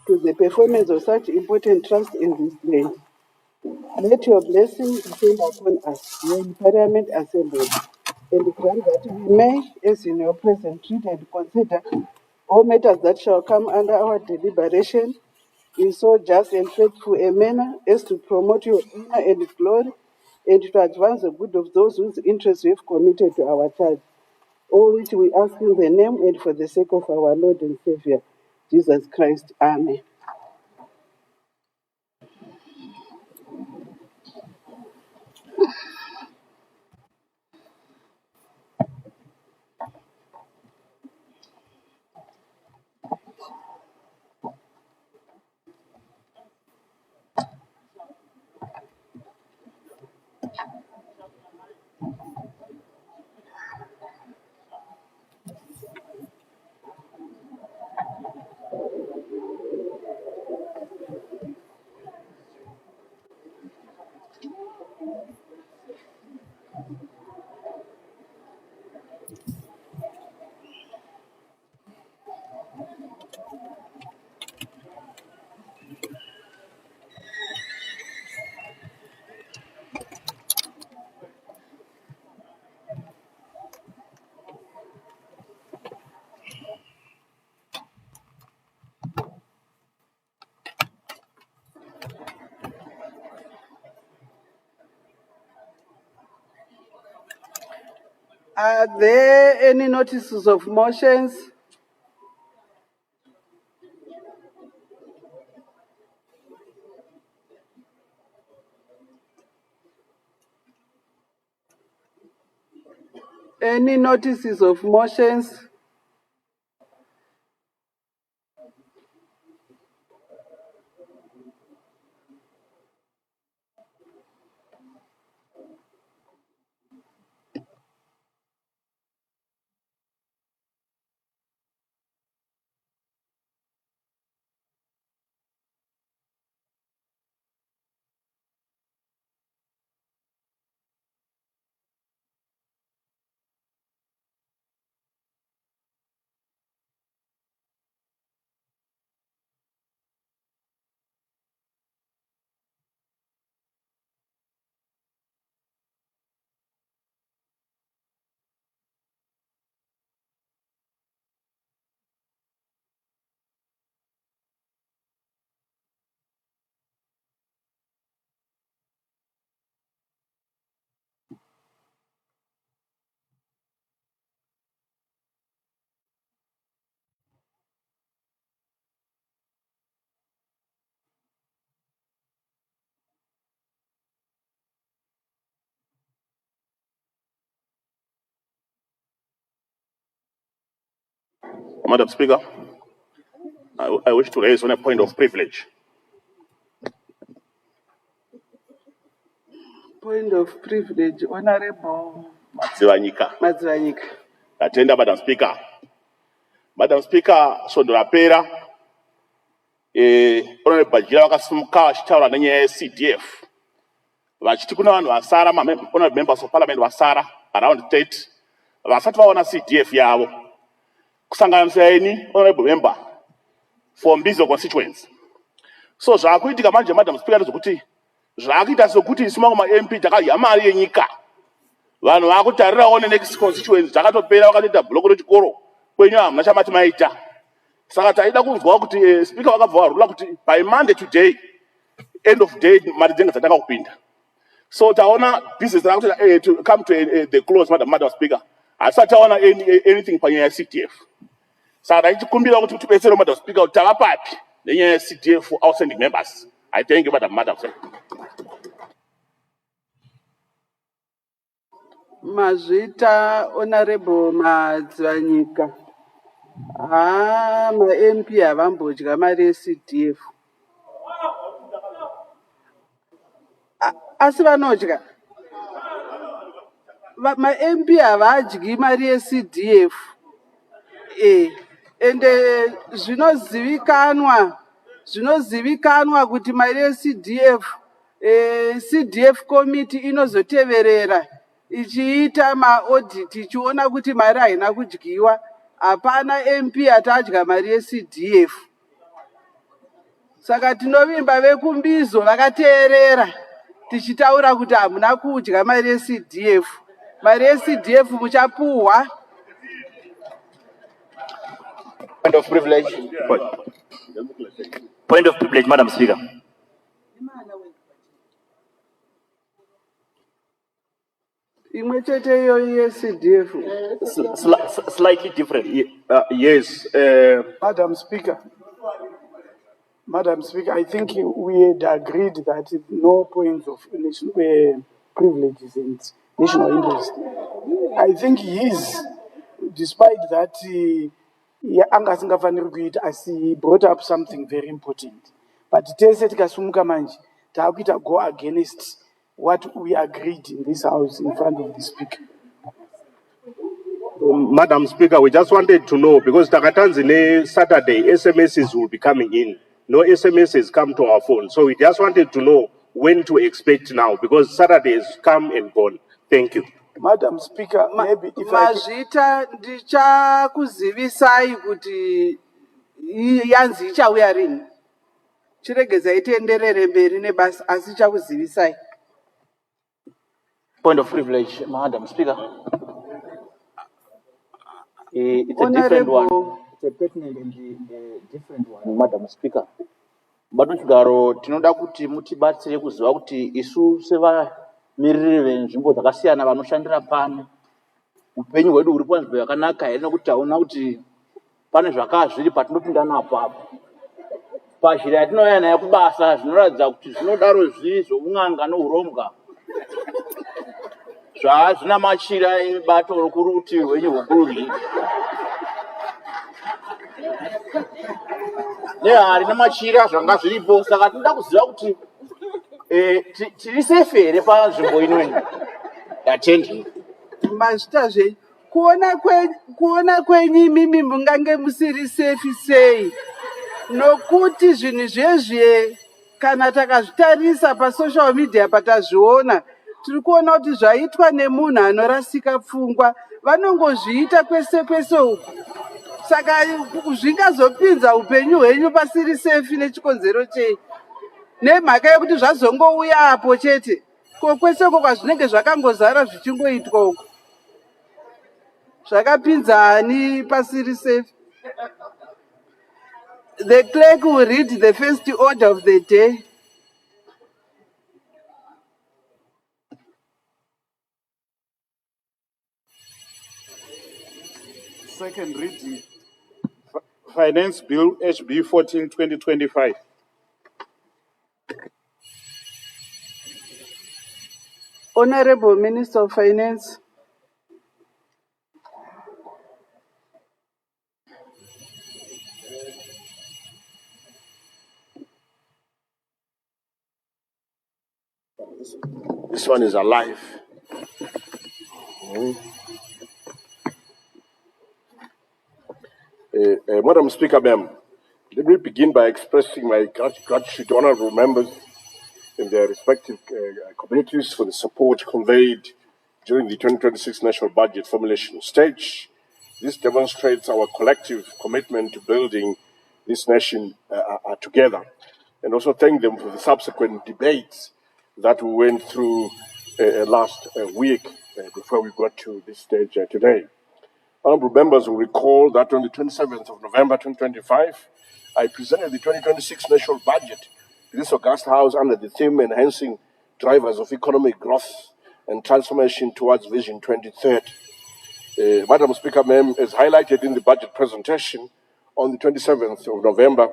to the performance of such important trust in this land. Let your blessing descend upon us here in Parliament Assembly, and grant that we may, as in your present treat and consider all matters that shall come under our deliberation in so just and faithful a manner as to promote your honor and glory, and to advance the good of those whose interests we have committed to our charge. All which we ask in the name and for the sake of our Lord and Savior, Jesus Christ. Amen. Are there any notices of motions? Any notices of motions? Madam Speaker, I wish to raise on a point of privilege. Point of privilege, Honorable Madzivanyika. Attenda, Madam Speaker. Madam Speaker, sondorapera Honorable Bajira wakasimuka achitaura nenyaya yeCDF. Vachiti kuna vanhu vasara, honorable members of parliament vasara around 30 vasati vaona CDF yavo. Kusanganisira ini, honorable member for Mbizo constituency. So zvakuitika manje, Madam Speaker, ndezvokuti zvakuita sokuti isu mamwe ma-MP takadya mari yenyika. Vanhu vakutarirawo nenext constituency takatopera vakatoita bloko rechikoro kwenyu hamuna chamati maita. Saka taida kunzwa kuti speaker vakabva varula kuti by Monday today, end of day, mari dzenga dzatanga kupinda. So taona business to come to the close, Madam Speaker. Asati taona anything panyaya CDF. Saka taichikumbira kuti tipetsere Madam Speaker kuti tava papi nenyaya CDF outstanding members. I thank you, Madam Speaker. Mazvita Honorable Madzivanyika. Ma-MP havambodya mari yeCDF. Asi vanodya. Ma-MP havadyi mari yeCDF. Ende zvinozivikanwa kuti mari yeCDF, CDF committee inozoteverera ichiita ma-audit ichiona kuti mari haina kudyiwa. Hapana MP atadya mari yeCDF. Saka tinovimba vekumbizo vakateerera tichitaura kuti hamuna kudya mari yeCDF. Mari yeCDF muchapuhwa. Point of privilege. Point of privilege, Madam Speaker. Imwe chete iyo yeCDF. Slightly different. Yes, Madam Speaker, I think we had agreed that no points of national privileges and national interest. I think despite that, he brought up something very important. But go against what we agreed in this house in front of the Speaker. Madam Speaker, we just wanted to know, because Takatanzine Saturday, SMSs will be coming in. No SMSs come to our phone. So we just wanted to know when to expect now, because Saturday has come and gone. Thank you. Madam Speaker, maybe if Mazvita ndichakuzivisai kuti yanzi ichauya rini. Chiregeza itenderere mberi nebasa asi chakuzivisai. Point of privilege, Madam Speaker. It's a different one. It's a pertinent and different one, Madam Speaker. But Garo, tinoda kuti mutibatsire kuziva kuti isu sevamiriri venzvimbo dzakasiyana vanoshandira pano upenyu hwedu huri panzvimbo yakanaka here nekuti taona kuti pane zvakazviri patinopinda napo apo. Pazhira yatinouya nayo kubasa zvinoratidza kuti zvinodaro zviri zvoun'anga nouromga. Zvazvina machira ebato rokurutivi rwenyu rwokurudyi. Nehari nemachira zvanga zviripo, saka tinoda kuziva kuti tiri safe here panzvimbo inoni yatendei. Mazvitazve kuona kwenyu imimi mungange musiri safe sei, nokuti zvinhu zvezve kana takazvitarisa pasocial media patazviona tiri kuona kuti zvaitwa nemunhu anorasika pfungwa vanongozviita kwese kwese uku. Saka zvingazopinza upenyu hwenyu pasiri safe nechikonzero chei, nemhaka yekuti zvazongouya apo chete kwese uko kwazvinenge zvakangozara zvichingoitwa uko. Zvakapinzani pasiri safe. The clerk will read the first order of the day. Second reading. Finance Bill HB 14, 2025. Honorable Minister of Finance. This one is alive. Madam Speaker, ma'am, let me begin by expressing my gratitude to honorable members in their respective communities for the support conveyed during the 2026 national budget formulation stage. This demonstrates our collective commitment to building this nation together, and also thank them for the subsequent debates that we went through last week before we got to this stage today. Honorable members will recall that on the 27th of November 2025, I presented the 2026 national budget to this august house under the theme Enhancing Drivers of Economic Growth and Transformation Towards Vision 2030. Madam Speaker, ma'am, as highlighted in the budget presentation on the 27th of November,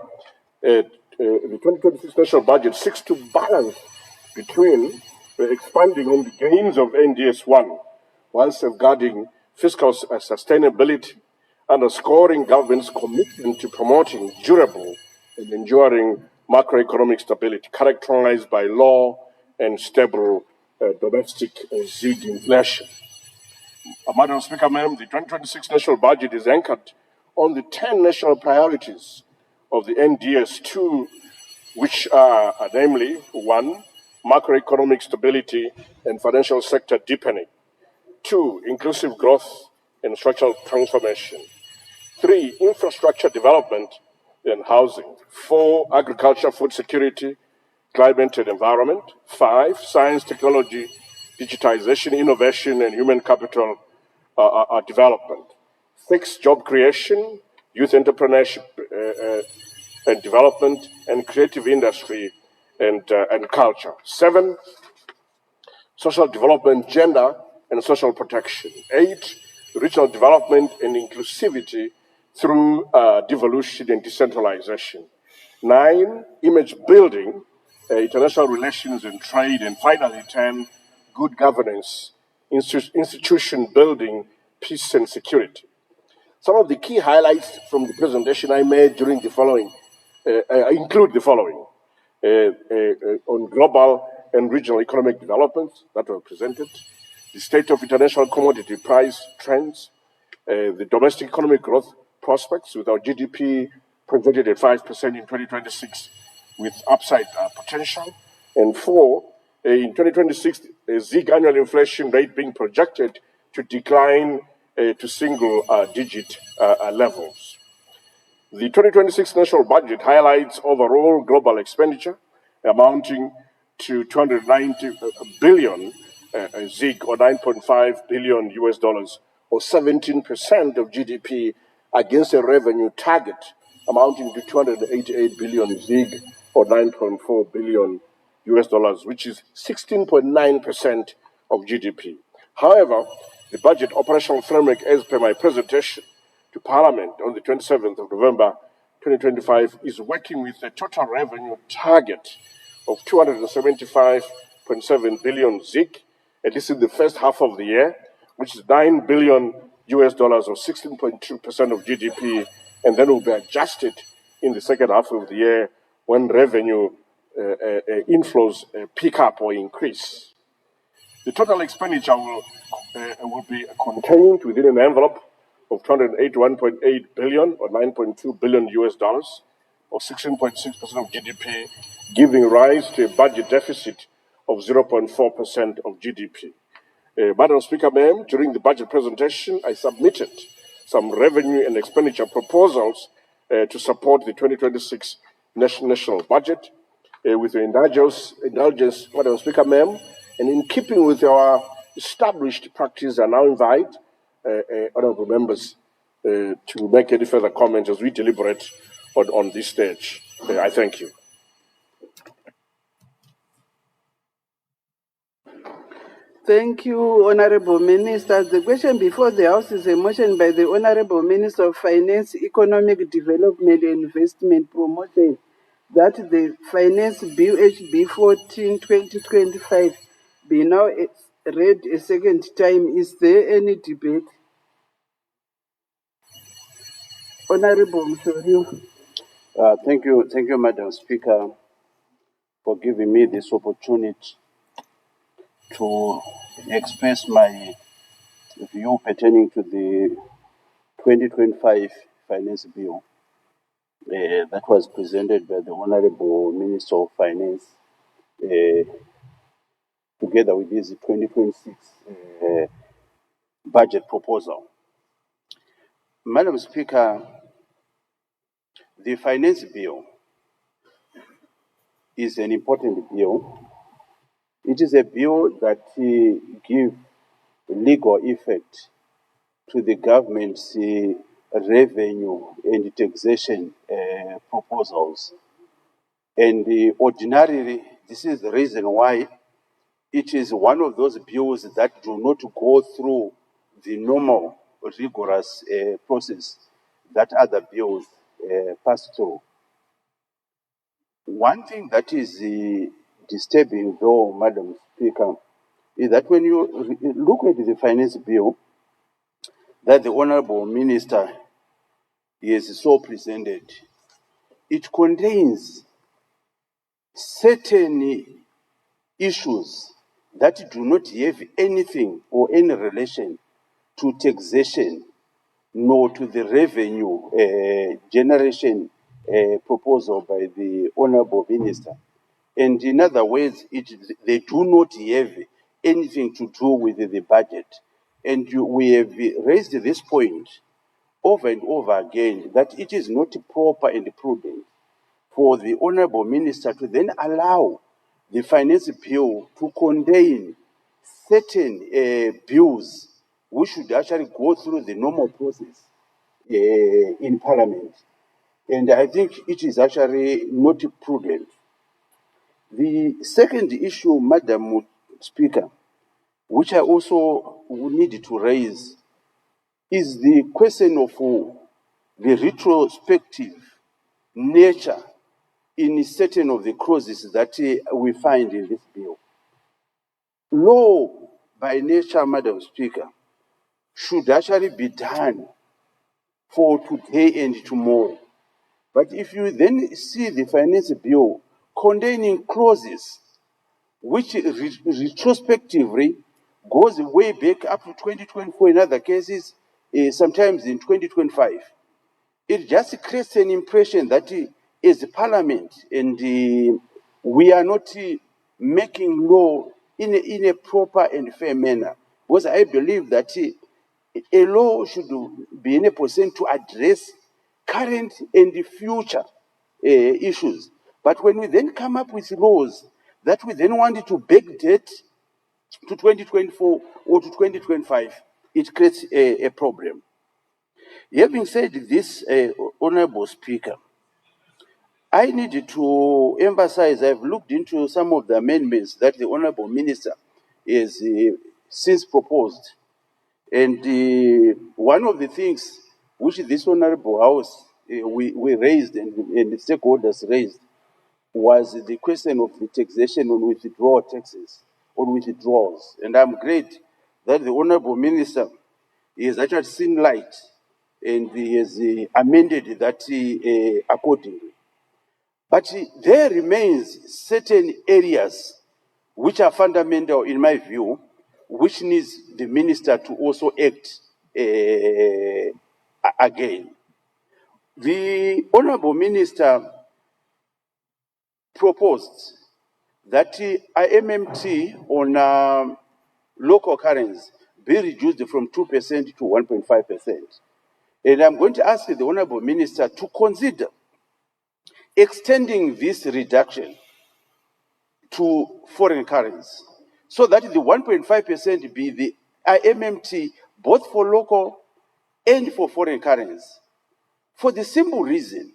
the 2026 national budget seeks to balance between expanding on the gains of NDS 1 while safeguarding fiscal sustainability, underscoring government's commitment to promoting durable and enduring macroeconomic stability characterized by low and stable domestic ZEED inflation. Madam Speaker, ma'am, the 2026 national budget is anchored on the 10 national priorities of the NDS 2, which are namely 1, macroeconomic stability and financial sector deepening; 2, inclusive growth and structural transformation; 3, infrastructure development and housing. 4, agriculture, food security, climate and environment. 5, science, technology, digitization, innovation, and human capital development. 6, job creation, youth entrepreneurship and development, and creative industry and culture. 7, social development, gender, and social protection. 8, regional development and inclusivity through devolution and decentralization. 9, image building, international relations and trade. And finally, 10, good governance, institution building, peace and security. Some of the key highlights from the presentation I made during the following include the following. On global and regional economic developments that were presented, the state of international commodity price trends, the domestic economic growth prospects with our GDP projected at 5% in 2026 with upside potential, and 4, in 2026, ZIG annual inflation rate being projected to decline to single-digit levels. The 2026 national budget highlights overall global expenditure amounting to 290 billion ZIG, or 9.5 billion US dollars, or 17% of GDP, against a revenue target amounting to 288 billion ZIG, or 9.4 billion US dollars, which is 16.9% of GDP. However, the budget operational framework, as per my presentation to Parliament on the 27th of November 2025, is working with a total revenue target of 275.7 billion ZIG, at least in the first half of the year, which is 9 billion US dollars, or 16.2% of GDP, and then will be adjusted in the second half of the year when revenue inflows pick up or increase. The total expenditure will be contained within an envelope of 281.8 billion, or 9.2 billion US dollars, or 16.6% of GDP, giving rise to a budget deficit of 0.4% of GDP. Madam Speaker, ma'am, during the budget presentation, I submitted some revenue and expenditure proposals to support the 2026 national budget. With your indulgence, Madam Speaker, ma'am, and in keeping with our established practice, I now invite honourable members to make any further comments as we deliberate on this stage. I thank you. Thank you, Honorable Minister. The question before the House is a motion by the Honorable Minister of Finance, Economic Development and Investment Promotion that the Finance Bill HB 14/2025 be now read a second time. Is there any debate? Honorable MUSHORIWA. Thank you, Madam Speaker, for giving me this opportunity to express my view pertaining to the 2025 Finance Bill that was presented by the Honorable Minister of Finance together with this 2026 budget proposal. Madam Speaker, the Finance Bill is an important bill. It is a bill that gives legal effect to the government's revenue and taxation proposals. And ordinarily, this is the reason why it is one of those bills that do not go through the normal rigorous process that other bills pass through. One thing that is disturbing, though, Madam Speaker, is that when you look at the finance bill that the Honorable Minister is so presented, it contains certain issues that do not have anything or any relation to taxation nor to the revenue generation proposal by the Honorable Minister. And in other words, they do not have anything to do with the budget. And we have raised this point over and over again that it is not proper and prudent for the Honorable Minister to then allow the finance bill to contain certain bills which should actually go through the normal process in Parliament. And I think it is actually not prudent. The second issue, Madam Speaker, which I also need to raise, is the question of the retrospective nature in certain of the clauses that we find in this bill. Law, by nature, Madam Speaker, should actually be done for today and tomorrow. But if you then see the finance bill containing clauses which retrospectively goes way back up to 2024 in other cases, sometimes in 2025, it just creates an impression that as a parliament and we are not making law in a proper and fair manner. Because I believe that a law should be in a position to address current and future issues. But when we then come up with laws that we then want to backdate to 2024 or to 2025, it creates a problem. Having said this, Honorable Speaker, I need to emphasize I've looked into some of the amendments that the Honorable Minister has since proposed. And one of the things which this Honorable House we raised and the stakeholders raised was the question of the taxation on withdrawal taxes, on withdrawals. And I'm glad that the Honorable Minister has actually seen light and he has amended that accordingly. But there remains certain areas which are fundamental in my view, which needs the minister to also act again. The Honorable Minister proposed that IMMT on local currency be reduced from 2% to 1.5%. And I'm going to ask the Honorable Minister to consider extending this reduction to foreign currency so that the 1.5% be the IMMT both for local and for foreign currency. For the simple reason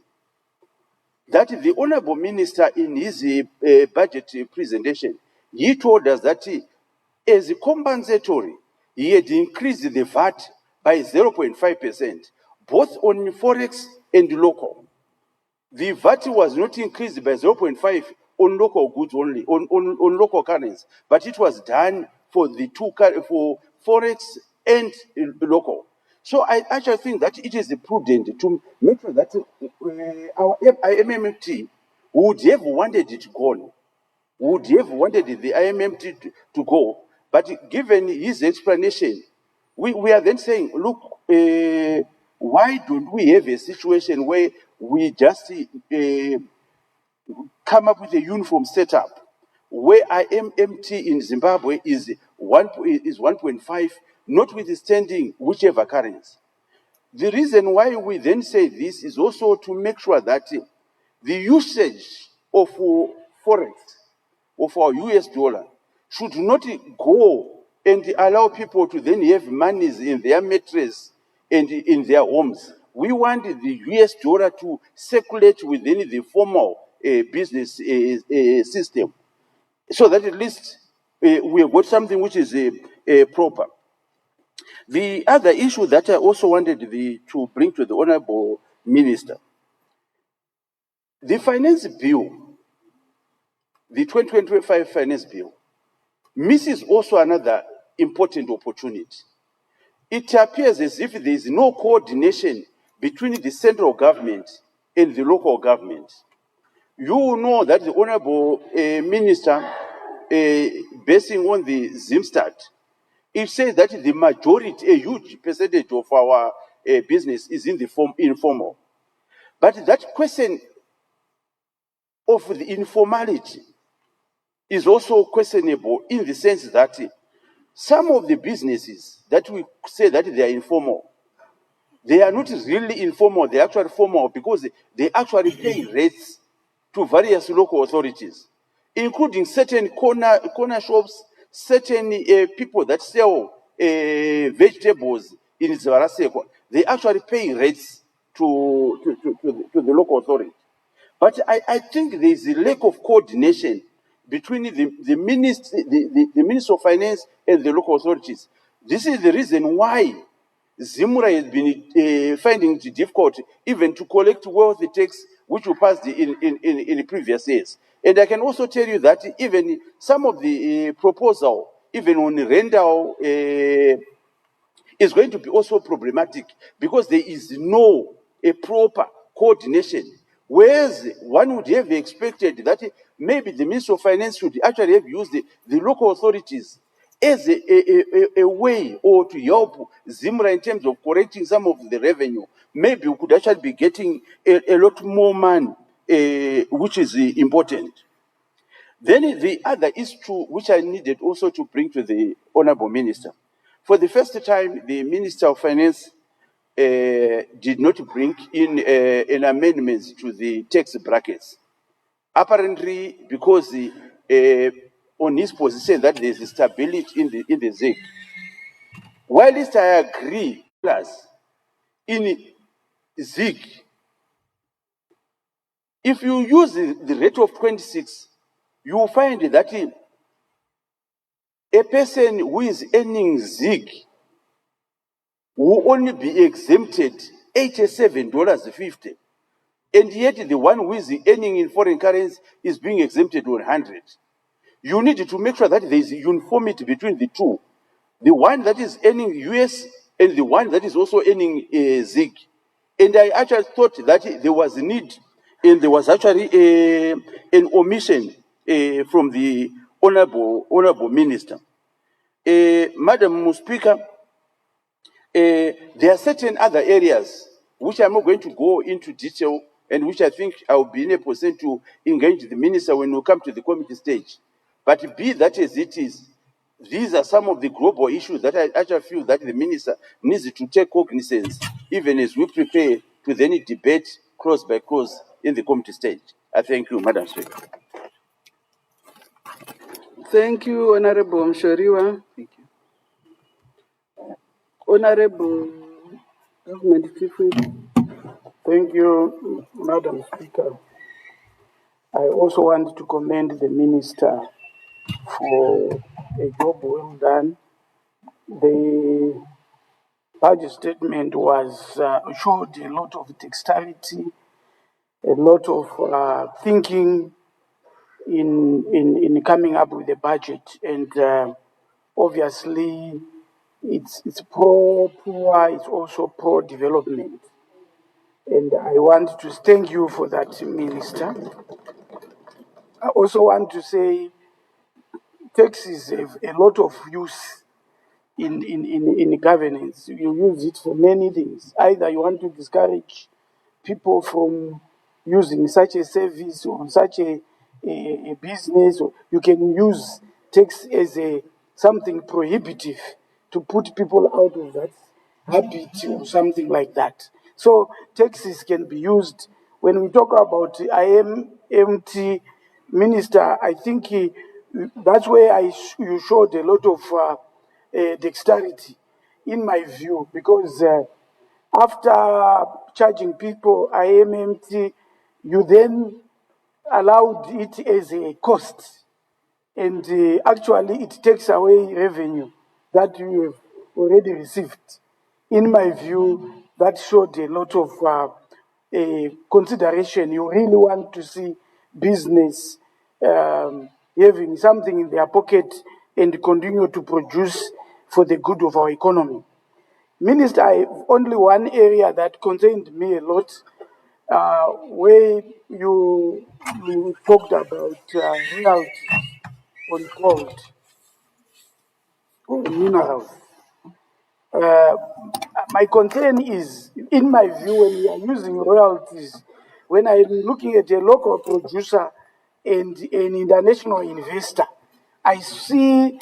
that the Honorable Minister in his budget presentation, he told us that as compensatory, he had increased the VAT by 0.5%, both on forex and local. The VAT was not increased by 0.5 on local goods only, on local currency, but it was done for the for forex and local. So I actually think that it is prudent to make sure that our IMMT would have wanted it gone, would have wanted the IMMT to go, but given his explanation, we are then saying, look, why don't we have a situation where we just come up with a uniform setup where IMMT in Zimbabwe is 1.5, notwithstanding whichever currency. The reason why we then say this is also to make sure that the usage of forex, of our US dollar, should not go and allow people to then have monies in their mattress and in their homes. We want the US dollar to circulate within the formal business system, so that at least we have got something which is proper. The other issue that I also wanted to bring to the Honorable Minister, the finance bill, the 2025 finance bill, misses also another important opportunity. It appears as if there is no coordination between the central government and the local government. You know that the Honorable Minister, basing on the ZIMSTAT, it says that the majority, a huge percentage of our business is in the informal. But that question of the informality is also questionable in the sense that some of the businesses that we say that they are informal, They are not really informal, they are actually formal because they actually pay rates to various local authorities, including certain corner shops, certain people that sell vegetables in Zarasekwa. They actually pay rates to the local authority. But I think there is a lack of coordination between the Minister of Finance and the local authorities. This is the reason why Zimura has been finding it difficult even to collect wealth tax which we passed in the previous years. And I can also tell you that even some of the proposal, even on rental, is going to be also problematic because there is no a proper coordination. Whereas one would have expected that maybe the Minister of Finance should actually have used the local authorities as a way or to help Zimra in terms of correcting some of the revenue. Maybe we could actually be getting a lot more money, which is important. Then the other issue which I needed also to bring to the Honorable Minister. For the first time, the Minister of Finance did not bring in an amendment to the tax brackets. Apparently, because on his position that there is stability in the ZIG. Whilst I agree, plus in ZIG, if you use the rate of 26, you will find that a person who is earning ZIG will only be exempted $87.50. And yet the one who is earning in foreign currency is being exempted 100. You need to make sure that there is uniformity between the two. The one that is earning US and the one that is also earning ZIG. And I actually thought that there was a need and there was actually an omission from the honorable minister. Madam Speaker, there are certain other areas which I'm not going to go into detail and which I think I will be in a position to engage the minister when we come to the committee stage. But be that as it is, these are some of the global issues that I actually feel that the minister needs to take cognizance, even as we prepare to then debate clause by clause in the committee stage. I thank you, Madam Speaker. Thank you, Honorable MUSHORIWA. Thank you. Honorable Government Chief Whip. Thank you, Madam Speaker. I also want to commend the Minister for a job well done. The budget statement showed a lot of dexterity, a lot of thinking in coming up with the budget, and obviously it's pro-poor, it's also pro-development. And I want to thank you for that, Minister. I also want to say taxes have a lot of use in governance. You use it for many things. Either you want to discourage people from using such a service or such a business, or you can use tax as something prohibitive to put people out of that habit or something like that. So taxes can be used. When we talk about IMT, Minister, I think that's where you showed a lot of dexterity, in my view, because after charging people IMT, you then allowed it as a cost, and actually it takes away revenue that you have already received. In my view, that showed a lot of consideration. You really want to see business having something in their pocket and continue to produce for the good of our economy. Minister, I have only one area that concerned me a lot, where you talked about royalties on gold or minerals. My concern is, in my view, when we are using royalties, when I'm looking at a local producer and an international investor, I see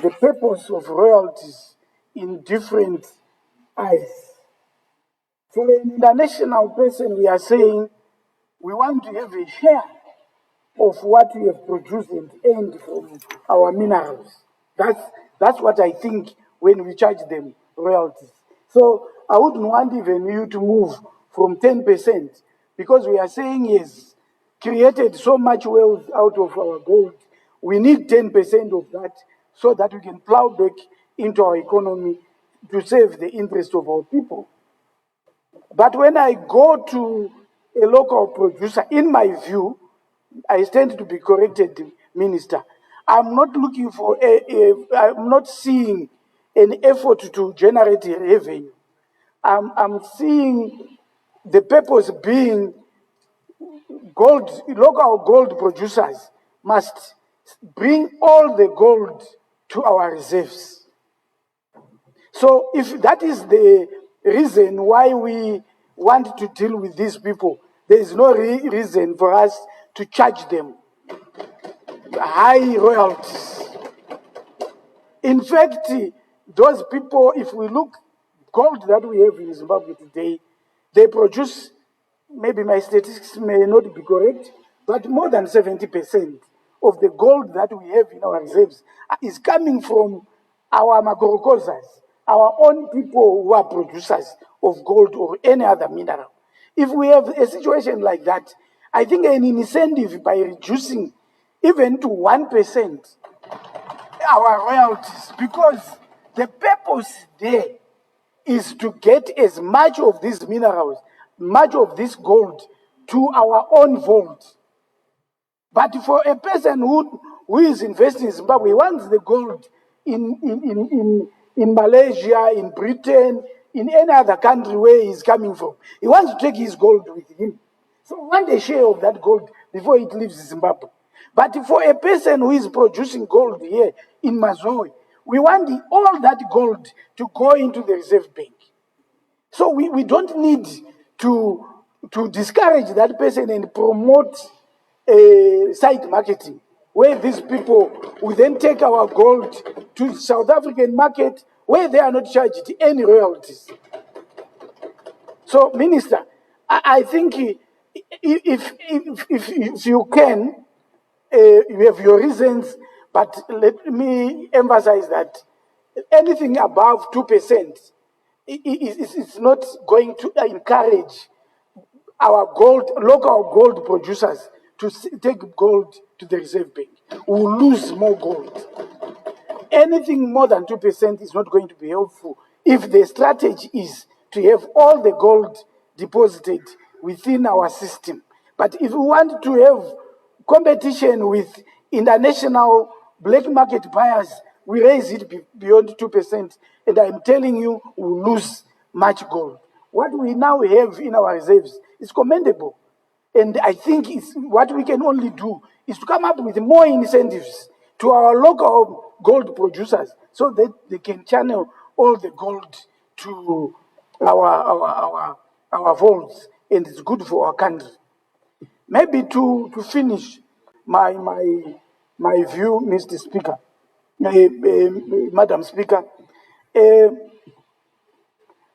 the purpose of royalties in different eyes. For an international person, we are saying we want to have a share of what we have produced and earned from our minerals. That's what I think when we charge them royalties. So I wouldn't want even you to move from 10%, because we are saying yes, created so much wealth out of our gold. We need 10% of that so that we can plow back into our economy to save the interest of our people. But when I go to a local producer, in my view, I stand to be corrected, Minister. I'm not looking for I'm not seeing an effort to generate a revenue. I'm seeing the purpose being local gold producers must bring all the gold to our reserves. So if that is the reason why we want to deal with these people, there is no reason for us to charge them high royalties. In fact, those people, if we look, gold that we have in Zimbabwe today, they produce, maybe my statistics may not be correct, but more than 70% of the gold that we have in our reserves is coming from our magorokozas, our own people who are producers of gold or any other mineral. If we have a situation like that, I think an incentive by reducing even to 1% our royalties, because the purpose there is to get as much of these minerals, much of this gold to our own vault. But for a person who is investing in Zimbabwe, he wants the gold in Malaysia, in Britain, in any other country where he's coming from. He wants to take his gold with him. So we want a share of that gold before it leaves Zimbabwe. But for a person who is producing gold here in Mazoe, we want all that gold to go into the reserve bank. So we don't need to discourage that person and promote side marketing, where these people will then take our gold to South African market, where they are not charged any royalties. So, Minister, I think if you can, you have your reasons, but let me emphasize that anything above 2% is not going to encourage our local gold producers to take gold to the reserve bank. We will lose more gold. Anything more than 2% is not going to be helpful if the strategy is to have all the gold deposited within our system. But if we want to have competition with international black market buyers, we raise it beyond 2%, and I'm telling you, we'll lose much gold. What we now have in our reserves is commendable. And I think what we can only do is to come up with more incentives to our local gold producers so that they can channel all the gold to our vaults, and it's good for our country. Maybe to finish my view, Mr. Speaker, Madam Speaker, I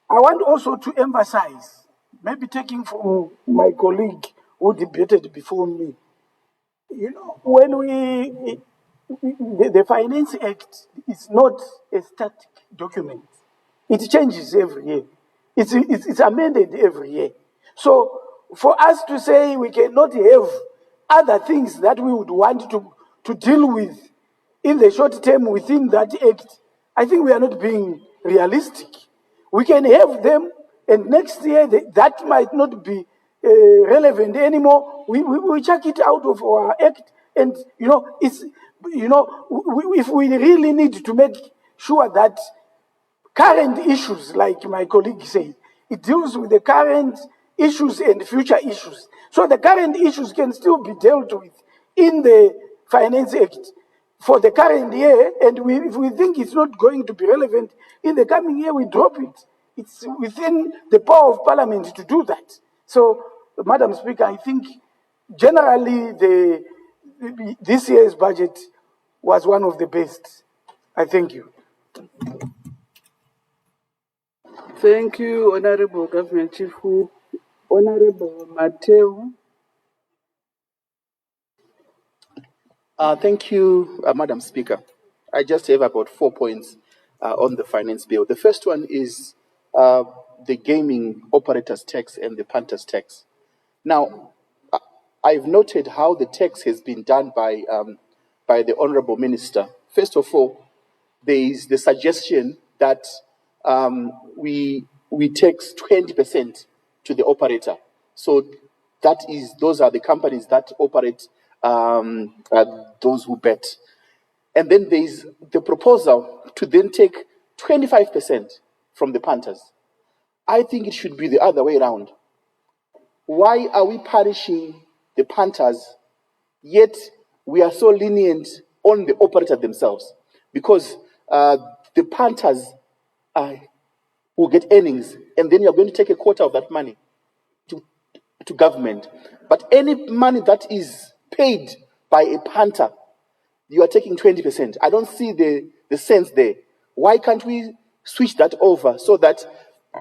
want also to emphasize, maybe taking from my colleague who debated before me, when the Finance Act is not a static document. It changes every year. It's amended every year. So for us to say we cannot have other things that we would want to deal with in the short term within that act, I think we are not being realistic. We can have them, and next year that might not be relevant anymore. We check it out of our act, and if we really need to make sure that current issues, like my colleague said, it deals with the current issues and future issues. So the current issues can still be dealt with in the Finance Act for the current year, and if we think it's not going to be relevant in the coming year, we drop it. It's within the power of Parliament to do that. So, Madam Speaker, I think generally this year's budget was one of the best. I thank you. Thank you, Honorable Government Chief Whip. Honorable Mateo. Thank you, Madam Speaker. I just have about 4 points on the finance bill. The first one is the gaming operators tax and the punters tax. Now, I've noted how the tax has been done by the Honorable Minister. First of all, there is the suggestion that we tax 20% to the operator. So those are the companies that operate those who bet. And then there is the proposal to then take 25% from the punters. I think it should be the other way around. Why are we punishing the punters, yet we are so lenient on the operator themselves? Because the punters will get earnings, and then you're going to take a quarter of that money to government. But any money that is paid by a punter, you are taking 20%. I don't see the sense there. Why can't we switch that over so that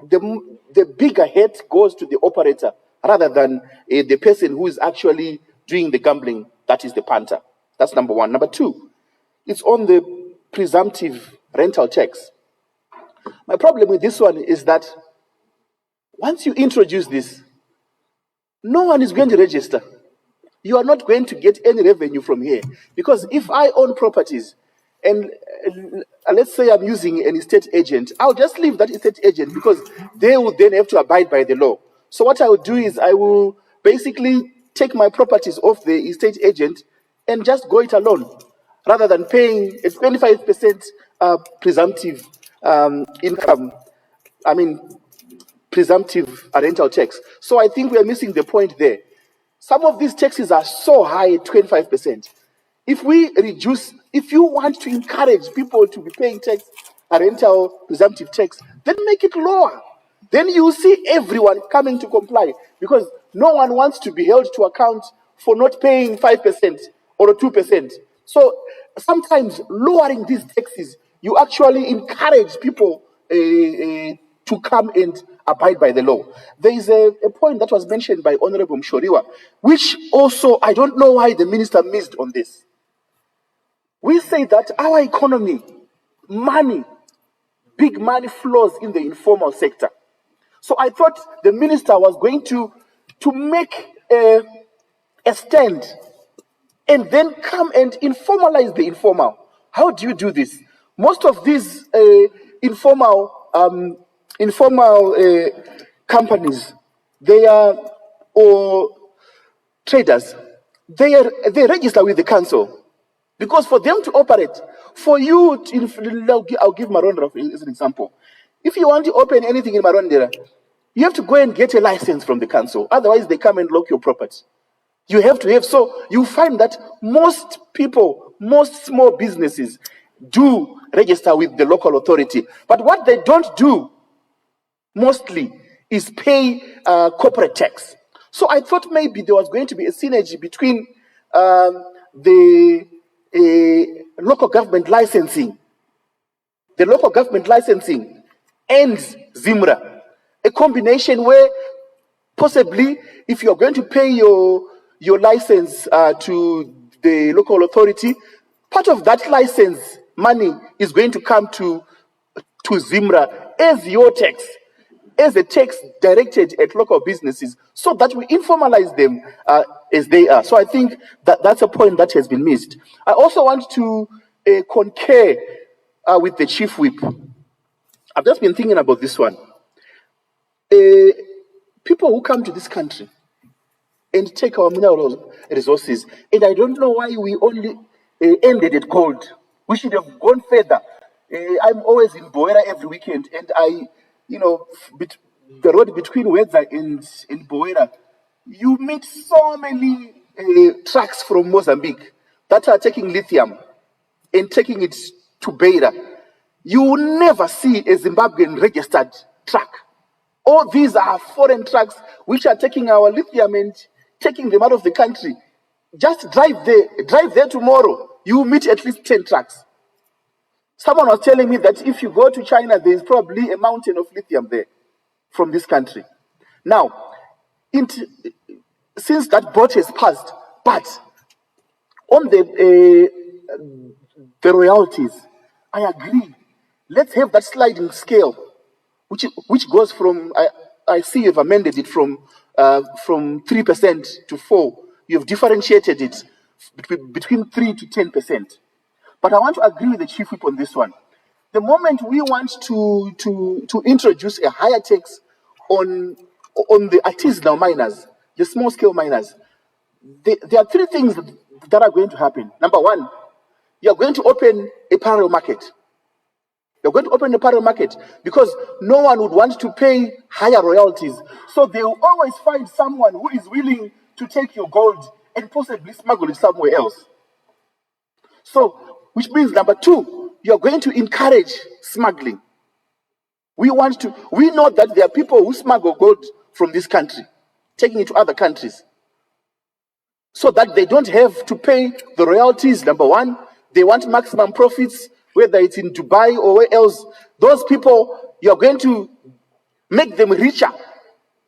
the bigger hit goes to the operator rather than the person who is actually doing the gambling, that is the punter? That's number one. Number two, it's on the presumptive rental tax. My problem with this one is that once you introduce this, no one is going to register. You are not going to get any revenue from here. Because if I own properties and let's say I'm using an estate agent, I'll just leave that estate agent because they will then have to abide by the law. So what I will do is I will basically take my properties off the estate agent and just go it alone, rather than paying a 25% presumptive income. I mean, presumptive rental tax. So I think we are missing the point there. Some of these taxes are so high, 25%. If you want to encourage people to be paying tax, a rental presumptive tax, then make it lower. Then you see everyone coming to comply, because no one wants to be held to account for not paying 5% or 2%. So sometimes lowering these taxes, you actually encourage people to come and abide by the law. There is a point that was mentioned by Honorable MUSHORIWA, which also I don't know why the minister missed on this. We say that our economy, big money flows in the informal sector. So I thought the minister was going to make a stand and then come and informalize the informal. How do you do this? Most of these informal companies, or traders, they register with the council, because for them to operate, I'll give Marondera as an example. If you want to open anything in Marondera, you have to go and get a license from the council. Otherwise, they come and lock your property. You have to have. So you find that most small businesses do register with the local authority. But what they don't do mostly is pay corporate tax. So I thought maybe there was going to be a synergy between the local government licensing and ZIMRA. A combination where possibly if you're going to pay your license to the local authority, part of that license money is going to come to ZIMRA as your tax, as a tax directed at local businesses, so that we informalize them as they are. So I think that's a point that has been missed. I also want to concur with the Chief Whip. I've just been thinking about this one. People who come to this country and take our mineral resources, and I don't know why we only ended at gold. We should have gone further. I'm always in Boera every weekend, and the road between Wedza and Boera, you meet so many trucks from Mozambique that are taking lithium and taking it to Beira. You will never see a Zimbabwean registered truck. All these are foreign trucks which are taking our lithium and taking them out of the country. Just drive there tomorrow, you meet at least 10 trucks. Someone was telling me that if you go to China, there is probably a mountain of lithium there from this country. Now, since that boat has passed, but on the royalties, I agree. Let's have that sliding scale, which goes from I see you've amended it from 3% to 4%. You've differentiated it between 3 to 10%. But I want to agree with the chief whip on this one. The moment we want to introduce a higher tax on the artisanal miners, the small scale miners, there are three things that are going to happen. Number one, you're going to open a parallel market. You're going to open a parallel market because no one would want to pay higher royalties. So they will always find someone who is willing to take your gold and possibly smuggle it somewhere else. So, which means number two, you're going to encourage smuggling. We know that there are people who smuggle gold from this country, taking it to other countries, so that they don't have to pay the royalties. Number one, they want maximum profits, whether it's in Dubai or where else. Those people, you're going to make them richer.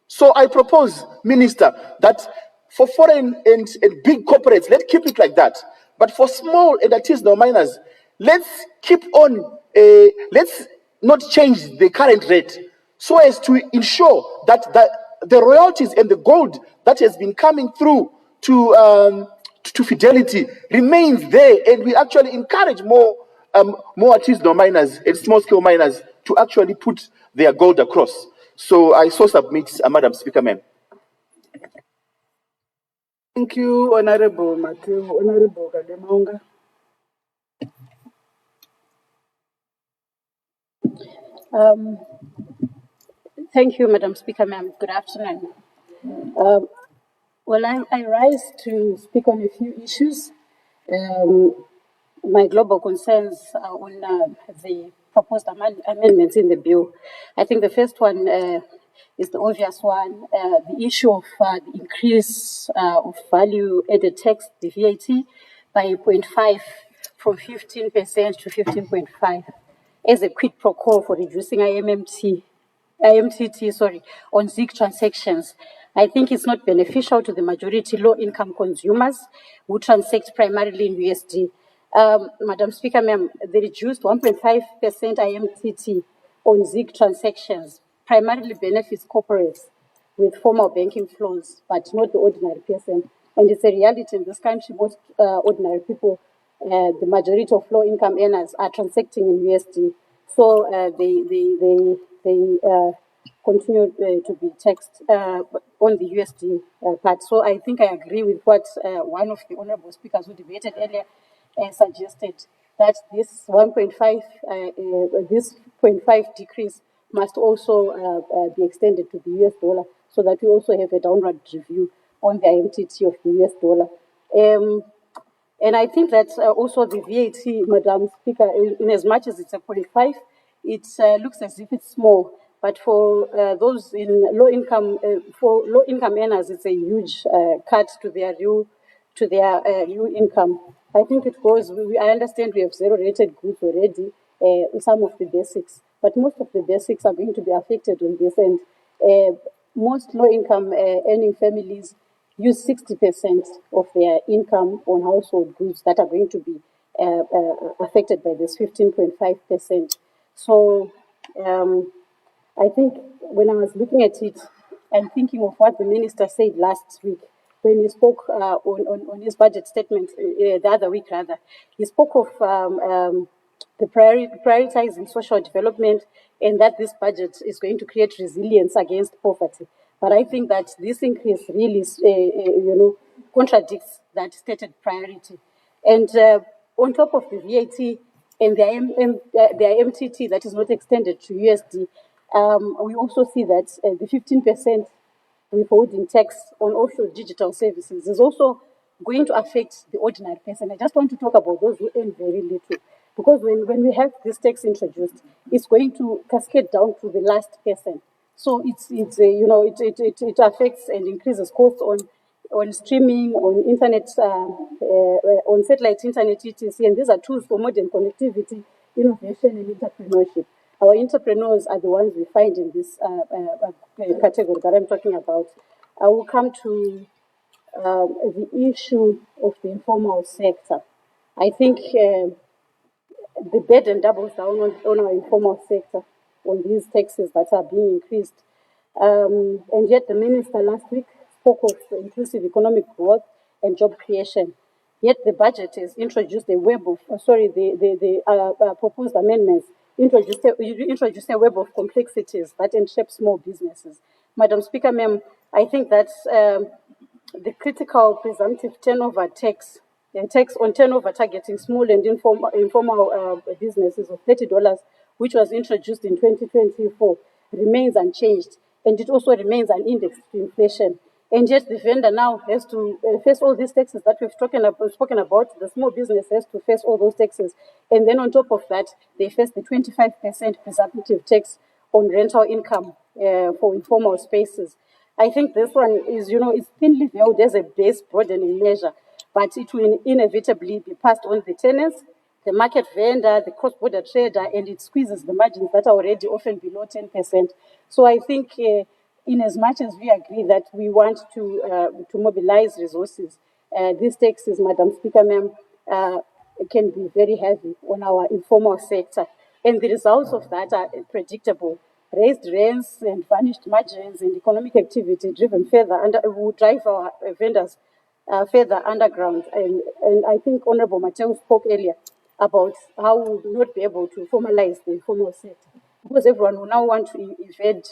So I propose, Minister, that for foreign and big corporates, let's keep it like that. But for small and artisanal miners, let's keep on, let's not change the current rate so as to ensure that the royalties and the gold that has been coming through to Fidelity remains there, and we actually encourage more artisanal miners and small-scale miners to actually put their gold across. So I so submit, Madam Speaker, ma'am. Thank you, Honorable Mateo. Honorable Kademonga. Thank you, Madam Speaker, ma'am. Good afternoon. Well, I rise to speak on a few issues. My global concerns are on the proposed amendments in the bill. I think the first one is the obvious one, the issue of the increase of value-added tax, the VAT, by 0.5 from 15% to 15.5 as a quid pro quo for reducing IMTT on ZIG transactions. I think it's not beneficial to the majority low-income consumers who transact primarily in USD. Madam Speaker, ma'am, the reduced 1.5% IMTT on ZIG transactions primarily benefits corporates with formal banking flows, but not the ordinary person. And it's a reality in this country. Most ordinary people, the majority of low-income earners, are transacting in USD. So they continue to be taxed on the USD part. So I think I agree with what one of the honorable speakers who debated earlier suggested, that this 1.5, this 0.5 decrease must also be extended to the US dollar, so that we also have a downward review on the IMTT of the US dollar. And I think that also the VAT, Madam Speaker, in as much as it's a 0.5, it looks as if it's small. But for those in low income, for low income earners, it's a huge cut to their real income. I think it goes. I understand we have zero-rated goods already, some of the basics, but most of the basics are going to be affected on this end. Most low-income earning families use 60% of their income on household goods that are going to be affected by this 15.5%. So I think when I was looking at it and thinking of what the minister said last week, when he spoke on his budget statement the other week, rather, he spoke of the prioritizing social development, and that this budget is going to create resilience against poverty. But I think that this increase really, contradicts that stated priority. And on top of the VAT and the MTT that is not extended to USD, we also see that the 15% withholding tax on offshore digital services is also going to affect the ordinary person. I just want to talk about those who earn very little, because when we have this tax introduced, it's going to cascade down to the last person. So it affects and increases costs on streaming, on internet, on satellite internet, etc. And these are tools for modern connectivity innovation and entrepreneurship. Our entrepreneurs are the ones we find in this category that I'm talking about. I will come to the issue of the informal sector. I think the burden doubles down on our informal sector, on these taxes that are being increased. And yet the minister last week spoke of inclusive economic growth and job creation. Yet the budget has introduced a web of, the proposed amendments introduced a web of complexities that entrap small businesses. Madam Speaker, ma'am, I think that the critical presumptive turnover tax, tax on turnover targeting small and informal businesses of $30, which was introduced in 2024, remains unchanged, and it also remains an index to inflation. And yet the vendor now has to face all these taxes that we've spoken about. The small business has to face all those taxes. And then on top of that, they face the 25% presumptive tax on rental income for informal spaces. I think this one is, it's thinly veiled as a base broadening measure, but it will inevitably be passed on the tenants, the market vendor, the cross-border trader, and it squeezes the margins that are already often below 10%. So I think in as much as we agree that we want to mobilize resources, these taxes, Madam Speaker, ma'am, can be very heavy on our informal sector. And the results of that are predictable. Raised rents and vanished margins and economic activity driven further and will drive our vendors further underground. And I think Honorable Mateo spoke earlier about how we will not be able to formalize the informal sector because everyone will now want to evade,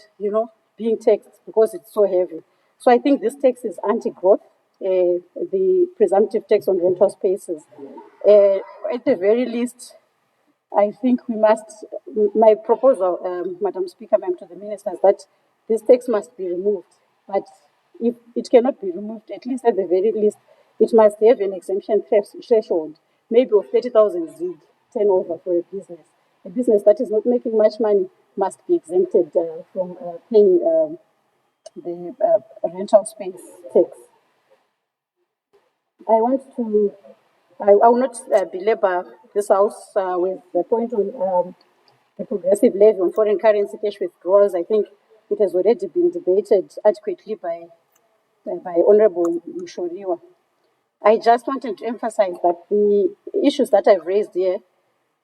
being taxed because it's so heavy. So I think this tax is anti-growth, the presumptive tax on rental spaces. At the very least, I think we must, my proposal, Madam Speaker, ma'am, to the ministers, that this tax must be removed. But if it cannot be removed, at least at the very least, it must have an exemption threshold, maybe of 30,000 ZIG turnover for a business. A business that is not making much money must be exempted from paying the rental space tax. I will not belabor this house with the point on the progressive levy on foreign currency cash withdrawals. I think it has already been debated adequately by Honorable MUSHORIWA. I just wanted to emphasize that the issues that I've raised here,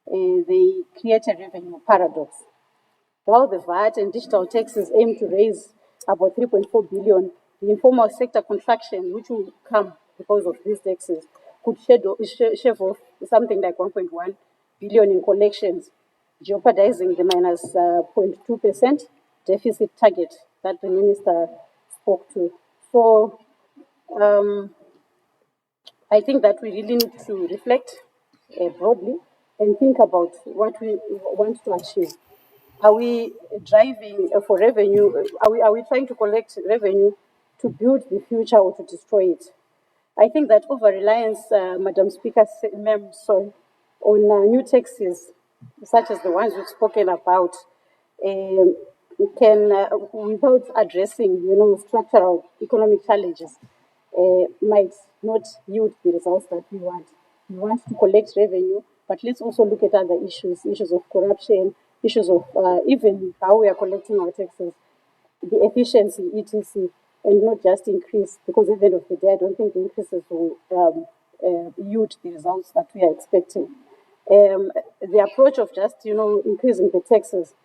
they create a revenue paradox. While the VAT and digital taxes aim to raise about 3.4 billion, the informal sector contraction, which will come because of these taxes, could shave off something like 1.1 billion in collections, jeopardizing the minus 0.2% deficit target that the minister spoke to. So I think that we really need to reflect broadly and think about what we want to achieve. Are we driving for revenue? Are we trying to collect revenue to build the future or to destroy it? I think that over-reliance, Madam Speaker, ma'am, sorry, on new taxes, such as the ones we've spoken about, can, without addressing, structural economic challenges, might not yield the results that we want. We want to collect revenue, but let's also look at other issues of corruption, issues of even how we are collecting our taxes, the efficiency, etc., and not just increase, because at the end of the day, I don't think the increases will yield the results that we are expecting. The approach of just, increasing the taxes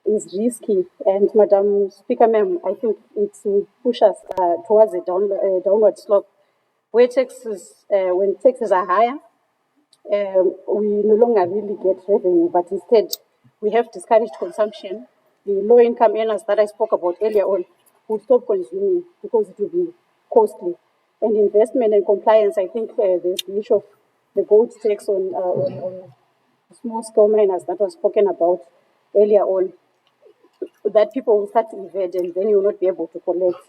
is risky, and Madam Speaker, ma'am, I think it will push us towards a downward slope, where when taxes are higher, we no longer really get revenue, but instead we have discouraged consumption. The low-income earners that I spoke about earlier on will stop consuming because it will be costly. And investment and compliance, I think there's the issue of the gold tax on small-scale miners that was spoken about earlier on, that people will start to evade and then you will not be able to collect.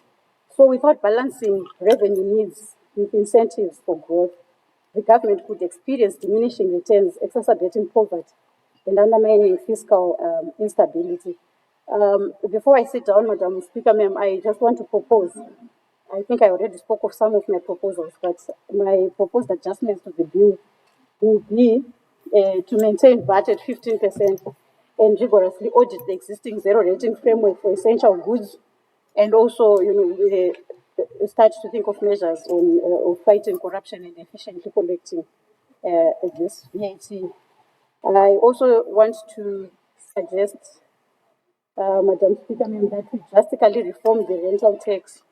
So without balancing revenue needs with incentives for growth, the government could experience diminishing returns, exacerbating poverty, and undermining fiscal instability. Before I sit down, Madam Speaker, ma'am, I just want to propose. I think I already spoke of some of my proposals, but my proposed adjustments to the bill will be to maintain VAT at 15% and rigorously audit the existing zero rating framework for essential goods, and also, start to think of measures on of fighting corruption and efficiently collecting this VAT. I also want to suggest, Madam Speaker, that we drastically reform the rental tax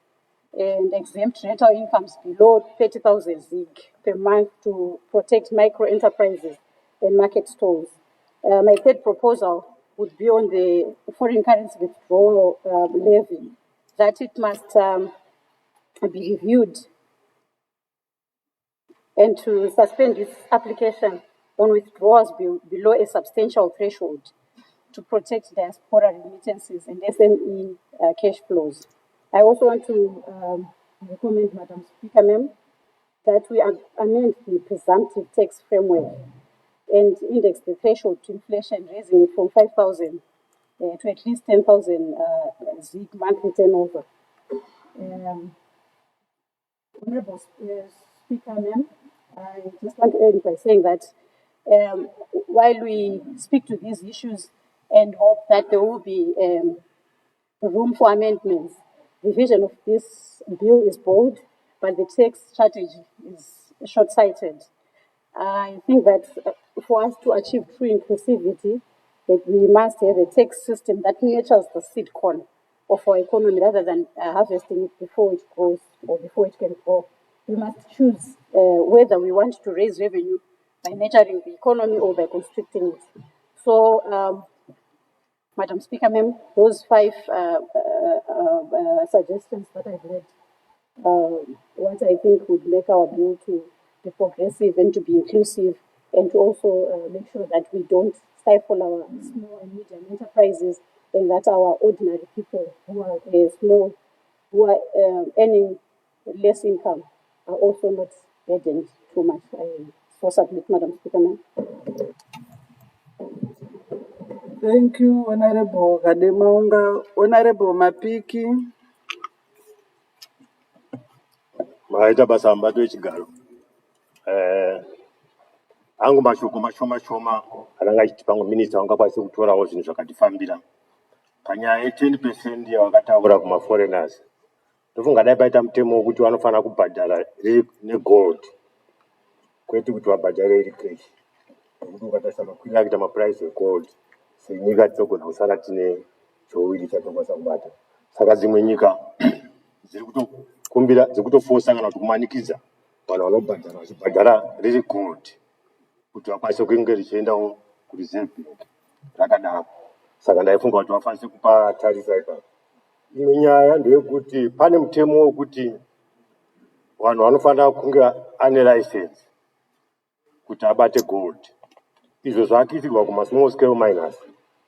and exempt rental incomes below 30,000 ZiG per month to protect micro enterprises and market stalls. My third proposal would be on the foreign currency withdrawal levy, that it must be reviewed and to suspend its application on withdrawals below a substantial threshold to protect diaspora remittances and SME cash flows. I also want to recommend, Madam Speaker, ma'am, that we amend the presumptive tax framework and index the threshold to inflation, raising it from 5,000 to at least 10,000 ZiG monthly turnover. Honorable Speaker, ma'am, I just want to end by saying that while we speak to these issues and hope that there will be room for amendments, the vision of this bill is bold, but the tax strategy is short-sighted. I think that for us to achieve true inclusivity, that we must have a tax system that nurtures the seed corn of our economy rather than harvesting it before it grows or before it can grow. We must choose whether we want to raise revenue by nurturing the economy or by constricting it. So, Madam Speaker, ma'am, those 5 suggestions that I've read, what I think would make our bill to be progressive and to be inclusive, and to also make sure that we don't stifle our small and medium enterprises, and that our ordinary people who are small, who are earning less income, are also not burdened too much. I so submit, Madam Speaker, ma'am. Thank you, Honorable Kademaunga. Honorable Mapiki. Maita basamba twechigalo. Angu mashuko mashoma alanga chitipango minister wanga kwasi kutora wo zvinhu zvakatifambira. Panyaya 10% ya wakataura kuma foreigners. Ndofunga dai paita mutemo wokuti vanofana kubhadhara negold. Kwete kuti vabhadhare iri cash. Nokuti ukatarisa makwira kuita maprice egold, senyika tinogona kusara tine chowiri chatokwanisa kubata. Saka dzimwe nyika dziri kutokumbira, dziri kutofosa kana kuti kumanikidza vanhu vanobhadhara vachibhadhara riri gold kuti vakwanise kunge richiendawo kureserve bank rakadaro. Saka ndaifunga kuti vafanise kupa tarisa ipapo. Imwe nyaya ndeyekuti pane mutemo wokuti vanhu vanofanira kunge ane license kuti abate gold. Izvo zvaakuitirwa kuma small scale miners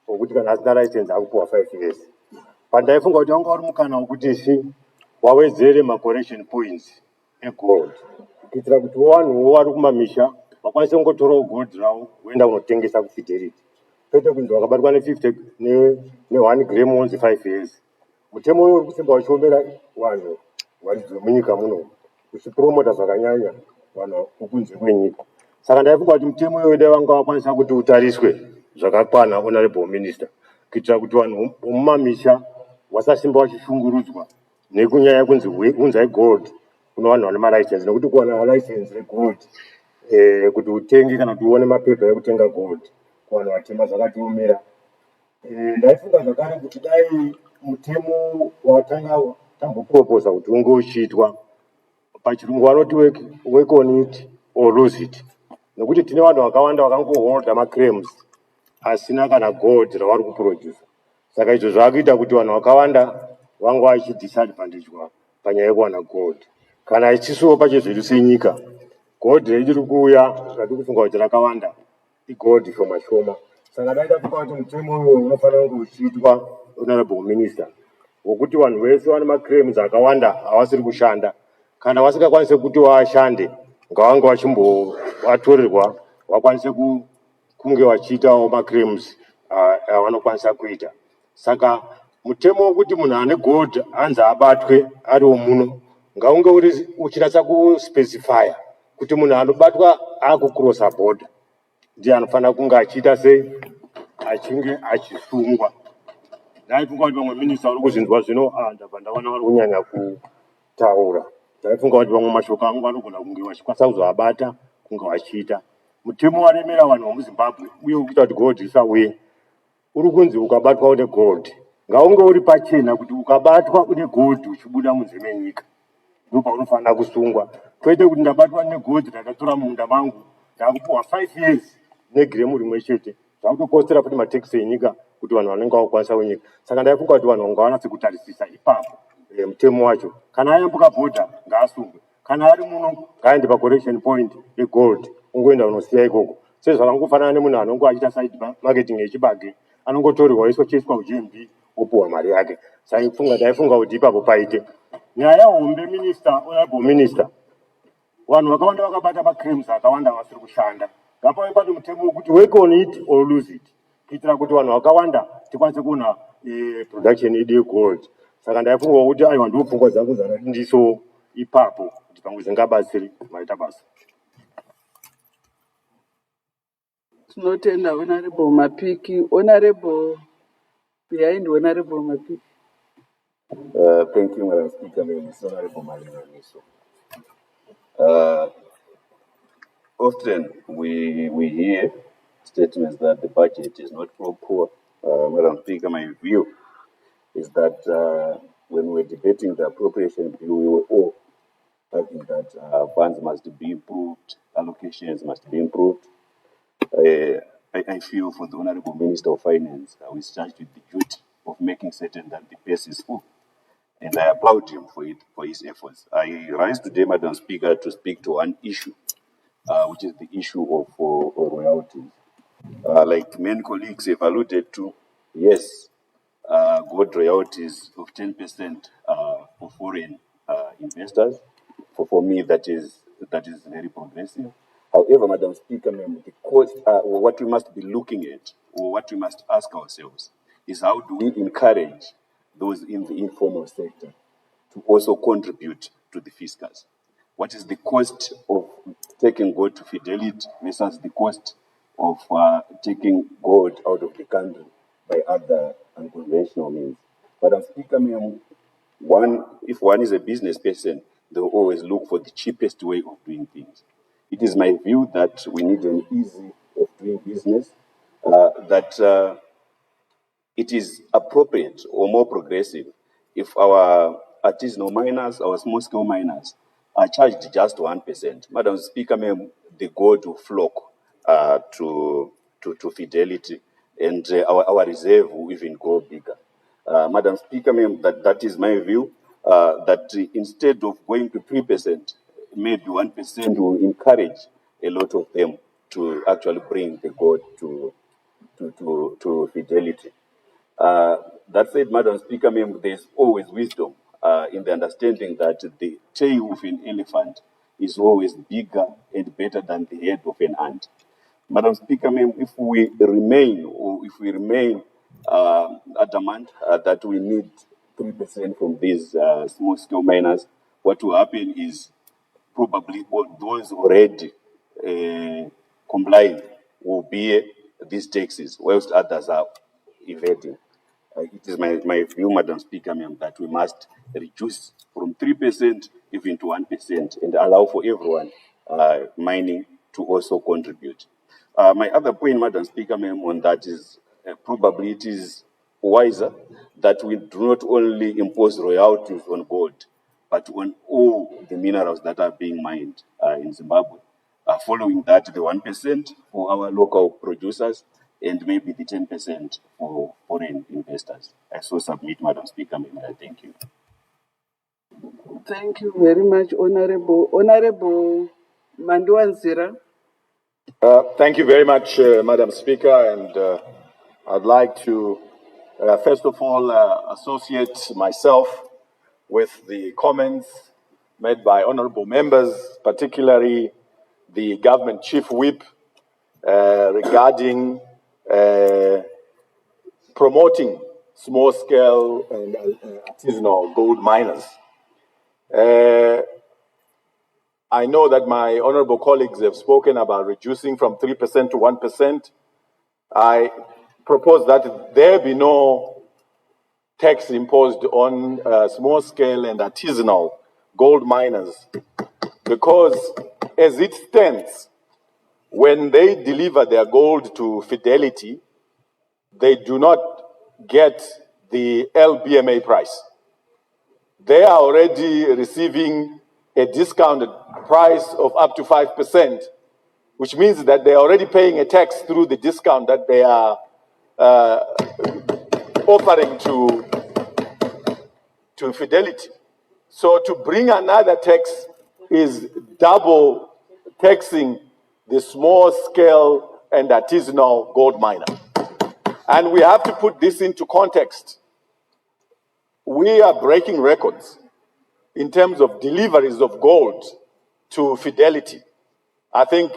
wokuti kana asina license akupuwa 5 years. Pandaifunga kuti wanga uri mukana wokuti wawedzere macorrection points egold kuitira kuti vanhu vari kumamisha vakwanise kungotorawo gold ravo voenda kunotengesa kufidelity, kwete kunzi wakabatwa ne50 ne1 gram onzi 5 years. Mutemo uyu uri kusimba uchiomera vanhu varidzi vemunyika muno uchipromota zvakanyanya vanhu vokunze kwenyika. Saka ndaifunga kuti mutemo uyu dai vanga vakwanisa kuti utariswe zvakakwana, Honorable Minister, kuitira kuti vanhu vomumamisha vasasimba vachishungurudzwa nekunyaya yekunzi unzai gold kuno vanhu vane malicense, nekuti kuwana license regold kuti utenge kana kuti uone mapepa ekutenga gold kuvanhu vatema zvakatiomera. Ndaifunga zvakare kuti dai mutemo watanga tamboproposa kuti unge uchiitwa, pachirungu vanoti work on it or lose it, nekuti tine vanhu vakawanda vakangoholda maclaims asina kana gold ravari kuproduce. Saka izvo zvaakuita kuti vanhu vakawanda vange vachidisadvantagwa panyaya yekuwana gold. Kana ichisuwo pachezvedu senyika, gold richiri kuuya ratiri kufunga kuti rakawanda igold shoma shoma. Saka dai tafunga kuti mutemo uyu unofanira kunge uchiitwa, Honorable Minister, wokuti vanhu vese vane maclaims akawanda havasiri kushanda, kana vasingakwanise kuti vashande ngavange vachimbovatorerwa vakwanise kunge vachiitawo maclaims avanokwanisa kuita. Saka mutemo wokuti munhu ane gold anzi abatwe ariwo muno ngaunge uri uchinatsa kuspecifya kuti munhu anobatwa akucrossa border ndiye anofanira kunge achiita sei achinge achisungwa. Ndaifunga kuti vamwe minista vari kuzvinzwa zvino ndabva ndaona vari kunyanya kutaura. Ndaifunga kuti vamwe mashoko angu vanogona kunge vachikwanisa kuzoabata kunge vachiita. Mutemo waremera vanhu vemuZimbabwe uye ukuita kuti gold isauye. Uri kunzi ukabatwa une gold ngaunge uri pachena kuti ukabatwa une gold uchibuda munze menyika ndopaunofanira kusungwa, kwete kuti ndabatwa negold ndakatora munda mangu ndakupuwa 5 years negiremu rimwe chete zvakutokostera kuti matekisi enyika kuti vanhu vanenge vakukwanisa wenyika. Saka ndaifunga kuti vanhu vangavanatse kutarisisa ipapo mutemo wacho. Kana ayambuka bhodha ngaasungwe, kana ari muno ngaaende pacorrection point yegold ungoenda unosiya ikoko. Sezvakangofanana nemunhu anonge achiita side marketing yechibage anongotorwa oiswa kuGMB opuwa mari yake. Saka ndaifunga kuti ipapo paite nyaya hombe minister, honorable minister. Vanhu vakawanda vakabata maclaims akawanda vasiri kushanda. Ngapave pane mutemo wekuti work on it or lose it, kuitira kuti vanhu vakawanda tikwanise kuona production yedu yegold. Saka ndaifunga kuti aiwa ndiwo pfungwa dzangu dzandiso ipapo kuti pamwe zvingabatsiri maita basa. Tinotenda Honorable Mapiki. Honorable behind Honorable Mapiki. Thank you, Madam Speaker. Honorable Malina. Often we hear statements that the budget is not so poor. Madam Speaker, my view is that when we were debating the appropriation bill, we were all arguing that funds must be improved, allocations must be improved. I feel for the Honorable Minister of Finance, who is charged with the duty of making certain that the purse is full. And I applaud him for his efforts. I rise today, Madam Speaker, to speak to one issue, which is the issue of royalties. Like many colleagues have alluded to, yes, gold royalties of 10% for foreign investors. For me, that is very progressive. However, Madam Speaker, the cost, what we must be looking at, or what we must ask ourselves, is how do we encourage those in the informal sector to also contribute to the fiscus? What is the cost of taking gold to Fidelity versus the cost of taking gold out of the country by other unconventional means? Madam Speaker, if one is a business person, they will always look for the cheapest way of doing things. It is my view that we need an easy way of doing business, that it is appropriate or more progressive if our artisanal miners, our small-scale miners, are charged just 1%. Madam Speaker, the gold will flock to Fidelity, and our reserve will even grow bigger. Madam Speaker, that is my view, that instead of going to 3%, maybe 1% will encourage a lot of them to actually bring the gold to Fidelity. That said, Madam Speaker, there's always wisdom in the understanding that the tail of an elephant is always bigger and better than the head of an ant. Madam Speaker, if we remain adamant that we need 3% from these small-scale miners, what will happen is probably those already complying will bear these taxes, whilst others are evading. It is my view, Madam Speaker, that we must reduce from 3% even to 1% and allow for everyone mining to also contribute. My other point, Madam Speaker, on that is probably it is wiser that we do not only impose royalties on gold, but on all the minerals that are being mined in Zimbabwe. Following that, the 1% for our local producers and maybe the 10% for foreign investors. I so submit, Madam Speaker, I thank you. Thank you very much, Honorable. Honorable Manduanzira. Thank you very much, Madam Speaker, and I'd like to, first of all, associate myself with the comments made by honorable members, particularly the government chief whip, regarding promoting small-scale and artisanal gold miners. I know that my honorable colleagues have spoken about reducing from 3% to 1%. I propose that there be no tax imposed on small scale and artisanal gold miners, because as it stands, when they deliver their gold to Fidelity, they do not get the LBMA price. They are already receiving a discounted price of up to 5%, which means that they are already paying a tax through the discount that they are offering to Fidelity. So to bring another tax is double taxing the small scale and artisanal gold miner. And we have to put this into context. We are breaking records in terms of deliveries of gold to Fidelity. I think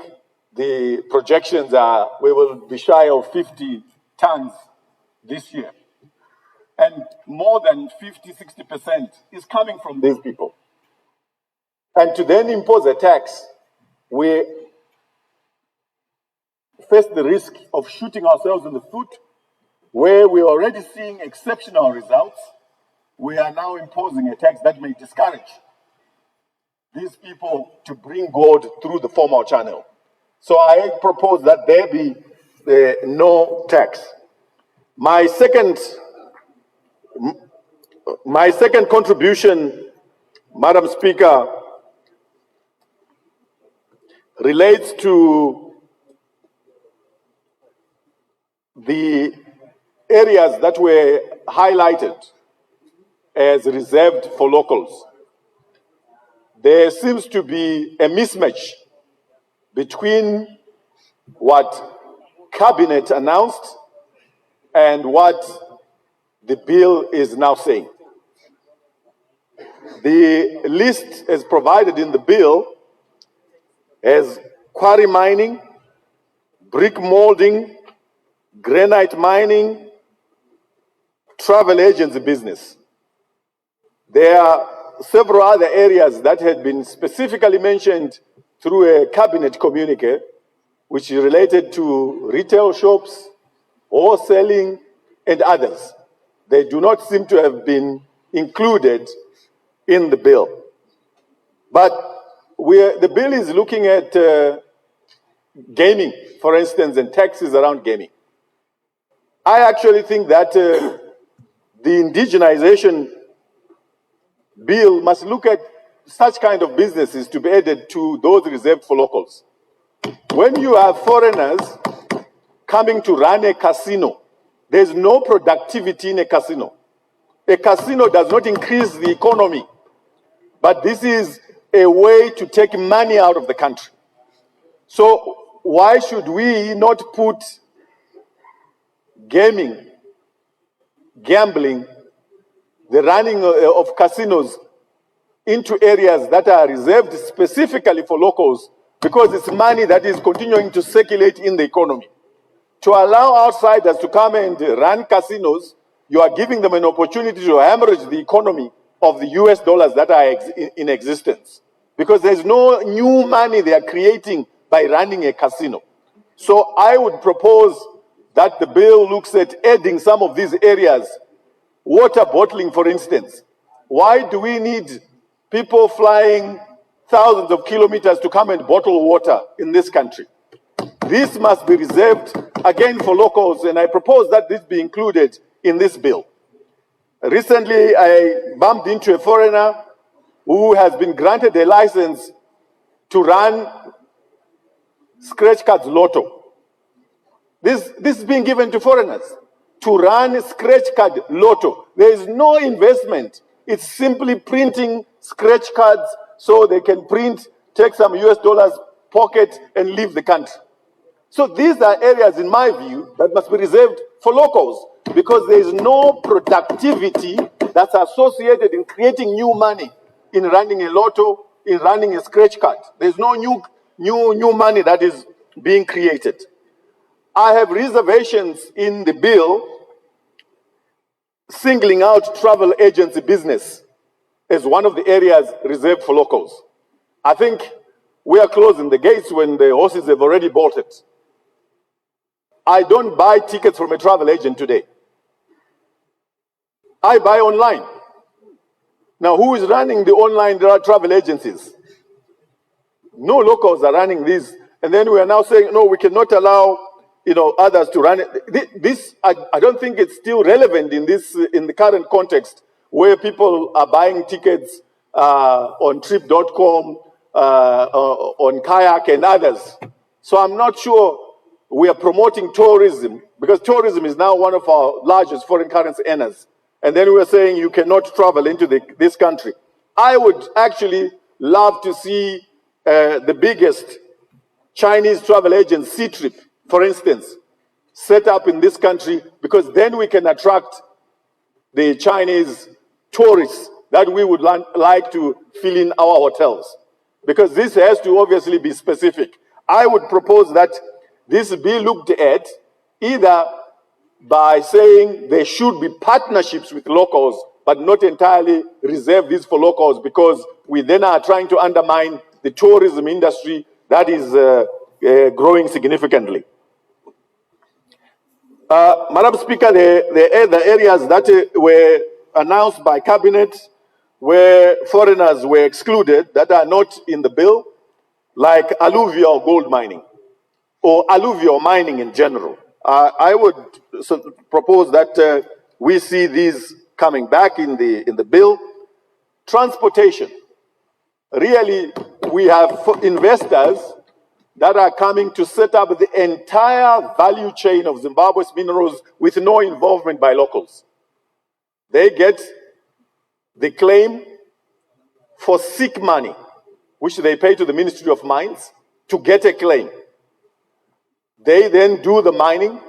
the projections are we will be shy of 50 tons this year. And more than 50–60% is coming from these people. And to then impose a tax, we face the risk of shooting ourselves in the foot, where we're already seeing exceptional results. We are now imposing a tax that may discourage these people to bring gold through the formal channel. So I propose that there be no tax. My second contribution, Madam Speaker, relates to the areas that were highlighted as reserved for locals. There seems to be a mismatch between what Cabinet announced and what the bill is now saying. The list as provided in the bill has quarry mining, brick molding, granite mining, travel agency business. There are several other areas that had been specifically mentioned through a cabinet communique, which is related to retail shops, wholesaling, and others. They do not seem to have been included in the bill. But the bill is looking at gaming, for instance, and taxes around gaming. I actually think that the indigenization bill must look at such kind of businesses to be added to those reserved for locals. When you have foreigners coming to run a casino, there's no productivity in a casino. A casino does not increase the economy, but this is a way to take money out of the country. So why should we not put gaming, gambling, the running of casinos into areas that are reserved specifically for locals, because it's money that is continuing to circulate in the economy. To allow outsiders to come and run casinos, you are giving them an opportunity to hemorrhage the economy of the US dollars that are in existence, because there's no new money they are creating by running a casino. So I would propose that the bill looks at adding some of these areas. Water bottling, for instance. Why do we need people flying thousands of kilometers to come and bottle water in this country? This must be reserved, again, for locals, and I propose that this be included in this bill. Recently, I bumped into a foreigner who has been granted a license to run scratch cards lotto. This is being given to foreigners to run scratch card lotto. There is no investment. It's simply printing scratch cards so they can print, take some US dollars, pocket, and leave the country. So these are areas, in my view, that must be reserved for locals, because there is no productivity that's associated in creating new money in running a lotto, in running a scratch card. There's no new money that is being created. I have reservations in the bill singling out travel agency business as one of the areas reserved for locals. I think we are closing the gates when the horses have already bolted. I don't buy tickets from a travel agent today. I buy online. Now, who is running the online travel agencies? No locals are running these. And then we are now saying, no, we cannot allow, others to run it. This, I don't think it's still relevant in the current context where people are buying tickets on trip.com, on Kayak and others. So I'm not sure we are promoting tourism, because tourism is now one of our largest foreign currency earners. And then we're saying you cannot travel into this country. I would actually love to see the biggest Chinese travel agent, C-Trip, for instance, set up in this country, because then we can attract the Chinese tourists that we would like to fill in our hotels. Because this has to obviously be specific. I would propose that this be looked at either by saying there should be partnerships with locals, but not entirely reserve this for locals, because we then are trying to undermine the tourism industry that is growing significantly. Madam Speaker, the areas that were announced by Cabinet where foreigners were excluded that are not in the bill, like alluvial gold mining or alluvial mining in general. I would propose that we see these coming back in the bill. Transportation. Really, we have investors that are coming to set up the entire value chain of Zimbabwe's minerals with no involvement by locals. They get the claim for sick money, which they pay to the Ministry of Mines to get a claim. They then do the mining.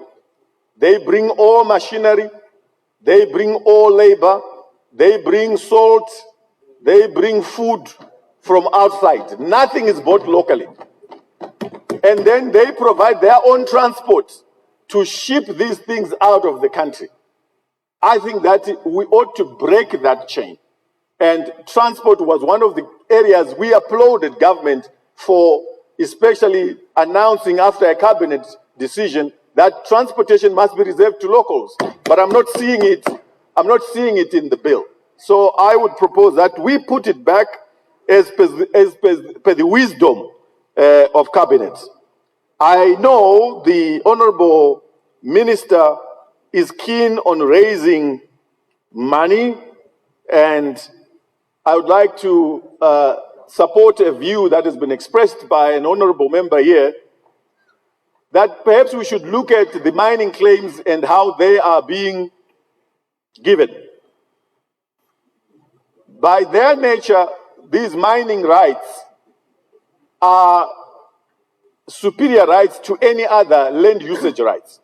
They bring all machinery. They bring all labor. They bring salt. They bring food from outside. Nothing is bought locally. And then they provide their own transport to ship these things out of the country. I think that we ought to break that chain. And transport was one of the areas we applauded government for, especially announcing after a cabinet decision that transportation must be reserved to locals. But I'm not seeing it. I'm not seeing it in the bill. So I would propose that we put it back as per the wisdom of cabinet. I know the Honorable Minister is keen on raising money, and I would like to support a view that has been expressed by an honorable member here, that perhaps we should look at the mining claims and how they are being given. By their nature, these mining rights are superior rights to any other land usage rights.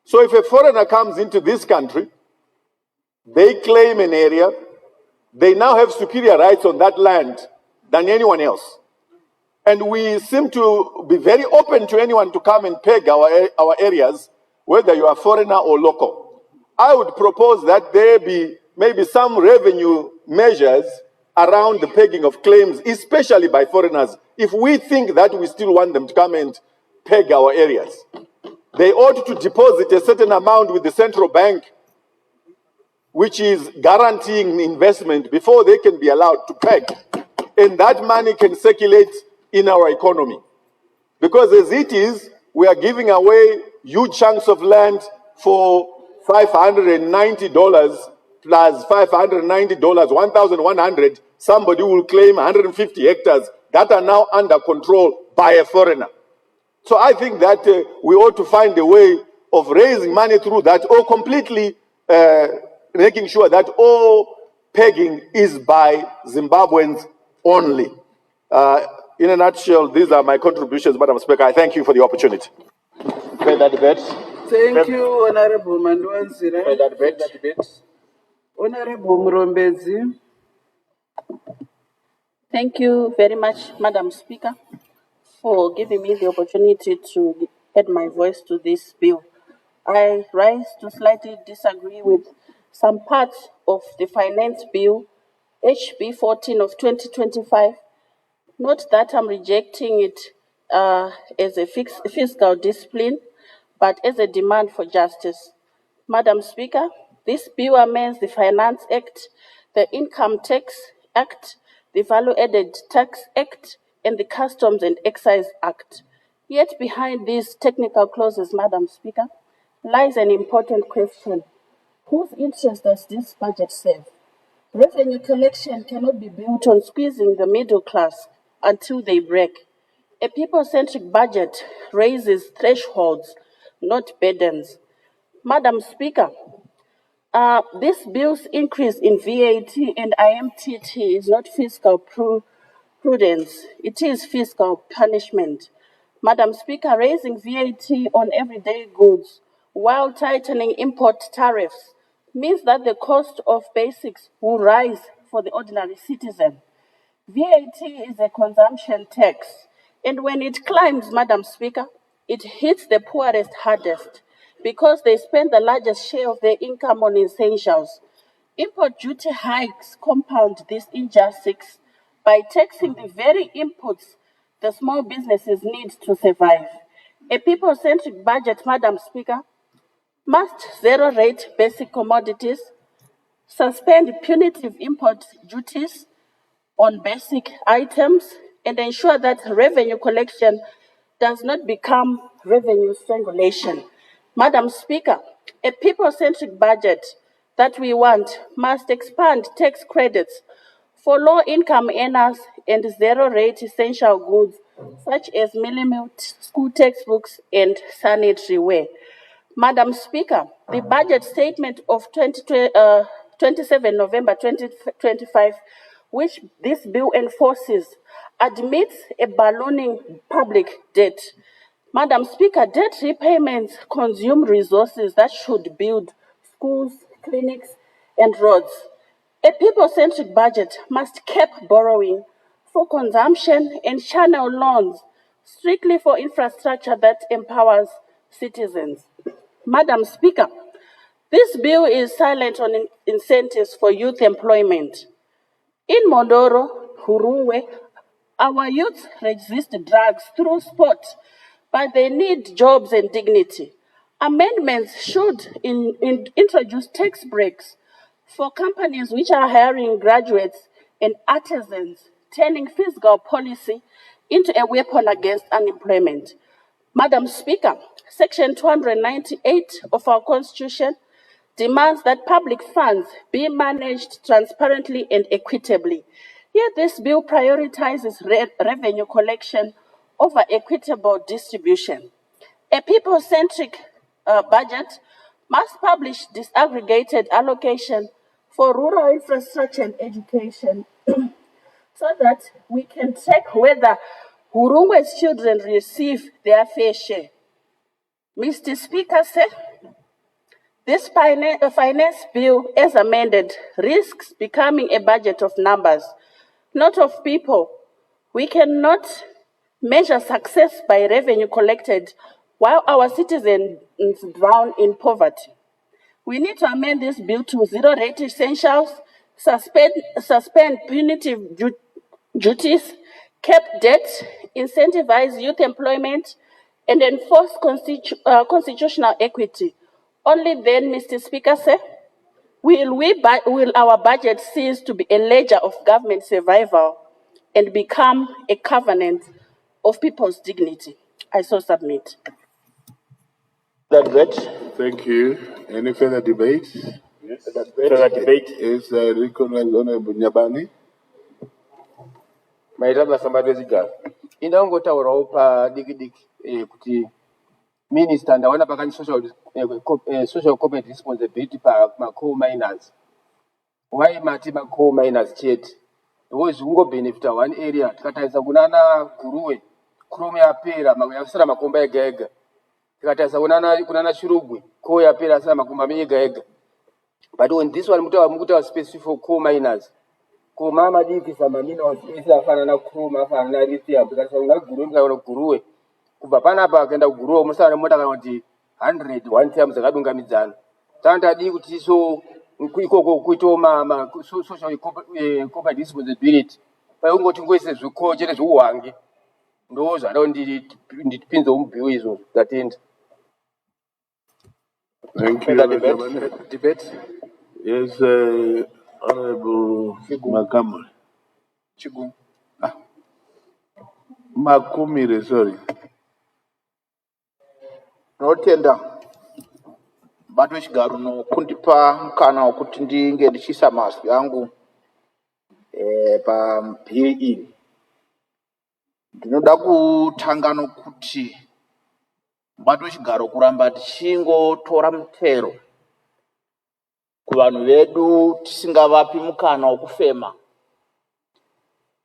So if a foreigner comes into this country, they claim an area, they now have superior rights on that land than anyone else. And we seem to be very open to anyone to come and peg our areas, whether you are foreigner or local. I would propose that there be maybe some revenue measures around the pegging of claims, especially by foreigners, if we think that we still want them to come and peg our areas. They ought to deposit a certain amount with the central bank, which is guaranteeing investment before they can be allowed to peg. And that money can circulate in our economy. Because as it is, we are giving away huge chunks of land for $590 plus $590, 1,100, somebody will claim 150 hectares that are now under control by a foreigner. So I think that we ought to find a way of raising money through that, or completely making sure that all pegging is by Zimbabweans only. In a nutshell, these are my contributions, Madam Speaker. I thank you for the opportunity. Further debate? Thank you, Honorable Mandwanzira. Further debate? Honorable Murombezi. Thank you very much, Madam Speaker, for giving me the opportunity to add my voice to this bill. I rise to slightly disagree with some parts of the finance bill, HB 14 of 2025, Not that I'm rejecting it as a fiscal discipline, but as a demand for justice. Madam Speaker, this bill amends the Finance Act, the Income Tax Act, the Value Added Tax Act, and the Customs and Excise Act. Yet behind these technical clauses, Madam Speaker, lies an important question. Whose interest does this budget serve? Revenue collection cannot be built on squeezing the middle class until they break. A people-centric budget raises thresholds, not burdens. Madam Speaker, this bill's increase in VAT and IMTT is not fiscal prudence, it is fiscal punishment. Madam Speaker, raising VAT on everyday goods while tightening import tariffs means that the cost of basics will rise for the ordinary citizen. VAT is a consumption tax, and when it climbs, Madam Speaker, it hits the poorest hardest because they spend the largest share of their income on essentials. Import duty hikes compound this injustice by taxing the very inputs the small businesses need to survive. A people-centric budget, Madam Speaker, must zero-rate basic commodities, suspend punitive import duties on basic items, and ensure that revenue collection does not become revenue strangulation. Madam Speaker, a people-centric budget that we want must expand tax credits for low-income earners and zero-rate essential goods such as meal, school textbooks, and sanitary ware. Madam Speaker, the budget statement of 27 November 2025, which this bill enforces, admits a ballooning public debt. Madam Speaker, debt repayments consume resources that should build schools, clinics, and roads. A people-centric budget must cap borrowing for consumption and channel loans strictly for infrastructure that empowers citizens. Madam Speaker, this bill is silent on incentives for youth employment. In Mondoro, Hurungwe, our youth resist drugs through sport, but they need jobs and dignity. Amendments should introduce tax breaks for companies which are hiring graduates and artisans, turning fiscal policy into a weapon against unemployment. Madam Speaker, Section 298 of our Constitution demands that public funds be managed transparently and equitably. Yet this bill prioritizes revenue collection over equitable distribution. A people-centric budget must publish disaggregated allocation for rural infrastructure and education so that we can check whether Hurungwe's children receive their fair share. Mr. Speaker, sir, this finance bill, as amended, risks becoming a budget of numbers, not of people. We cannot measure success by revenue collected while our citizens drown in poverty. We need to amend this bill to zero-rate essentials, suspend punitive duties, cap debt, incentivize youth employment, and enforce constitutional equity. Only then, Mr. Speaker, sir, will our budget cease to be a ledger of government survival and become a covenant of people's dignity. I so submit. That debate. Thank you. Any further debate? Yes. Further debate is recognized Honorable Nyabani. Maitaba Sambadeziga. Inangotaurawo pa diki kuti minister ndaona pakani social corporate responsibility pa coal miners. Why mati coal miners chete? Because ungo benefita one area tikataisa kunana Guruwe chrome yapera yasara makomba ega ega. Tikataisa kunana Shurugwi coal yapera yasara makomba ega ega. But when this one mutawa specific for coal miners. Mama diki sama mina isi afana na chrome afana na lithium because una Guruwe kubva panapa akaenda kuguruwa musana mota kana kuti 100 one time zakadungamidzana tanda di kuti so ikoko kuito social corporate responsibility paungoti ngoise zvikoo chete zviuwangi ndo zvada ndipinze mubhiwu izvo zvatenda. Thank you, Debate. Yes, Honorable Makama. Chigu. Makumire, sorry. Notenda bado wechigaro nokundipa mukana wekuti ndinge ndichiisa mazwi angu pambiri iyi. Ndinoda kutanga nokuti bado wechigaro kuramba tichingotora mutero kuvanhu vedu tisingavapi mukana wokufema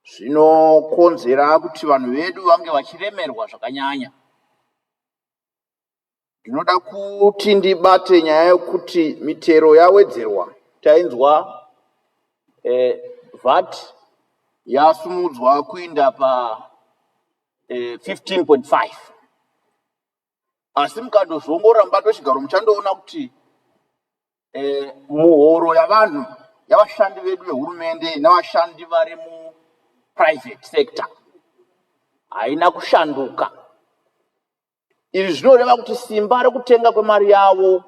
zvinokonzera kuti vanhu vedu vange vachiremerwa zvakanyanya. Ndinoda kuti ndibate nyaya yekuti mitero yawedzerwa. Tainzwa VAT yasumudzwa kuinda pa 15.5. Asi mukandozongorora mubato wechigaro muchandoona kuti muhoro yavanhu yavashandi vedu vehurumende navashandi vari mu-private sector haina kushanduka. Izvi zvinoreva kuti simba rekutenga kwemari yavo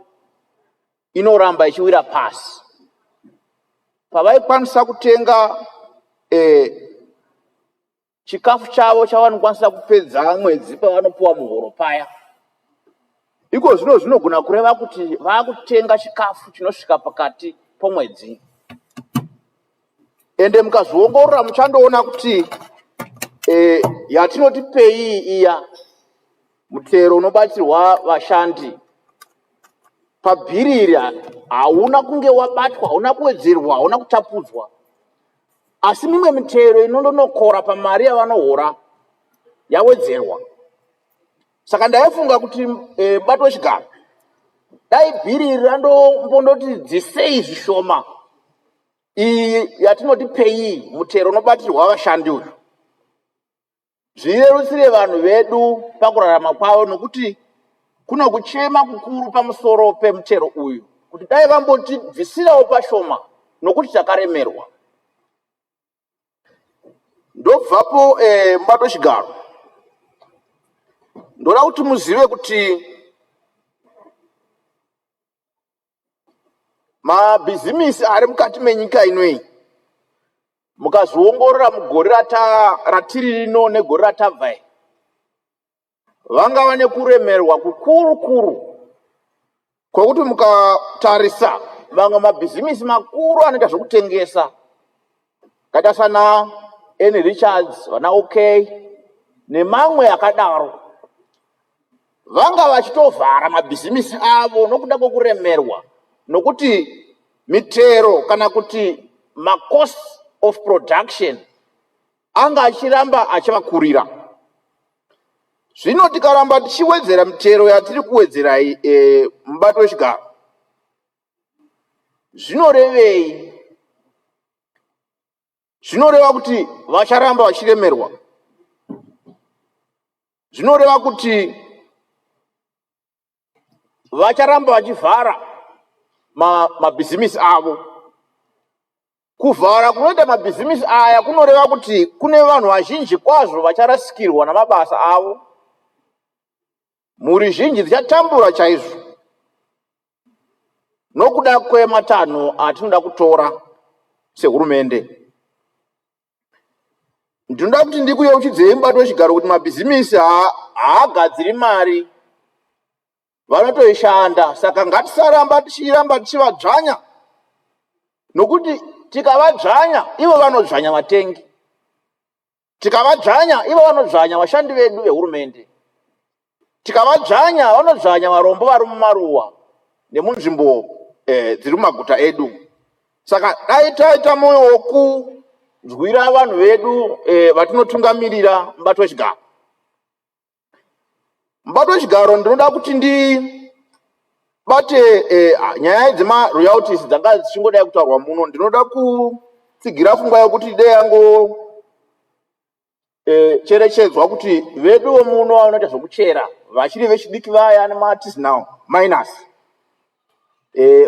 inoramba ichiwira pasi. Pavaikwanisa kutenga chikafu chavo chavanokwanisa kupedza mwedzi pavanopuwa muhoro paya, iko zvino zvinogona kureva kuti vakutenga chikafu chinosvika pakati pomwedzi. Ende mukazviongorora muchandoona kuti yatinoti pei iya mutero unobatsirwa vashandi pabhiri hauna kunge wabatwa, hauna kuwedzerwa, hauna kutapudzwa. Asi mimwe mitero inondonokora pamari yavanohora yawedzerwa. Saka ndaifunga kuti bato wechigaro dai bhiri randombondoti dzisei zvishoma iyi yatinoti pei mutero unobatsirwa vashandi uyu, zvirerutsire vanhu vedu pakurarama kwavo, nokuti kuna kuchema kukuru pamusoro pemutero uyu kuti dai vambotibvisirawo pashoma nokuti takaremerwa. Ndobvapo mubato wechigaro ndoda kuti muzive kuti mabhizimisi ari mukati menyika inoi, mukazviongorora mugore ratiri rino negore ratabva, vangava nekuremerwa kukuru kwekuti mukatarisa vamwe mabhizimisi makuru anoita zvokutengesa akaita sana N Richards, vana OK nemamwe akadaro, vanga vachitovhara mabhizimisi avo nokuda kwokuremerwa, nokuti mitero kana kuti macost of production anga achiramba achivakurira. Zvino tikaramba tichiwedzera mitero yatiri kuwedzera mubato wechigaro, zvinorevei? Zvinoreva kuti vacharamba vachiremerwa. Zvinoreva kuti vacharamba vachivhara mabhizimisi avo. Kuvhara kunoita mabhizimisi aya kunoreva kuti kune vanhu vazhinji kwazvo vacharasikirwa namabasa avo. Mhuri zhinji dzichatambura chaizvo nokuda kwematanho atinoda kutora sehurumende. Ndinoda kuti ndikuyeuchidzei mubato wechigaro kuti mabhizimisi haagadziri mari, vanotoishanda. Saka ngatisaramba tichivadzvanya, nokuti tikavadzvanya ivo vanodzvanya vatengi, tikavadzvanya ivo vanodzvanya vashandi vedu vehurumende, tikavadzvanya vanodzvanya varombo vari mumaruwa nemunzvimbo dziri mumaguta edu. Saka dai taita moyo wokunzwira vanhu vedu vatinotungamirira mubato wechigaro. Mubato wechigaro ndinoda kuti ndibate nyaya dzemaroyalties dzanga dzichingodai kutaurwa muno. Ndinoda kutsigira pfungwa yokuti dei yango cherechedzwa kuti vedu vomuno vanoita zvokuchera vachiri vechidiki vaya nemaartisanal miners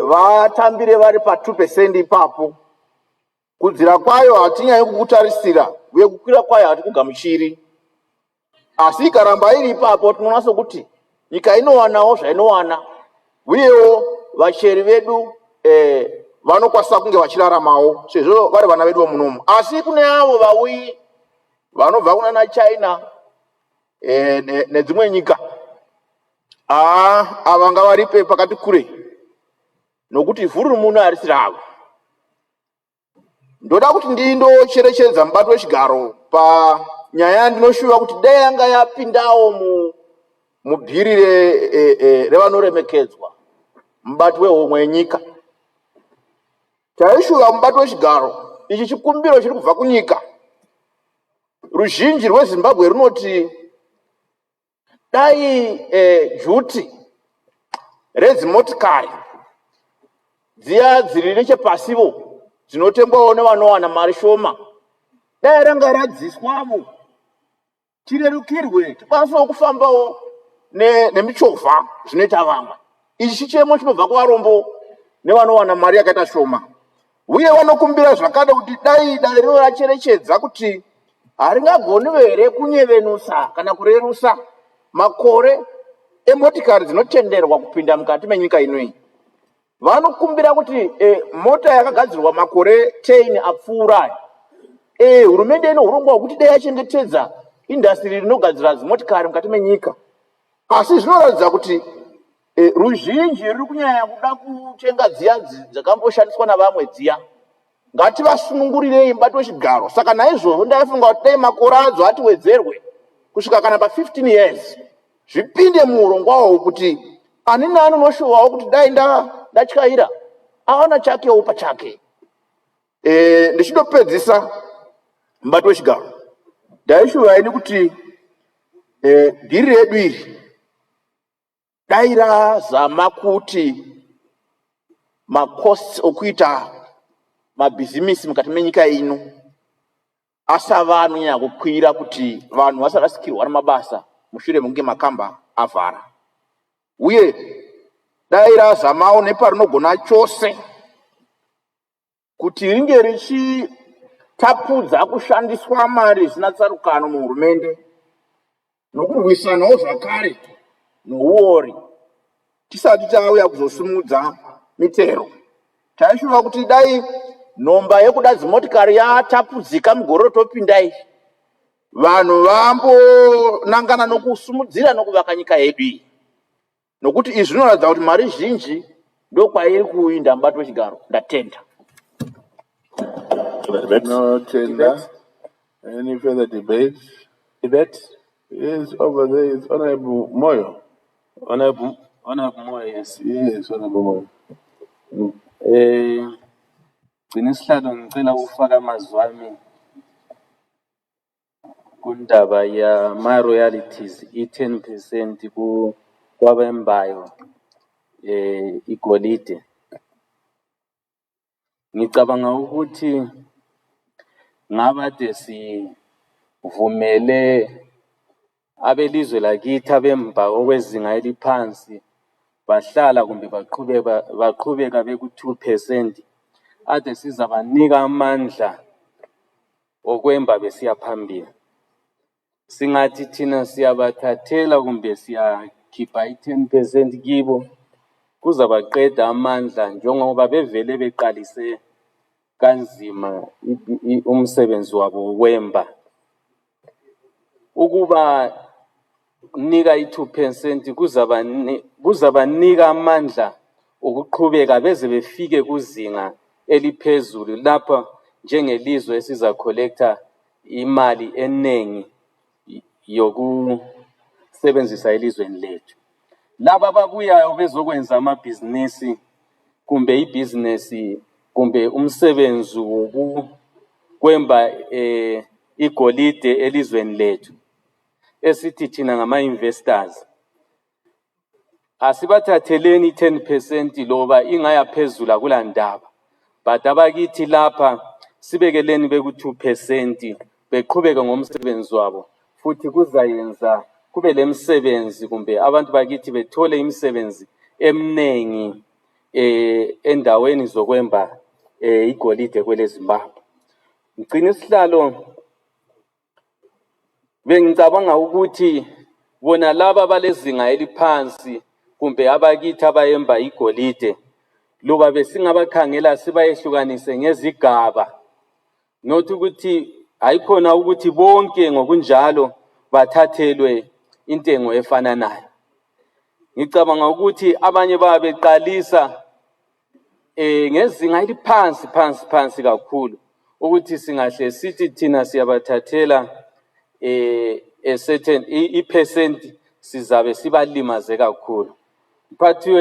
vatambire vari pa 2% ipapo. Kudzira kwayo hatinyanyi kukutarisira uye kukwira kwayo hatikugamuchiri. Asi ikaramba iri ipapo tinoona sokuti nyika inowanawo zvainowana, uyewo vacheri vedu vanokwanisa kunge vachiraramawo sezvo vari vana vedu munomu. Asi kune avo vauyi vanobva kuna China nedzimwe nyika, ava ngavaripe pakati kure, nokuti vhuru muno harisi ravo. Ndoda kuti ndindocherechedza mubato wechigaro panyaya ndinoshuva kuti dai yanga yapindawo mubhiri revanoremekedzwa, mubato wehomwe yenyika. Taishuva mubato wechigaro, ichi chikumbiro chiri kubva kunyika. Ruzhinji rweZimbabwe runoti dai juti redzimotikari dziya dziri nechepasivo dzinotengwawo nevanowana mari shoma, dai ranga radziswavo tirerukirwe tikwanisewo kufambawo nemichovha zvinoita vamwe. Ichi chichemo chinobva kuvarombo nevanowana mari yakaita shoma, uye vanokumbira zvakada kuti dai rino racherechedza kuti haringagoniwo here kunyevenusa kana kurerusa makore emotikari dzinotenderwa kupinda mukati menyika inoyi. Vanokumbira kuti mota yakagadzirwa makore 10 apfuura, hurumende ino urongwa hwekuti dai yachengetedza indastri rinogadzira dzimotikari mukati menyika. Asi zvinoratidza kuti ruzhinji ruri kunyanya kuda kutenga dziya dzakamboshandiswa navamwe dziya. Ngativasunungurirei mubato wechigaro. Saka naizvozvo ndaifunga kuti dai makore adzo atiwedzerwe kusvika kana pa15 years, zvipinde muurongwawo kuti ani nani unoshuvawo kuti dai ndatyaira awana chakewo pachake. Ndichindopedzisa mubato wechigaro, ndaishuva ini kuti dhiri redu iri dai razama kuti macosts okuita mabhizimisi mukati menyika ino asava anonyanya kukwira kuti vanhu vasarasikirwa nemabasa mushure mekunge makamba avhara, uye dai razamawo neparinogona chose kuti ringe richitapudza kushandiswa mari zvisina tsarukano muhurumende nokurwisanawo zvakare nouori tisati tauya kuzosumudza mitero. Taishuva kuti dai nhomba yekuda dzimotikari yatapudzika mugore rotopindai, vanhu vambonangana nokusumudzira nokuvaka nyika yedu iyi, nokuti izvi zvinoratidza kuti mari zhinji ndokwairi kuinda mubato wechigaro. Ndatenda. No tender. Any further debate? Debate? Yes, over there is Honorable Moyo. Honorable Moyo, yes. Yes, Honorable Moyo. Gcina isihlalo ngicela ukufaka amazwi ami kundaba ya royalties i10% kwabembayo igolide. Ngicabanga ukuthi ngabade sivumele abelizwe lakithi abemba okwezinga eliphansi bahlala kumbe baqhubeka beku2%, ade sizabanika amandla okwemba besiya phambili. Singathi thina siyabathathela kumbe siyakhipha i10% kibo, kuzabaqeda amandla njengoba bevele beqalise kanzima umsebenzi wabo wokwemba. Ukuba nika i2% kuzabanika amandla ukuqhubeka beze befike kuzinga eliphezulu lapha njengelizwe esiza collector imali enengi yokusebenzisa elizweni lethu. Laba ababuyayo bezokwenza amabhizinisi kumbe ibhizinesi kumbe umsebenzi wokwemba igolide elizweni lethu esithi thina ngama-investors, asibathatheleni 10% loba ingaya phezulu kula ndaba, but abakithi lapha sibekeleni beku2% beqhubeke ngomsebenzi wabo, futhi kuzayenza kube lemsebenzi kumbe abantu bakithi bethole imisebenzi emnengi endaweni zokwemba igolide kwele Zimbabwe. Ngicina isihlalo Bengicabanga ukuthi bona laba balezinga eliphansi kumbe abakithi abayemba igolide loba besingabakhangela sibayehlukanise ngezigaba not ukuthi ayikhona ukuthi bonke ngokunjalo bathathelwe intengo efananayo. Ngicabanga ukuthi abanye babeqalisa ngezinga eliphansi kakhulu ukuthi singahle sithi thina siyabathathela a certain percent sizabe sibalimaze kakhulu. Mphathi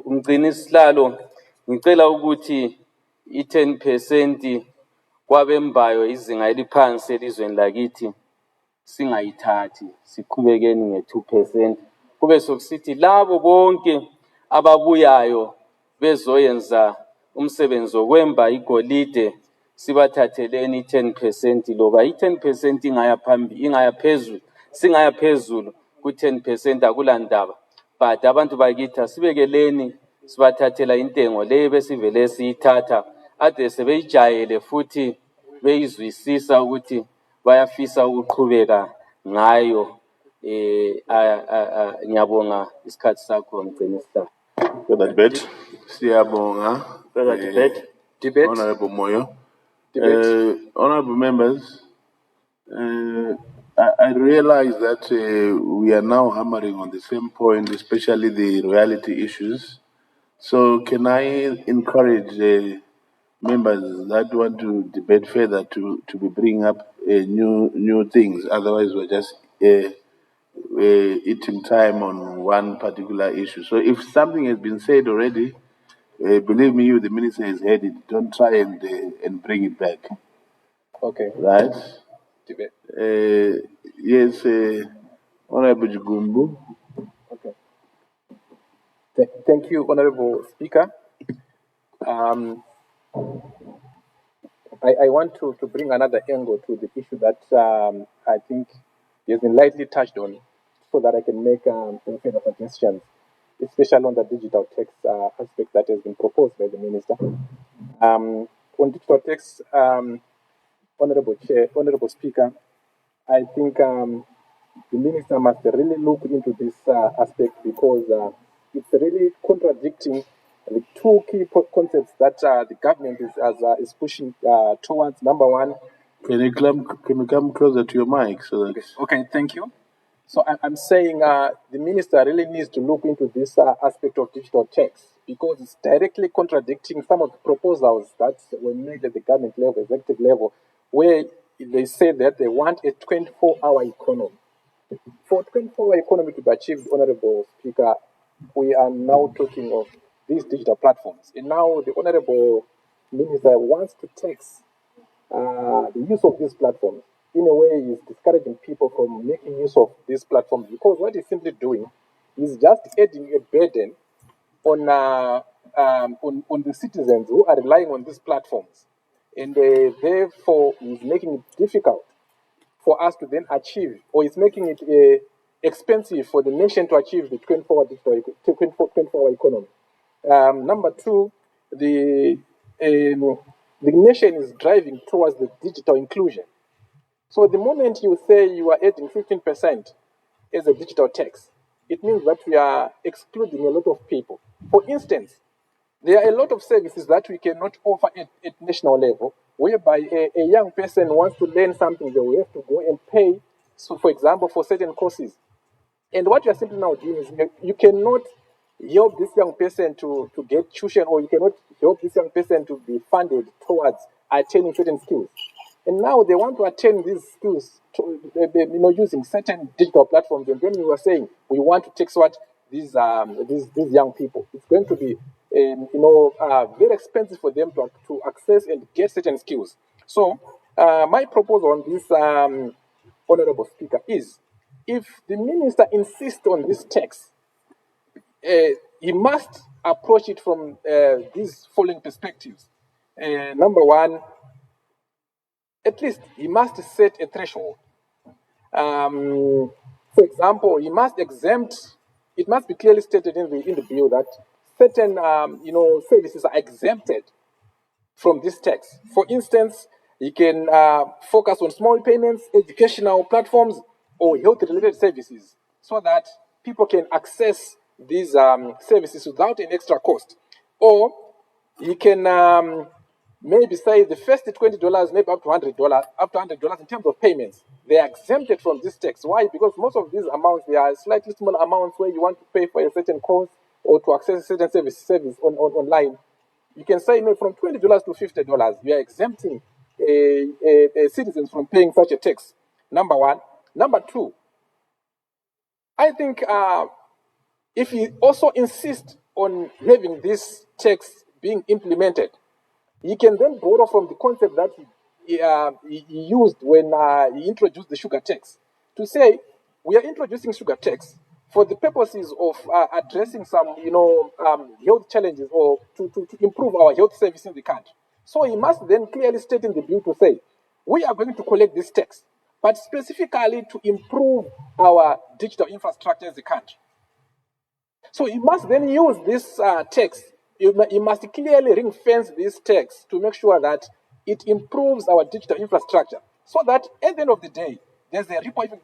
umgcini sihlalo ngicela ukuthi i-10% kwabembayo izinga eliphansi elizweni lakithi singayithathi, siqhubekeni nge-2%. Kube sokusithi labo bonke ababuyayo bezoyenza umsebenzi wokwemba igolide sibathatheleni 10% loba i-10% ingaya phezulu, singaya phezulu ku-10% akulandaba. But abantu bakithi asibekeleni sibathathela intengo le besivele siyithatha ade sebeyijayele futhi beyizwisisa ukuthi bayafisa ukuqhubeka ngayo. Ngiyabonga isikhathi sakho mgcini sihlalo. Further debate. Siyabonga. Further debate. Debate. Honorable Moyo. Debate. Honorable members, I realize that we are now hammering on the same point, especially the royalty issues. So can I encourage members that want to debate further to be bringing up new things? Otherwise, we're just eating time on one particular issue. So if something has been said already, believe me, you, the minister has heard it. Don't try and bring it back. Okay. Right? Debate. Yes, Honorable Jugumbu. Okay. Thank you, Honorable Speaker. I want to bring another angle to the issue that I think has been lightly touched on, so that I can make further suggestions, especially on the digital tax aspect that has been proposed by the minister. On digital tax, Honorable Speaker, I think the minister must really look into this aspect, because it's really contradicting the two key concepts that the government is pushing towards. Number one, can you come closer to your mic so that? Okay, thank you. So I'm saying the minister really needs to look into this aspect of digital tax, because it's directly contradicting some of the proposals that were made at the government level, executive level, where they say that they want a 24-hour economy. For 24-hour economy to be achieved, Honorable Speaker, we are now talking of these digital platforms. And now the Honorable Minister wants to tax the use of these platforms. In a way, is discouraging people from making use of these platforms, because what he's simply doing is just adding a burden on the citizens who are relying on these platforms, and therefore is making it difficult for us to then achieve, or it's making it expensive for the nation to achieve the 24-hour economy. Number two, the nation is driving towards the digital inclusion. So the moment you say you are adding 15% as a digital tax, it means that we are excluding a lot of people. For instance, there are a lot of services that we cannot offer at national level, whereby a young person wants to learn something, they will have to go and pay, so for example, for certain courses. And what you are simply now doing is you cannot help this young person to get tuition, or you cannot help this young person to be funded towards attaining certain skills. And now they want to attain these skills using certain digital platforms. And then we were saying we want to tax what these young people. It's going to be very expensive for them to access and get certain skills. So my proposal on this, Honorable Speaker, is if the minister insists on this tax, he must approach it from these following perspectives. Number one, at least he must set a threshold. For example, he must exempt. It must be clearly stated in the bill that certain services are exempted from this tax. For instance, He can focus on small payments, educational platforms, or health-related services, so that people can access these services without an extra cost. Or he can maybe say the first $20, maybe up to $100 in terms of payments, they are exempted from this tax. Why? Because most of these amounts, they are slightly small amounts where you want to pay for a certain course or to access a certain service online. You can say, from $20 to $50, you are exempting citizens from paying such a tax. Number one. Number two, I think if you also insist on having this tax being implemented, he can then borrow from the concept that he used when he introduced the sugar tax to say, we are introducing sugar tax for the purposes of addressing some, health challenges or to improve our health service in the country. So he must then clearly state in the bill to say, we are going to collect this tax, but specifically to improve our digital infrastructure as a country. So you must then use this tax. You must clearly ring fence this tax to make sure that it improves our digital infrastructure, so that at the end of the day, there's a ripple effect,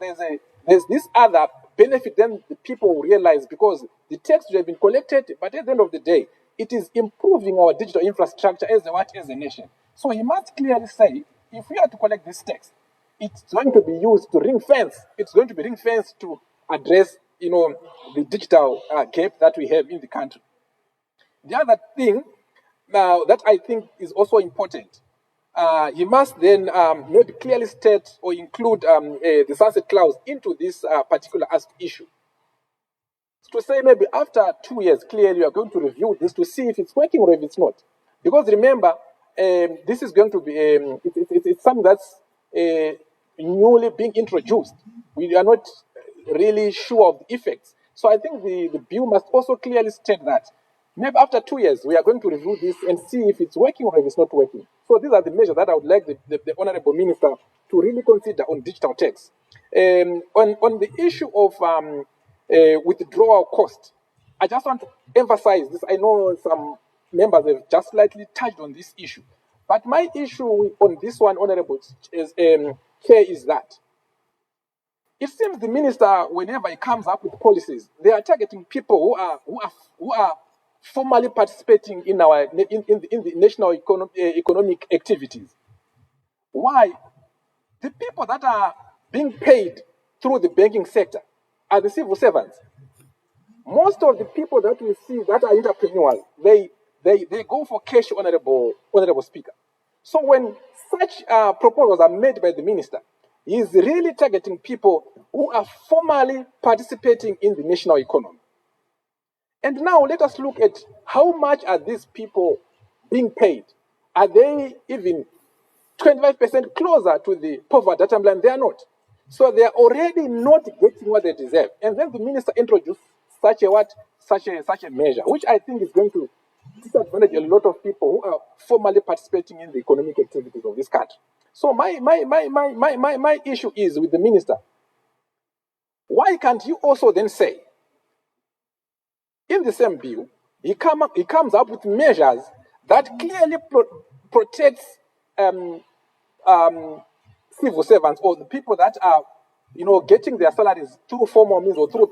there's this other benefit then the people will realize, because the tax would have been collected, but at the end of the day, it is improving our digital infrastructure as a nation. So he must clearly say, if we are to collect this tax, it's going to be used to ring fence. It's going to be ring fence to address, the digital gap that we have in the country. The other thing now that I think is also important, he must then maybe clearly state or include the sunset clause into this particular issue. To say maybe after 2 years, clearly you are going to review this to see if it's working or if it's not. Because remember, this is going to be, it's something that's newly being introduced. We are not really sure of the effects. So I think the bill must also clearly state that maybe after 2 years, we are going to review this and see if it's working or if it's not working. So these are the measures that I would like the Honorable Minister to really consider on digital tax. On the issue of withdrawal cost, I just want to emphasize this. I know some members have just slightly touched on this issue. But my issue on this one, Honorable Chair, is that it seems the minister, whenever he comes up with policies, they are targeting people who are formally participating in the national economic activities. Why? The people that are being paid through the banking sector are the civil servants. Most of the people that we see that are entrepreneurs, they go for cash, Honorable Speaker. So when such proposals are made by the minister, he is really targeting people who are formally participating in the national economy. And now let us look at how much are these people being paid. Are they even 25% closer to the poverty data line? They are not. So they are already not getting what they deserve. And then the minister introduced such a measure, which I think is going to disadvantage a lot of people who are formally participating in the economic activities of this country. So my issue is with the minister. Why can't you also then say, in the same bill, he comes up with measures that clearly protects civil servants or the people that are, getting their salaries through formal means or through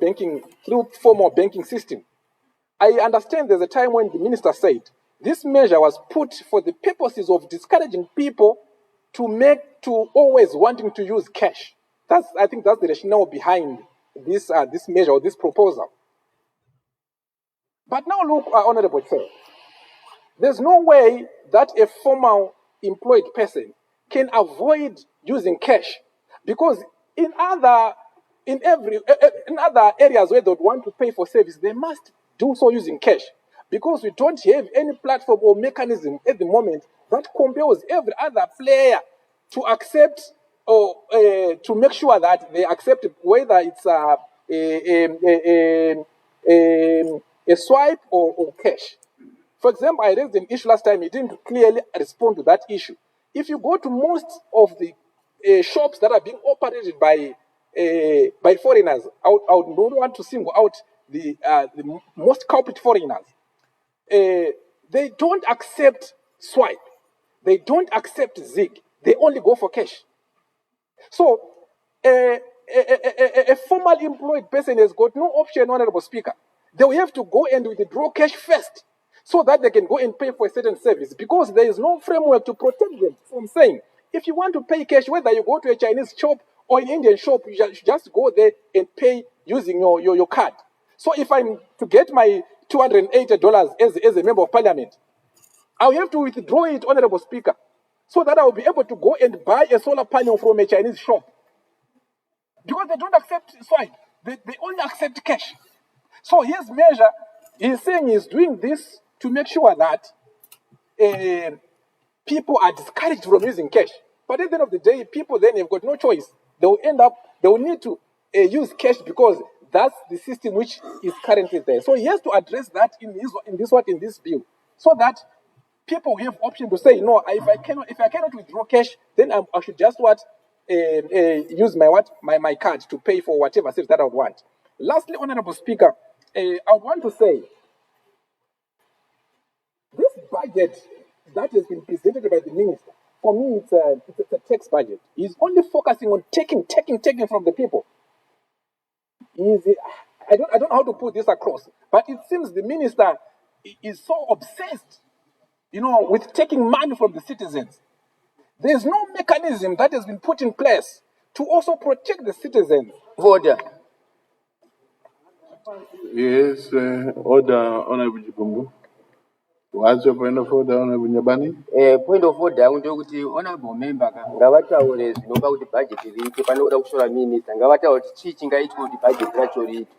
formal banking system. I understand there's a time when the minister said this measure was put for the purposes of discouraging people to always wanting to use cash. I think that's the rationale behind this measure or this proposal. But now look, Honorable Chair, there's no way that a formal employed person can avoid using cash, because in other areas where they would want to pay for service, they must do so using cash, because we don't have any platform or mechanism at the moment that compels every other player to accept or to make sure that they accept whether it's a swipe or cash. For example, I raised an issue last time. He didn't clearly respond to that issue. If you go to most of the shops that are being operated by foreigners, I would not want to single out the most culprit foreigners. They don't accept swipe. They don't accept Zig. They only go for cash. So a formal employed person has got no option, Honorable Speaker. They will have to go and withdraw cash first so that they can go and pay for a certain service, because there is no framework to protect them from saying, if you want to pay cash, whether you go to a Chinese shop or an Indian shop, you just go there and pay using your card. So if I'm to get my $280 as a member of parliament, I'll have to withdraw it, Honorable Speaker, so that I'll be able to go and buy a solar panel from a Chinese shop. Because they don't accept swine. They only accept cash. So his measure, he's saying he's doing this to make sure that people are discouraged from using cash. But at the end of the day, people then have got no choice. They will need to use cash because that's the system which is currently there. So he has to address that in this bill, so that people have option to say, no, if I cannot withdraw cash, then I should just use my card to pay for whatever service that I would want. Lastly, Honorable Speaker, I would want to say this budget that has been presented by the minister, for me, it's a tax budget. He's only focusing on taking from the people. I don't know how to put this across, but it seems the minister is so obsessed, with taking money from the citizens. There's no mechanism that has been put in place to also protect the citizens. Order. Yes, order, Honorable Jibumbu. What's your point of order, Honorable Nyabani? Point of order, kuti honorable member ngavataure zvinova kuti budget riite panoda kushora minister ngavataure kuti chii chingaitwa kuti budget racho riite.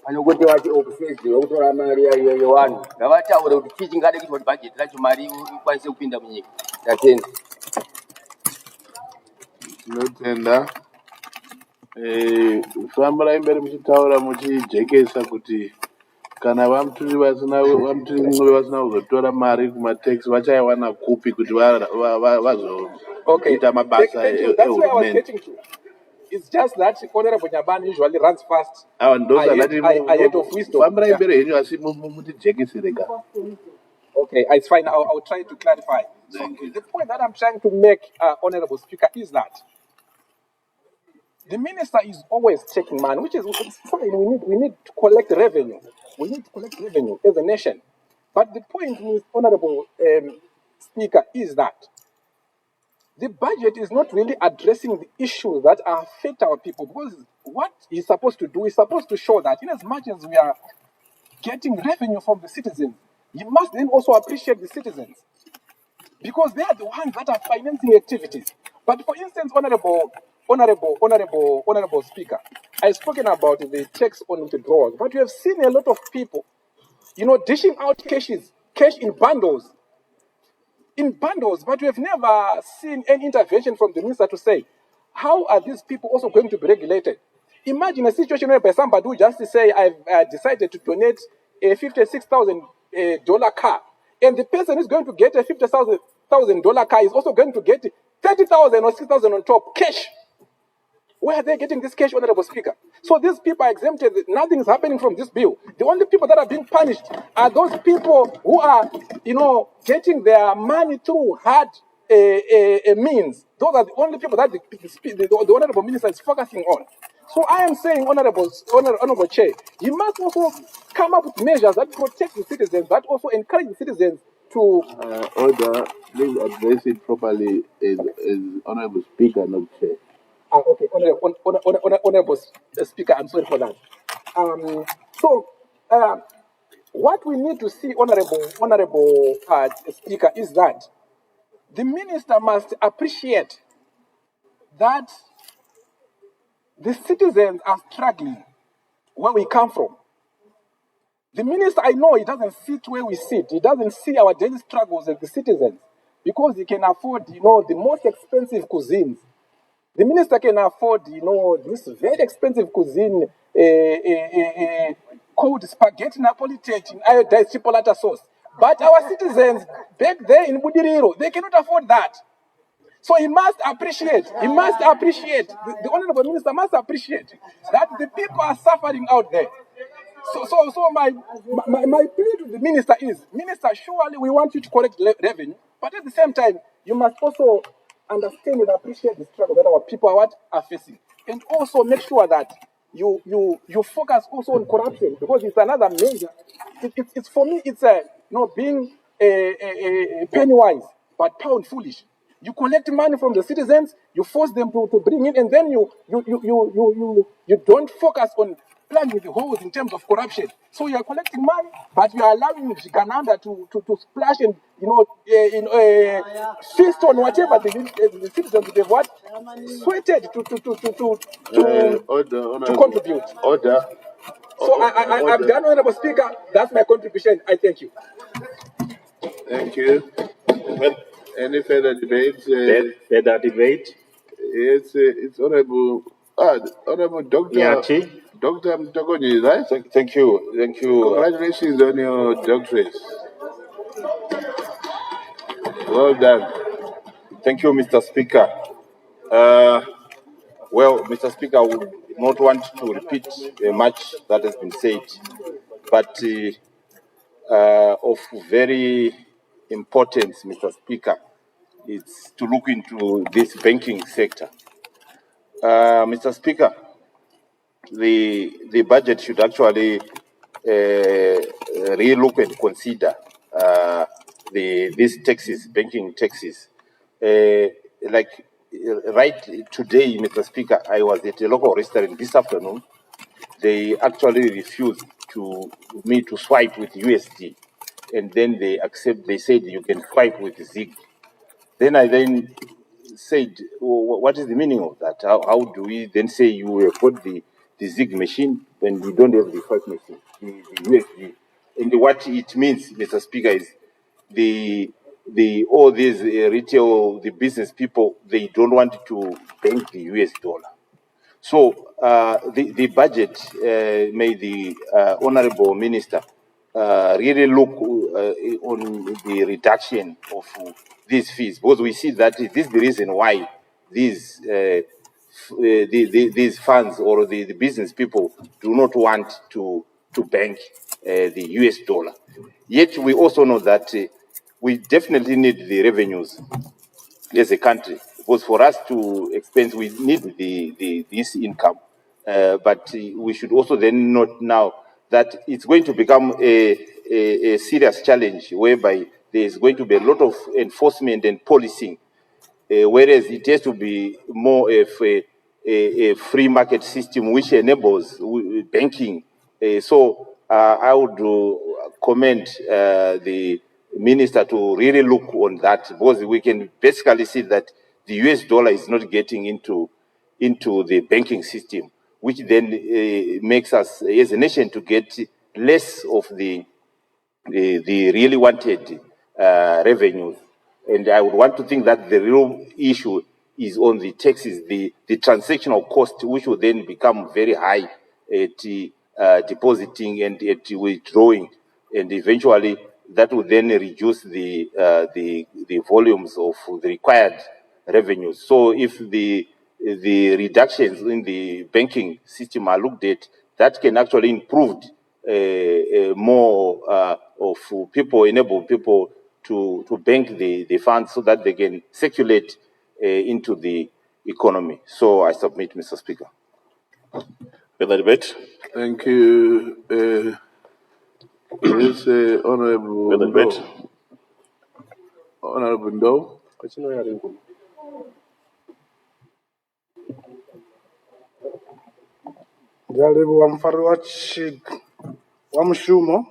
Panokuti vati obsessed vekutora mari yevanhu ngavataure kuti chii chingade kuitwa kuti budget racho mari ikwanise kupinda munyika. Tatenda. Tinotenda. Fambai mberi muchitaura muchijekesa kuti kana vamuturi vasina kuzotora mari kumatax vachaiwana kupi kuti vazoita mabasa ehurumende. It's just that Honorable Nyabani usually runs fast. Ahead of wisdom. Okay, it's fine. I'll try to clarify. So the point that I'm trying to make, Honorable Speaker, is that the minister is always taking money, which is fine. We need to collect revenue. We need to collect revenue as a nation. But the point, Honorable Speaker, is that the budget is not really addressing the issues that affect our people, because what he's supposed to do is supposed to show that in as much as we are getting revenue from the citizens, you must then also appreciate the citizens, because they are the ones that are financing activities. But for instance, Honorable Speaker, I've spoken about the tax on withdrawals, but we have seen a lot of people, dishing out cash in bundles, but we have never seen any intervention from the minister to say, how are these people also going to be regulated? Imagine a situation where somebody who just say, I've decided to donate a $56,000 car, and the person who's going to get a $50,000 car is also going to get 30,000 or 6,000 on top cash. Where are they getting this cash, Honorable Speaker? So these people are exempted. Nothing is happening from this bill. The only people that are being punished are those people who are, getting their money through hard means. Those are the only people that the Honorable Minister is focusing on. So I am saying, Honorable Chair, you must also come up with measures that protect the citizens, but also encourage the citizens to... Order, please address it properly as Honorable Speaker, not Chair. Okay, Honorable Speaker, I'm sorry for that. What we need to see, Honorable Speaker, is that the minister must appreciate that the citizens are struggling where we come from. The minister, I know he doesn't sit where we sit. He doesn't see our daily struggles as the citizens, because he can afford, the most expensive cuisines. The minister can afford, this very expensive cuisine called spaghetti Napolitan in iodized chipolata sauce. But our citizens back there in Budiriro, they cannot afford that. So he must appreciate, the Honorable Minister must appreciate that the people are suffering out there. So my plea to the minister is, Minister, surely we want you to collect revenue, but at the same time, you must also understand and appreciate the struggle that our people are facing. And also make sure that you focus also on corruption, because it's another major. It's for me, it's being a penny wise but pound foolish. You collect money from the citizens, you force them to bring in, and then you don't focus on plugging the holes in terms of corruption. So you are collecting money, but you are allowing Gananda to splash and feast on whatever the citizens have what sweated to contribute. Order. So I'm done, Honorable Speaker. That's my contribution. I thank you. Thank you. Any further debate? Further debate? Yes, it's Honorable Dr. Nyati. Dr. Mtogoni, right? Thank you. Congratulations on your doctorate. Well done. Thank you, Mr. Speaker. Well, Mr. Speaker, I would not want to repeat much that has been said, but of very importance, Mr. Speaker, it's to look into this banking sector. Mr. Speaker, the budget should actually re-look and consider these taxes, banking taxes. Right today, Mr. Speaker, I was at a local restaurant this afternoon. They actually refused me to swipe with USD, and then they said you can swipe with ZIG. Then I said, what is the meaning of that? How do we then say you have got the ZIG machine when you don't have the swipe machine, the USD? And what it means, Mr. Speaker, is all these retail, the business people, they don't want to bank the US dollar. So the budget, may the Honorable Minister really look on the reduction of these fees, because we see that this is the reason why these funds or the business people do not want to bank the US dollar. Yet we also know that we definitely need the revenues as a country, because for us to expense, we need this income. But we should also then note now that it's going to become a serious challenge whereby there is going to be a lot of enforcement and policing, whereas it has to be more of a free market system which enables banking. So I would commend the minister to really look on that, because we can basically see that the US dollar is not getting into the banking system, which then makes us as a nation to get less of the really wanted revenues. And I would want to think that the real issue is on the taxes, the transactional cost, which will then become very high at depositing and at withdrawing, and eventually that will then reduce the volumes of the required revenues. So if the reductions in the banking system are looked at, that can actually improve more of people, enable people to bank the funds so that they can circulate into the economy. So I submit, Mr. Speaker. Further debate? Thank you. Yes, Honorable Further debate? Ndo. Honorable Ndo. Ndalivhuwa mufari wa mushumo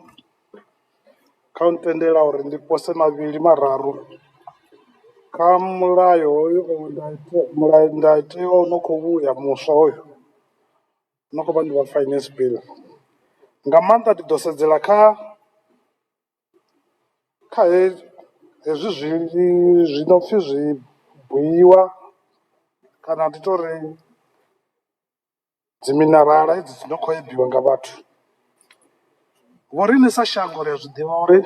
kha u ntendela uri ndi pose mavhili mararu kha mulayo hoyu ndayotewa no khou vhuya muswa hoyu no khou vha ndi wa finance bill. Nga maanḓa ndi ḓo sedzela kha hezwi zwino pfhi zwi buyiwa kana ndi tori dziminerala hedzi dzi no khou ebiwa nga vhathu. Vho riṋe sa shango ri a zwi ḓivha uri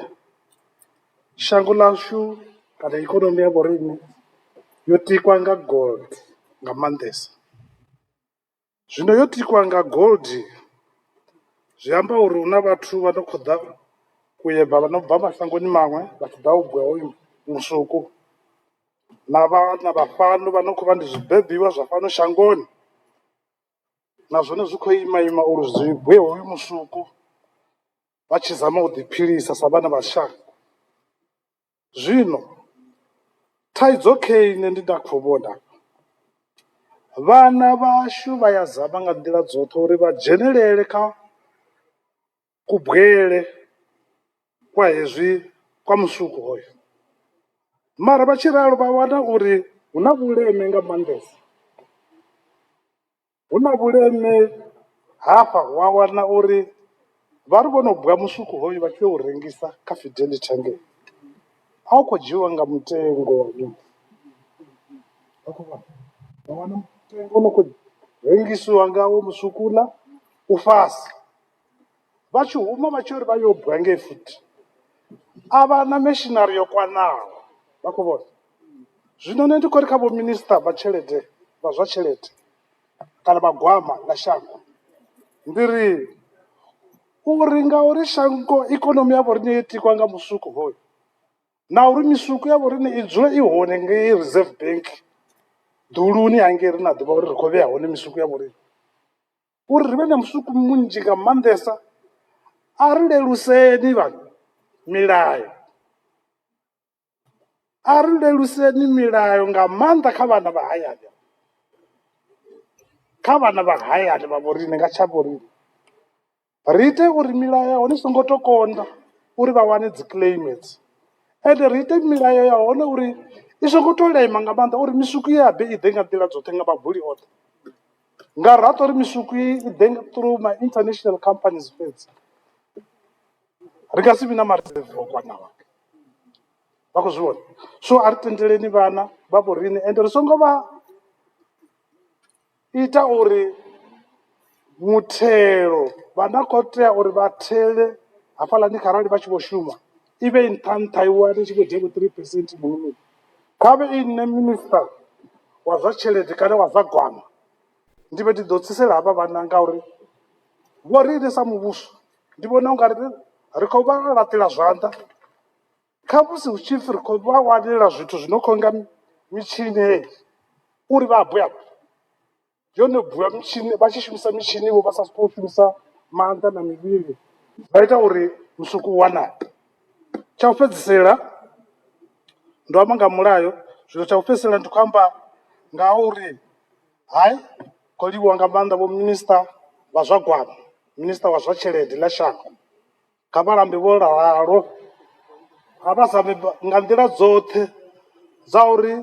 shango ḽashu kana ikonomi ya vho riṋe yo tikwa nga gold nga maanḓesa. Zwino yo tikwa nga gold zwi amba uri hu na vhathu vha no khou ḓa u yeba vha no bva mashangoni maṅwe vha tshi ḓa u gwa hoyu musuku na vhana vha fhano vha no khou vha ndi zwibebiwa zwa fhano shangoni na zwone zwi khou ima uri zwi bve hoyu musuku vha tshi zama u ḓiphilisa sa vhana vha shango. Zwino thaidzo kheine ndi nda khou vhona vhana vhashu vha ya zama nga nḓila dzoṱhe uri vha dzhenelele kha kubwele kwa hezwi kwa musuku hoyo, mara vha tshi ralo vha wana uri hu na vhuleme nga maanḓesa. Hu na vhuleme hafha wa wana uri vha ri vho no bwa musuku hoyu vha tea u rengisa kha fidelity hangei, a u khou dzhiiwa nga mutengo wa nṱha. Vha wana mutengo u no khou rengisiwa ngawo musuku uḽa u fhasi, vha tshi huma vha tshi uri vha yo bwa ngei futhi a vha na machinery yo kwanaho, vha khou vhona. Zwino nṋe ndi khou ri kha vho minister vha tshelede vha zwa tshelede kana vha gwama ḽa shango ndi ri uri ngauri shango ikonomi ya vhoriṋe yo tikwa nga musuku hoyu na uri misuku ya vhoriṋe i dzule i hone ngei reserve bank ḓuluni hangei ri na ḓivha uri ri khou vhea hone misuku ya vhoriṋe, uri ri vhe na musuku munzhi nga maanḓesa. A ri leluseni vha milayo, a ri leluseni milayo nga maanḓa kha vhana vha hayani, kha vhana vha hayani vha vhoriṋe nga tsha vhoriṋe. Ri ite uri milayo ya hone i songo to konḓa uri vha wane dzi claimants, ende ri ite milayo ya hone uri i songo to lema nga maanḓa uri misuku ya ḓe i ḓe nga nḓila dzoṱhe nga mabuli oṱhe, nga rato uri misuku i ḓe through my international companies fhedzi. Ri nga si vhi na mareserve o kwanaho, vha khou zwi vhona. So a ri tendeleni vhana vha vhoriṋe ende ri songo vha ita uri muthelo vha na khou tea uri vha thele hafhaḽani kharali vha tshi vho shuma i vhe nṱha nṱha, i wane i tshi vho dzhia vho 3% muṅwe. Kha vhe i nṋe minister wa zwa tshelede kana wa zwa gwama ndi vhe ndi ḓo tsisela havha vhana ngauri vho riṋe sa muvhuso ndi vhona u nga ri khou vha laṱela zwanḓa kha musi hu tshi pfhi ri khou vha wanela zwithu zwi no khou nga mitshini heyi uri vha bwe afha yo no bwiwa mitshini vha tshi shumisa mitshini vho vha sa sokou shumisa maanḓa na mivhili, zwa ita uri musuku u wanale. Tsha u fhedzisela ndo amba nga mulayo, zwino tsha u fhedzisela ndi khou amba nga uri hayi khou livhuwa nga maanḓa vho minister vha zwa gwama, minister wa zwa tshelede ḽa shango, kha vha lambe vho ralo, kha vha zame nga nḓila dzoṱhe dza uri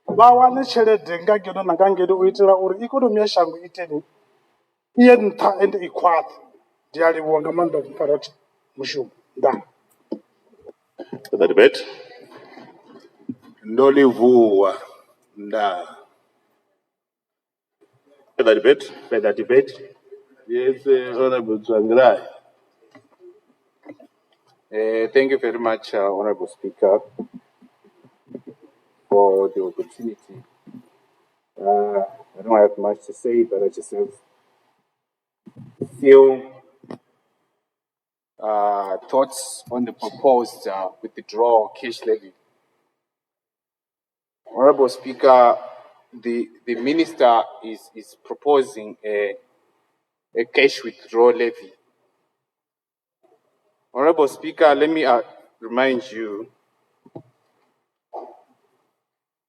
vha wane tshelede nga ngeno na nga ngeno u itela uri ikonomi ya shango iteni i ye nṱha ende i khwaṱhe. Ndi a livhuwa nga maanḓa Mpharatho Mushumo, ndaa. The debate. Ndo livhuwa, ndaa. The debate. Further debate. Yes, Honorable Tsvangirai. Thank you very much, Honorable Speaker, for the opportunity. I don't have much to say, but I just have few thoughts on the proposed withdrawal cash levy. Honorable Speaker, the minister is proposing a cash withdrawal levy. Honorable Speaker, let me remind you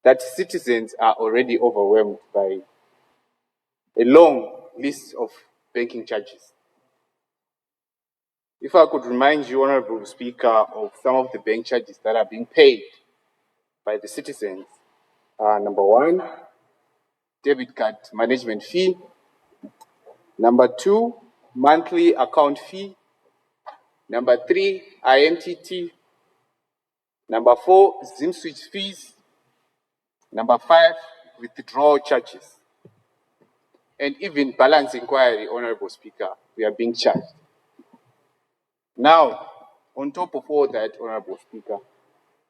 that citizens are already overwhelmed by a long list of banking charges. If I could remind you, Honorable Speaker, of some of the bank charges that are being paid by the citizens. Number one, debit card management fee. Number two, monthly account fee. Number three, IMTT. Number four, SIM switch fees. Number five, withdrawal charges. And even balance inquiry, Honorable Speaker, we are being charged. Now, on top of all that, Honorable Speaker,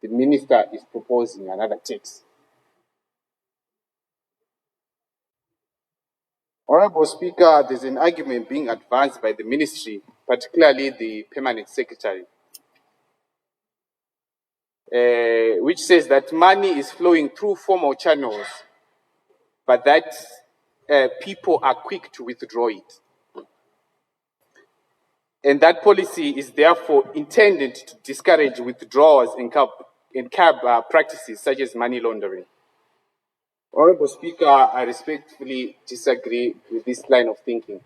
the minister is proposing another tax. Honorable Speaker, there's an argument being advanced by the ministry, particularly the permanent secretary, which says that money is flowing through formal channels, but that people are quick to withdraw it. And that policy is therefore intended to discourage withdrawals and curb practices such as money laundering. Honorable Speaker, I respectfully disagree with this line of thinking.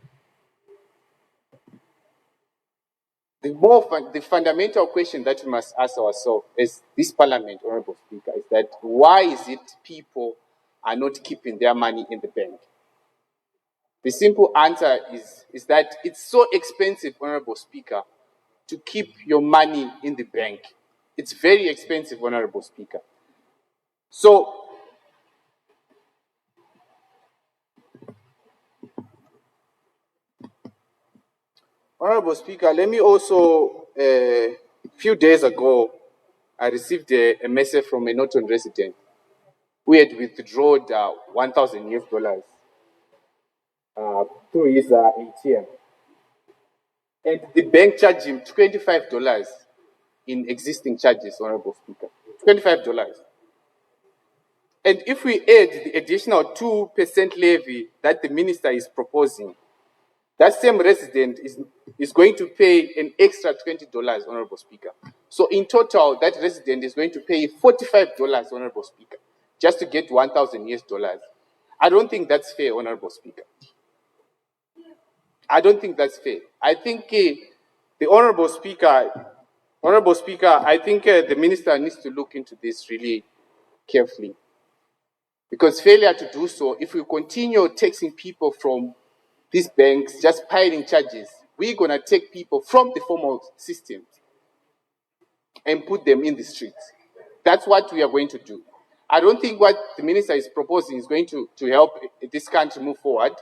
The fundamental question that we must ask ourselves as this Parliament, Honorable Speaker, is that why is it people are not keeping their money in the bank? The simple answer is that it's so expensive, Honorable Speaker, to keep your money in the bank. It's very expensive, Honorable Speaker. So, Honorable Speaker, let me also, a few days ago, I received a message from a Norton resident who had withdrawn $1,000 through his ATM. And the bank charged him $25 in existing charges, Honorable Speaker. $25. And if we add the additional 2% levy that the minister is proposing, that same resident is going to pay an extra $20, Honorable Speaker. So in total, that resident is going to pay $45, Honorable Speaker, just to get $1,000. I don't think that's fair, Honorable Speaker. I don't think that's fair. I think the Honorable Speaker, I think the minister needs to look into this really carefully. Because failure to do so, if we continue taxing people from these banks, just piling charges, we're going to take people from the formal systems and put them in the streets. That's what we are going to do. I don't think what the minister is proposing is going to help this country move forward.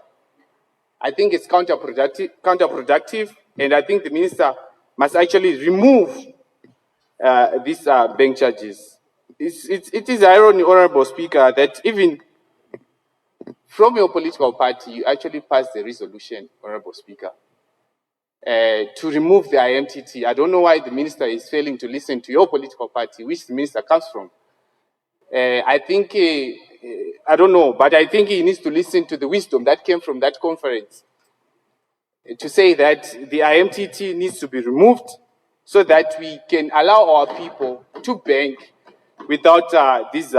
I think it's counterproductive, and I think the minister must actually remove these bank charges. It is irony, Honorable Speaker, that even from your political party, you actually passed the resolution, Honorable Speaker, to remove the IMTT. I don't know why the minister is failing to listen to your political party, which the minister comes from. I think, I don't know, but I think he needs to listen to the wisdom that came from that conference to say that the IMTT needs to be removed so that we can allow our people to bank without these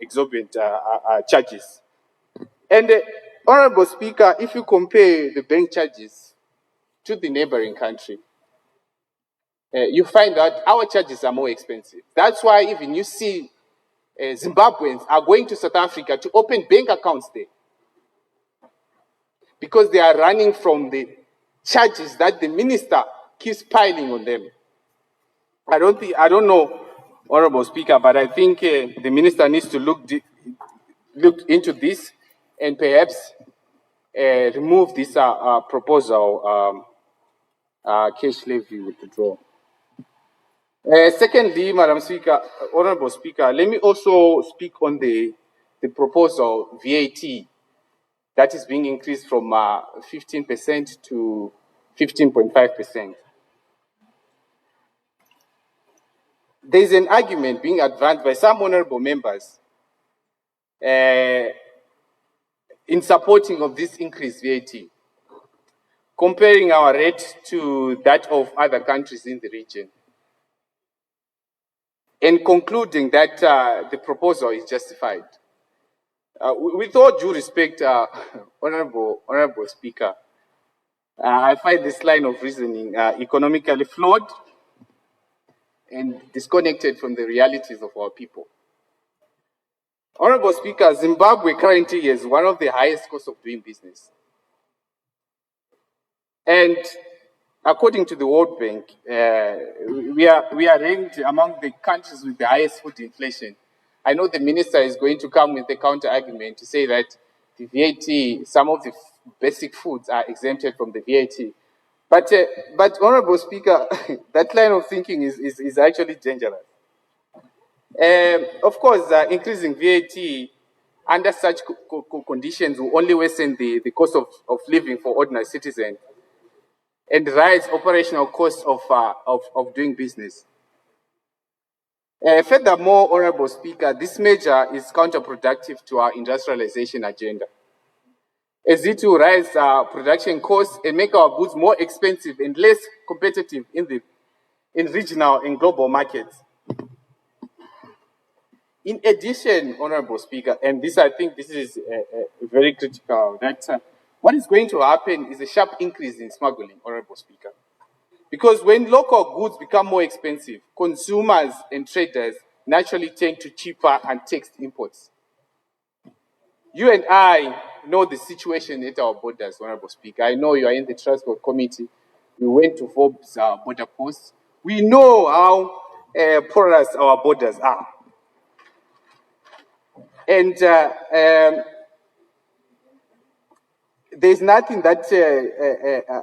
exorbitant charges. And Honorable Speaker, if you compare the bank charges to the neighboring country, you find that our charges are more expensive. That's why even you see Zimbabweans are going to South Africa to open bank accounts there, because they are running from the charges that the minister keeps piling on them. I don't know, Honorable Speaker, but I think the minister needs to look into this and perhaps remove this proposal, cash levy withdrawal. Secondly, Madam Speaker, Honorable Speaker, let me also speak on the proposal VAT that is being increased from 15% to 15.5%. There is an argument being advanced by some honorable members in supporting of this increased VAT, comparing our rate to that of other countries in the region, and concluding that the proposal is justified. With all due respect, Honorable Speaker, I find this line of reasoning economically flawed and disconnected from the realities of our people. Honorable Speaker, Zimbabwe currently has one of the highest costs of doing business. And according to the World Bank, we are ranked among the countries with the highest food inflation. I know the minister is going to come with a counter argument to say that the VAT, some of the basic foods are exempted from the VAT. But Honorable Speaker, that line of thinking is actually dangerous. Of course, increasing VAT under such conditions will only worsen the cost of living for ordinary citizens and rise operational costs of doing business. Furthermore, Honorable Speaker, this measure is counterproductive to our industrialization agenda, as it will raise production costs and make our goods more expensive and less competitive in regional and global markets. In addition, Honorable Speaker, and this I think this is very critical, that what is going to happen is a sharp increase in smuggling, Honorable Speaker. Because when local goods become more expensive, consumers and traders naturally tend to cheaper and taxed imports. You and I know the situation at our borders, Honorable Speaker. I know you are in the Transport Committee. We went to Forbes border posts. We know how porous our borders are. And there's nothing that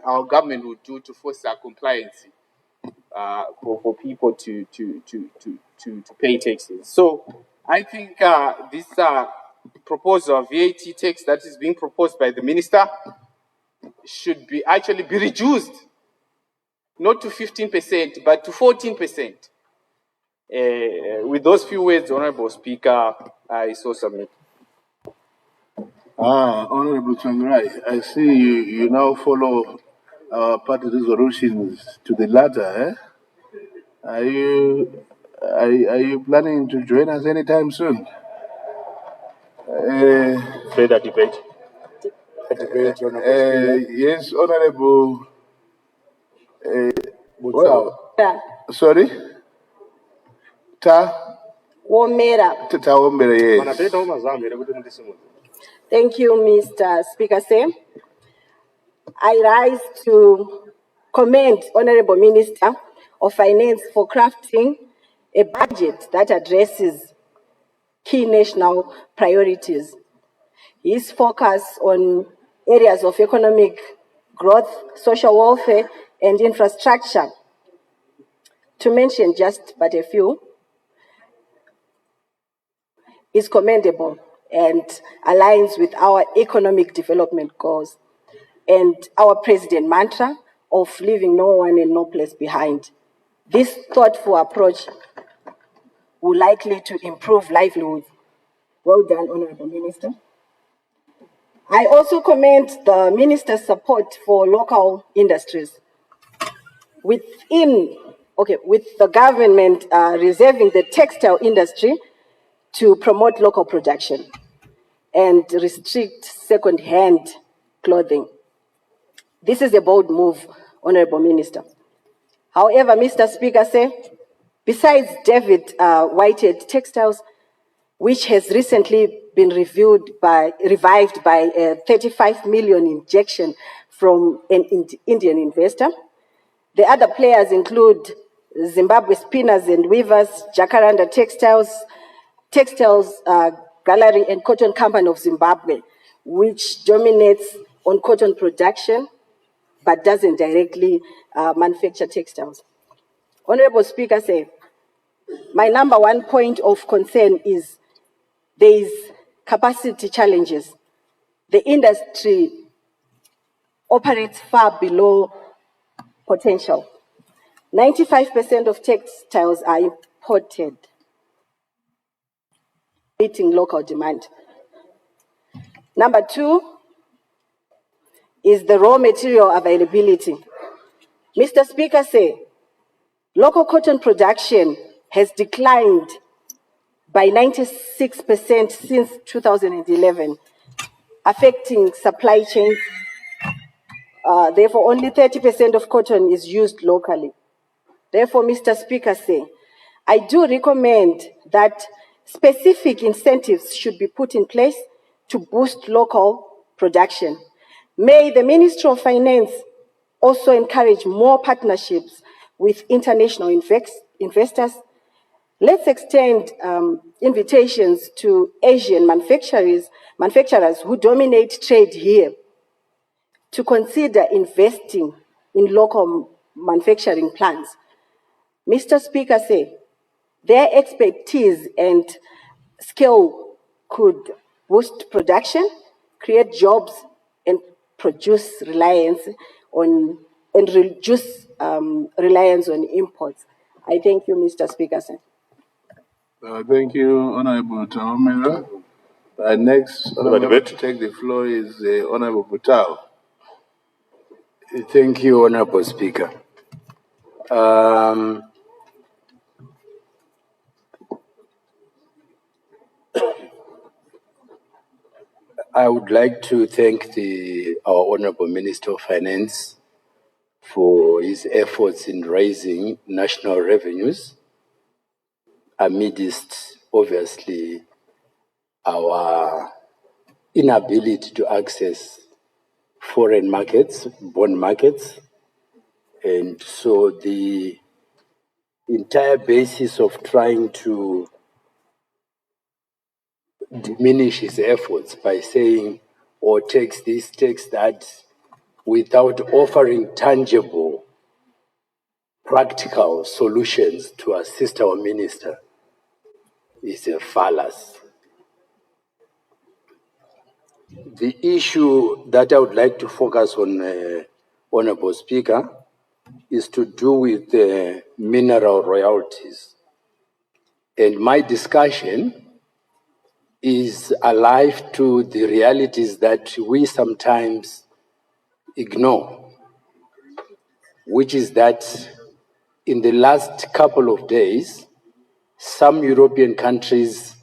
our government would do to force our compliance for people to pay taxes. So I think this proposal of VAT tax that is being proposed by the minister should be actually be reduced, not to 15%, but to 14%. With those few words, Honorable Speaker, I so submit. Honorable Tsvangirai, I see you now follow our party resolutions to the letter, eh? Are you planning to join us anytime soon? Further debate. Yes, Honorable. Well, sorry? Womera. Tata Womera, yes. Thank you, Mr. Speaker. I rise to commend Honorable Minister of Finance for crafting a budget that addresses key national priorities. His focus on areas of economic growth, social welfare, and infrastructure, to mention just but a few, is commendable and aligns with our economic development goals and our president mantra of leaving no one and no place behind. This thoughtful approach will likely to improve livelihoods. Well done, Honorable Minister. I also commend the Minister's support for local industries. With the government reserving the textile industry to promote local production and restrict second-hand clothing. This is a bold move, Honorable Minister. However, Mr. Speaker, besides David Whitehead Textiles, which has recently been revived by a 35 million injection from an Indian investor, the other players include Zimbabwe Spinners and Weavers, Jacaranda Textiles Gallery and Cotton Company of Zimbabwe, which dominates on cotton production but doesn't directly manufacture textiles. Honorable Speaker, my number one point of concern is there is capacity challenges. The industry operates far below potential. 95% of textiles are imported, meeting local demand. Number two is the raw material availability. Mr. Speaker, local cotton production has declined by 96% since 2011, affecting supply chains. Therefore, only 30% of cotton is used locally. Therefore, Mr. Speaker, I do recommend that specific incentives should be put in place to boost local production. May the Ministry of Finance also encourage more partnerships with international investors. Let's extend invitations to Asian manufacturers who dominate trade here to consider investing in local manufacturing plants. Mr. Speaker, their expertise and skill could boost production, create jobs, and reduce reliance on imports. I thank you, Mr. Speaker, Thank you, Honorable Taomera. Next, Honorable to take the floor is Honorable Butao. Thank you, Honorable Speaker. I would like to thank our Honorable Minister of Finance for his efforts in raising national revenues amidst, obviously, our inability to access foreign markets, bond markets. And so the entire basis of trying to diminish his efforts by saying, or takes this, takes that, without offering tangible, practical solutions to assist our minister is a fallacy. The issue that I would like to focus on, Honorable Speaker, is to do with mineral royalties. And my discussion is alive to the realities that we sometimes ignore, which is that in the last couple of days, some European countries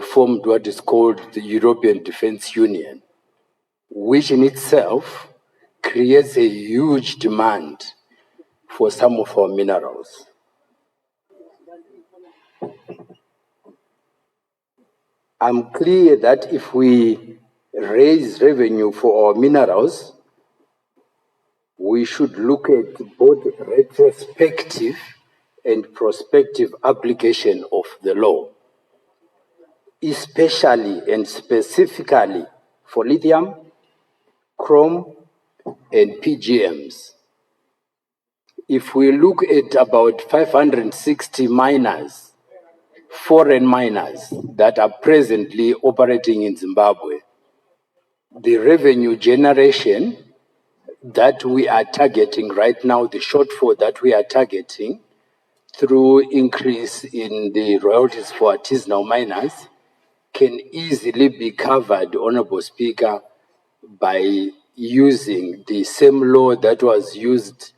formed what is called the European Defence Union, which in itself creates a huge demand for some of our minerals. I'm clear that if we raise revenue for our minerals, we should look at both retrospective and prospective application of the law, especially and specifically for lithium, chrome, and PGMs. If we look at about 560 miners, foreign miners that are presently operating in Zimbabwe, the revenue generation that we are targeting right now, the shortfall that we are targeting through increase in the royalties for artisanal miners can easily be covered, Honorable Speaker, by using the same law that was used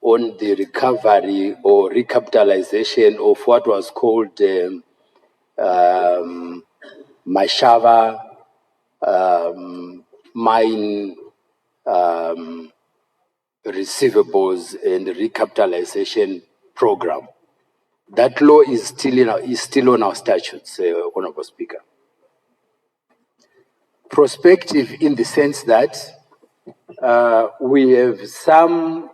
on the recovery or recapitalization of what was called Mashava mine receivables and recapitalization program. That law is still on our statutes, Honorable Speaker. Prospective in the sense that we have some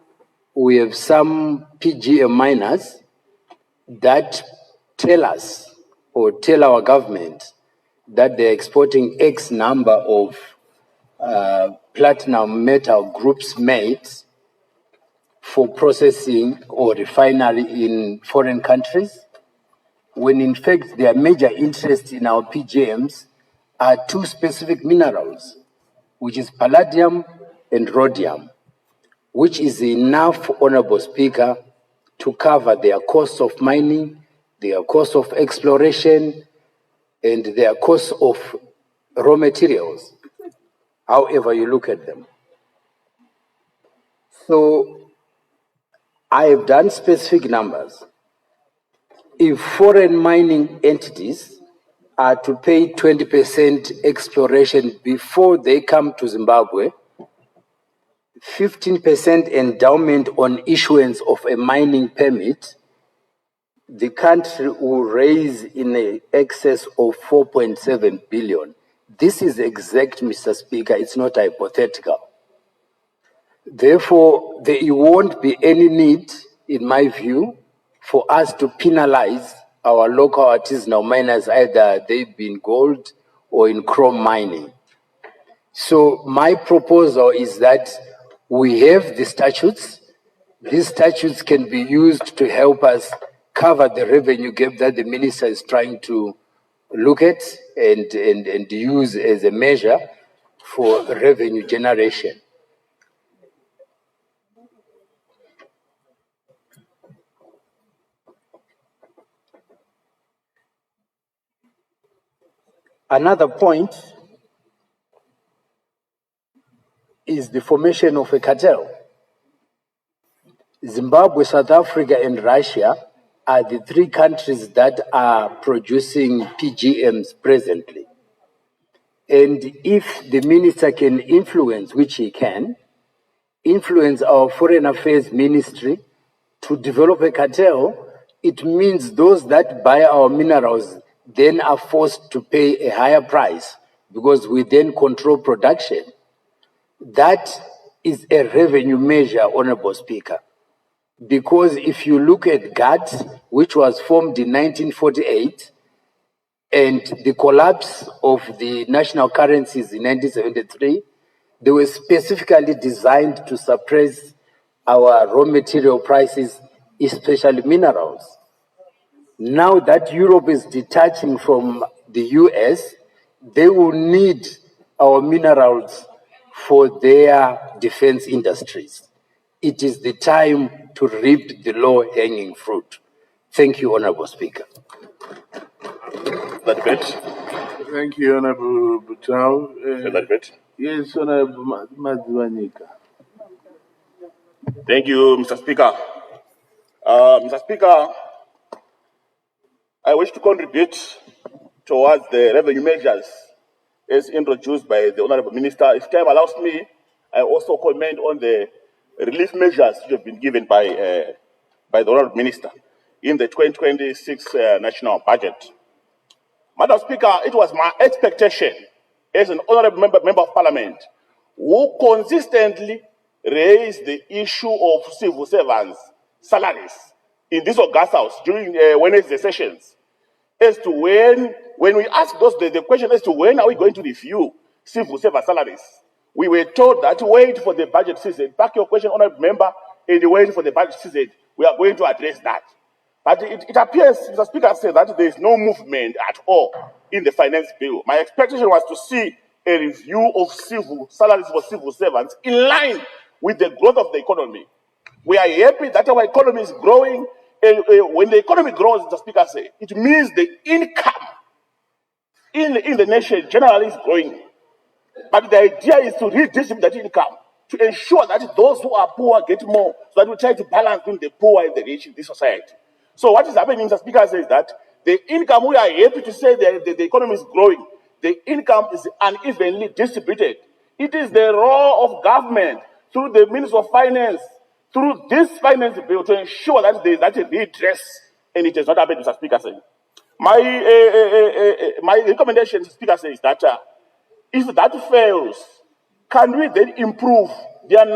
PGM miners that tell us or tell our government that they're exporting X number of platinum metal groups made for processing or refinery in foreign countries, when in fact their major interest in our PGMs are two specific minerals, which is palladium and rhodium, which is enough, Honorable Speaker, to cover their costs of mining, their costs of exploration, and their costs of raw materials, however you look at them. So I have done specific numbers. If foreign mining entities are to pay 20% exploration before they come to Zimbabwe, 15% endowment on issuance of a mining permit, the country will raise in excess of 4.7 billion. This is exact, Mr. Speaker, it's not hypothetical. Therefore, there won't be any need, in my view, for us to penalize our local artisanal miners, either they've been gold or in chrome mining. So my proposal is that we have the statutes. These statutes can be used to help us cover the revenue gap that the minister is trying to look at and use as a measure for revenue generation. Another point is the formation of a cartel. Zimbabwe, South Africa, and Russia are the three countries that are producing PGMs presently. And if the minister can influence, which he can, influence our Foreign Affairs Ministry to develop a cartel, it means those that buy our minerals then are forced to pay a higher price because we then control production. That is a revenue measure, Honorable Speaker. Because if you look at GATT, which was formed in 1948, and the collapse of the national currencies in 1973, they were specifically designed to suppress our raw material prices, especially minerals. Now that Europe is detaching from the US, they will need our minerals for their defense industries. It is the time to reap the low-hanging fruit. Thank you, Honorable Speaker. That debate. Thank you, Honorable Butau. That debate. Yes, Honorable Madziwanika. Thank you, Mr. Speaker. Mr. Speaker, I wish to contribute towards the revenue measures as introduced by the Honorable Minister. If time allows me, I also comment on the relief measures which have been given by the Honorable Minister in the 2026 national budget. Madam Speaker, it was my expectation as an honorable member of Parliament who consistently raised the issue of civil servants' salaries in this August House during Wednesday sessions as to when we asked the question as to when are we going to review civil servant salaries, we were told that wait for the budget season. Back your question, honorable member, and wait for the budget season. We are going to address that. But it appears, Mr. Speaker said that there is no movement at all in the finance bill. My expectation was to see a review of civil salaries for civil servants in line with the growth of the economy. We are happy that our economy is growing. When the economy grows, Mr. Speaker said, it means the income in the nation generally is growing. But the idea is to redistribute that income to ensure that those who are poor get more, so that we try to balance between the poor and the rich in this society. So what is happening, Mr. Speaker, says that the income, we are happy to say that the economy is growing. The income is unevenly distributed. It is the role of government through the Minister of Finance, through this finance bill, to ensure that there is that redress, and it has not happened, Mr. Speaker. Saying. My recommendation, Mr. Speaker, says that if that fails, can we then improve their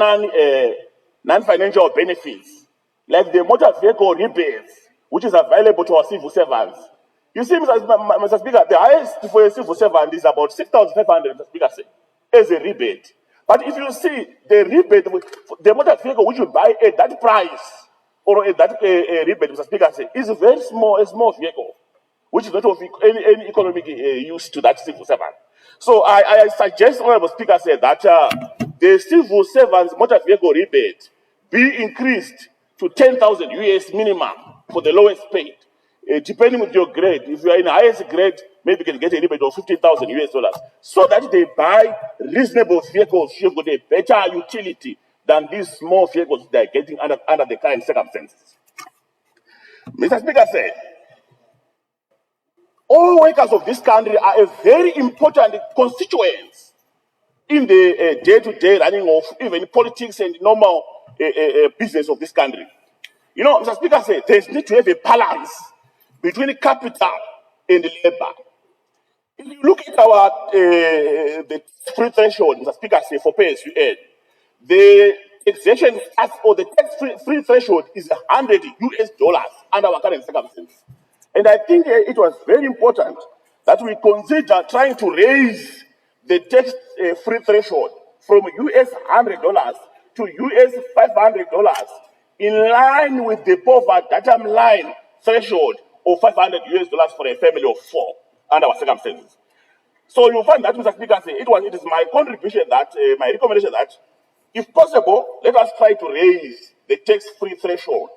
non-financial benefits, like the motor vehicle rebates, which is available to our civil servants? You see, Mr. Speaker, the highest for a civil servant is about 6,500, Mr. Speaker, as a rebate. But if you see the rebate, the motor vehicle which you buy at that price, or at that rebate, Mr. Speaker, is a very small vehicle, which is not of any economic use to that civil servant. So I suggest, Honorable Speaker, said that the civil servants' motor vehicle rebate be increased to 10,000 US minimum for the lowest paid, depending with your grade. If you are in the highest grade, maybe you can get a rebate of 15,000 US dollars, so that they buy reasonable vehicles with a better utility than these small vehicles they are getting under the current circumstances. Mr. Speaker said, all workers of this country are a very important constituents in the day-to-day running of even politics and normal business of this country. You know, Mr. Speaker said there needs to have a balance between capital and labor. If you look at our the free threshold, Mr. Speaker said, for pay as you earn, the taxation or the tax-free threshold is $100 US under our current circumstances. And I think it was very important that we consider trying to raise the tax-free threshold from US $100 to US $500 in line with the poverty datum line threshold of $500 US for a family of 4 under our circumstances. So you find that, Mr. Speaker, it is my contribution that, my recommendation that, if possible, let us try to raise the tax-free threshold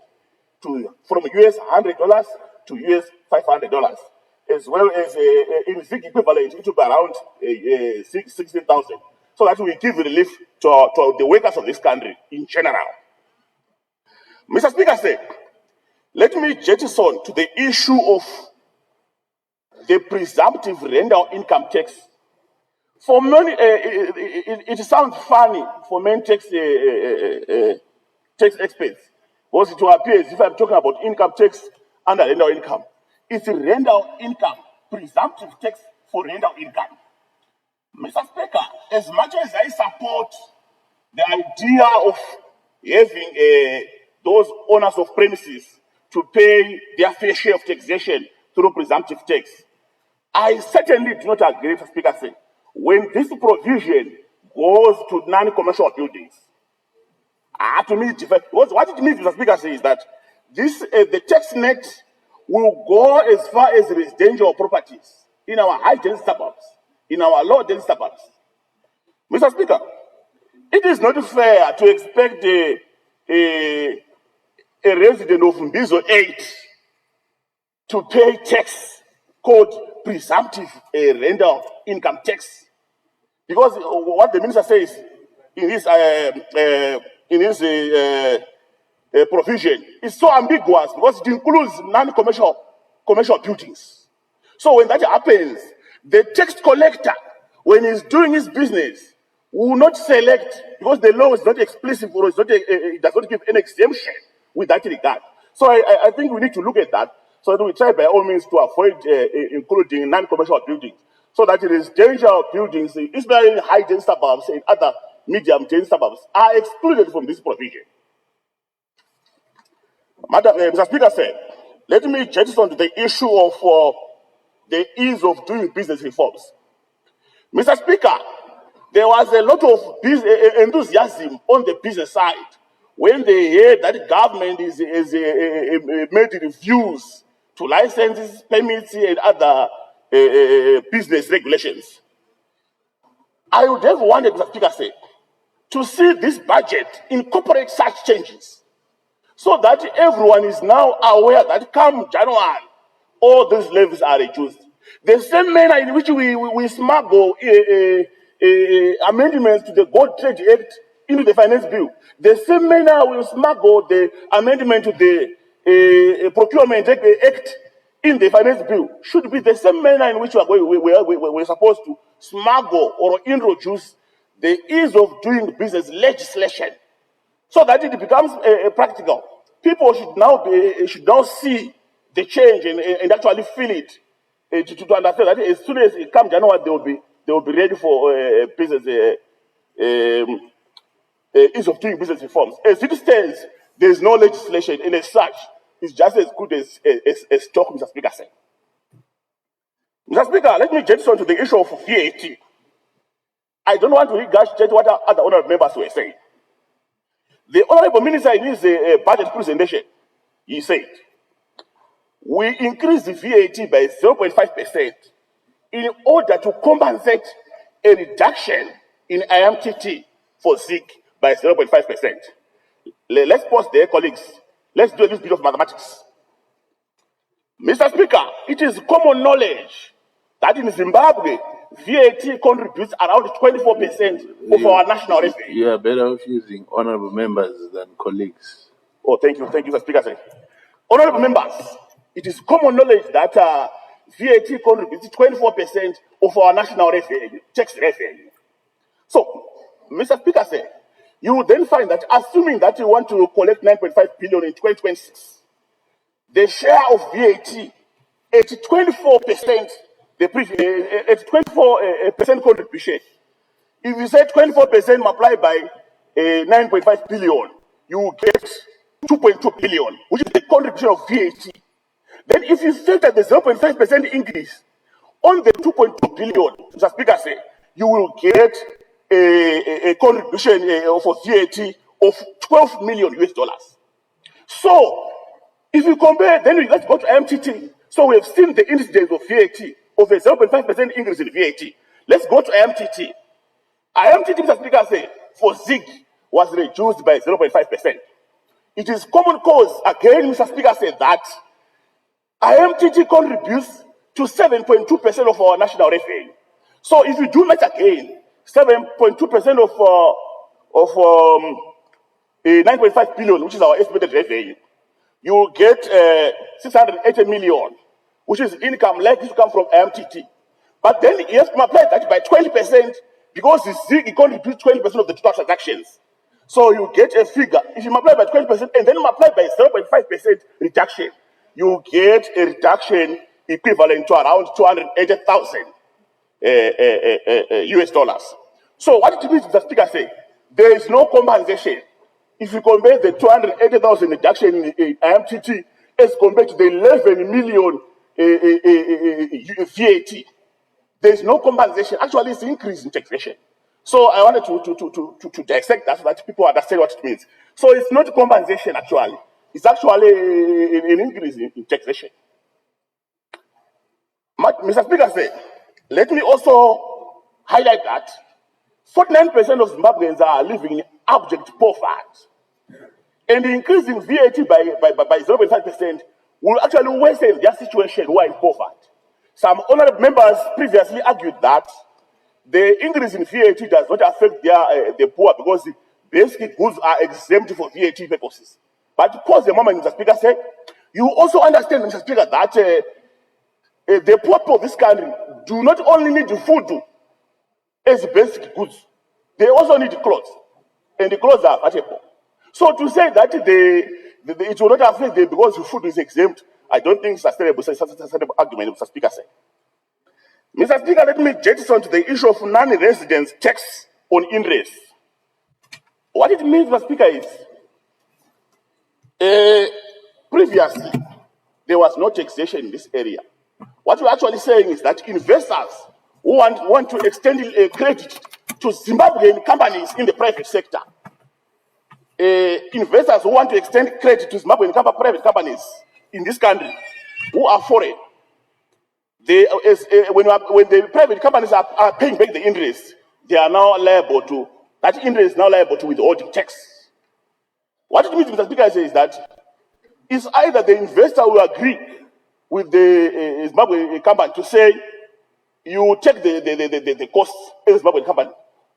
from US $100 to US $500. as well as in Zig equivalent, it will be around 16,000. So that we give relief to the workers of this country in general. Mr. Speaker said, let me jettison to the issue of the presumptive rental income tax. For many, it sounds funny for many tax experts, because it will appear as if I'm talking about income tax under rental income. It's rental income, presumptive tax for rental income. Mr. Speaker, as much as I support the idea of having those owners of premises to pay their fair share of taxation through presumptive tax, I certainly do not agree, Mr. Speaker, say, when this provision goes to non-commercial buildings. To me, what it means, Mr. Speaker, say, is that this the tax net will go as far as residential properties in our high-density suburbs, in our low-density suburbs. Mr. Speaker, it is not fair to expect a resident of Mbizo 8 to pay tax called presumptive rental income tax. Because what the minister says in his provision is so ambiguous because it includes commercial buildings. So when that happens, the tax collector, when he's doing his business, will not select, because the law is not explicit or it does not give any exemption with that regard. So I think we need to look at that, so that we try by all means to avoid including non-commercial buildings, so that residential buildings, especially in high-density suburbs and other medium-density suburbs, are excluded from this provision. Madam, Mr. Speaker said, let me jettison to the issue of the ease of doing business reforms. Mr. Speaker, there was a lot of enthusiasm on the business side when they heard that the government is made reviews to licenses, permits, and other business regulations. I would have wanted, Mr. Speaker said, to see this budget incorporate such changes, so that everyone is now aware that come January, all these levies are reduced. The same manner in which we smuggle amendments to the Gold Trade Act into the Finance Bill, the same manner we smuggle the amendment to the Procurement Act in the Finance Bill should be the same manner in which we're supposed to smuggle or introduce the ease of doing business legislation, so that it becomes practical. People should now see the change and actually feel it, to understand that as soon as it comes January, they will be ready for business ease of doing business reforms. As it stands, there is no legislation, and as such, it's just as good as talk, Mr. Speaker said. Mr. Speaker, let me jettison to the issue of VAT. I don't want to regurgitate what other honorable members were saying. The honorable minister in his budget presentation, he said, we increased the VAT by 0.5% in order to compensate a reduction in IMTT for Zig by 0.5%. Let's pause there, colleagues. Let's do a little bit of mathematics. Mr. Speaker, it is common knowledge that in Zimbabwe, VAT contributes around 24% of our national revenue. You are better off using honorable members than colleagues. Oh, thank you, Mr. Speaker. Honorable members, it is common knowledge that VAT contributes 24% of our national revenue, tax revenue. So, Mr. Speaker said, you will then find that, assuming that you want to collect 9.5 billion in 2026, the share of VAT at 24%, at 24% contribution. If you say 24% multiplied by 9.5 billion, you will get 2.2 billion, which is the contribution of VAT. Then if you factor the 0.5% increase on the 2.2 billion, Mr. Speaker said, you will get a contribution for VAT of 12 million US dollars. So, if you compare, then let's go to IMTT. So we have seen the incidence of VAT, of a 0.5% increase in VAT. Let's go to IMTT. IMTT, Mr. Speaker said, for Zig was reduced by 0.5%. It is common cause, again, Mr. Speaker said, that IMTT contributes to 7.2% of our national revenue. So if you do math again, 7.2% of 9.5 billion, which is our estimated revenue, you will get 680 million, which is income likely to come from MTT. But then you have to multiply that by 20% because it contributes 20% of the total transactions. So you get a figure. If you multiply by 20% and then multiply by 0.5% reduction, you get a reduction equivalent to around 280,000 US dollars. So what it means, the speaker say, there is no compensation. If you compare the 280,000 reduction in IMTT as compared to the 11 million VAT, there is no compensation. Actually, it's an increase in taxation. So I wanted to dissect that so that people understand what it means. So it's not compensation, actually. It's actually an increase in taxation. Mr. Speaker said, let me also highlight that 49% of Zimbabweans are living in abject poverty. And the increase in VAT by 0.5% will actually worsen their situation who are in poverty. Some honorable members previously argued that the increase in VAT does not affect the poor because the basic goods are exempt for VAT purposes. But pause a moment, Mr. Speaker said, you also understand, Mr. Speaker, that the poor people of this country do not only need food as basic goods, they also need clothes. And the clothes are affordable. So to say that it will not affect them because the food is exempt, I don't think it's a sustainable argument, Mr. Speaker said. Mr. Speaker, let me jettison to the issue of non-residence tax on interest. What it means, Mr. Speaker, is previously there was no taxation in this area. What we're actually saying is that investors who want to extend credit to Zimbabwean companies in the private sector, investors who want to extend credit to Zimbabwean private companies in this country who are foreign, when the private companies are paying back the interest, they are now liable to, that interest is now liable to withholding tax. What it means, Mr. Speaker, is that it's either the investor will agree with the Zimbabwean company to say, you take the costs as Zimbabwean company,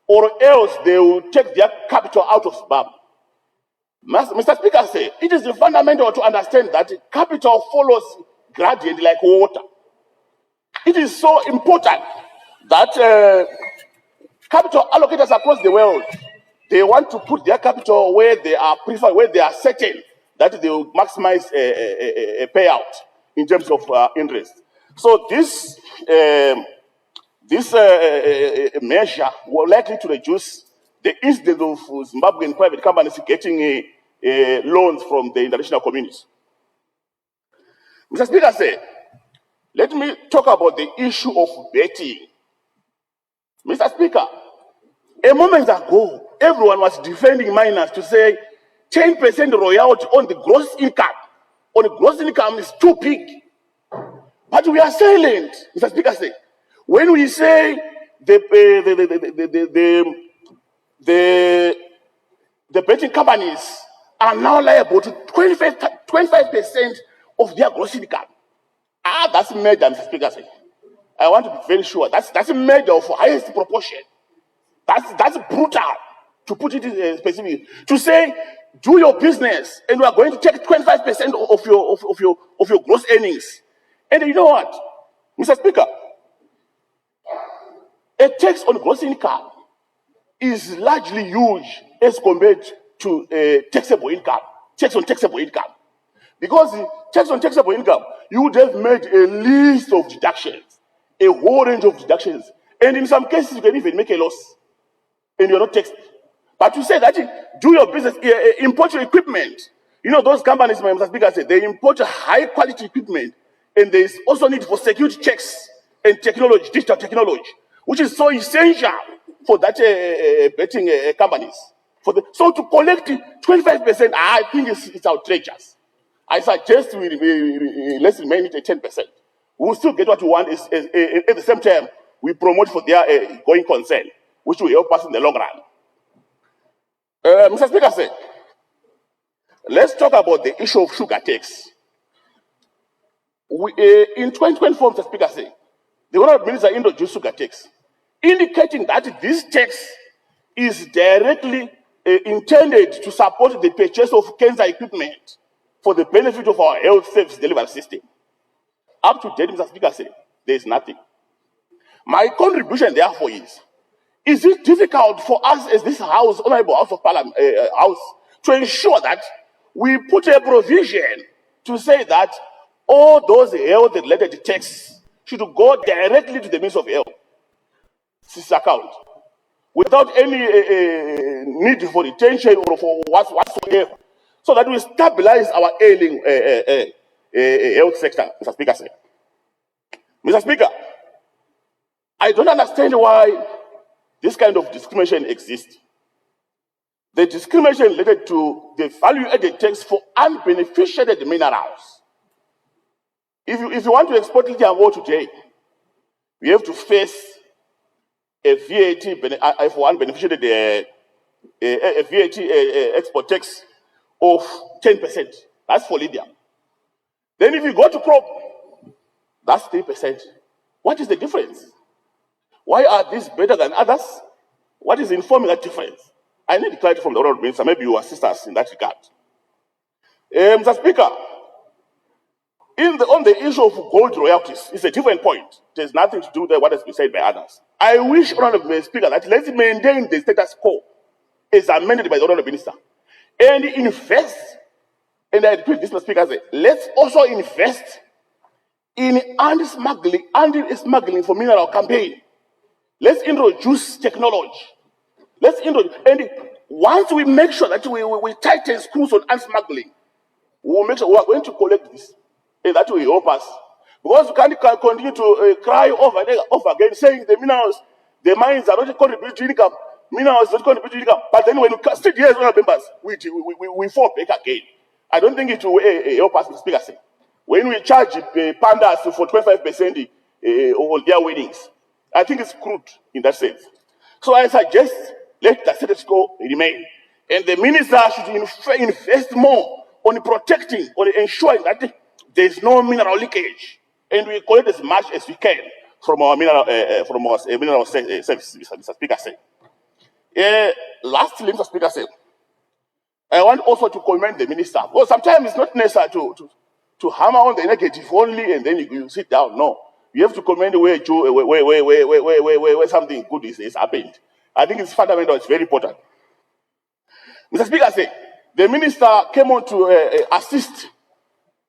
or else they will take their capital out of Zimbabwe. Mr. Speaker said, it is fundamental to understand that capital follows gradient like water. It is so important that capital allocators across the world, they want to put their capital where they are preferred, where they are certain that they will maximize a payout in terms of interest. So this measure will likely to reduce the incidence of Zimbabwean private companies getting loans from the international community. Mr. Speaker said, let me talk about the issue of betting. Mr. Speaker, a moment ago, everyone was defending minors to say 10% royalty on the gross income. On the gross income is too big. But we are silent, Mr. Speaker said. When we say the betting companies are now liable to 25% of their gross income. That's a measure, Mr. Speaker said. I want to be very sure. That's a measure of highest proportion. That's brutal, to put it specifically. To say, do your business, and we are going to take 25% of your gross earnings. And you know what, Mr. Speaker, a tax on gross income is largely huge as compared to taxable income, tax on taxable income. Because tax on taxable income, you would have made a list of deductions, a whole range of deductions. And in some cases, you can even make a loss, and you're not taxed. But you say that do your business, import your equipment. You know, those companies, Mr. Speaker said, they import high quality equipment, and there's also need for security checks and technology, digital technology, which is so essential for that betting companies. So to collect 25%, I think it's outrageous. I suggest let's remain at 10%. We will still get what we want. At the same time, we promote for their going concern, which will help us in the long run. Mr. Speaker said, let's talk about the issue of sugar tax. In 2024, Mr. Speaker, say, the Honourable Minister introduced sugar tax, indicating that this tax is directly intended to support the purchase of cancer equipment for the benefit of our health service delivery system. Up to date, Mr. Speaker, say, there is nothing. My contribution, therefore, is it difficult for us as this House, Honourable House of Parliament, House, to ensure that we put a provision to say that all those health-related taxes should go directly to the Ministry of Health's account, without any need for retention or for whatsoever, so that we stabilize our ailing health sector, Mr. Speaker. Mr. Speaker, I don't understand why this kind of discrimination exists. The discrimination related to the value-added tax for unbeneficiated minerals. If you want to export lithium ore today, you have to face a VAT for unbeneficiated a VAT export tax of 10%. That's for lithium. Then if you go to crop, that's 3%. What is the difference? Why are these better than others? What is informing that difference? I need clarity from the Honourable Minister. Maybe you assist us in that regard. Mr. Speaker, on the issue of gold royalties, it's a different point. There's nothing to do with what has been said by others. I wish, Honourable Speaker, that let's maintain the status quo as amended by the Honourable Minister and invest, and I repeat this, Mr. Speaker, let's also invest in anti-smuggling for mineral campaign. Let's introduce technology. And once we make sure that we tighten screws on anti-smuggling, we will make sure we are going to collect this. And that will help us. Because we can't continue to cry over again, saying the minerals, the mines are not contributing to income, minerals are not contributing to income. But then when we sit here as members, we fall back again. I don't think it will help us, Mr. Speaker. When we charge pandas for 25% on their winnings, I think it's crude in that sense. So I suggest let the status quo remain. And the minister should invest more on protecting, on ensuring that there is no mineral leakage. And we collect as much as we can from our mineral services, Mr. Speaker. Lastly, Mr. Speaker, I want also to commend the minister. Because sometimes it's not necessary to hammer on the negative only and then you sit down. No. You have to commend where something good is happened. I think it's fundamental, it's very important. Mr. Speaker, the minister came on to assist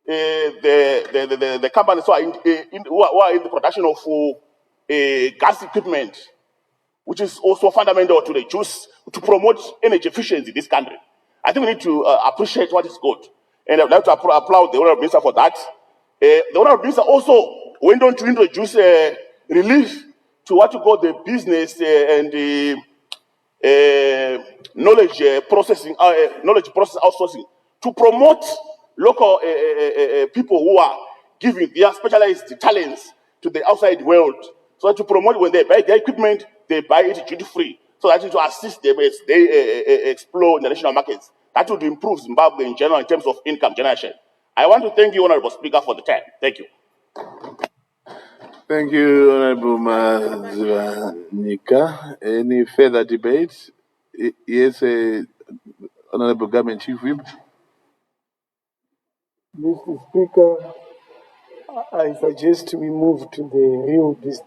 the companies who are in the production of gas equipment, which is also fundamental to promote energy efficiency in this country. I think we need to appreciate what is good. And I'd like to applaud the Honourable Minister for that. The Honourable Minister also went on to introduce relief to what you call the business and the knowledge process outsourcing to promote local people who are giving their specialized talents to the outside world. So that to promote when they buy their equipment, they buy it duty-free. So that to assist them as they explore international markets. That would improve Zimbabwe in general in terms of income generation. I want to thank you, Honourable Speaker, for the time. Thank you. Thank you, Honourable Mazwanika. Any further debate? Yes, Honourable Government Chief Whip. Mr. Speaker, I suggest we move to the real business.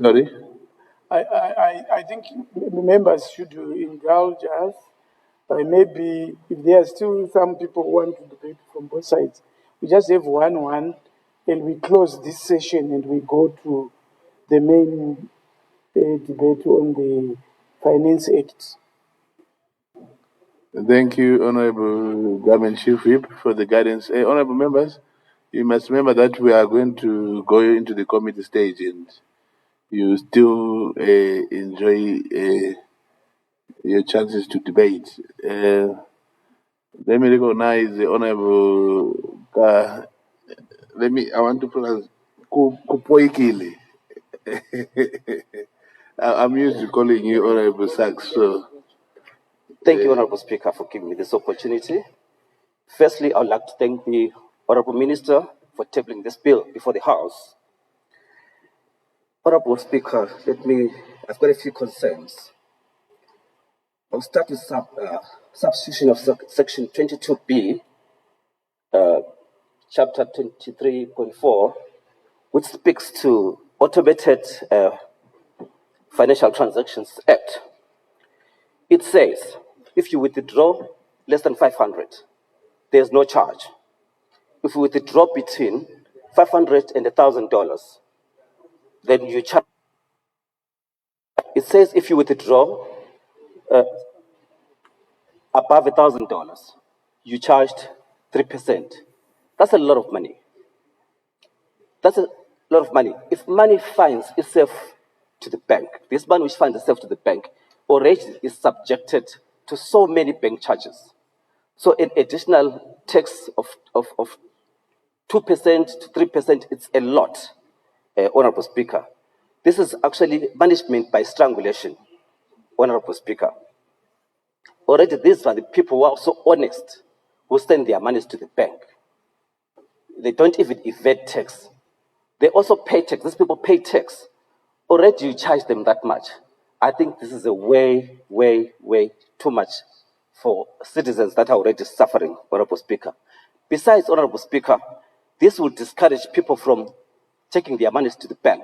Sorry? I think members should indulge us. Maybe if there are still some people who want to debate from both sides, we just have one, and we close this session and we go to the main debate on the Finance Act. Thank you, Honourable Government Chief Whip, for the guidance. Honourable members, you must remember that we are going to go into the committee stage and you still enjoy your chances to debate. Let me recognize the Honourable. I want to pronounce Kupoikile. I'm used to calling you Honourable Sachs, so. Thank you, Honourable Speaker, for giving me this opportunity. Firstly, I would like to thank the Honorable Minister for tabling this bill before the House. Honorable Speaker, I've got a few concerns. I'll start with substitution of Section 22B, Chapter 23.4, which speaks to Automated Financial Transactions Act. It says, if you withdraw less than 500, there's no charge. If you withdraw between $500 and $1,000, then you charge. It says if you withdraw above $1,000, you charged 3%. That's a lot of money. That's a lot of money. If money finds itself to the bank, this money which finds itself to the bank already is subjected to so many bank charges. So an additional tax of 2% to 3%, it's a lot, Honorable Speaker. This is actually management by strangulation, Honorable Speaker. Already these are the people who are so honest, who send their monies to the bank. They don't even evade tax. They also pay tax. These people pay tax. Already you charge them that much. I think this is a way too much for citizens that are already suffering, Honorable Speaker. Besides, Honorable Speaker, this will discourage people from taking their monies to the bank.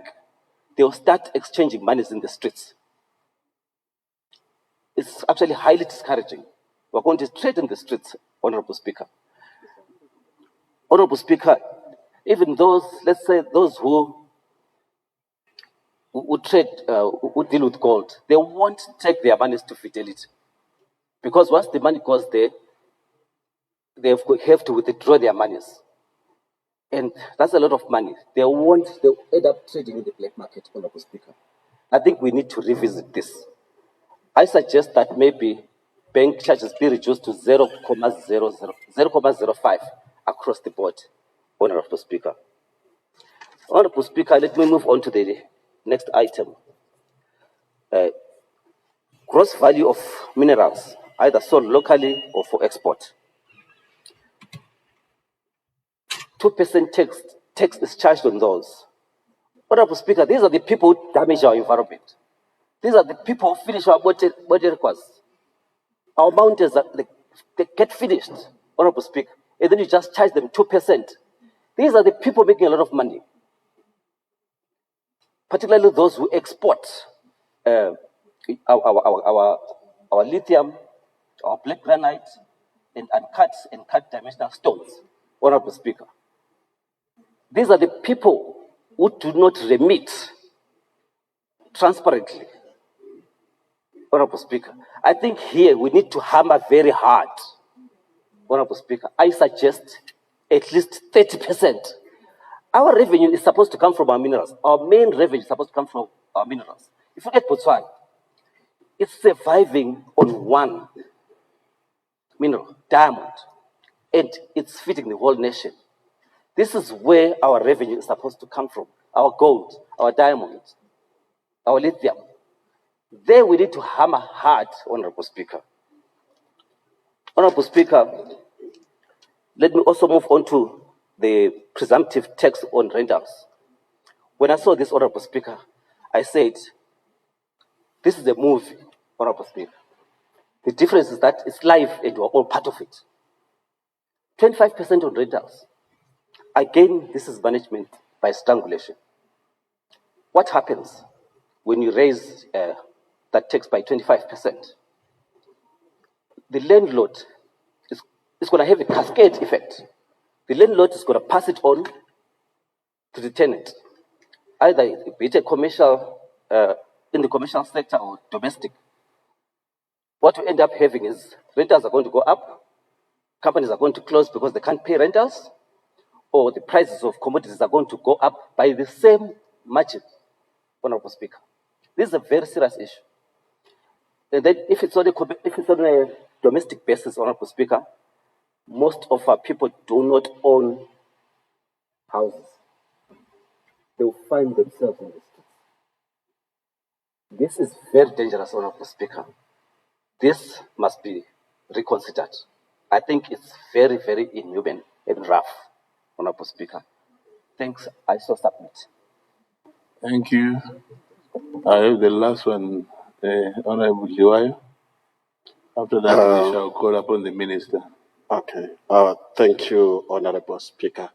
They will start exchanging monies in the streets. It's actually highly discouraging. We're going to trade in the streets, Honorable Speaker. Honorable Speaker, even those, let's say, those who trade, who deal with gold, they won't take their monies to Fidelity. Because once the money goes there, they have to withdraw their monies. And that's a lot of money. They'll end up trading in the black market, Honorable Speaker. I think we need to revisit this. I suggest that maybe bank charges be reduced to 0.05 across the board, Honorable Speaker. Honorable Speaker, let me move on to the next item. Gross value of minerals, either sold locally or for export. 2% tax is charged on those. Honorable Speaker, these are the people who damage our environment. These are the people who finish our body records. Our mountains, they get finished, Honorable Speaker, and then you just charge them 2%. These are the people making a lot of money, particularly those who export our lithium, our black granite, and cut dimensional stones, Honorable Speaker. These are the people who do not remit transparently, Honorable Speaker. I think here we need to hammer very hard, Honorable Speaker. I suggest at least 30%. Our revenue is supposed to come from our minerals. Our main revenue is supposed to come from our minerals. If you look at Botswana, it's surviving on one mineral, diamond, and it's feeding the whole nation. This is where our revenue is supposed to come from. Our gold, our diamonds, our lithium. There we need to hammer hard, Honorable Speaker. Honorable Speaker, let me also move on to the presumptive tax on rentals. When I saw this, Honorable Speaker, I said, this is a movie, Honorable Speaker. The difference is that it's live and we're all part of it. 25% on rentals. Again, this is management by strangulation. What happens when you raise that tax by 25%? The landlord is going to have a cascade effect. The landlord is going to pass it on to the tenant, either be it a commercial, in the commercial sector or domestic. What we end up having is rentals are going to go up, companies are going to close because they can't pay rentals, or the prices of commodities are going to go up by the same margin, Honorable Speaker. This is a very serious issue. And then if it's on a domestic basis, Honorable Speaker, most of our people do not own houses. They will find themselves in the streets. This is very dangerous, Honorable Speaker. This must be reconsidered. I think it's very, very inhuman and rough, Honorable Speaker. Thanks. I so submit. Thank you. I have the last one, Honorable Liwayo. After that, we shall call upon the Minister. Okay. Thank you, Honorable Speaker.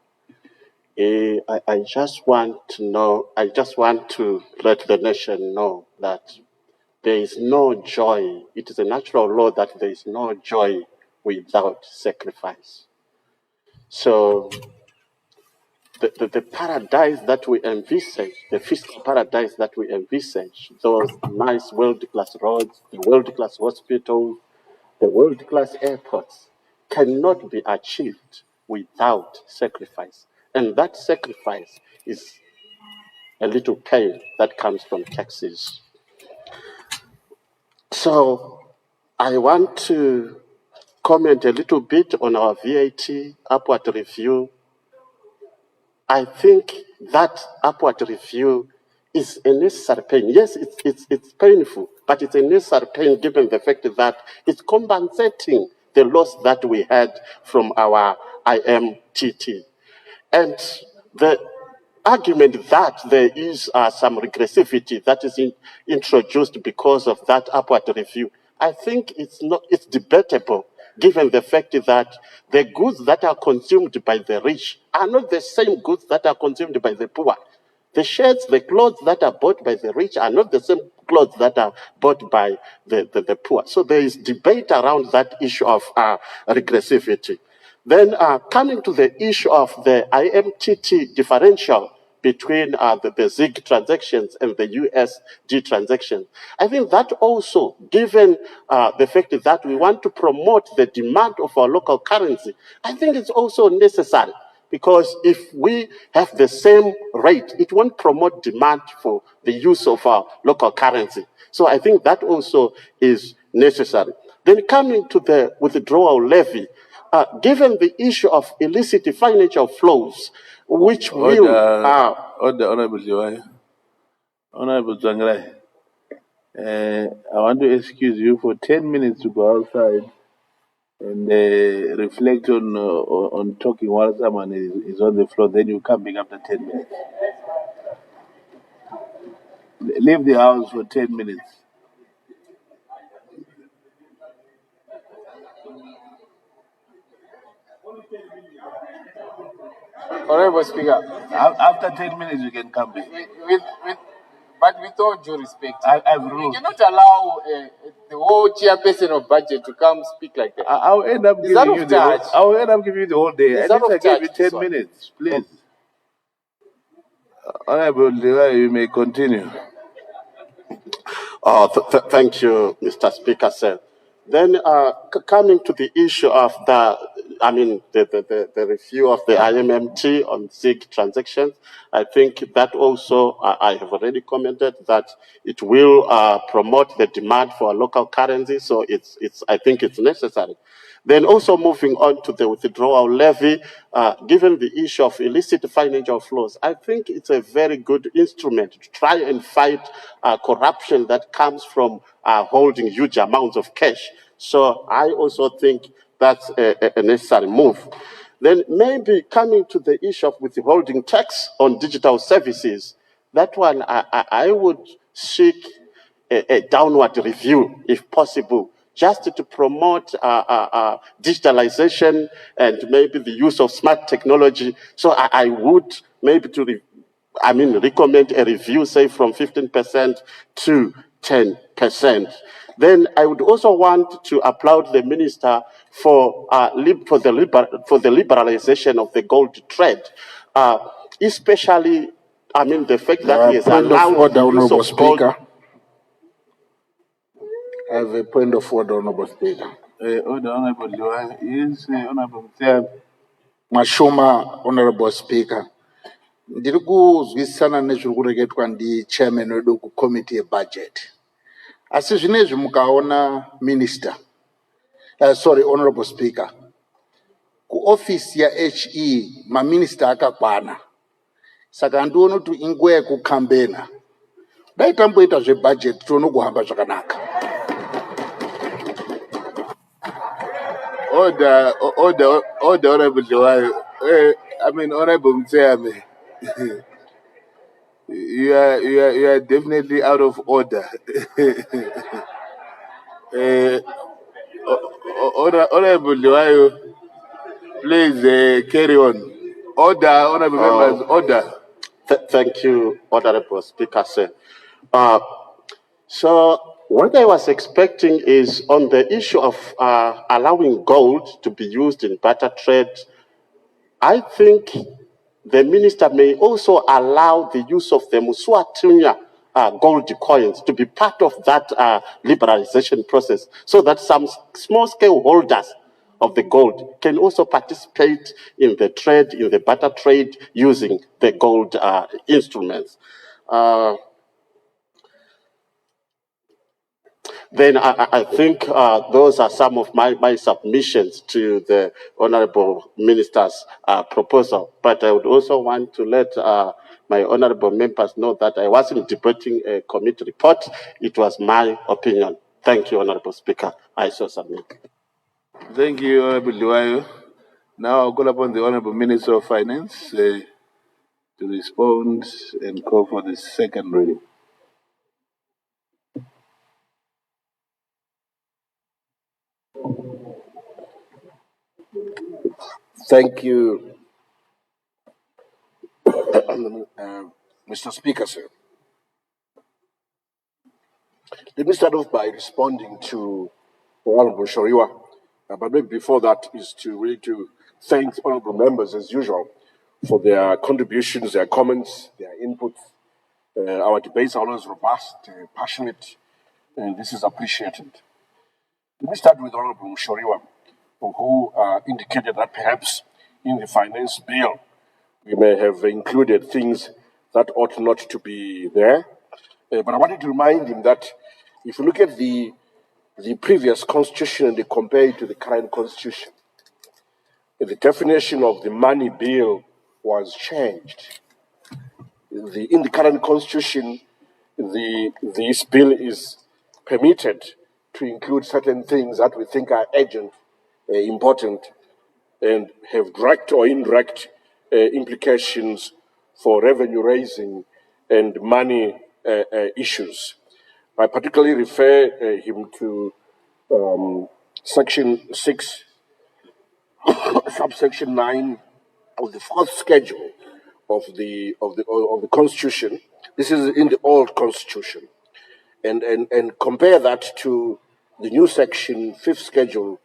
I just want to let the nation know that there is no joy. It is a natural law that there is no joy without sacrifice. So the paradise that we envisage, the fiscal paradise that we envisage, those nice world-class roads, the world-class hospitals, the world-class airports, cannot be achieved without sacrifice. And that sacrifice is a little pain that comes from taxes. So I want to comment a little bit on our VAT upward review. I think that upward review is a necessary pain. Yes, it's painful, but it's a necessary pain given the fact that it's compensating the loss that we had from our IMTT. And the argument that there is some regressivity that is introduced because of that upward review, I think it's debatable, given the fact that the goods that are consumed by the rich are not the same goods that are consumed by the poor. The shirts, the clothes that are bought by the rich are not the same clothes that are bought by the poor. So there is debate around that issue of regressivity. Then coming to the issue of the IMTT differential between the ZIG transactions and the USD transactions, I think that also, given the fact that we want to promote the demand of our local currency, I think it's also necessary. Because if we have the same rate, it won't promote demand for the use of our local currency. So I think that also is necessary. Then coming to the withdrawal levy, given the issue of illicit financial flows, which will... Honorable Liwayo. Honorable Zangrai, I want to excuse you for 10 minutes to go outside and reflect on talking while someone is on the floor. Then you come back after 10 minutes. Leave the house for 10 minutes. Honorable Speaker. After 10 minutes, you can come back. But with all due respect, I've we ruled. cannot allow the whole chairperson of budget to come speak like that. I'll end up Is that giving you of the whole, touch? I'll end up giving you the whole day. Is At that least I of gave you touch, this 10 one? minutes, please. Honorable Liwayo, you may continue. Thank you, Mr. Speaker, sir. Then coming to the issue of the review of the IMMT on ZIG transactions, I think that also, I have already commented that it will promote the demand for local currency, so I think it's necessary. Then also moving on to the withdrawal levy, given the issue of illicit financial flows, I think it's a very good instrument to try and fight corruption that comes from holding huge amounts of cash. So I also think that's a necessary move. Then maybe coming to the issue of withholding tax on digital services, that one I would seek a downward review if possible, just to promote digitalization and maybe the use of smart technology. So I would maybe recommend a review, say from 15% to 10%. Then I would also want to applaud the minister for the liberalization of the gold trade, especially, the fact that he has allowed the use of gold. I have a point of order, Honorable Speaker. Honorable Liwayo, yes, Honorable Mashoma, Honorable Speaker. Ndiri kuzwisisana nezviri kureketwa chairman wedu committee yebudget. Asi zvinezvi mukaona minister, Honorable Speaker, kuofisi ya HE maminister akakwana. Saka ndiona kuti inguva yekukambena. Dai tamboita zvebudget tione kuhamba zvakanaka. Honorable Joao. I mean, Honorable Mtseme. You are definitely out of order. Honorable Joao, please carry on. Order, honorable members, order. Thank you, Honorable Speaker, sir. So what I was expecting is on the issue of allowing gold to be used in barter trade. I think the minister may also allow the use of the Muswatunya gold coins to be part of that liberalization process, so that some small-scale holders of the gold can also participate in the trade, in the barter trade, using the gold instruments. Then I think those are some of my submissions to the Honorable Minister's proposal. But I would also want to let my honorable members know that I wasn't debating a committee report. It was my opinion. Thank you, Honorable Speaker. I so submit. Thank you, Honorable Joao. Now I'll call upon the Honorable Minister of Finance to respond and call for the second reading. Thank you, Mr. Speaker, sir. Let me start off by responding to Honorable MUSHORIWA. But maybe before that is to really to thank honorable members as usual for their contributions, their comments, their inputs. Our debates are always robust, passionate, and this is appreciated. Let me start with Honorable MUSHORIWA, who indicated that perhaps in the finance bill we may have included things that ought not to be there. But I wanted to remind him that if you look at the previous constitution and you compare it to the current constitution, the definition of the money bill was changed. In the current constitution, this bill is permitted to include certain things that we think are urgent, important, and have direct or indirect implications for revenue raising and money issues. I particularly refer him to Section 6, subsection 9 of the fourth schedule of the Constitution. This is in the old Constitution, and compare that to the new section, fifth schedule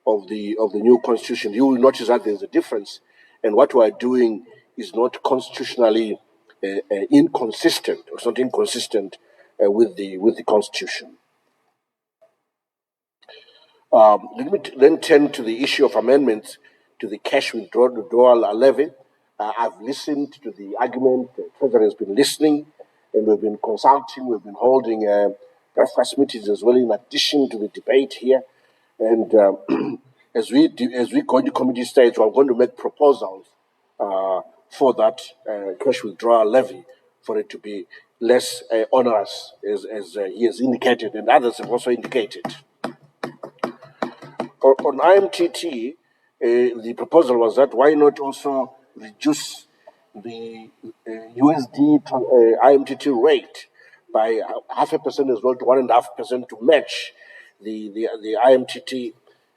of the new Constitution. You will notice that there's a difference, and what we are doing is not constitutionally inconsistent. It's not inconsistent with the Constitution. Let me then turn to the issue of amendments to the cash withdrawal levy. I've listened to the argument. The Treasury has been listening, and we've been consulting. We've been holding breakfast meetings as well, in addition to the debate here. And as we go into committee stage, we're going to make proposals for that cash withdrawal levy, for it to be less onerous, as he has indicated, and others have also indicated. On IMTT, the proposal was that why not also reduce the USD IMTT rate by 0.5% as well to 1.5% to match the IMTT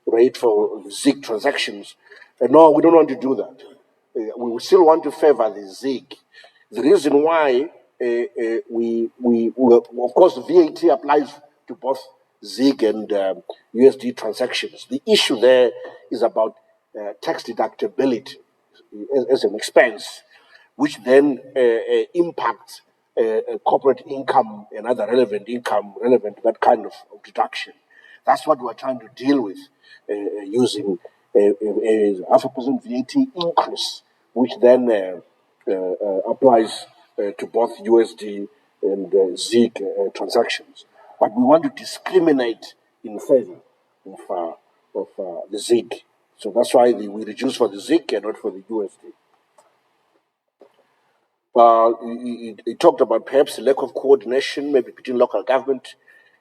rate for ZIG transactions. No, we don't want to do that. We still want to favor the ZIG. The reason why we of course, VAT applies to both ZIG and USD transactions. The issue there is about tax deductibility as an expense, which then impacts corporate income and other relevant income relevant to that kind of deduction. That's what we're trying to deal with using a 0.5% VAT increase, which then applies to both USD and ZIG transactions. But we want to discriminate in favor of the ZIG. So that's why we reduce for the ZIG and not for the USD. He talked about perhaps the lack of coordination, maybe between local government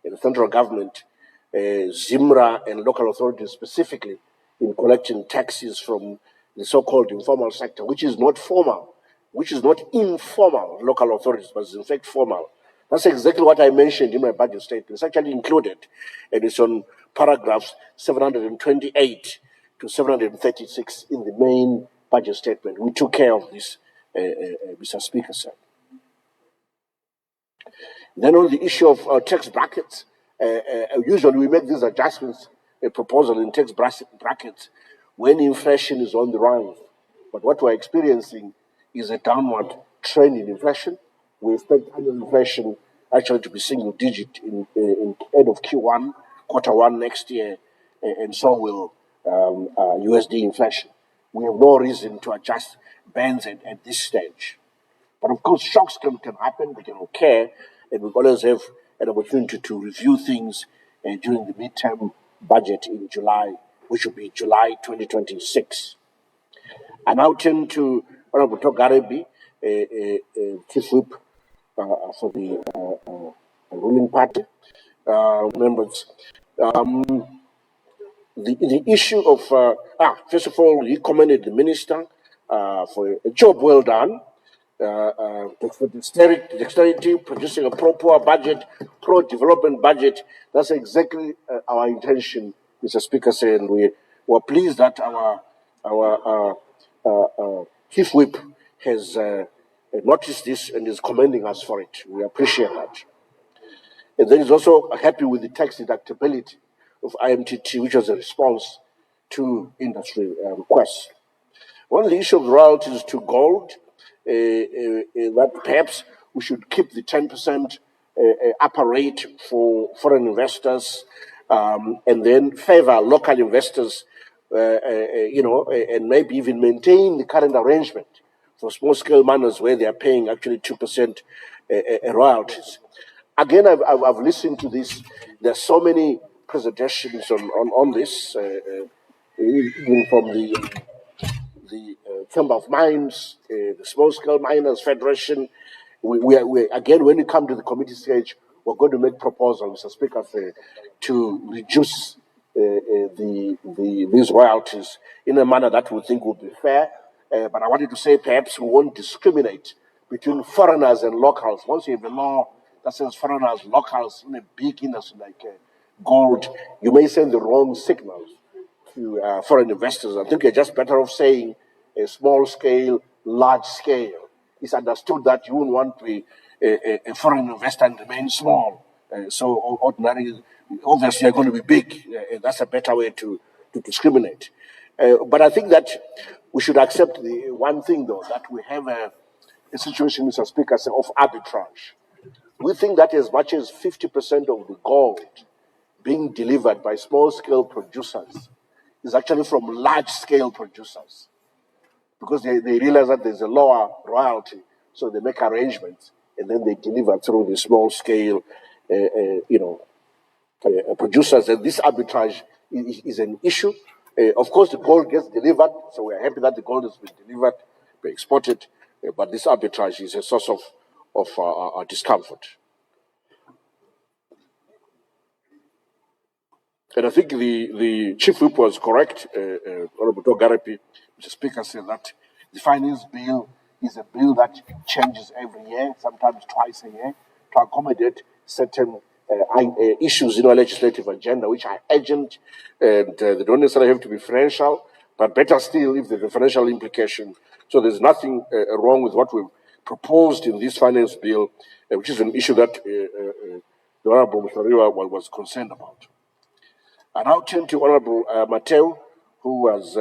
and the central government, ZIMRA and local authorities specifically, in collecting taxes from the so-called informal sector, which is not formal, which is not informal local authorities, but is in fact formal. That's exactly what I mentioned in my budget statement. It's actually included, and it's on paragraphs 728 to 736 in the main budget statement. We took care of this, Mr. Speaker, sir. Then on the issue of tax brackets, usually we make these adjustments, a proposal in tax brackets when inflation is on the rise. But what we're experiencing is a downward trend in inflation. We expect annual inflation actually to be single digit in end of Q1, Q1 next year, and so will USD inflation. We have no reason to adjust bands at this stage. But of course, shocks can happen, they can occur, and we always have an opportunity to review things during the midterm budget in July, which will be July 2026. I now turn to Honorable Togarebi, Chief Whip for the ruling party members. The issue of, first of all, he commended the minister for a job well done. For dexterity, producing a pro-poor budget, pro-development budget. That's exactly our intention, Mr. Speaker, saying we were pleased that our Chief Whip has noticed this and is commending us for it. We appreciate that. And then he's also happy with the tax deductibility of IMTT, which was a response to industry requests. On the issue of royalties to gold, that perhaps we should keep the 10% upper rate for foreign investors, and then favor local investors, and maybe even maintain the current arrangement for small-scale miners where they are paying actually 2% royalties. Again, I've listened to this. There's so many presentations on this, even from the Chamber of Mines, the Small-Scale Miners Federation. We again, when you come to the committee stage, we're going to make proposals, Mr. Speaker, to reduce these royalties in a manner that we think would be fair. But I wanted to say perhaps we won't discriminate between foreigners and locals. Once you have a law that says foreigners, locals in a big industry like gold, you may send the wrong signals to foreign investors. I think you're just better off saying a small scale, large scale. It's understood that you wouldn't want to be a foreign investor and remain small. So ordinarily, obviously, you're going to be big. That's a better way to discriminate. But I think that we should accept the one thing, though, that we have a situation, Mr. Speaker, of arbitrage. We think that as much as 50% of the gold being delivered by small-scale producers is actually from large-scale producers, because they realize that there's a lower royalty, so they make arrangements, and then they deliver through the small-scale, producers. And this arbitrage is an issue. Of course, the gold gets delivered, so we're happy that the gold has been delivered, be exported, but this arbitrage is a source of discomfort. And I think the Chief Whip was correct, Honorable Togarebi, Mr. Speaker, said that the finance bill is a bill that changes every year, sometimes twice a year, to accommodate certain issues in our legislative agenda, which are urgent, and they don't necessarily have to be financial, but better still if there's a financial implication. So there's nothing wrong with what we've proposed in this finance bill, which is an issue that the Honorable MUSHORIWA was concerned about. I now turn to Honorable Mateo, who was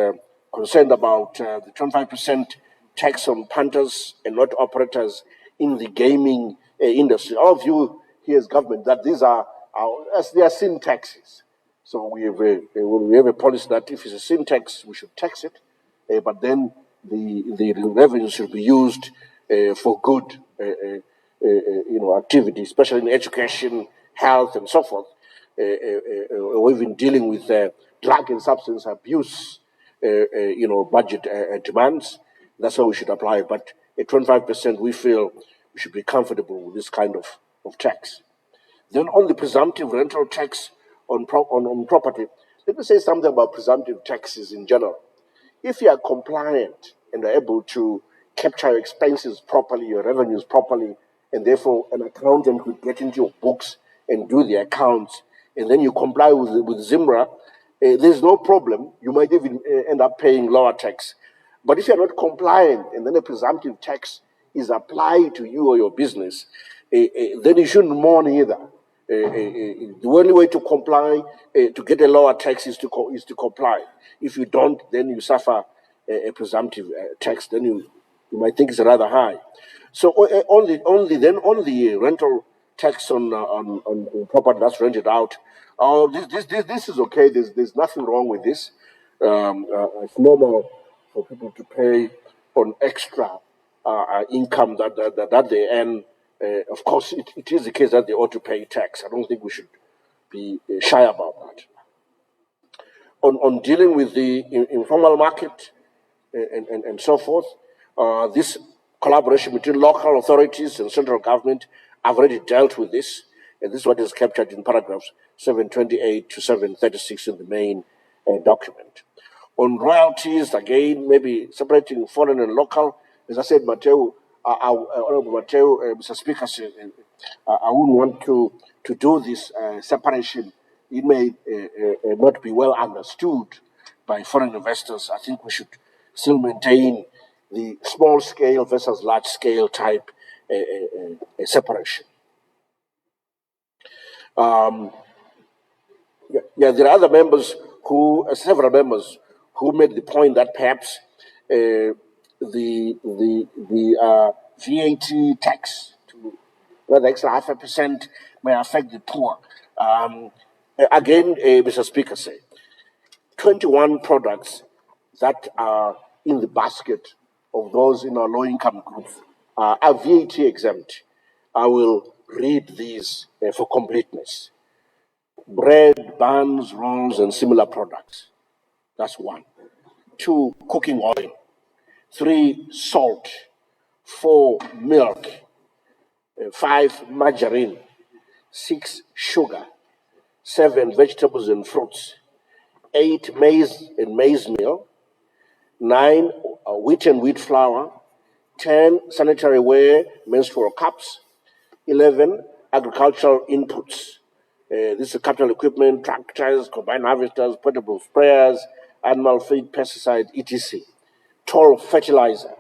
concerned about the 25% tax on punters and lot operators in the gaming industry. Our view here as government that these are they are sin taxes. So we have a policy that if it's a sin tax, we should tax it, but then the revenue should be used for good activity, especially in education, health, and so forth. We've been dealing with drug and substance abuse, budget demands. That's how we should apply it. But at 25%, we feel we should be comfortable with this kind of tax. Then on the presumptive rental tax on property, Let me say something about presumptive taxes in general. If you are compliant and are able to capture your expenses properly, your revenues properly, and therefore an accountant will get into your books and do the accounts, and then you comply with ZIMRA, there's no problem. You might even end up paying lower tax. But if you're not compliant and then a presumptive tax is applied to you or your business, then you shouldn't mourn either. The only way to comply, to get a lower tax is to comply. If you don't, then you suffer a presumptive tax. Then you might think it's rather high. So only the rental tax on property that's rented out. This is okay. There's nothing wrong with this. It's normal for people to pay on extra income that they earn. Of course, it is the case that they ought to pay tax. I don't think we should be shy about that. On dealing with the informal market and so forth, this collaboration between local authorities and central government, I've already dealt with this, and this is what is captured in paragraphs 728 to 736 in the main document. On royalties, again, maybe separating foreign and local, as I said, Mateo, Honorable Mateo, Mr. Speaker, I wouldn't want to do this separation. It may not be well understood by foreign investors. I think we should still maintain the small scale versus large scale type separation. There are other members several members who made the point that perhaps the VAT tax to the extra 0.5% may affect the poor. Again, Mr. Speaker said, 21 products that are in the basket of those in our low-income groups are VAT exempt. I will read these for completeness. Bread, buns, rolls, and similar products. That's 1. 2, cooking oil. 3, salt. 4, milk. 5, margarine. 6, sugar. 7, vegetables and fruits. 8, maize and maize meal. 9, wheat and wheat flour. 10, sanitary ware, menstrual cups. 11, agricultural inputs. This is capital equipment, tractors, combined harvesters, portable sprayers, animal feed, pesticide, etc. 12, fertilizer.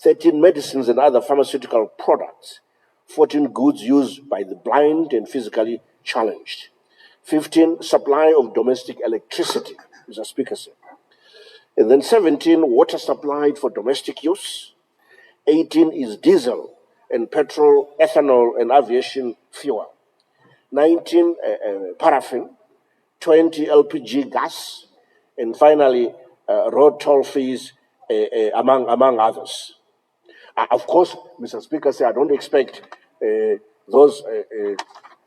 13, medicines and other pharmaceutical products. 14, goods used by the blind and physically challenged. 15, supply of domestic electricity, Mr. Speaker said. And then 17, water supplied for domestic use. 18 is diesel and petrol, ethanol, and aviation fuel. 19, paraffin. 20, LPG gas. And finally, road toll fees, among others. Of course, Mr. Speaker, I don't expect those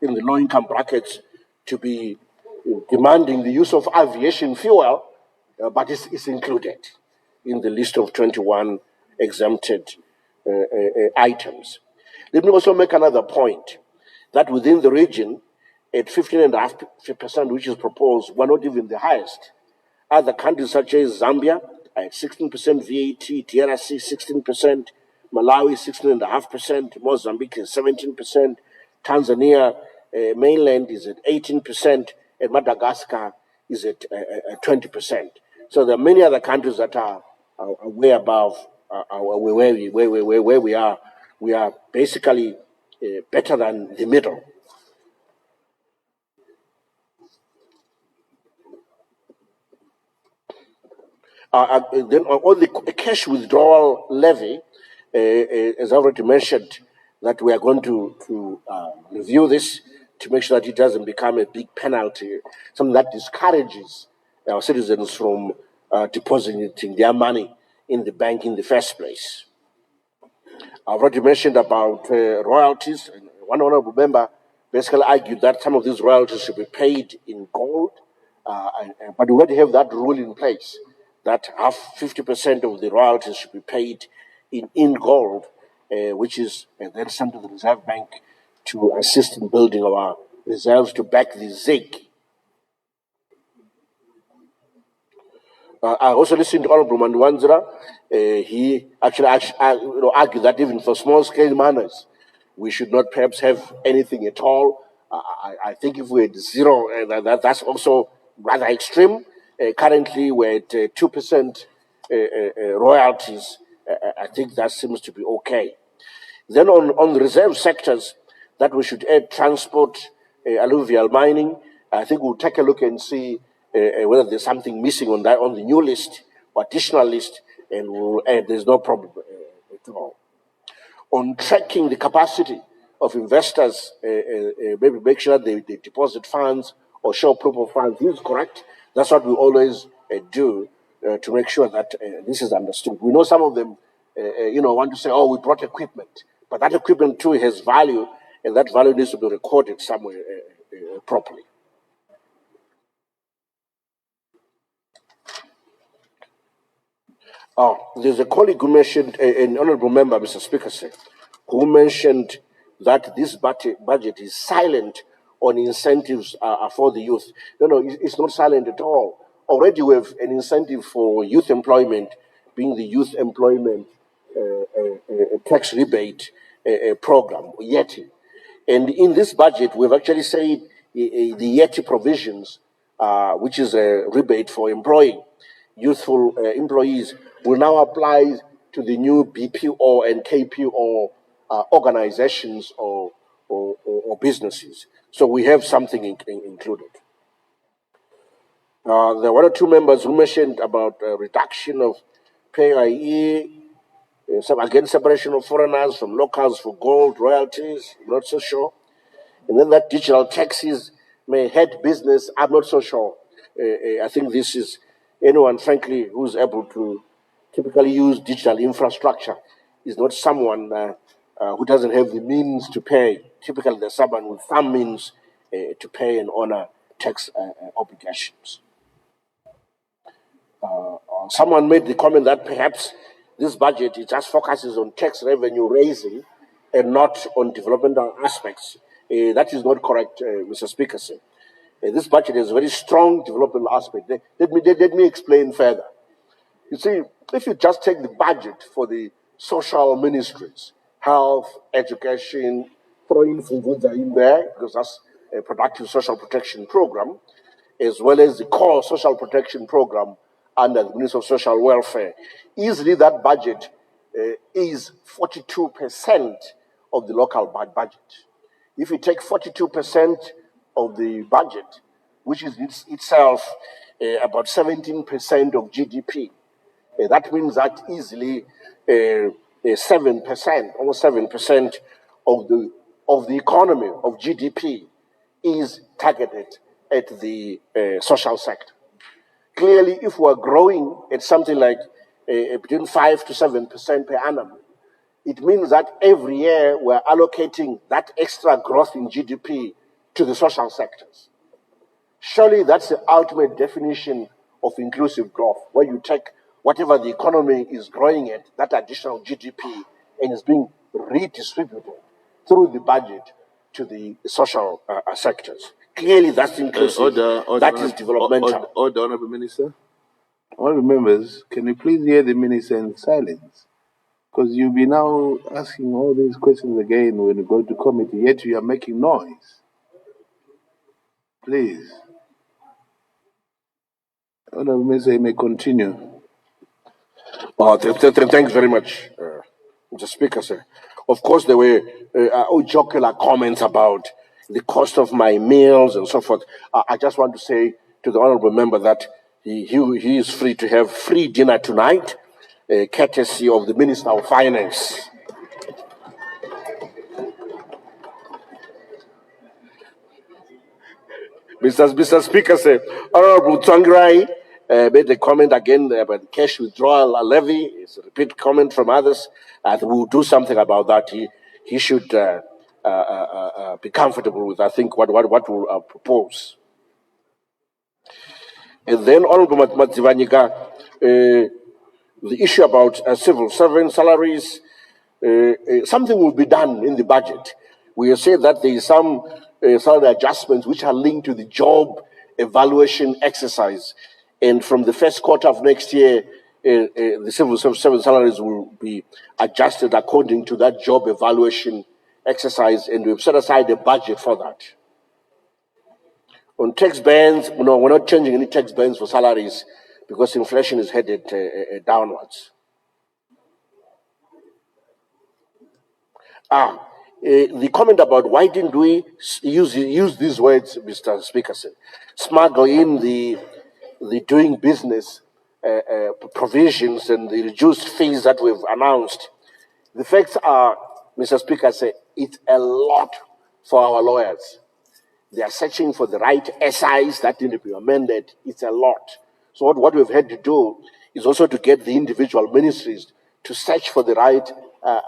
in the low-income brackets to be demanding the use of aviation fuel, but it's included in the list of 21 exempted items. Let me also make another point, that within the region, at 15.5%, which is proposed, we're not even the highest. Other countries such as Zambia at 16% VAT, DRC 16%, Malawi 16.5%, Mozambique is 17%, Tanzania mainland is at 18%, and Madagascar is at 20%. So there are many other countries that are way above where we are. We are basically better than the middle. Then on the cash withdrawal levy, as I already mentioned, that we are going to review this to make sure that it doesn't become a big penalty, something that discourages our citizens from depositing their money in the bank in the first place. I've already mentioned about royalties. One honorable member basically argued that some of these royalties should be paid in gold, but we already have that rule in place, that 50% of the royalties should be paid in gold, which is then sent to the Reserve Bank to assist in building our reserves to back the ZIG. I also listened to Honorable Mandwanzra. He actually argued that even for small-scale miners, we should not perhaps have anything at all. I think if we had zero, that's also rather extreme. Currently, we're at 2% royalties. I think that seems to be okay. Then on the reserve sectors, that we should add transport, alluvial mining. I think we'll take a look and see whether there's something missing on the new list or additional list, and we'll add. There's no problem at all. On tracking the capacity of investors, maybe make sure they deposit funds or show proof of funds. This is correct. That's what we always do to make sure that this is understood. We know some of them, want to say, "Oh, we brought equipment," but that equipment too has value, and that value needs to be recorded somewhere properly. There's a colleague who mentioned, an honorable member, Mr. Speaker, who mentioned that this budget is silent on incentives for the youth. No, it's not silent at all. Already we have an incentive for youth employment, being the Youth Employment Tax Rebate Program, YETI. And in this budget, we've actually said the YETI provisions, which is a rebate for employing youthful employees, will now apply to the new BPO and KPO organizations or businesses. So we have something included. There were one or two members who mentioned about reduction of PAYE, again, separation of foreigners from locals for gold royalties. I'm not so sure. And then that digital taxes may hurt business. I'm not so sure. I think this is anyone, frankly, who's able to typically use digital infrastructure is not someone who doesn't have the means to pay. Typically, there's someone with some means to pay and honor tax obligations. Someone made the comment that perhaps this budget it just focuses on tax revenue raising and not on developmental aspects. That is not correct, Mr. Speaker. This budget has a very strong developmental aspect. Let me explain further. You see, if you just take the budget for the social ministries, health, education, throw in Funguza in there, because that's a productive social protection program, as well as the core social protection program under the Ministry of Social Welfare, easily that budget is 42% of the local budget. If you take 42% of the budget, which is itself about 17% of GDP, that means that easily 7%, almost 7% of the economy of GDP is targeted at the social sector. Clearly, if we're growing at something like between 5 to 7% per annum, it means that every year we're allocating that extra growth in GDP to the social sectors. Surely that's the ultimate definition of inclusive growth, where you take whatever the economy is growing at, that additional GDP, and is being redistributed through the budget to the social sectors. Clearly, that's inclusive. That is developmental. Order, Honorable Minister. Honorable members, can you please hear the minister in silence? Because you'll be now asking all these questions again when you go to committee, yet you are making noise. Please. Honorable Minister, you may continue. Thank you very much, Mr. Speaker, sir. Of course, there were jocular comments about the cost of my meals and so forth. I just want to say to the honorable member that he is free to have free dinner tonight, courtesy of the Minister of Finance. Mr. Speaker, sir, Honorable Tsvangirai made a comment again about cash withdrawal levy. It's a repeat comment from others. We'll do something about that. He should be comfortable with, I think, what we'll propose. And then, Honorable Matsivanyika, the issue about civil servant salaries, something will be done in the budget. We have said that there is some salary adjustments which are linked to the job evaluation exercise. And from the first quarter of next year, the civil service salaries will be adjusted according to that job evaluation exercise, and we've set aside a budget for that. On tax bands, we're not changing any tax bands for salaries because inflation is headed downwards. The comment about why didn't we use these words, Mr. Speaker, said, smuggle in the doing business provisions and the reduced fees that we've announced. The facts are, Mr. Speaker, said, it's a lot for our lawyers. They are searching for the right SIs that need to be amended. It's a lot. So what we've had to do is also to get the individual ministries to search for the right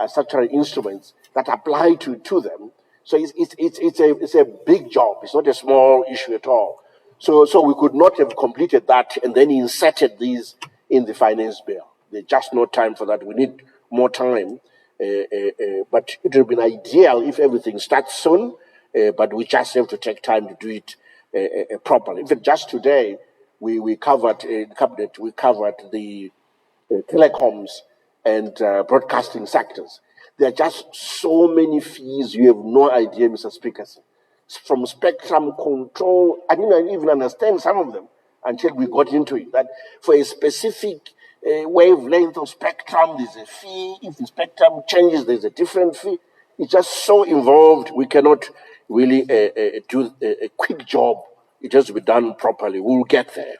statutory instruments that apply to them. So it's a big job. It's not a small issue at all. So we could not have completed that and then inserted these in the finance bill. There's just no time for that. We need more time. But it would have been ideal if everything starts soon. But we just have to take time to do it properly. Even just today, we covered in cabinet. We covered the telecoms and broadcasting sectors. There are just so many fees. You have no idea, Mr. Speaker. From spectrum control, I didn't even understand some of them until we got into it. That for a specific wavelength of spectrum, there's a fee. If the spectrum changes, there's a different fee. It's just so involved. We cannot really do a quick job. It has to be done properly. We'll get there.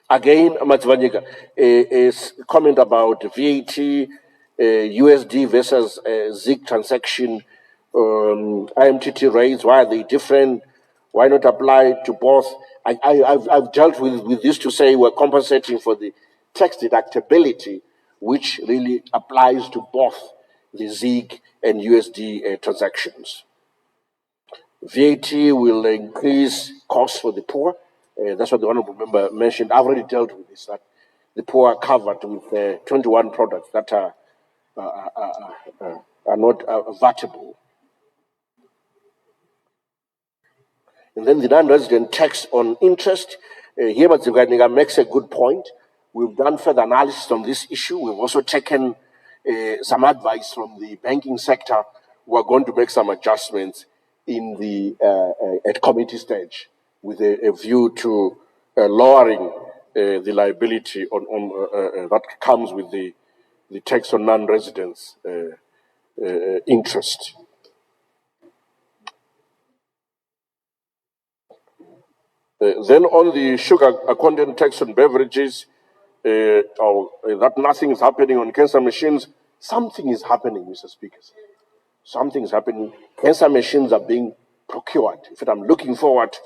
Again, Matsvanyika, a comment about VAT, USD versus ZIG transaction, IMTT rates. Why are they different? Why not apply to both? I've dealt with this to say we're compensating for the tax deductibility, which really applies to both the ZIG and USD transactions. VAT will increase costs for the poor. That's what the honorable member mentioned. I've already dealt with this, that the poor are covered with 21 products that are not vatable. And then the non-resident tax on interest. Here, Matsvanyika makes a good point. We've done further analysis on this issue. We've also taken some advice from the banking sector. We're going to make some adjustments in the at committee stage with a view to lowering the liability on that comes with the tax on non-residents interest. Then on the sugar content tax on beverages, that nothing is happening on cancer machines. Something is happening, Mr. Speaker. Something is happening. Cancer machines are being procured. In fact, I'm looking forward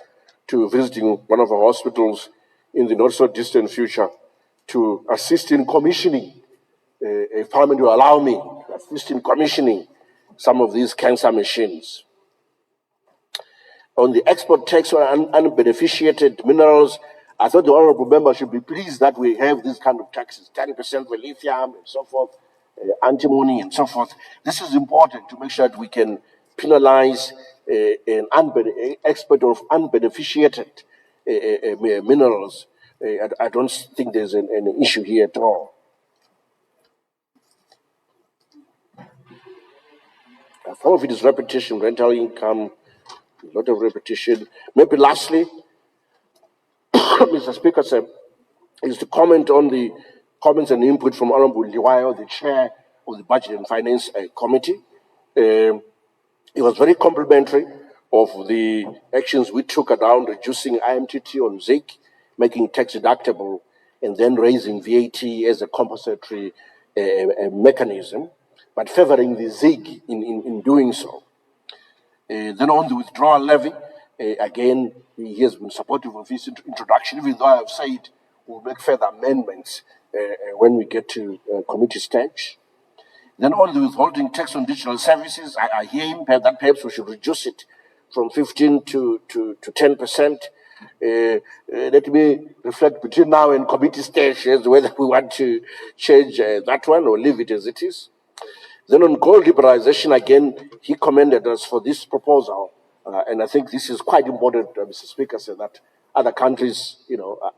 to visiting one of our hospitals in the not so distant future to assist in commissioning. If Parliament will allow me to assist in commissioning some of these cancer machines. On the export tax on unbeneficiated minerals, I thought the honorable member should be pleased that we have these kind of taxes, 10% for lithium and so forth, antimony and so forth. This is important to make sure that we can penalize an export of unbeneficiated minerals. I don't think there's an issue here at all. Some of it is repetition, rental income, a lot of repetition. Maybe lastly, Mr. Speaker, is to comment on the comments and input from Honorable Liwayo, the chair of the Budget and Finance Committee. It was very complimentary of the actions we took around reducing IMTT on ZIG, making it tax deductible, and then raising VAT as a compensatory mechanism, but favoring the ZIG in doing so. Then on the withdrawal levy, again, he has been supportive of his introduction, even though I have said we'll make further amendments when we get to committee stage. Then on the withholding tax on digital services, I hear him that perhaps we should reduce it from 15 to 10%. Let me reflect between now and committee stage as whether we want to change that one or leave it as it is. Then on gold liberalization, again, he commended us for this proposal. And I think this is quite important, Mr. Speaker, said that other countries,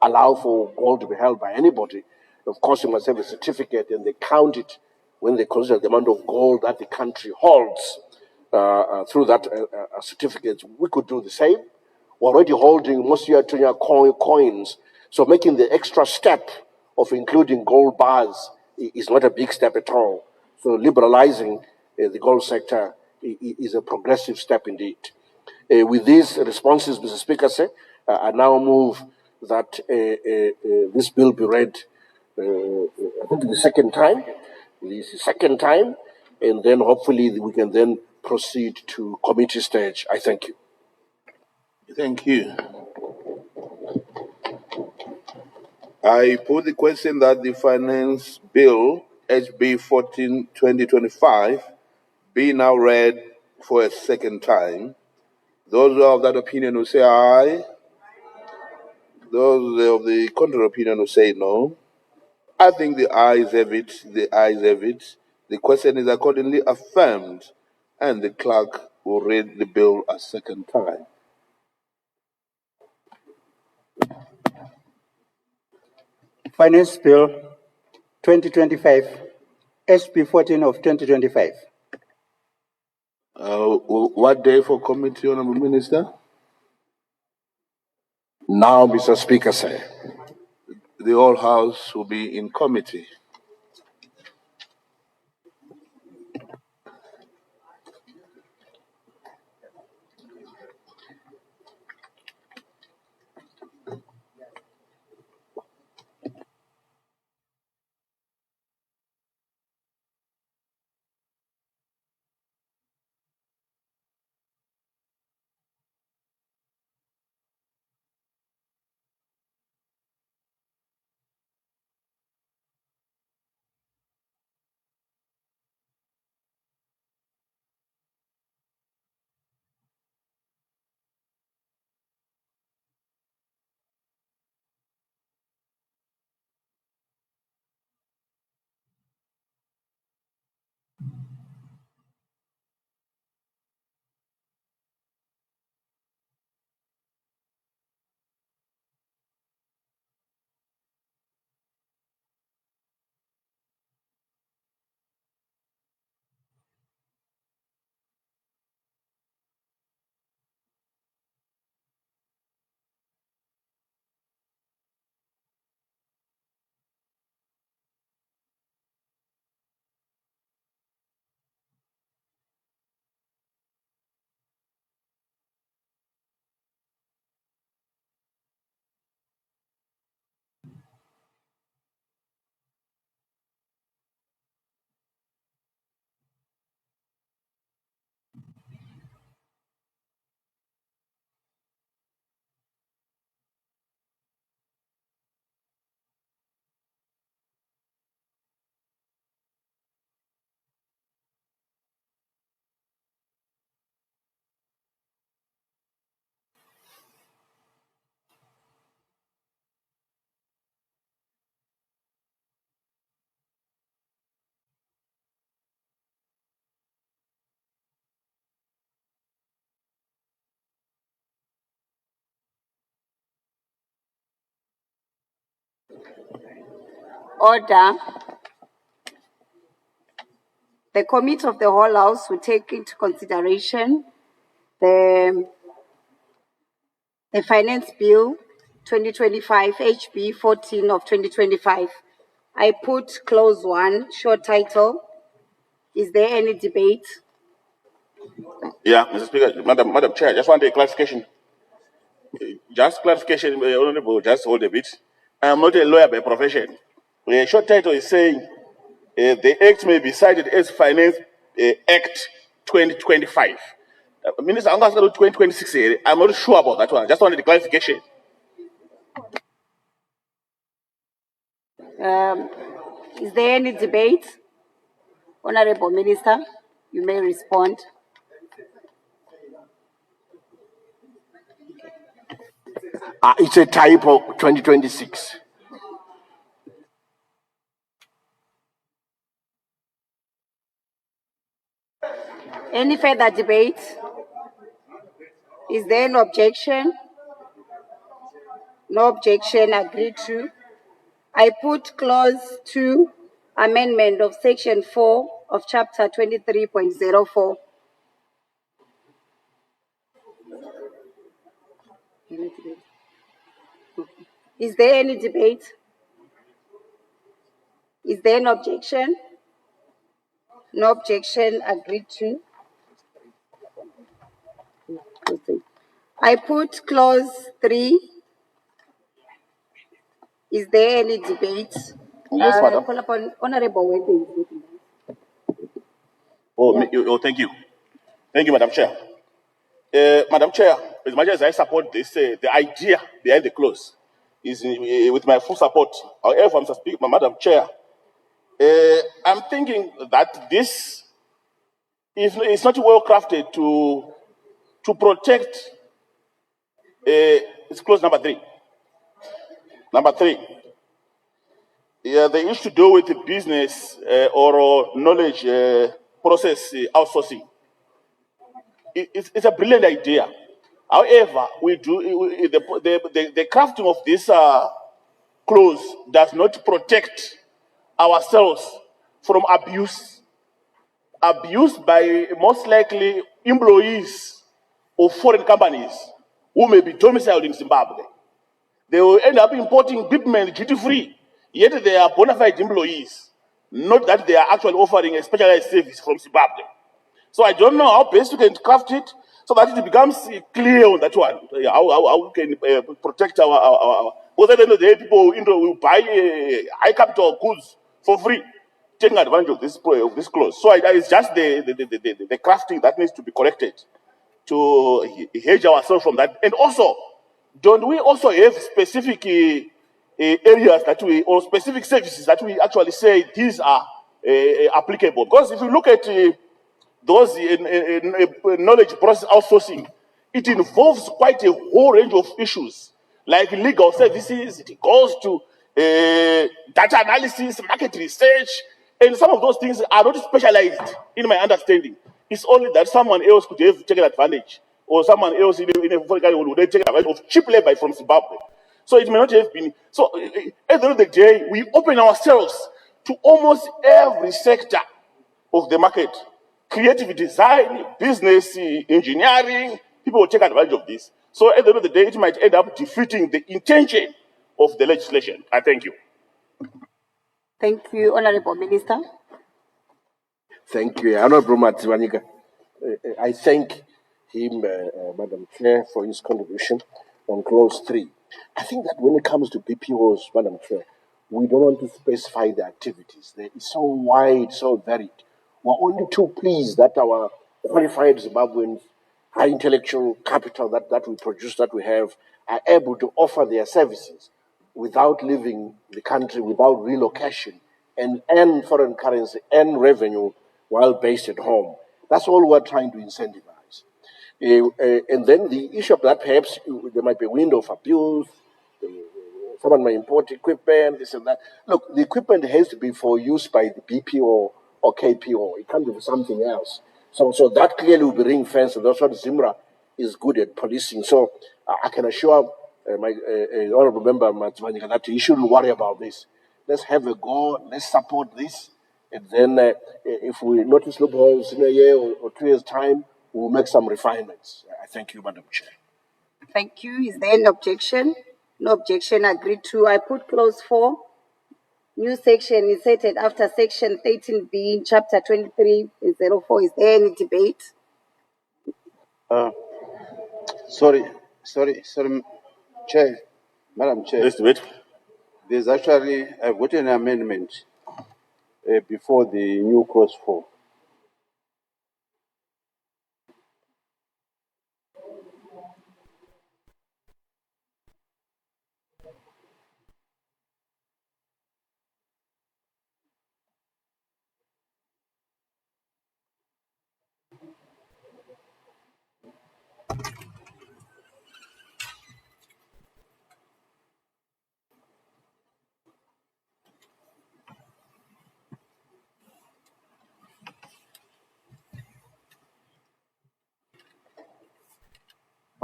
allow for gold to be held by anybody. Of course, you must have a certificate, and they count it when they consider the amount of gold that the country holds through that certificate. We could do the same. We're already holding most of your coins, so making the extra step of including gold bars is not a big step at all. So liberalizing the gold sector is a progressive step indeed. With these responses, Mr. Speaker, I now move that this bill be read, I think the second time. This is the second time, and then hopefully we can then proceed to committee stage. I thank you. Thank you. I put the question that the Finance Bill, HB 14/2025, be now read for a second time. Those who are of that opinion will say aye. Those of the contrary opinion will say no. I think the ayes have it. The ayes have it. The question is accordingly affirmed, and the clerk will read the bill a second time. Finance Bill 2025, SB 14 of 2025. What day for committee, Honourable Minister? Now, Mr. Speaker, sir. The whole House will be in committee. Order. The Committee of the Whole House will take into consideration the Finance Bill 2025, HB 14 of 2025. I put clause 1, short title. Is there any debate? Yeah, Mr. Speaker, Madam Chair, just want a clarification. Just clarification, Honorable, just hold a bit. I am not a lawyer by profession. The short title is saying the act may be cited as Finance Act 2025. Minister, I'm going to 2026 here. I'm not sure about that one. Just wanted the clarification. Is there any debate? Honorable Minister, you may respond. It's a typo, 2026. Any further debate? Is there an objection? No objection, agreed to. I put clause 2, amendment of section 4 of chapter 23.04. Is there any debate? Is there an objection? No objection, agreed to. I put clause 3. Is there any debate? Yes, madam. Call upon Honorable Wete. Thank you. Thank you, Madam Chair. Madam Chair, as much as I support this, the idea behind the clause is with my full support. However, Mr. Speaker, Madam Chair, I'm thinking that this is not well crafted to protect. It's clause number 3. Number 3. Yeah, the issue to do with the business or knowledge process outsourcing. It's a brilliant idea. However, the crafting of this clause does not protect ourselves from abuse. Abuse by most likely employees of foreign companies who may be domiciled in Zimbabwe. They will end up importing equipment duty-free, yet they are bona fide employees, not that they are actually offering a specialized service from Zimbabwe. So I don't know how best you can craft it so that it becomes clear on that one. How we can protect our because at the end of the day, people will buy high capital goods for free, taking advantage of this clause. So it's just the crafting that needs to be corrected to hedge ourselves from that. And also, don't we also have specific areas that we, or specific services that we actually say these are applicable? Because if you look at those knowledge process outsourcing, it involves quite a whole range of issues, like legal services, it goes to data analysis, market research, and some of those things are not specialized in my understanding. It's only that someone else could have taken advantage, or someone else in a foreign country would have taken advantage of cheap labor from Zimbabwe. So it may not have been. So at the end of the day, we open ourselves to almost every sector of the market. Creative design, business, engineering, people will take advantage of this. So at the end of the day, it might end up defeating the intention of the legislation. I thank you. Thank you, Honorable Minister. Thank you, Honorable Matsiwanika. I thank him, Madam Chair, for his contribution on clause 3. I think that when it comes to BPOs, Madam Chair, we don't want to specify the activities. They're so wide, so varied. We're only too pleased that our qualified Zimbabweans, high intellectual capital that we produce, that we have, are able to offer their services without leaving the country, without relocation, and earn foreign currency and revenue while based at home. That's all we're trying to incentivize. And then the issue of that, perhaps there might be a window of abuse, someone may import equipment, this and that. Look, the equipment has to be for use by the BPO or KPO. It can't be for something else. So that clearly will be ring-fenced, and that's what Zimra is good at policing. So I can assure my honorable member Matsvanika that he shouldn't worry about this. Let's have a go. Let's support this. And then if we notice loopholes in a year or 2 years' time, we'll make some refinements. I thank you, Madam Chair. Thank you. Is there an objection? No objection, agreed to. I put clause 4. New section inserted after section 13B in chapter 23.04. Is there any debate? Sorry, Chair, Madam Chair. Let's debate. There's actually, I've got an amendment before the new clause 4.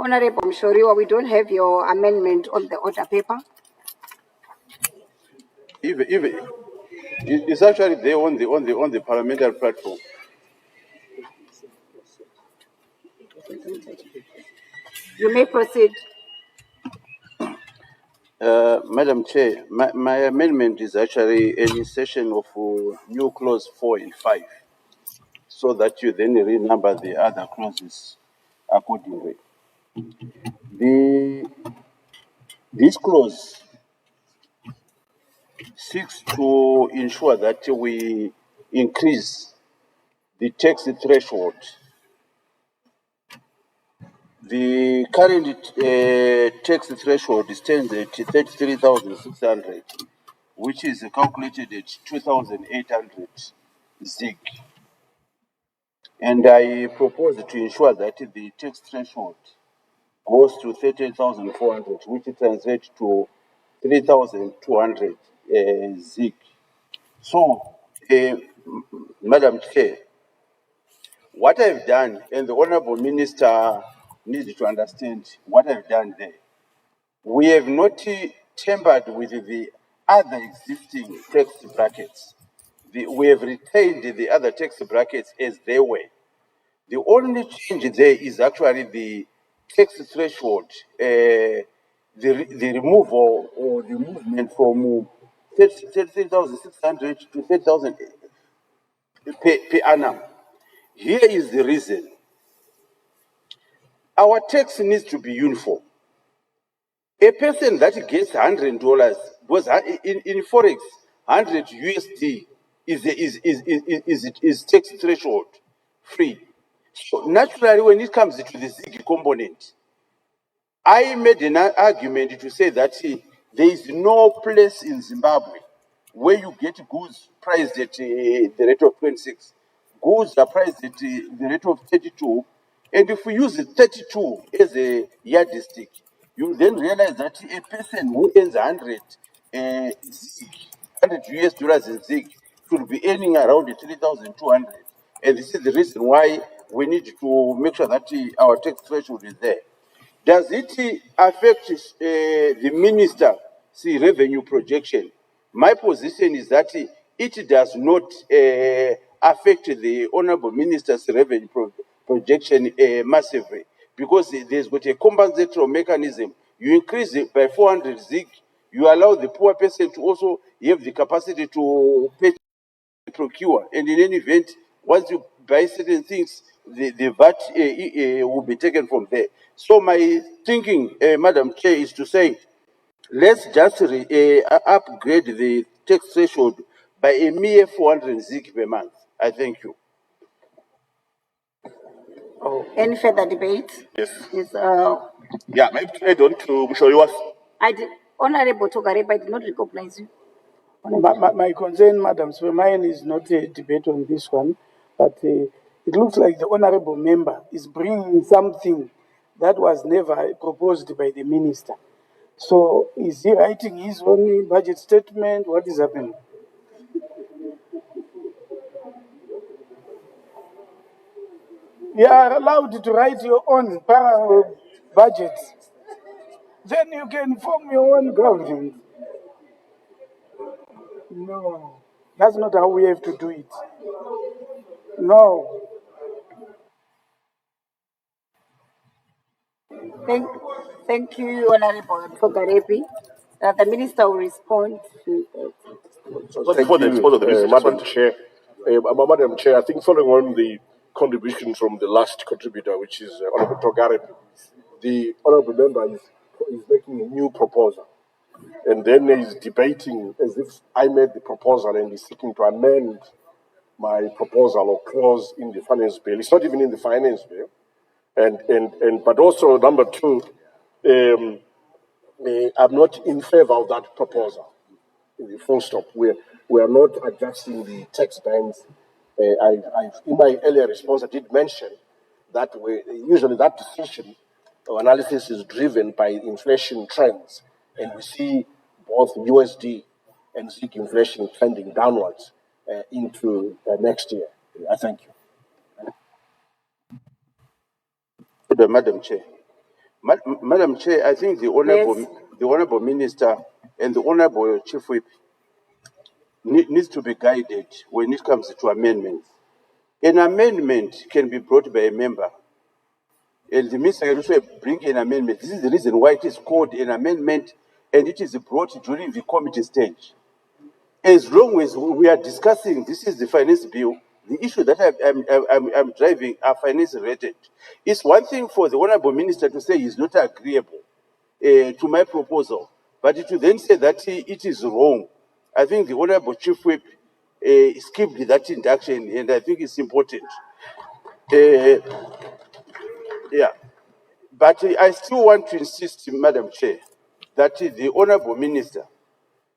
Honorable MUSHORIWA, we don't have your amendment on the order paper. Even it's actually there on the parliamentary platform. You may proceed. Madam Chair, my amendment is actually an insertion of new clause 4 and 5, so that you then renumber the other clauses accordingly. This clause seeks to ensure that we increase the tax threshold. The current tax threshold stands at 33,600, which is calculated at 2,800 ZIG. And I propose to ensure that the tax threshold goes to 13,400, which translates to 3,200 ZIG. So, Madam Chair, what I've done, and the Honorable Minister needs to understand what I've done there, we have not tampered with the other existing tax brackets. We have retained the other tax brackets as they were. The only change there is actually the tax threshold, the removal or the movement from 30,600 to 30,000 per annum. Here is the reason. Our tax needs to be uniform. A person that gets $100, because in Forex, 100 USD is tax threshold free. So naturally, when it comes to the ZIG component, I made an argument to say that there is no place in Zimbabwe where you get goods priced at the rate of 26. Goods are priced at the rate of 32. And if we use 32 as a yardstick, you then realize that a person who earns 100 ZIG, 100 US dollars in ZIG, should be earning around 3,200. And this is the reason why we need to make sure that our tax threshold is there. Does it affect the minister's revenue projection? My position is that it does not affect the Honorable Minister's revenue projection massively, because there's got a compensatory mechanism. You increase it by 400 ZIG, you allow the poor person to also have the capacity to pay, procure, and in any event, once you buy certain things, the VAT will be taken from there. So my thinking, Madam Chair, is to say, let's just upgrade the tax threshold by a mere 400 ZIG per month. I thank you. Any further debate? Yes. Yes, Yeah, maybe to add on to MUSHORIWA's. Honorable Togareba, I did not recognize you. My concern, Madam Speaker, mine is not a debate on this one, but it looks like the honourable member is bringing something that was never proposed by the minister. So is he writing his own budget statement? What is happening? You are allowed to write your own budget. Then you can form your own government. No, that's not how we have to do it. No. Thank you, Honorable Togareba. The minister will respond to Thank you, Madam Chair. Madam Chair, I think following on the contribution from the last contributor, which is Honorable Togareba, the Honorable member is making a new proposal. And then he's debating as if I made the proposal and he's seeking to amend my proposal or clause in the finance bill. It's not even in the finance bill. But also, number two, I'm not in favor of that proposal. In the full stop, we are not adjusting the tax bands. In my earlier response, I did mention that usually that decision or analysis is driven by inflation trends, and we see both USD and ZIG inflation trending downwards into next year. I thank you. Madam Chair, Madam Chair, I think the honorable Minister and the honorable Chief Whip needs to be guided when it comes to amendments. An amendment can be brought by a member, and the minister can also bring an amendment. This is the reason why it is called an amendment, and it is brought during the committee stage. As long as we are discussing, this is the finance bill, the issue that I'm driving are finance related. It's one thing for the honorable minister to say he's not agreeable to my proposal, but to then say that it is wrong. I think the honorable chief whip skipped that induction, and I think it's important. Yeah, but I still want to insist, Madam Chair, that the honorable minister,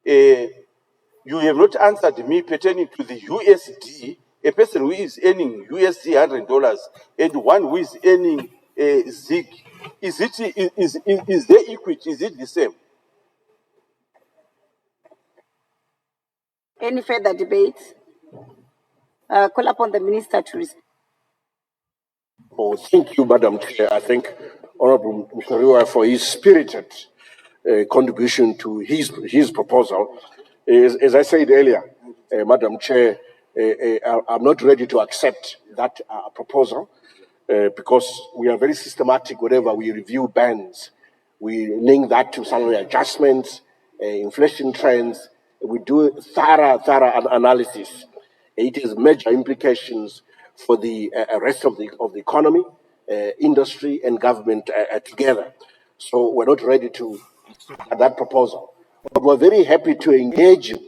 you have not answered me pertaining to the USD, a person who is earning USD $100 and one who is earning ZIG. Is there equity? Is it the same? Any further debate? Call upon the minister to respond. Oh, thank you, Madam Chair. I thank Honorable MUSHORIWA for his spirited contribution to his proposal. As I said earlier, Madam Chair, I'm not ready to accept that proposal because we are very systematic whenever we review bands. We link that to salary adjustments, inflation trends. We do thorough analysis. It has major implications for the rest of the economy, industry, and government together. So we're not ready to accept that proposal. But we're very happy to engage you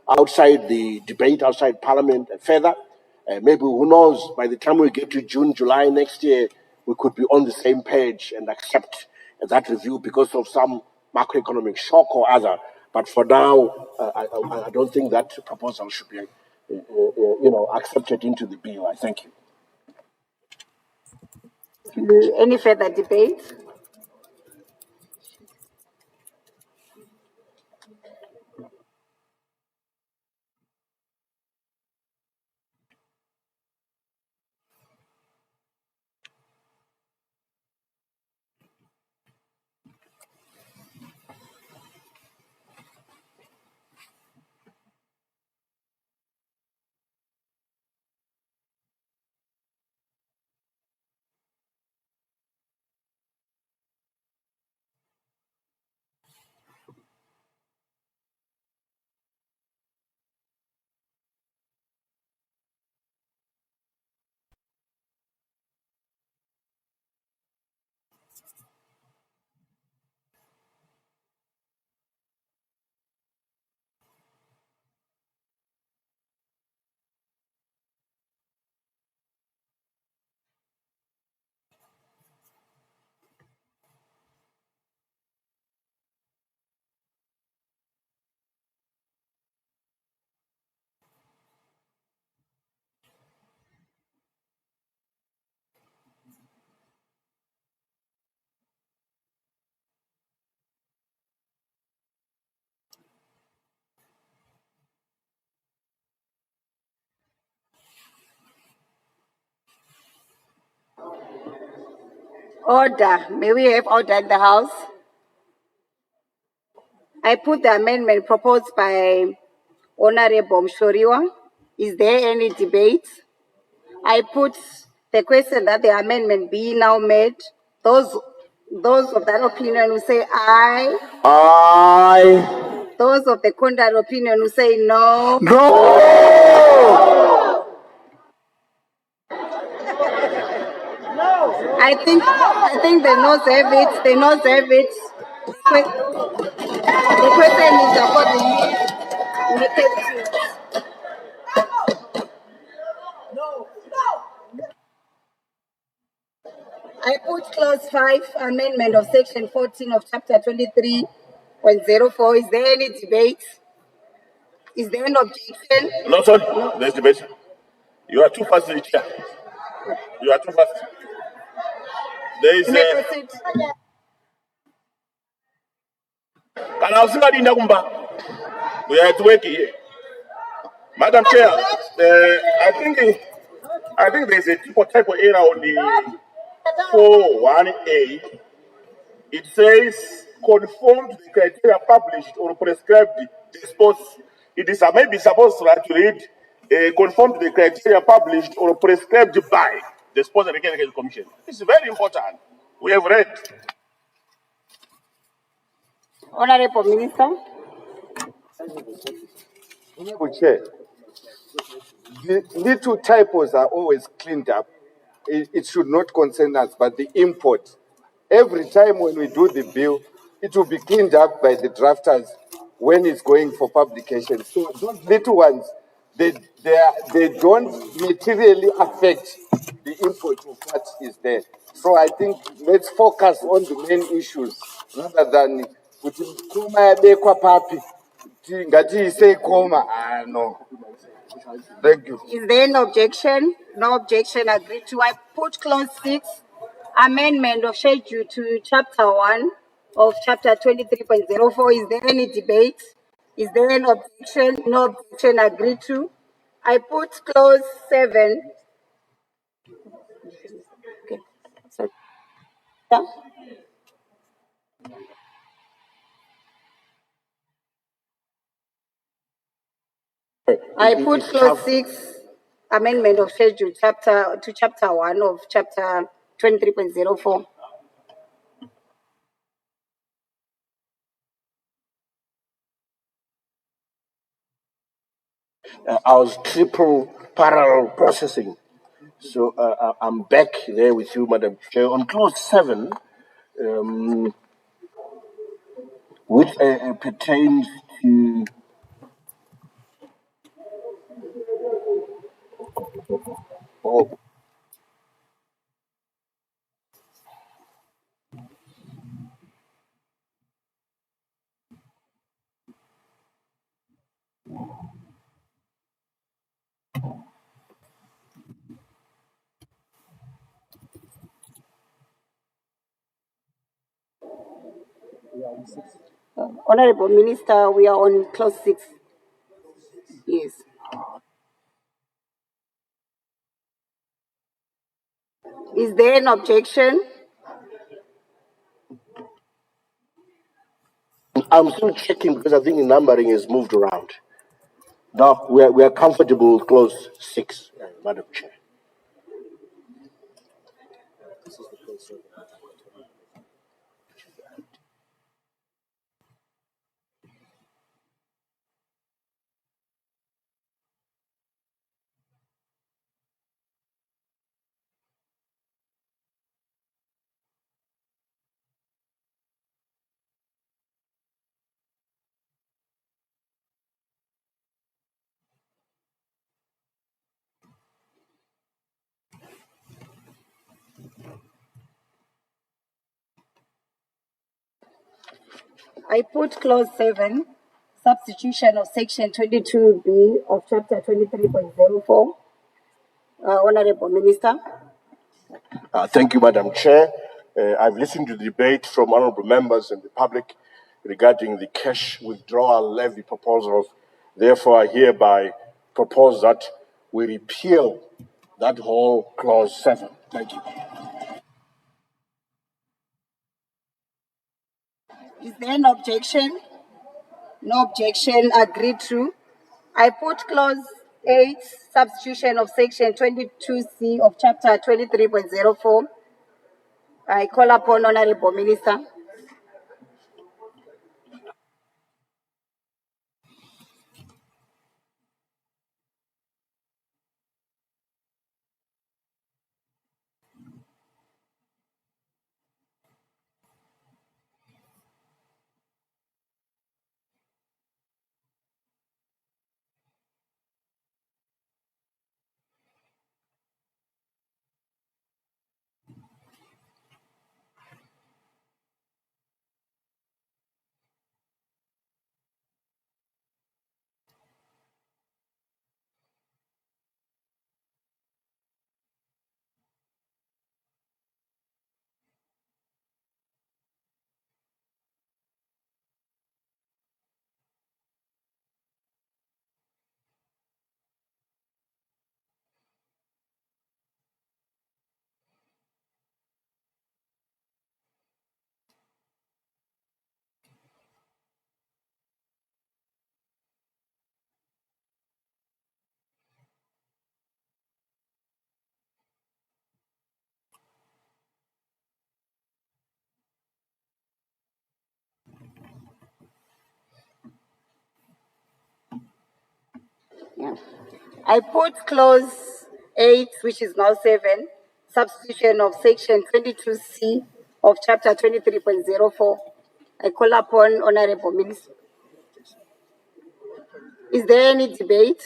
outside the debate, outside Parliament, and further. Maybe, who knows, by the time we get to June, July next year, we could be on the same page and accept that review because of some macroeconomic shock or other. But for now, I don't think that proposal should be accepted into the bill. I thank you. Any further debate? Order. May we have order in the House? I put the amendment proposed by Honorable MUSHORIWA. Is there any debate? I put the question that the amendment be now made. Those of that opinion who say aye. Aye. Those of the contrary opinion who say no. No. I think the noes have it. The noes have it. The question is accordingly indicated. I put clause 5, amendment of section 14 of chapter 23.04. Is there any debate? Is there an objection? No, sorry, there's debate. You are too fast, Chair. You are too fast. There is a... Can I also in Kumba? We are at work here. Madam Chair, I think there's a type of error on the 4.1a. It says conform to the criteria published or prescribed dispose. It is maybe supposed to read conform to the criteria published or prescribed by the Sports and Recreation Commission. It's very important. We have read. Honorable Minister. Honorable Chair, the little typos are always cleaned up. It should not concern us, but the import, every time when we do the bill, it will be cleaned up by the drafters when it's going for publication. So those little ones, they don't materially affect the import of what is there. So I think let's focus on the main issues rather than kuti koma yabekwa papi ngatiise koma. No. Thank you. Is there an objection? No objection agreed to. I put clause 6, amendment of schedule to chapter 1 of chapter 23.04. Is there any debate? Is there an objection? No objection agreed to. I put clause 7. Okay. Sorry. Yeah. I put clause 6, amendment of schedule to chapter 1 of chapter 23.04. I was triple parallel processing. So I'm back there with you, Madam Chair. On clause 7, which pertains to Honorable Minister, we are on clause 6. Yes. Is there an objection? I'm still checking because I think the numbering is moved around. No, we are comfortable with clause 6, Madam Chair. I put clause 7, substitution of section 22B of chapter 23.04. Honorable Minister. Thank you, Madam Chair. I've listened to the debate from honorable members and the public regarding the cash withdrawal levy proposals. Therefore, I hereby propose that we repeal that whole clause 7. Thank you. Is there an objection? No objection agreed to. I put clause 8, substitution of section 22C of chapter 23.04. I call upon Honorable Minister. Yeah. I put clause 8, which is now 7, substitution of section 22C of chapter 23.04. I call upon Honorable Minister. Is there any debate?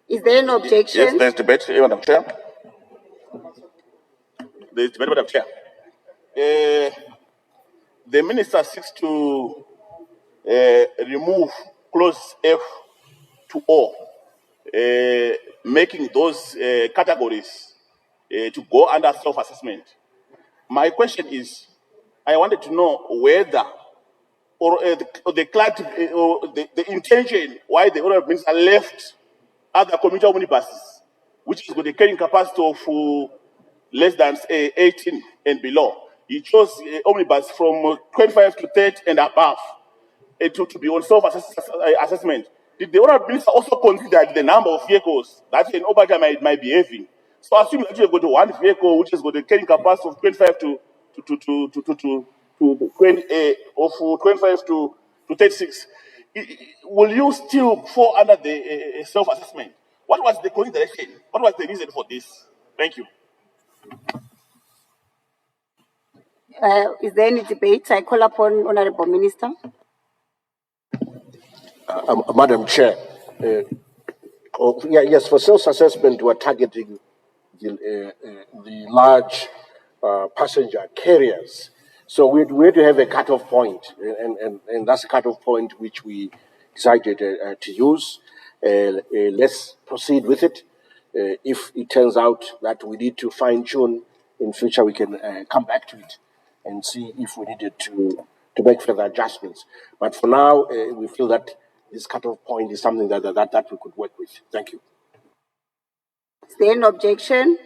Is there an objection? Yes, there's debate, Madam Chair. There's debate, Madam Chair. The minister seeks to remove clause F to O, making those categories to go under self-assessment. My question is, I wanted to know whether or the intention why the honorable minister left other commuter omnibuses, which is with a carrying capacity of less than 18 and below. He chose omnibus from 25 to 30 and above to be on self-assessment. Did the honorable minister also consider the number of vehicles that an operator might be having? So assuming that you've got one vehicle which has got a carrying capacity of 25 to 20, of 25 to 36, will you still fall under the self-assessment? What was the consideration? What was the reason for this? Thank you. Is there any debate? I call upon Honorable Minister. Madam Chair, yes, for self-assessment, we're targeting the large passenger carriers. So we had to have a cutoff point, and that's a cutoff point which we decided to use. Let's proceed with it. If it turns out that we need to fine-tune in future, we can come back to it and see if we needed to make further adjustments. But for now, we feel that this cutoff point is something that we could work with. Thank you. Is there an objection?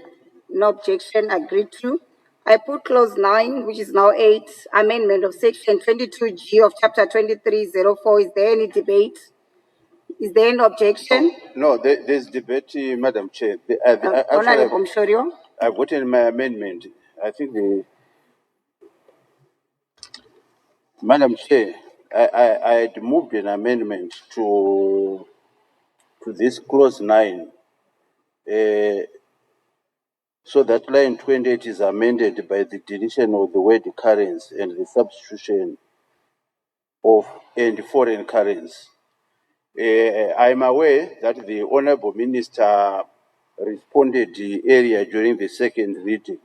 No objection, agreed to. I put clause 9, which is now 8, amendment of section 22G of chapter 2304. Is there any debate? Is there an objection? No, there's debate, Madam Chair. Honorable Mshorio. I've got in my amendment. I think Madam Chair, I had moved an amendment to this clause 9, so that line 28 is amended by the deletion of the word currency and the substitution of and foreign currency. I'm aware that the Honorable Minister responded earlier during the second reading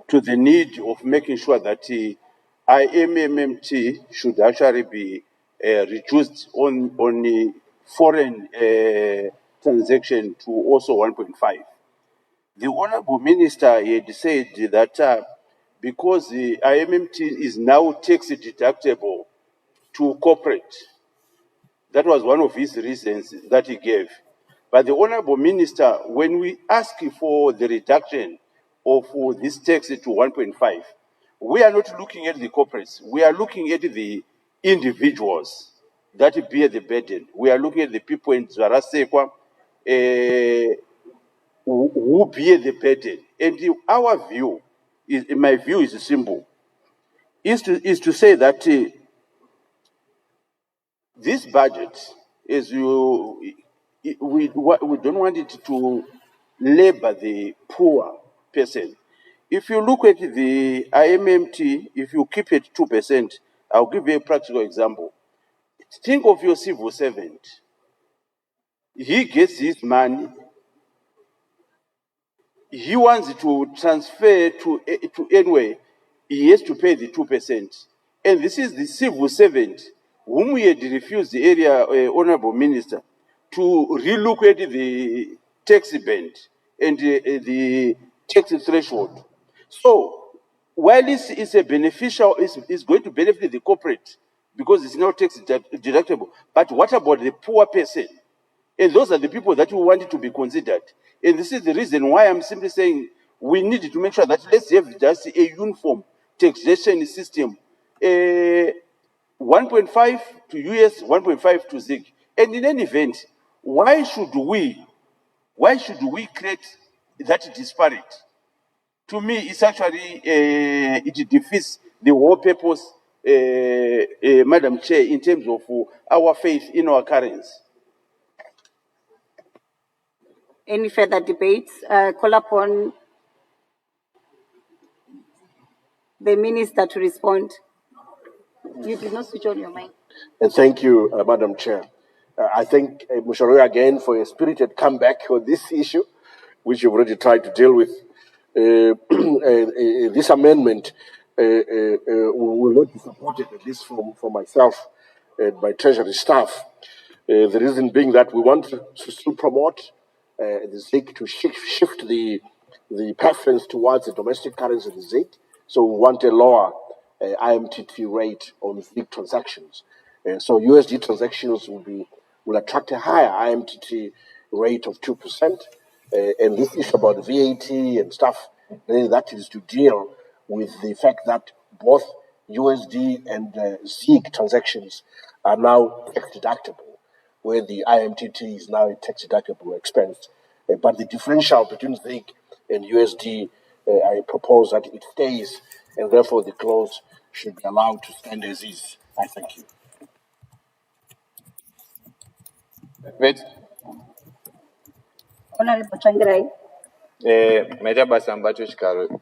to the need of making sure that IMMT should actually be reduced on the foreign transaction to also 1.5. The Honorable Minister had said that because the IMMT is now tax deductible to corporate, that was one of his reasons that he gave. But the Honorable Minister, when we ask for the reduction of this tax to 1.5, we are not looking at the corporates. We are looking at the individuals that bear the burden. We are looking at the people in Zarasekwa who bear the burden. And our view, my view is simple, is to say that this budget, we don't want it to labor the poor person. If you look at the IMMT, if you keep it 2%, I'll give you a practical example. Think of your civil servant. He gets his money. He wants to transfer to anywhere. He has to pay the 2%. And this is the civil servant whom we had refused the area Honorable Minister to relook at the tax band and the tax threshold. So while this is a beneficial, it's going to benefit the corporate because it's not tax deductible. But what about the poor person? And those are the people that we wanted to be considered. And this is the reason why I'm simply saying we need to make sure that let's have just a uniform taxation system. 1.5 to US, 1.5 to ZIG. And in any event, why should we create that disparity? To me, it's actually, it defeats the whole purpose Madam Chair, in terms of our faith in our currency. Any further debates? Call upon the minister to respond. You did not switch on your mic. And thank you, Madam Chair. I thank Mushoriwa again for a spirited comeback on this issue, which you've already tried to deal with. This amendment will not be supported, at least for myself and my Treasury staff. The reason being that we want to still promote the ZIG to shift the preference towards the domestic currency, the ZIG. So we want a lower IMTT rate on ZIG transactions. So USD transactions will attract a higher IMTT rate of 2%. And this issue about VAT and stuff, that is to deal with the fact that both USD and ZIG transactions are now tax deductible, where the IMTT is now a tax deductible expense. But the differential between ZIG and USD, I propose that it stays, and therefore the clause should be allowed to stand as is. I thank you. Wait. Honorable Changirai. Maita basa ambacho chikaro.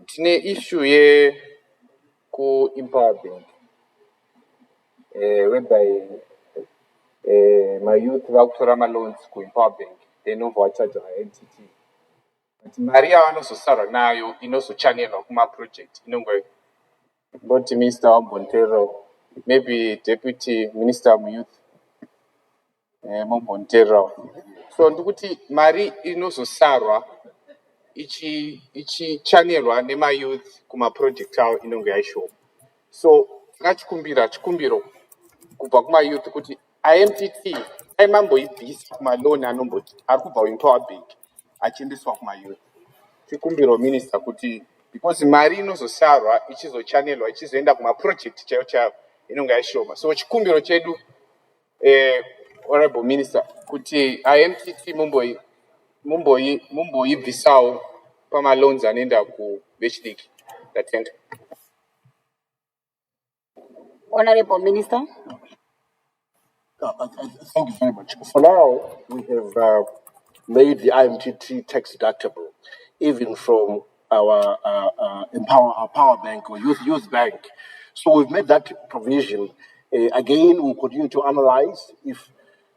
Tine issue ye ku Empower Bank. Whereby my youth vakutora loans ku Empower Bank, they know for charge of entity. But Maria vanososara nayo inozochanelwa kuma project inongwe Boti Minister Montero, maybe Deputy Minister of Youth Montero. So ndikuti mari inozosarwa ichichanelwa nema youth kuma project awo inonge yaishoma. So chikumbiro kubva kuma youth kuti IMTT aimamboibvisa kuma loan anomboti ari kubva kuEmpower Bank achiendeswa kuma youth. Chikumbiro minister kuti because mari inozosarwa ichizochanelwa ichizoenda kuma project chaiyo inonge yaishoma. So chikumbiro chedu honorable minister kuti IMTT mumboibvisawo pama loans anoenda ku vechidiki. Ndatenda. Honorable Minister. Thank you very much. For now, we have made the IMTT tax deductible, even from our power bank or youth bank. So we've made that provision. Again, we'll continue to analyze if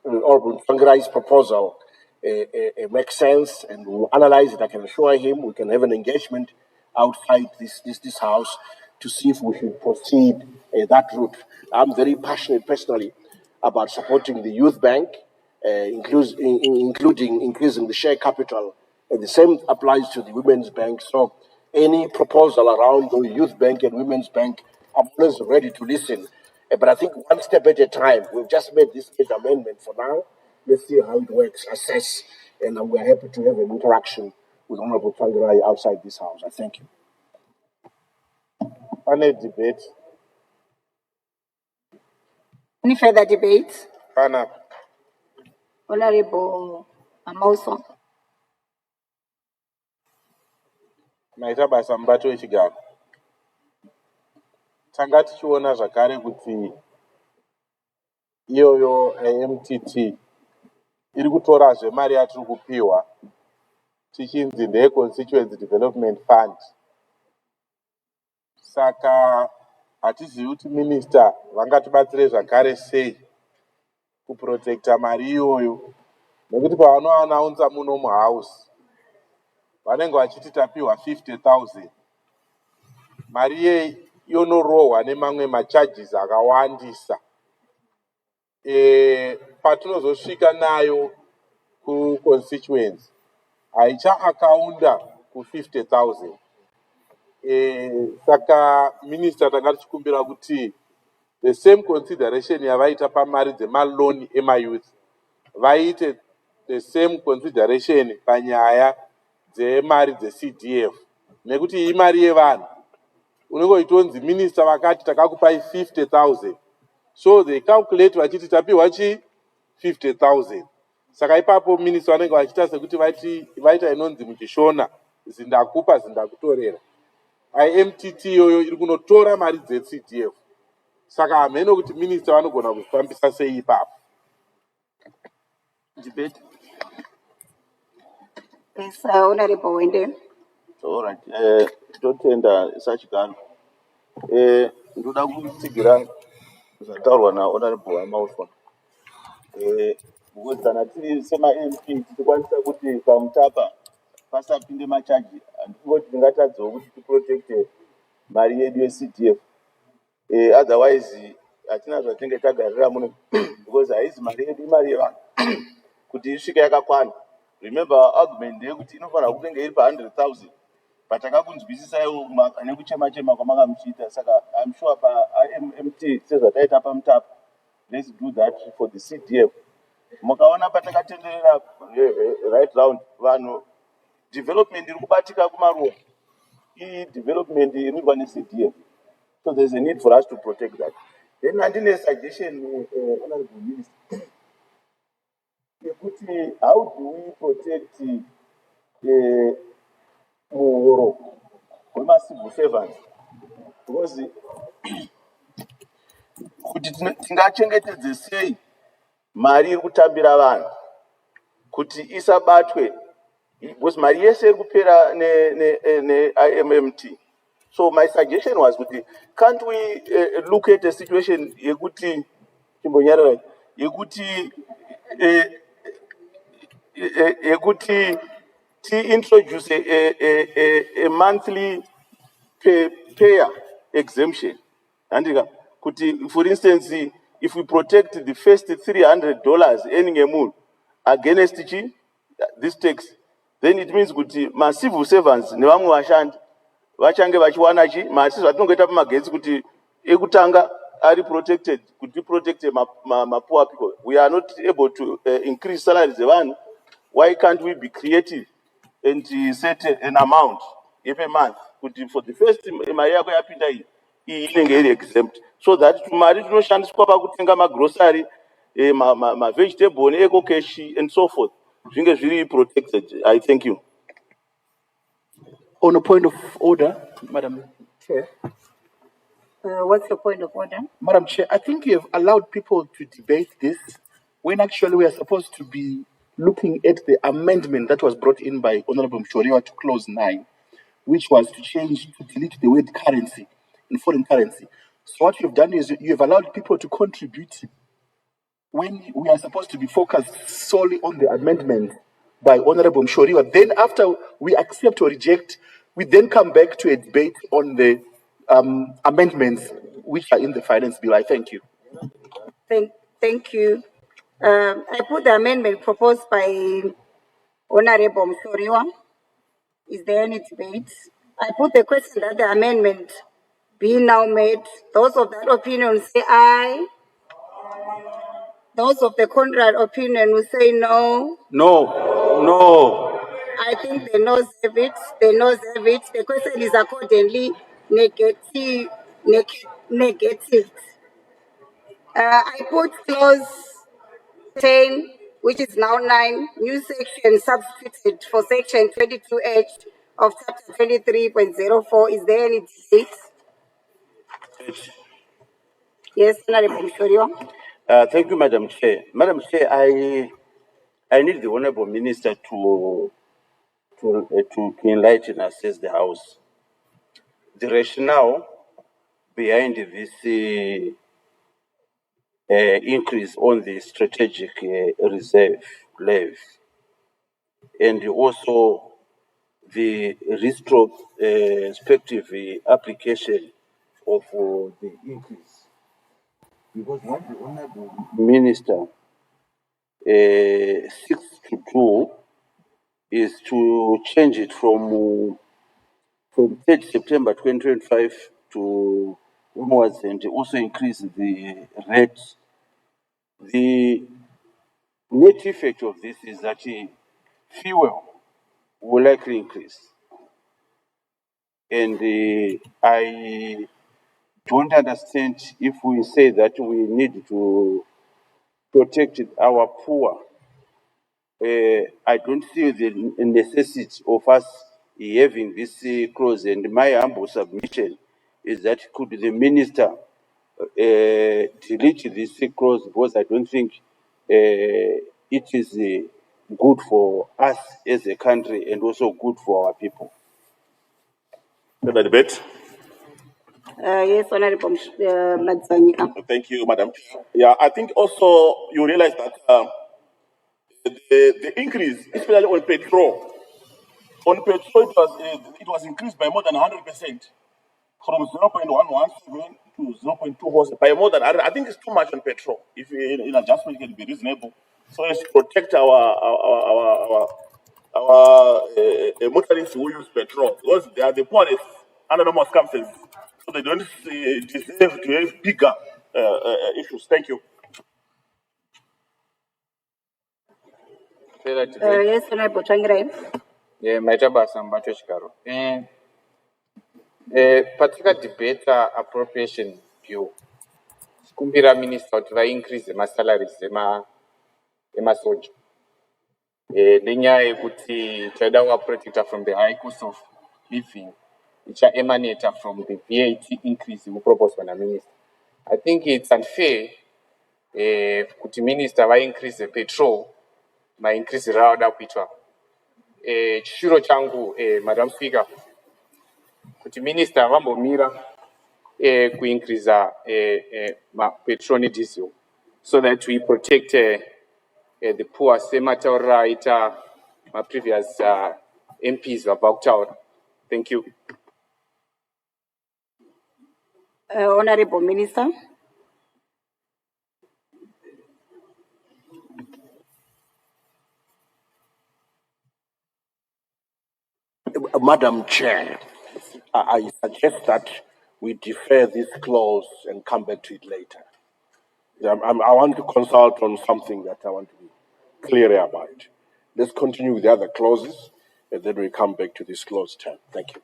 Honorable Tsvangirai's proposal makes sense, and we'll analyze it. I can assure him we can have an engagement outside this house to see if we should proceed that route. I'm very passionate personally about supporting the youth bank, including increasing the share capital. And the same applies to the women's bank. So any proposal around the youth bank and women's bank, I'm always ready to listen. But I think one step at a time. We've just made this amendment for now. Let's see how it works, assess, and we're happy to have an interaction with Honorable Tsvangirai outside this house. I thank you. On a debate. Any further debates? Pana. Honorable Amoso. Maita basa mubato wechigaro. Tanga tichiona zvakare kuti iyoyo MTT iri kutorazve mari yatiri kupiwa tichinzi ndeye Constituency Development Fund. Saka hatizivi kuti minister vangatibatsire zvakare sei kuprotecta mari iyoyo, nekuti pavanoanaunza muno muhouse vanenge vachiti tapiwa 50,000. Mari iyeyi yonorohwa nemamwe macharges akawandisa. Patinozosvika nayo kuconstituency haichaakaunda ku50,000. Saka minister tanga tichikumbira kuti the same consideration yavaita pamari dzemaloni emayouth vaite the same consideration panyaya dzemari dzeCDF, nekuti iyi mari yevanhu. Unenge itonzi minister vakati takakupai 50,000, so they calculate vachiti tapiwa 50,000. Saka ipapo minister vanenge vachiita sekuti vaita inonzi muchishona zindakupa zindakutorera. IMTT iyoyo iri kunotora mari dzeCDF. Saka hamene kuti minista vanogona kuzvifambisa sei ipapo. Debate. Yes, Honorable Wende. All right. Totenda sachigano. Ndoda kutsigira zvataurwa naHonorable Amauswa. Because kana tiri sema-MP tikwanisa kuti pamutapa pasapinde machaji, handingoti tingatadzawo kuti tiprotecte mari yedu yeCDF. Otherwise hatina zvatinenge tagarira muno because haizi mari yedu imari yevanhu kuti isvike yakakwana. Remember argument ndeyekuti inofanira kunge iri pa100,000 patakakunzwisisaiwo nekuchema-chema kwamanga muchiita. Saka I'm sure pa-IMT sezvataita pamutapa, let's do that for the CDF. Mukaona patakatenderera right round vanhu development iri kubatika kumaruwa, iyi development inoitwa neCDF. So there's a need for us to protect that. Then handine suggestion, Honorable Minister, yekuti how do we protect muhoro wema-civil servants? Because kuti tingachengetedze sei mari iri kutambira vanhu kuti isabatwe, because mari yese iri kupera ne-IMMT. So my suggestion was kuti can't we look at a situation yekuti chimbonyarara yekuti introduce a monthly payer exemption. Andika kuti, for instance, if we protect the first $300 earning a month against this tax, then it means kuti ma-civil servants nevamwe vashandi vachange vachiwana mari zvatinongoita pamagetsi kuti ekutanga ari protected, kuti protect ma-poor people. We are not able to increase salaries evanhu. Why can't we be creative and set an amount every month kuti for the first mari yako yapinda iyi inenge iri exempt, so that mari tinoshandiswa pakutenga magrocery, ma-vegetable ne-eco cash and so forth zvinge zviri protected. I thank you. On a point of order, Madam Chair. What's your point of order? Madam Chair, I think you have allowed people to debate this when actually we are supposed to be looking at the amendment that was brought in by Honorable MUSHORIWA to clause 9, which was to delete the word currency in foreign currency. So what you've done is you have allowed people to contribute when we are supposed to be focused solely on the amendment by Honorable MUSHORIWA. Then after we accept or reject, we then come back to a debate on the amendments which are in the finance bill. I thank you. Thank you. I put the amendment proposed by Honorable MUSHORIWA. Is there any debate? I put the question that the amendment be now made. Those of that opinion say aye. Those of the contrary opinion will say no. No. I think the noes have it. The question is accordingly negative. I put clause 10, which is now 9, new section substituted for section 22H of chapter 23.04. Is there any debate? Yes, Honorable MUSHORIWA. Thank you, Madam Chair. Madam Chair, I need the Honorable Minister to enlighten us as the House. The rationale behind this increase on the strategic reserve levy, and also the retrospective application of the increase. Because what the Honorable Minister seeks to do is to change it from 3rd September 2025 to onwards, and also increase the rate. The net effect of this is that fuel will likely increase. And I don't understand if we say that we need to protect our poor. I don't see the necessity of us having this clause, and my humble submission is that could the minister delete this clause, because I don't think it is good for us as a country and also good for our people. Further debate? Yes, Honorable Madzanika. Thank you, Madam Chair. Yeah, I think also you realize that the increase, especially on petrol, it was increased by more than 100%, from 0.117 to 0.2 by more than. I think it's too much on petrol. If in adjustment can be reasonable, so as to protect our motorists who use petrol, because they are the poorest under normal circumstances, so they don't deserve to have bigger issues. Thank you. Yes, Honorable Changirai. Yeah, Maitabasa Mbacho Chikaro. Particular debate appropriation bill. Kumbira minister to increase the salaries emasoja. Nenyaya yekuti taidawa protector from the high cost of living, which emanate from the VAT increase proposed by the minister. I think it's unfair kuti minister increase the petrol, increase the rada kuitwa. Chishiro changu Madam Speaker, kuti minister vambomira increase petrol and diesel, so that we protect the poor. Semataura ita my previous MPs about town. Thank you. Honorable Minister. Madam Chair, I suggest that we defer this clause and come back to it later. I want to consult on something that I want to be clear about. Let's continue with the other clauses, and then we come back to this clause 10. Thank you.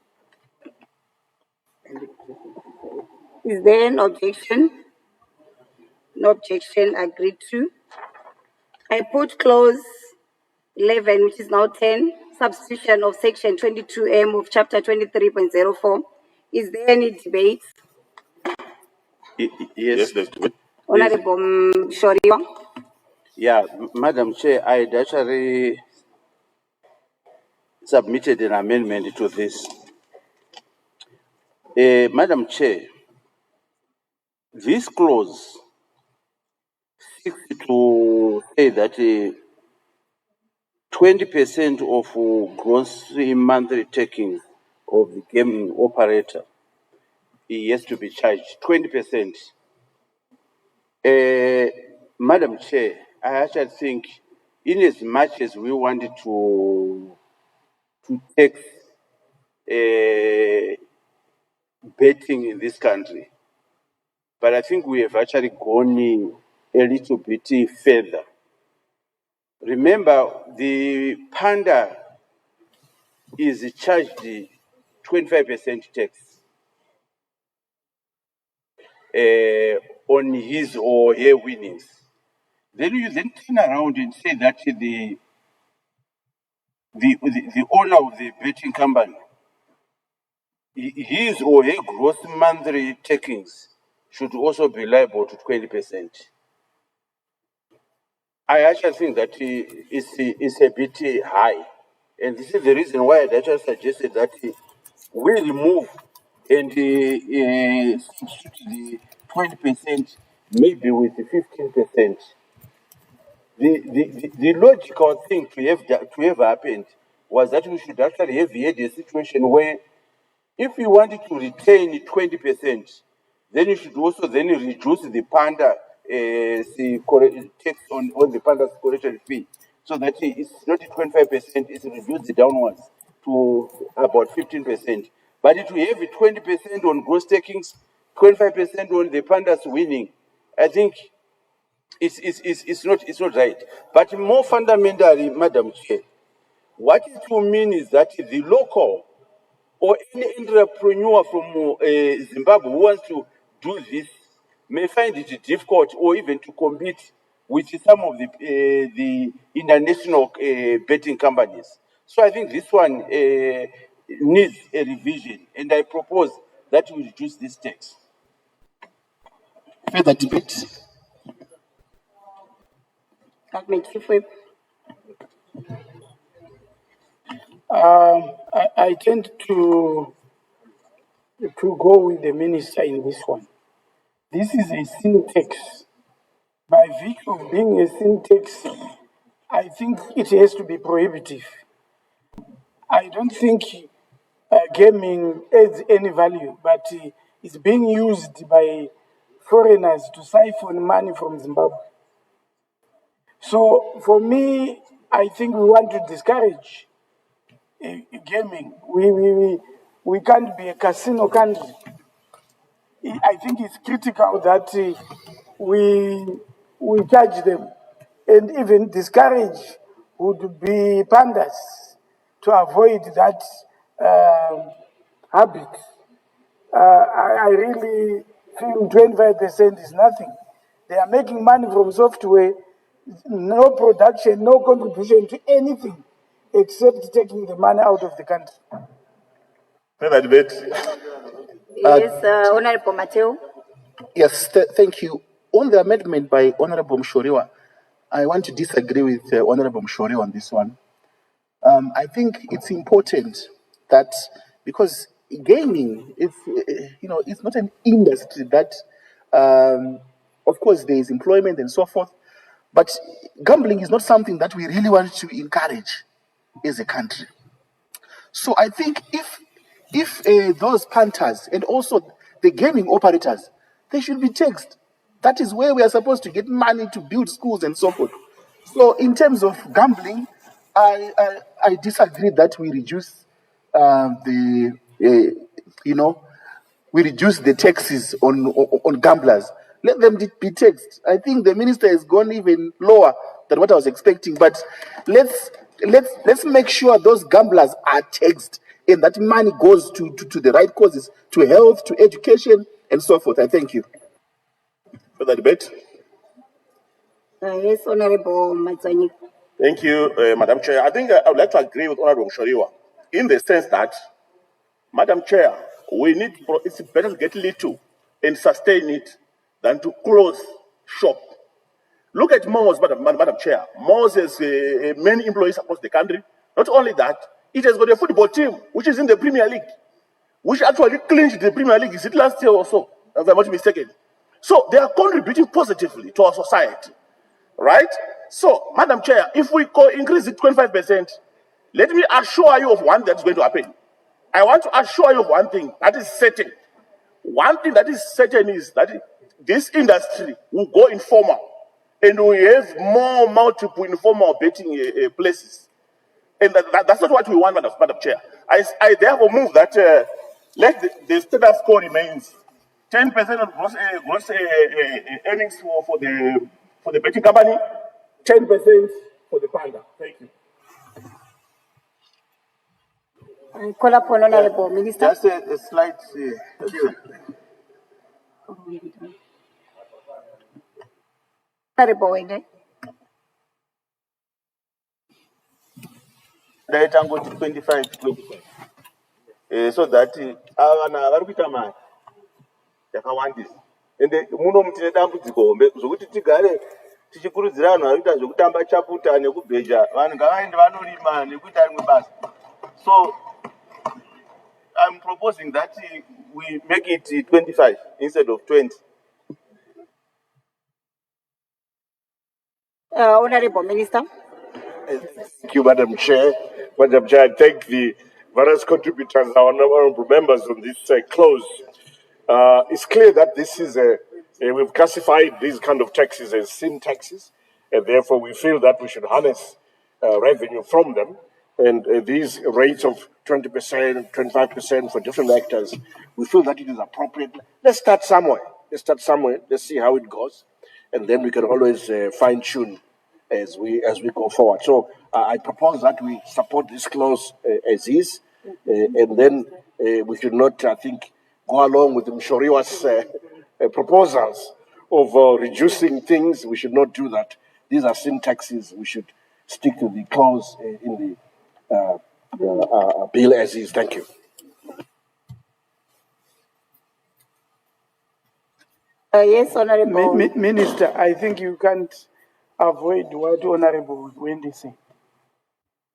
Is there an objection? No objection, agreed to. I put clause 11, which is now 10, substitution of section 22M of chapter 23.04. Is there any debate? Yes. Honorable MUSHORIWA. Yeah, Madam Chair, I had actually submitted an amendment to this. Madam Chair, this clause seeks to say that 20% of gross monthly takings of the gaming operator, he has to be charged 20%. Madam Chair, I actually think, in as much as we wanted to tax betting in this country, but I think we have actually gone a little bit further. Remember, the panda is charged 25% tax on his or her winnings. Then you then turn around and say that the owner of the betting company, his or her gross monthly takings should also be liable to 20%. I actually think that it's a bit high. And this is the reason why I actually suggested that we remove and substitute the 20% maybe with the 15%. The logical thing to have happened was that we should actually have had a situation where if you wanted to retain 20%, then you should also then reduce the panda tax on the panda's correction fee, so that it's not 25%, it's reduced downwards to about 15%. But if we have 20% on gross takings, 25% on the panda's winning, I think it's not right. But more fundamentally, Madam Chair, what it will mean is that the local or any entrepreneur from Zimbabwe who wants to do this may find it difficult or even to compete with some of the international betting companies. So I think this one needs a revision, and I propose that we reduce this tax. Further debate? Government Fifth. I tend to go with the minister in this one. This is a sin tax. By virtue of being a sin tax, I think it has to be prohibitive. I don't think gaming adds any value, but it's being used by foreigners to siphon money from Zimbabwe. So for me, I think we want to discourage gaming. We can't be a casino country. I think it's critical that we charge them, and even discourage would be pandas to avoid that habit. I really feel 25% is nothing. They are making money from software, no production, no contribution to anything except taking the money out of the country. Further debate? Yes, Honorable Mateo. Yes, thank you. On the amendment by Honorable Mushoriwa, I want to disagree with Honorable Mushoriwa on this one. I think it's important that, because gaming is, it's not an industry that, of course, there is employment and so forth, but gambling is not something that we really want to encourage as a country. So I think if those punters and also the gaming operators, they should be taxed. That is where we are supposed to get money to build schools and so forth. So in terms of gambling, I disagree that we reduce we reduce the taxes on gamblers. Let them be taxed. I think the minister has gone even lower than what I was expecting. But let's make sure those gamblers are taxed and that money goes to the right causes, to health, to education, and so forth. I thank you. For the debate? Yes, Honorable Matsani. Thank you, Madam Chair. I think I would like to agree with Honorable Mushoriwa in the sense that, Madam Chair, it's better to get little and sustain it than to close shop. Look at Moz, Madam Chair. Moz has many employees across the country. Not only that, it has got a football team which is in the Premier League, which actually clinched the Premier League. Is it last year or so, if I'm not mistaken? So they are contributing positively to our society, right? So, Madam Chair, if we increase it 25%, let me assure you of one that's going to happen. I want to assure you of one thing that is certain. One thing that is certain is that this industry will go informal, and we have more multiple informal betting places. And that's not what we want, Madam Chair. I therefore move that let the status quo remains. 10% of gross earnings for the betting company, 10% for the panda. Thank you. I call upon Honorable Minister. Just a slight cue. Honorable Wende. Dai tangoti 25 so that vana vari kuita mari yakawandisa ende muno tine dambudziko hombe zvokuti tigare tichikurudzira vanhu vari kuita zvekutamba chaputa nekubheja vanhu ngavaende vanorima nekuita rimwe basa. So I'm proposing that we make it 25 instead of 20. Honorable Minister. Thank you, Madam Chair. Madam Chair, I thank the various contributors, our honorable members on this clause. It's clear that this is we've classified these kind of taxes as sin taxes, and therefore we feel that we should harness revenue from them. And these rates of 20%, 25% for different actors, we feel that it is appropriate. Let's start somewhere. Let's see how it goes, and then we can always fine tune as we go forward. So I propose that we support this clause as is, and then we should not, I think, go along with Mushoriwa's proposals of reducing things. We should not do that. These are sin taxes. We should stick to the clause in the bill as is. Thank you. Yes, Honorable. Minister, I think you can't avoid what Honorable Wendy said.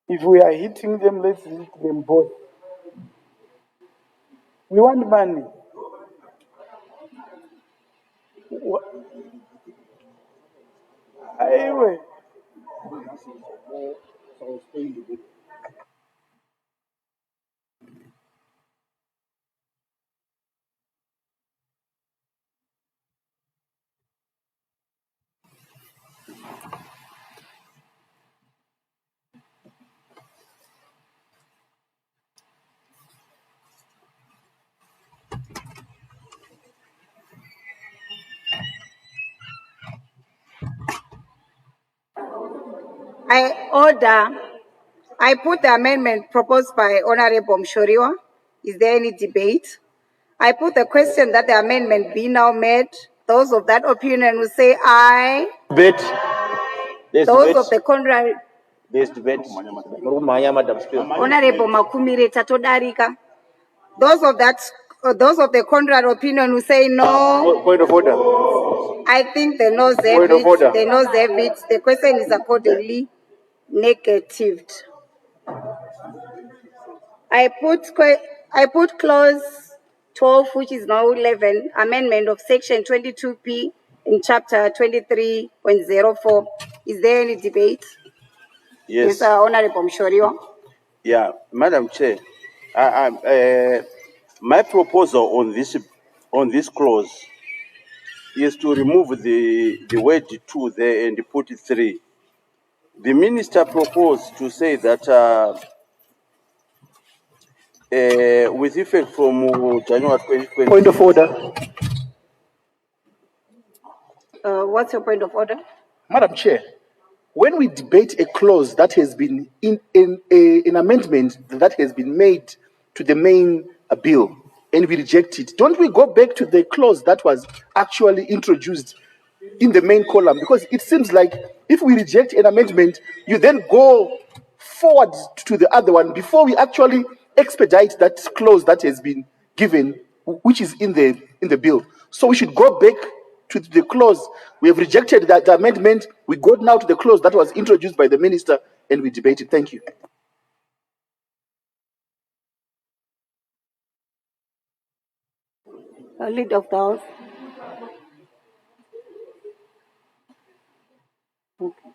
If we are hitting them, let's hit them both. We want money. Anyway. I put the amendment proposed by Honorable MUSHORIWA. Is there any debate? I put the question that the amendment be now made. Those of that opinion will say aye. Debate. Those of the contrary. There's debate. Madam Speaker. Honorable Makumire Tatodarika. Those of the contrary opinion will say no. Point of order. I think the noes have Point of order. it. The noes have it. The question is accordingly negatived. I put clause 12, which is now 11, amendment of section 22P in chapter 23.04. Is there any debate? Yes. Honorable MUSHORIWA. Yeah, Madam Chair, my proposal on this clause is to remove the word two there and put three. The minister proposed to say that with effect from January 2020. Point of order. What's your point of order? Madam Chair, when we debate a clause that has been in an amendment that has been made to the main bill and we reject it, don't we go back to the clause that was actually introduced in the main column? Because it seems like if we reject an amendment, you then go forward to the other one before we actually expedite that clause that has been given, which is in the bill. So we should go back to the clause. We have rejected that amendment. We go now to the clause that was introduced by the minister and we debate it. Thank you. Leader of the House. Okay.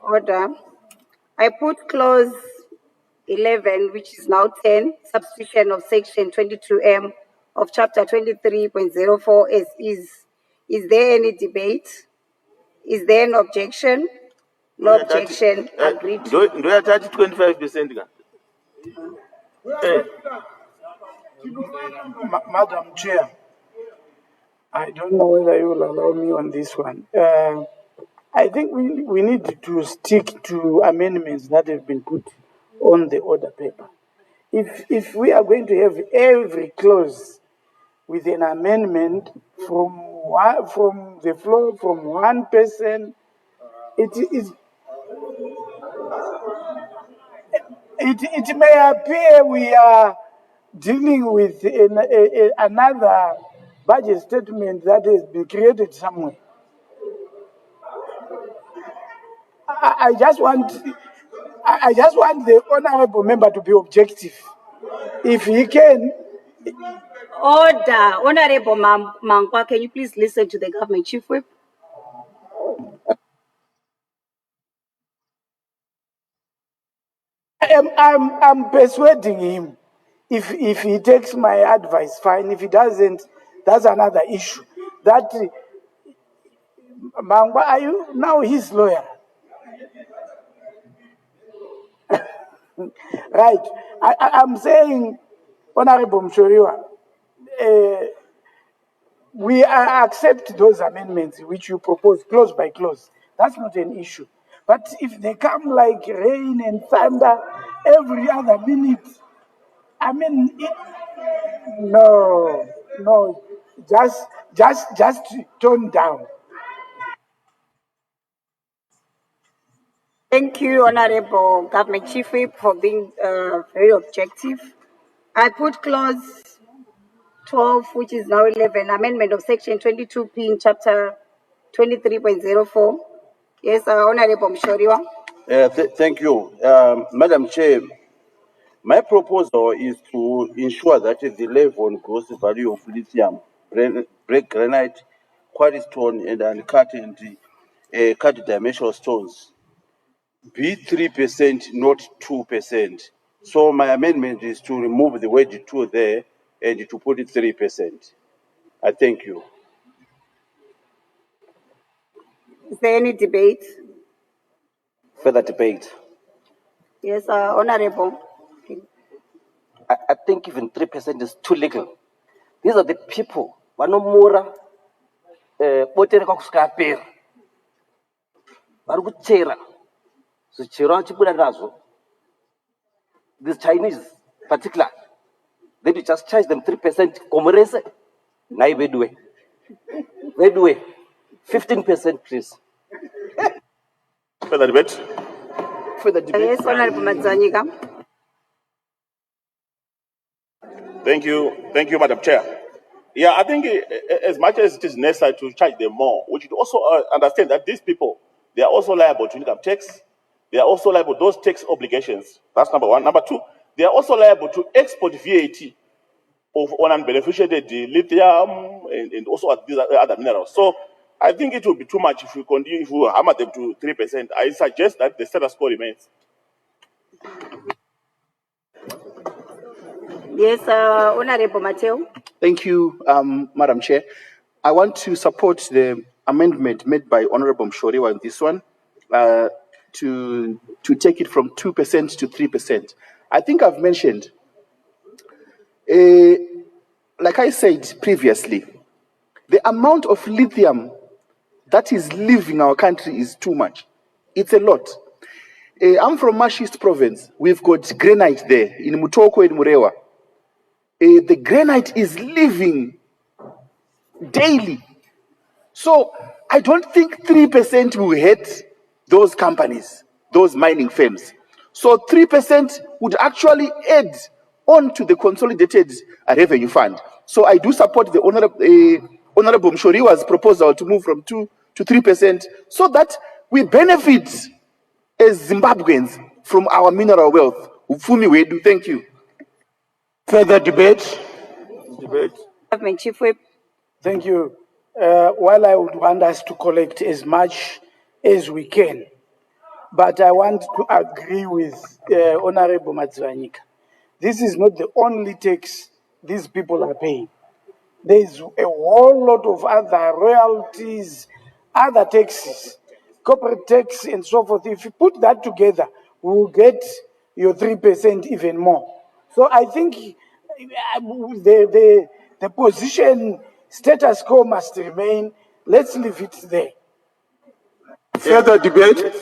Order. I put clause 11, which is now 10, substitution of section 22M of chapter 23.04 as is. Is there any debate? Is there an objection? No objection. Agreed to. Do you attach 25%? Madam Chair, I don't know whether you will allow me on this one. I think we need to stick to amendments that have been put on the order paper. If we are going to have every clause with an amendment from the floor from one person, it may appear we are dealing with another budget statement that has been created somewhere. I just want the honourable member to be objective. If he can. Order. Honorable Mankwa, can you please listen to the government chief whip? I'm persuading him. If he takes my advice, fine. If he doesn't, that's another issue. That Mangwa, are you now his lawyer? Right. I'm saying, Honorable Mshoriwa, we accept those amendments which you propose, clause by clause. That's not an issue. But if they come like rain and thunder every other minute, I mean, no, just tone down. Thank you, Honorable Government Chief Whip, for being very objective. I put clause 12, which is now 11, amendment of section 22P in chapter 23.04. Yes, Honorable Mshoriwa. Thank you. Madam Chair, my proposal is to ensure that the level on gross value of lithium, break granite, quarry stone, and uncut and cut dimensional stones be 3%, not 2%. So my amendment is to remove the word 2 there and to put it 3%. I thank you. Is there any debate? Further debate. Yes, Honorable. Okay. I think even 3% is too little. These are the people. Wanomura, botere kakusika pera. Varukuchera. So chera chipura nazo. These Chinese, particular, then you just charge them 3% komorese. Nai bedwe. Bedwe. 15%, please. Further debate? Further debate. Yes, Honorable Madzanyika. Thank you, Madam Chair. Yeah, I think as much as it is necessary to charge them more, we should also understand that these people, they are also liable to income tax. They are also liable to those tax obligations. That's number one. Number two, they are also liable to export VAT on unbeneficiated lithium and also these other minerals. So I think it will be too much if we continue, if we hammer them to 3%. I suggest that the status quo remains. Yes, Honorable Mateo. Thank you, Madam Chair. I want to support the amendment made by Honorable Mshoriwa on this one to take it from 2% to 3%. I think I've mentioned, like I said previously, the amount of lithium that is leaving our country is too much. It's a lot. I'm from Mashist province. We've got granite there in Mutoko and Murewa. The granite is leaving daily. So I don't think 3% will hit those companies, those mining firms. So 3% would actually add on to the consolidated revenue fund. So I do support the Honorable Mshoriwa's proposal to move from 2 to 3% so that we benefit as Zimbabweans from our mineral wealth. Ufumi Wedu, thank you. Further debate? Government Chief Whip. Thank you. While I would want us to collect as much as we can, but I want to agree with Honorable Matsvanyika. This is not the only tax these people are paying. There is a whole lot of other royalties, other taxes, corporate tax, and so forth. If you put that together, we will get your 3% even more. So I think the position status quo must remain. Let's leave it there. Further debate?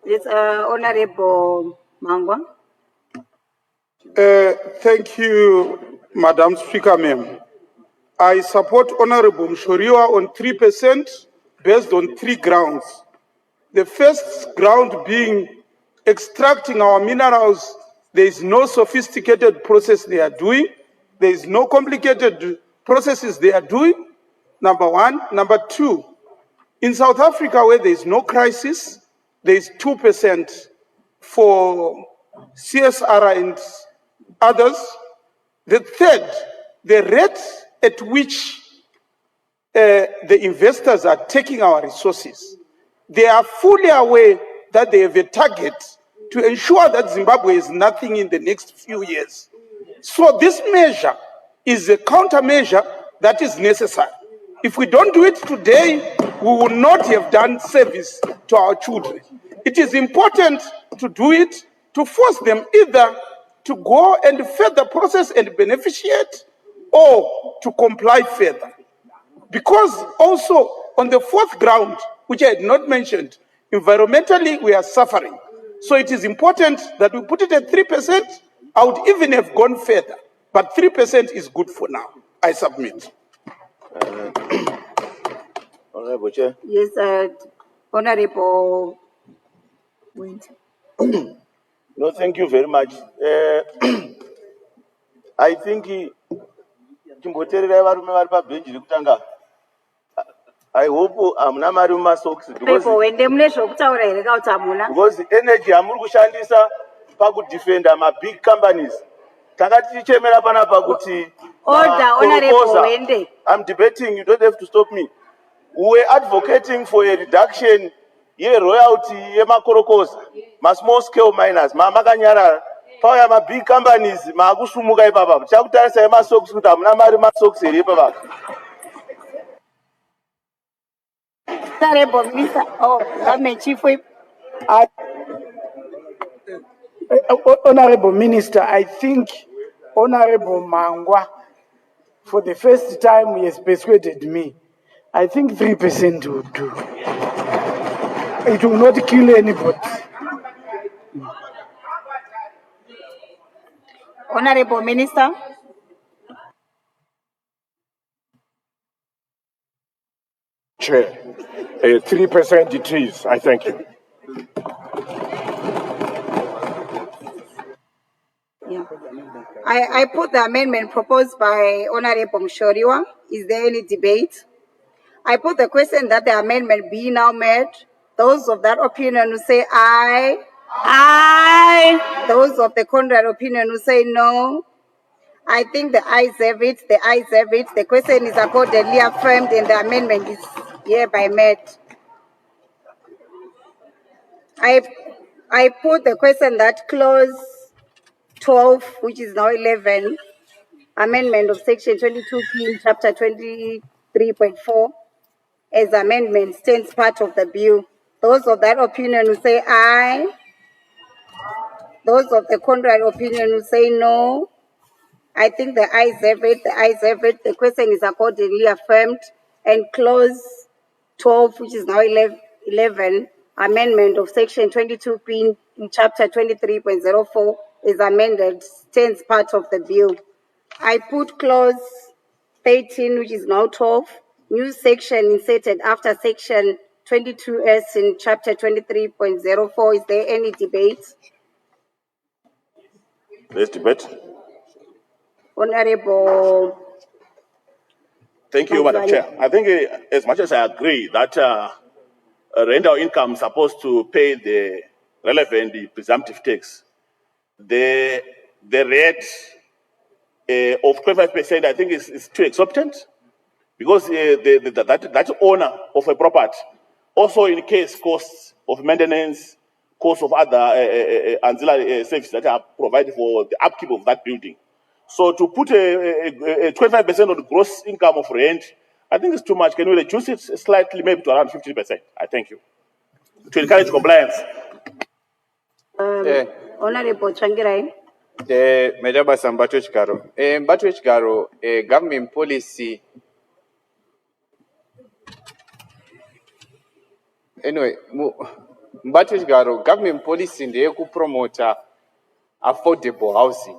Yes, Honorable Mangwa. Thank you, Madam Speaker, ma'am. I support Honorable MUSHORIWA on 3% based on 3 grounds. The first ground being extracting our minerals. There is no sophisticated process they are doing. There is no complicated processes they are doing, number one. Number two, in South Africa where there is no crisis, there is 2% for CSR and others. The third, the rate at which the investors are taking our resources, they are fully aware that they have a target to ensure that Zimbabwe is nothing in the next few years. So this measure is a countermeasure that is necessary. If we don't do it today, we will not have done service to our children. It is important to do it to force them either to go and further process and beneficiate or to comply further. Because also on the fourth ground, which I had not mentioned, environmentally we are suffering. So it is important that we put it at 3%. I would even have gone further, but 3% is good for now. I submit. Honorable Chair. Yes, Honorable Winter. No, thank you very much. I think I hope hamuna mari mumasocks because energy amuri kushandisa pakudefenda mabig companies. Takati tichemera panapa kuti I'm debating, you don't have to stop me. We're advocating for a reduction royalty yemakorokoza, small scale miners, makanyarara. Pauya mabig companies makusumuka ipapa. Chakutarisa yemasocks kuti hamuna mari masocks here ipapa. Honorable Minister, Government Chief Whip. Honorable Minister, I think Honorable Mangwa, for the first time, he has persuaded me. I think 3% would do. It will not kill anybody. Honorable Minister. Chair, 3% it is. I thank you. Yeah. I put the amendment proposed by Honorable MUSHORIWA. Is there any debate? I put the question that the amendment be now made. Those of that opinion who say aye. Aye. Those of the contrary opinion who say no. I think the ayes have it. The ayes have it. The question is accordingly affirmed and the amendment is hereby made. I put the question that clause 12, which is now 11, amendment of section 22p in chapter 23.4, as amendment stands part of the bill. Those of that opinion will say aye. Those of the contrary opinion will say no. I think the ayes have it. The ayes have it. The question is accordingly affirmed. And clause 12, which is now 11, amendment of section 22p in chapter 23.04 is amended, stands part of the bill. I put clause 13, which is now 12, new section inserted after section 22s in chapter 23.04. Is there any debate? Let's debate. Honorable. Thank you, Madam Chair. I think as much as I agree that rental income is supposed to pay the relevant presumptive tax, the rate of 25% I think is too exorbitant, because that owner of a property Also in case costs of maintenance, costs of other ancillary services that are provided for the upkeep of that building. So to put a 25% on the gross income of rent, I think it's too much. Can we reduce it slightly, maybe to around 50%? I thank you. To encourage compliance. Honorable Changirai. Madam Mbatwe Chigaro. Mbatwe Chigaro, government policy. Anyway, Mbatwe Chigaro, government policy ndiye kupromota affordable housing.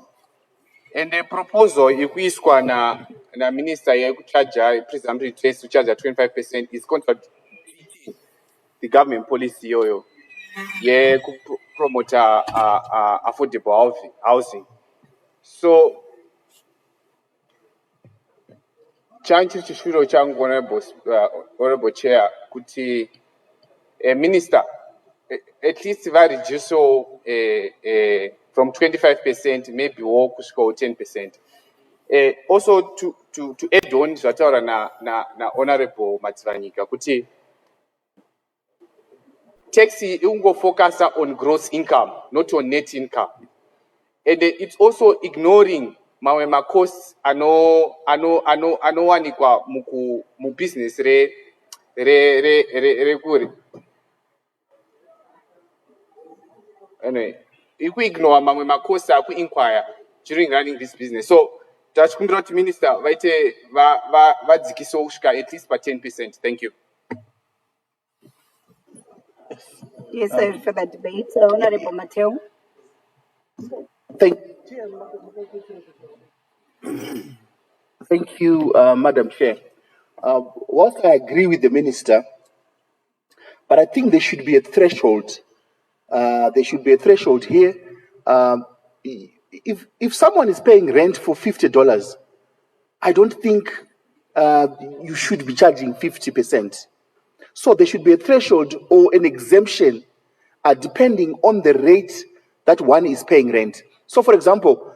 And the proposal ikuiswa na minister ya kucharge president to charge 25% is contradicting the government policy yoyo. Yeah, promote affordable housing. So, chanchi chishiro changu honorable chair kuti minister at least reduce from 25% maybe walk to 10%. Also to add on zvataura na honorable Matsvanyika kuti tax ungo focus on gross income, not on net income. And it's also ignoring my costs anowanikwa mu business re kuri. Anyway, if we ignore my costs aku inquire during running this business. So tachikumbira kuti minister vaite vadzikiso kusvika at least 10%. Thank you. Yes, sir, for the debate. Honorable Mateo. Thank you, Madam Chair. Whilst I agree with the minister, but I think there should be a threshold. There should be a threshold here. If someone is paying rent for $50, I don't think you should be charging 50%. So there should be a threshold or an exemption depending on the rate that one is paying rent. So, for example,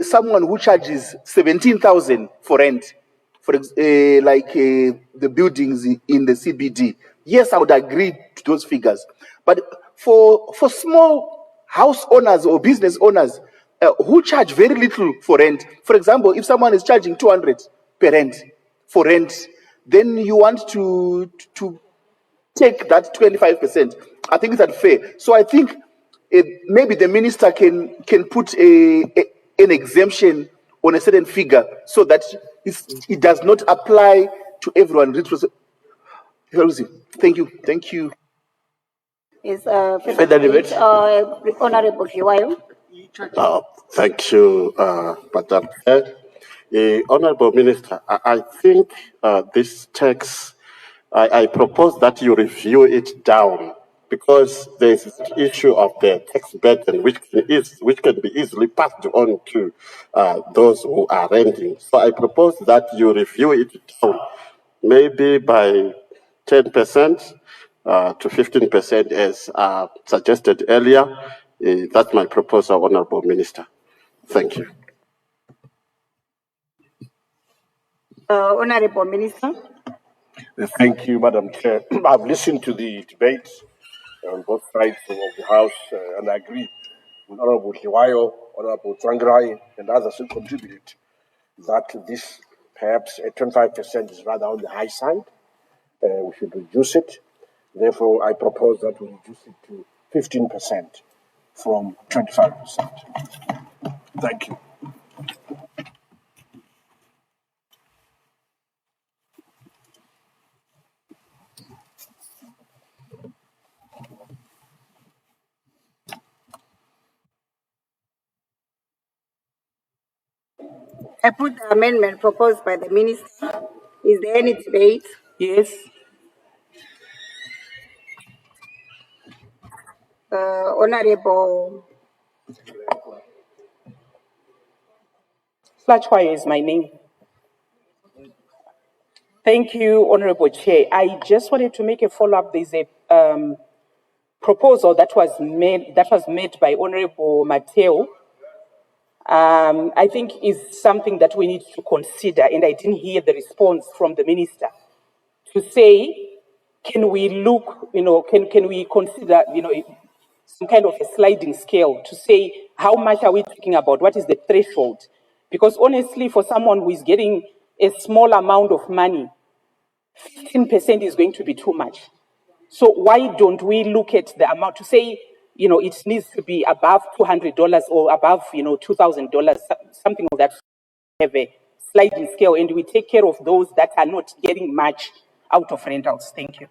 someone who charges 17,000 for rent, the buildings in the CBD, yes, I would agree to those figures. But for small house owners or business owners who charge very little for rent, for example, if someone is charging 200 per rent for rent, then you want to take that 25%. I think it's unfair. So I think maybe the minister can put an exemption on a certain figure so that it does not apply to everyone. Thank you. Thank you. Yes, further debate. Honorable Hiwayo. Thank you, Madam Chair. Honorable Minister, I think this text, I propose that you review it down because there is this issue of the tax burden which can be easily passed on to those who are renting. So I propose that you review it down, maybe by 10% to 15% as suggested earlier. That's my proposal, Honorable Minister. Thank you. Honorable Minister. Thank you, Madam Chair. I've listened to the debate on both sides of the House, and I agree with Honorable Hiwayo, Honorable Tsvangirai, and others who contributed that this perhaps at 25% is rather on the high side. We should reduce it. Therefore, I propose that we reduce it to 15% from 25%. Thank you. I put the amendment proposed by the minister. Is there any debate? Yes. Honorable Flachwire is my name. Thank you, Honorable Chair. I just wanted to make a follow-up. There's a proposal that was made by Honorable Mateo. I think is something that we need to consider, and I didn't hear the response from the minister to say can we look, can we consider, some kind of a sliding scale to say how much are we talking about? What is the threshold? Because honestly, for someone who is getting a small amount of money, 15% is going to be too much. So why don't we look at the amount to say, it needs to be above $200 or above, $2,000, something of that, have a sliding scale, and we take care of those that are not getting much out of rentals. Thank you.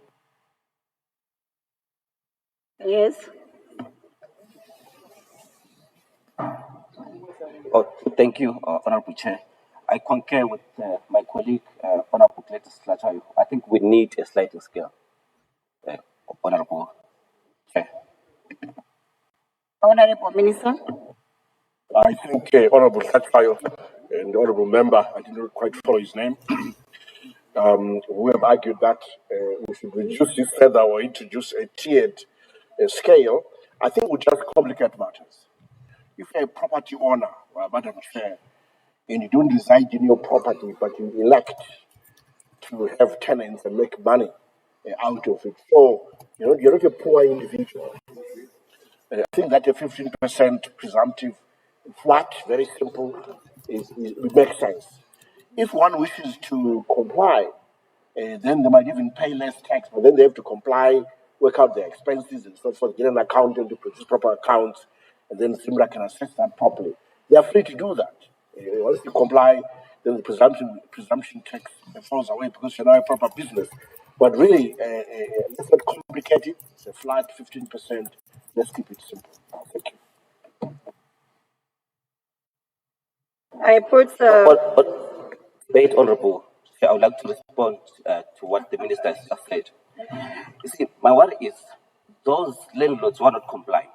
Yes. Oh, thank you, Honorable Chair. I concur with my colleague, Honorable Cletus Slatayo. I think we need a sliding scale, Honorable Chair. Honorable Minister. I think Honorable Satfayo and the Honorable Member, I didn't quite follow his name, who have argued that we should reduce this further or introduce a tiered scale, I think would just complicate matters. If you're a property owner, Madam Chair, and you don't reside in your property, but you elect to have tenants and make money out of it, so you're not a poor individual. I think that a 15% presumptive flat, very simple, it makes sense. If one wishes to comply, then they might even pay less tax, but then they have to comply, work out their expenses and so forth, get an accountant to produce proper accounts, and then SIMRA can assess that properly. They are free to do that. Once you comply, then the presumption tax falls away because you're now a proper business. But really, let's not complicate it. It's a flat 15%. Let's keep it simple. Thank you. I put. Wait, Honorable. I would like to respond to what the Minister has just said. You see, my worry is those landlords who are not complying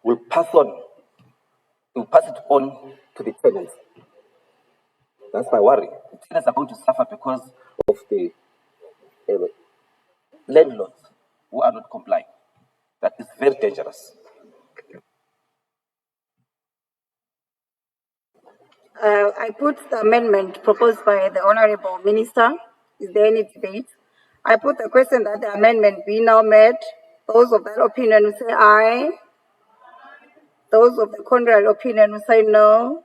will pass it on to the tenants. That's my worry. The tenants are going to suffer because of the landlords who are not complying. That is very dangerous. I put the amendment proposed by the Honorable Minister. Is there any debate? I put the question that the amendment be now made. Those of that opinion will say aye. Those of the contrary opinion will say no.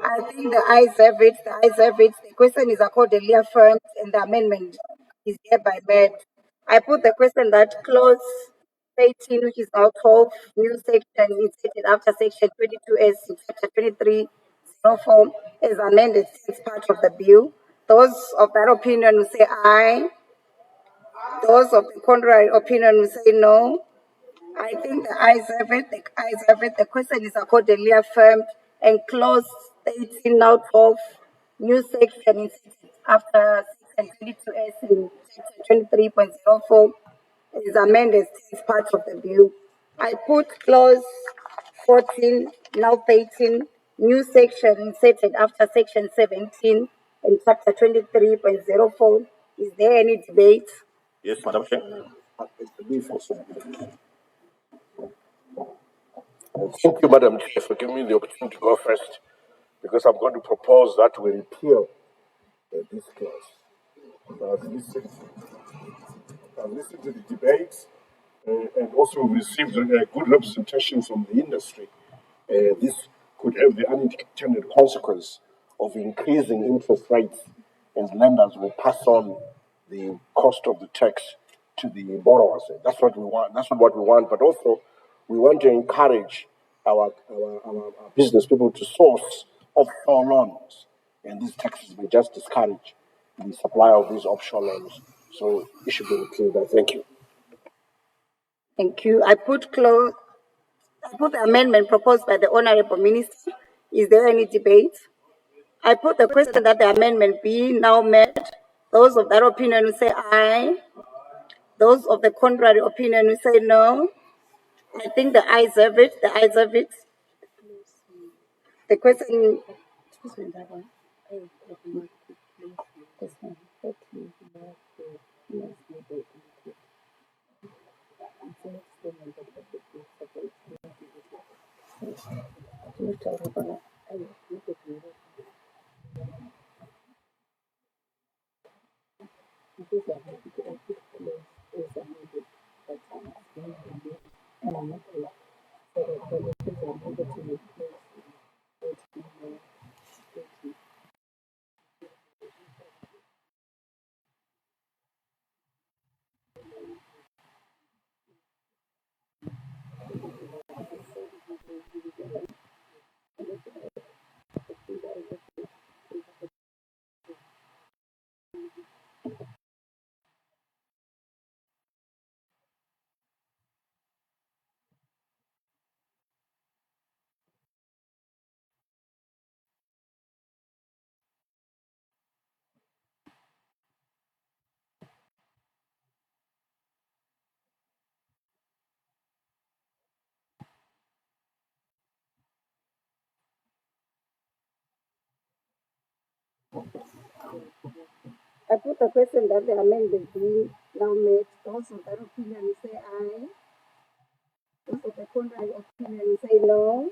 I think the ayes have it. The ayes have it. The question is accordingly affirmed, and the amendment is hereby made. I put the question that clause 18, which is now 12, new section inserted after section 22S in chapter 2304, is amended since part of the bill. Those of that opinion will say aye. Those of the contrary opinion will say no. I think the ayes have it. The ayes have it. The question is accordingly affirmed, and clause 18 now 12, new section inserted after section 22S in chapter 23.04 is amended as part of the bill. I put clause 14 now 13, new section inserted after section 17 in chapter 23.04. Is there any debate? Yes, Madam Chair. Thank you, Madam Chair, for giving me the opportunity to go first, because I'm going to propose that we repeal this clause. I've listened to the debates and also received good representation from the industry. This could have the unintended consequence of increasing interest rates, as lenders will pass on the cost of the tax to the borrowers. That's what we want. That's not what we want. But also, we want to encourage our business people to source offshore loans, and these taxes will just discourage the supply of these offshore loans. So it should be included. Thank you. Thank you. I put the amendment proposed by the Honorable Minister. Is there any debate? I put the question that the amendment be now met. Those of that opinion will say aye. Those of the contrary opinion will say no. I think the ayes have it. The ayes have it. The question. I put a question that the amendment being now made. Those of that opinion say aye. Those of the contrary opinion say no.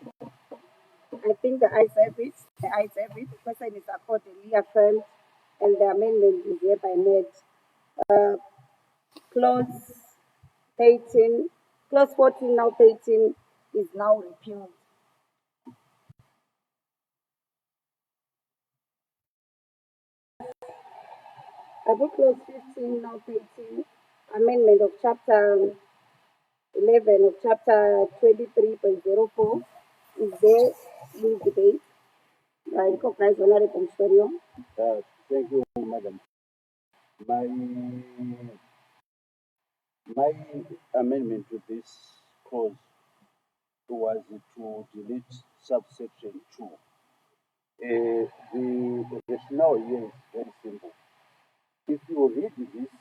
I think the ayes have it. The ayes have it. The question is accordingly affirmed, and the amendment is hereby made. Clause 13, clause 14, now 13, is now repealed. I put clause 15, now 13, amendment of chapter 11 of chapter 23.04 is there in debate. I recognize Honorable Mshorio. Thank you, Madam. My my amendment to this clause was to delete subsection 2. The rationale here is very simple. If you read this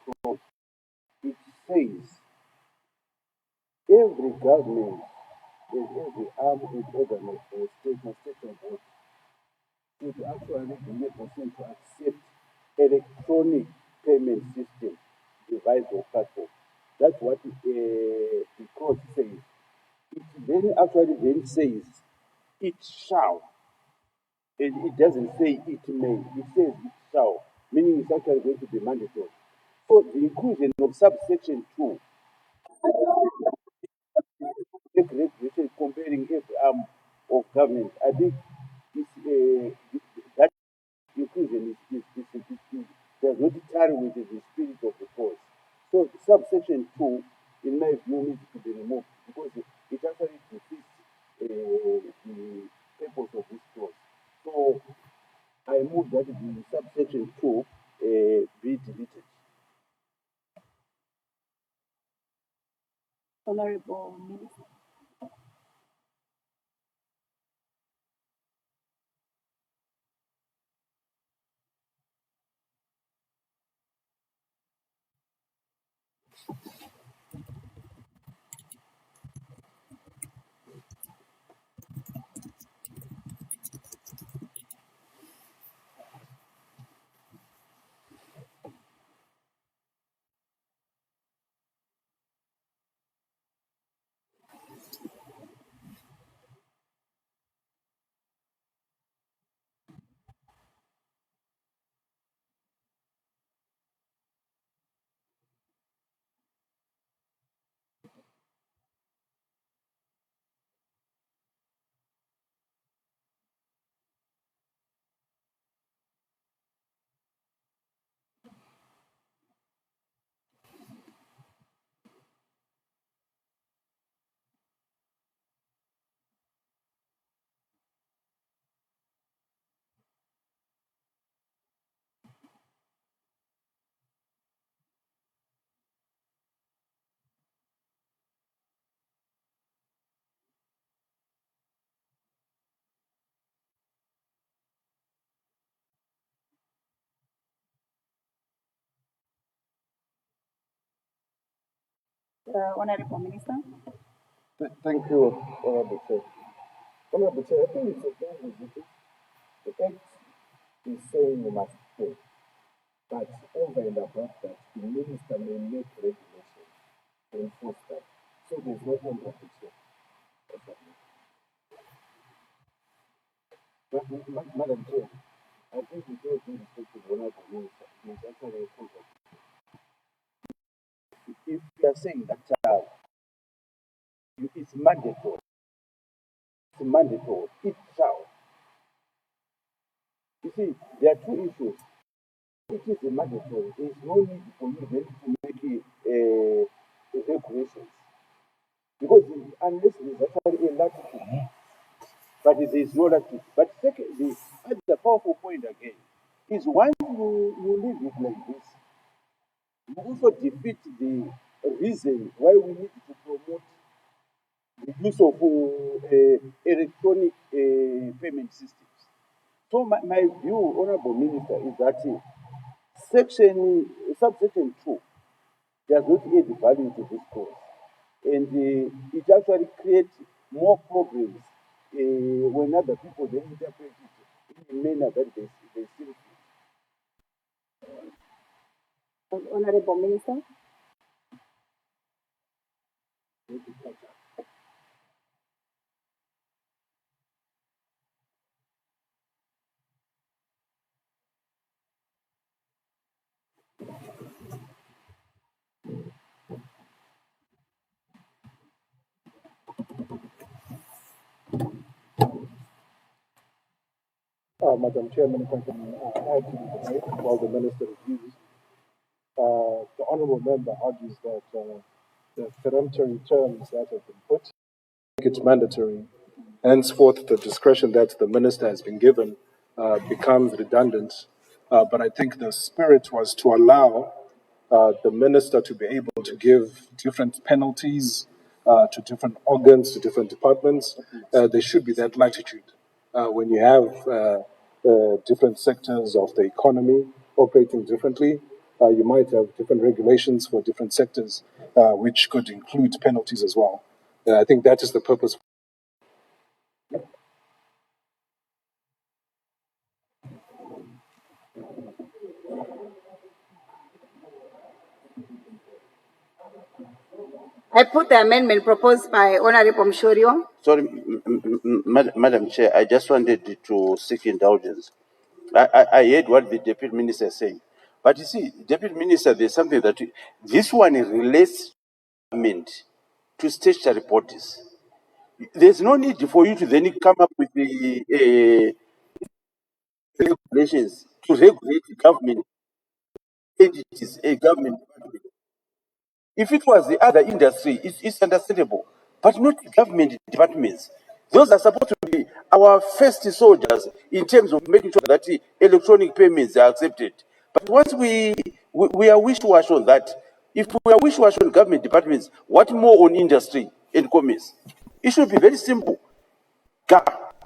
clause, it says every government and every arm and organ of the state or state of body should actually be able to accept electronic payment system, device or platform. That's what the clause says. It then actually then says it shall, and it doesn't say it may. It says it shall, meaning it's actually going to be mandatory. So the inclusion of subsection 2, make regulation comparing every arm of government, I think that inclusion does not carry with the spirit of the clause. So subsection 2, in my view, needs to be removed because it actually defeats the purpose of this clause. So I move that the subsection 2 be deleted. Honorable Minister. Honorable Minister. Thank you, Honorable Chair. Honorable Chair, I think it's okay with it. The Act is saying you must pay, but over and above that, the minister may make regulations to enforce that. So there's no contradiction. But, Madam Chair, I think with all due respect to the Honorable Minister, there's actually a contradiction. if you are saying that it's mandatory, it shall. You see, there are two issues. It is mandatory. There is no need for you then to make regulations. Because unless there is actually a latitude, but there is no latitude. But secondly, the powerful point again is once you leave it like this, you also defeat the reason why we need to promote the use of electronic payment systems. So my view, Honorable Minister, is that subsection 2 does not add value to this course. And it actually creates more problems when other people then interpret it in a manner that they still Honorable Minister. Madam Chairman, if I can add to the debate while the Minister reviews. The Honourable Member argues that the peremptory terms that have been put make it mandatory. Henceforth, the discretion that the Minister has been given becomes redundant. But I think the spirit was to allow the Minister to be able to give different penalties to different organs, to different departments. There should be that latitude. When you have different sectors of the economy operating differently, you might have different regulations for different sectors, which could include penalties as well. I think that is the purpose. I put the amendment proposed by Honorable MUSHORIWA. Sorry, Madam Chair, I just wanted to seek indulgence. I heard what the Deputy Minister is saying. But you see, Deputy Minister, there's something that this one relates to statutory bodies. There's no need for you to then come up with the regulations to regulate government entities, a government department. If it was the other industry, it's understandable, but not government departments. Those are supposed to be our first soldiers in terms of making sure that the electronic payments are accepted. But once we are wish-wash on that, if we are wish-wash on government departments, what more on industry and commerce? It should be very simple.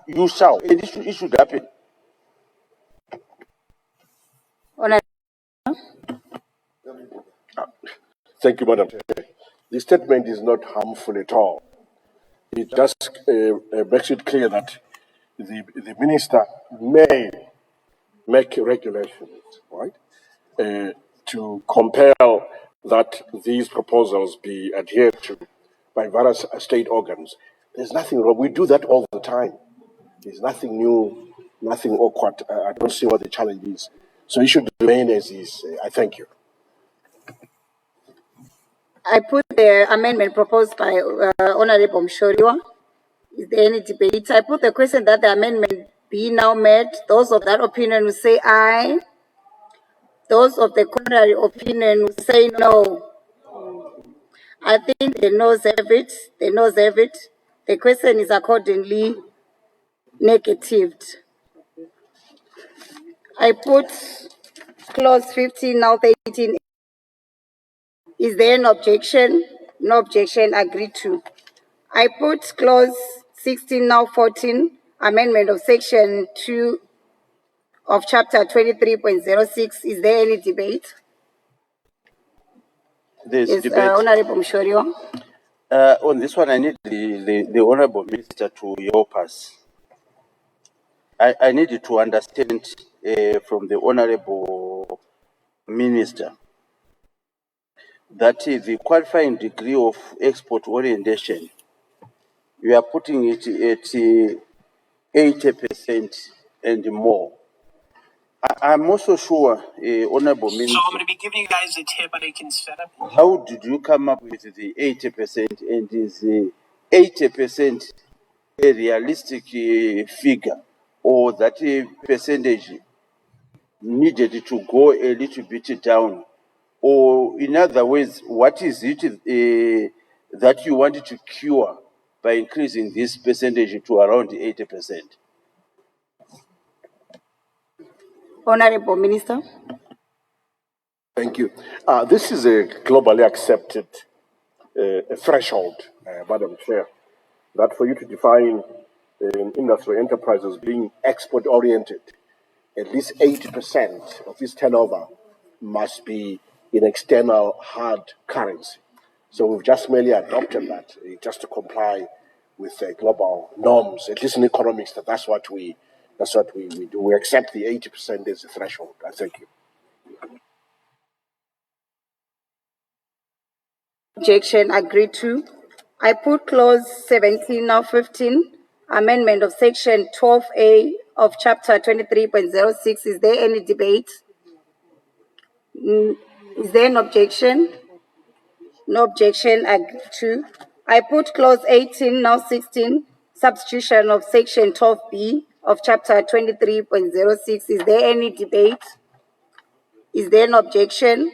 You shall, and it should happen. Thank you, Madam Chair. The statement is not harmful at all. It just makes it clear that the minister may make regulations, right, to compel that these proposals be adhered to by various state organs. There's nothing wrong. We do that all the time. There's nothing new, nothing awkward. I don't see what the challenge is. So it should remain as is. I thank you. I put the amendment proposed by Honorable MUSHORIWA. Is there any debate? I put the question that the amendment be now made. Those of that opinion will say aye. Those of the contrary opinion will say no. I think the noes have it. The noes have it. The question is accordingly negatived. I put clause 15, now 13. Is there an objection? No objection, agreed to. I put clause 16, now 14, amendment of section 2 of chapter 23.06. Is there any debate? There's Yes, debate. Honorable MUSHORIWA. On this one, I need the Honorable Minister to help us. I need to understand from the Honorable Minister that the qualifying degree of export orientation, you are putting it at 80% and more. I'm also sure, Honorable So Minister, I'm going to be giving you guys a tip, but I can set up. how did you come up with the 80%, and is 80% a realistic figure, or that percentage needed to go a little bit down? Or in other words, what is it that you wanted to cure by increasing this percentage to around 80%? Honorable Minister. Thank you. This is a globally accepted threshold, Madam Chair, that for you to define an industry enterprise as being export-oriented, at least 80% of its turnover must be in external hard currency. So we've just merely adopted that just to comply with global norms. At least in economics, that's what we do. We accept the 80% as a threshold. I thank you. Objection agreed to. I put clause 17, now 15, amendment of section 12A of chapter 23.06. Is there any debate? Is there an objection? No objection agreed to. I put clause 18, now 16, substitution of section 12B of chapter 23.06. Is there any debate? Is there an objection?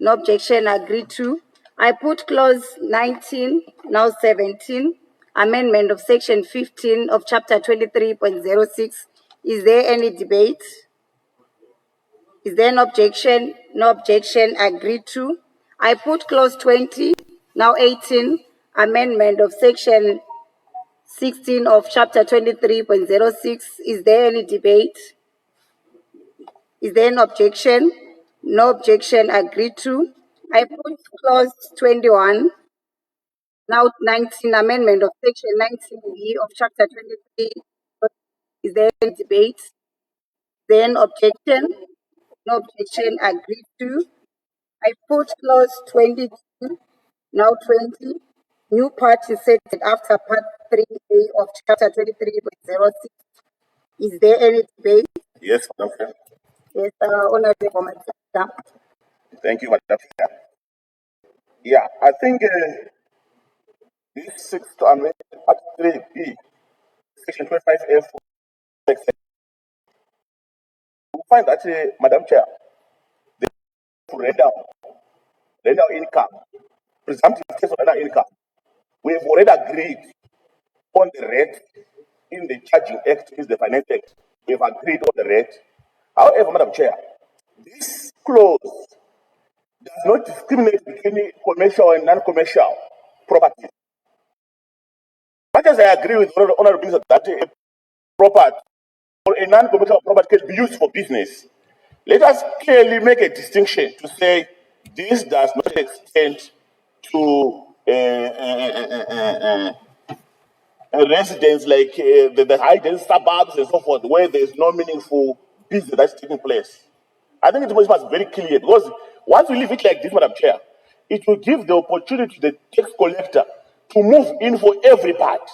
No objection agreed to. I put clause 19, now 17, amendment of section 15 of chapter 23.06. Is there any debate? Is there an objection? No objection agreed to. I put clause 20, now 18, amendment of section 16 of chapter 23.06. Is there any debate? Is there an objection? No objection agreed to. I put clause 21, now 19, amendment of section 19B of chapter 23. Is there any debate? Is there an objection? No objection agreed to. I put clause 22, now 20, new part is set after part 3A of chapter 23.06. Is there any debate? Yes, Madam Chair. Yes, Honorable Matata. Thank you, Madam Chair. Yeah, I think this 6 to amend part 3B, section 25F, we find that, Madam Chair, the render income, presumptive case of render income, we have already agreed on the rate in the Charging Act, is the Finance Act. We have agreed on the rate. However, Madam Chair, this clause does not discriminate between commercial and non-commercial property. Much as I agree with Honorable Minister that a property or a non-commercial property can be used for business, let us clearly make a distinction to say this does not extend to residents like the high-density suburbs and so forth, where there is no meaningful business that's taking place. I think it must be very clear, because once we leave it like this, Madam Chair, it will give the opportunity to the tax collector to move in for every part,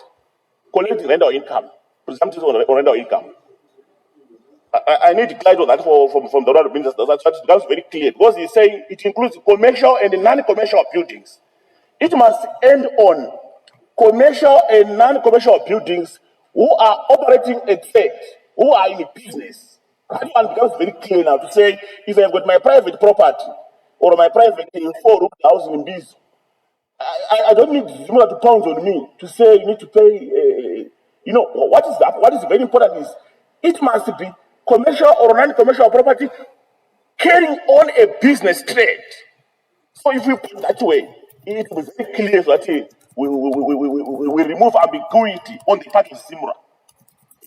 collecting rental income, presumptive or rental income. I need to clarify that from the Honourable Minister. That's very clear, because he's saying it includes commercial and non-commercial buildings. It must end on commercial and non-commercial buildings who are operating a trade, who are in business. That one becomes very clear now to say, if I've got my private property or my private 4-room house in Mbizo, I don't need Zimula to pound on me to say you need to pay. What is that? What is very important is it must be commercial or non-commercial property carrying on a business trade. So if we put that way, it will be very clear that we remove ambiguity on the part of Simura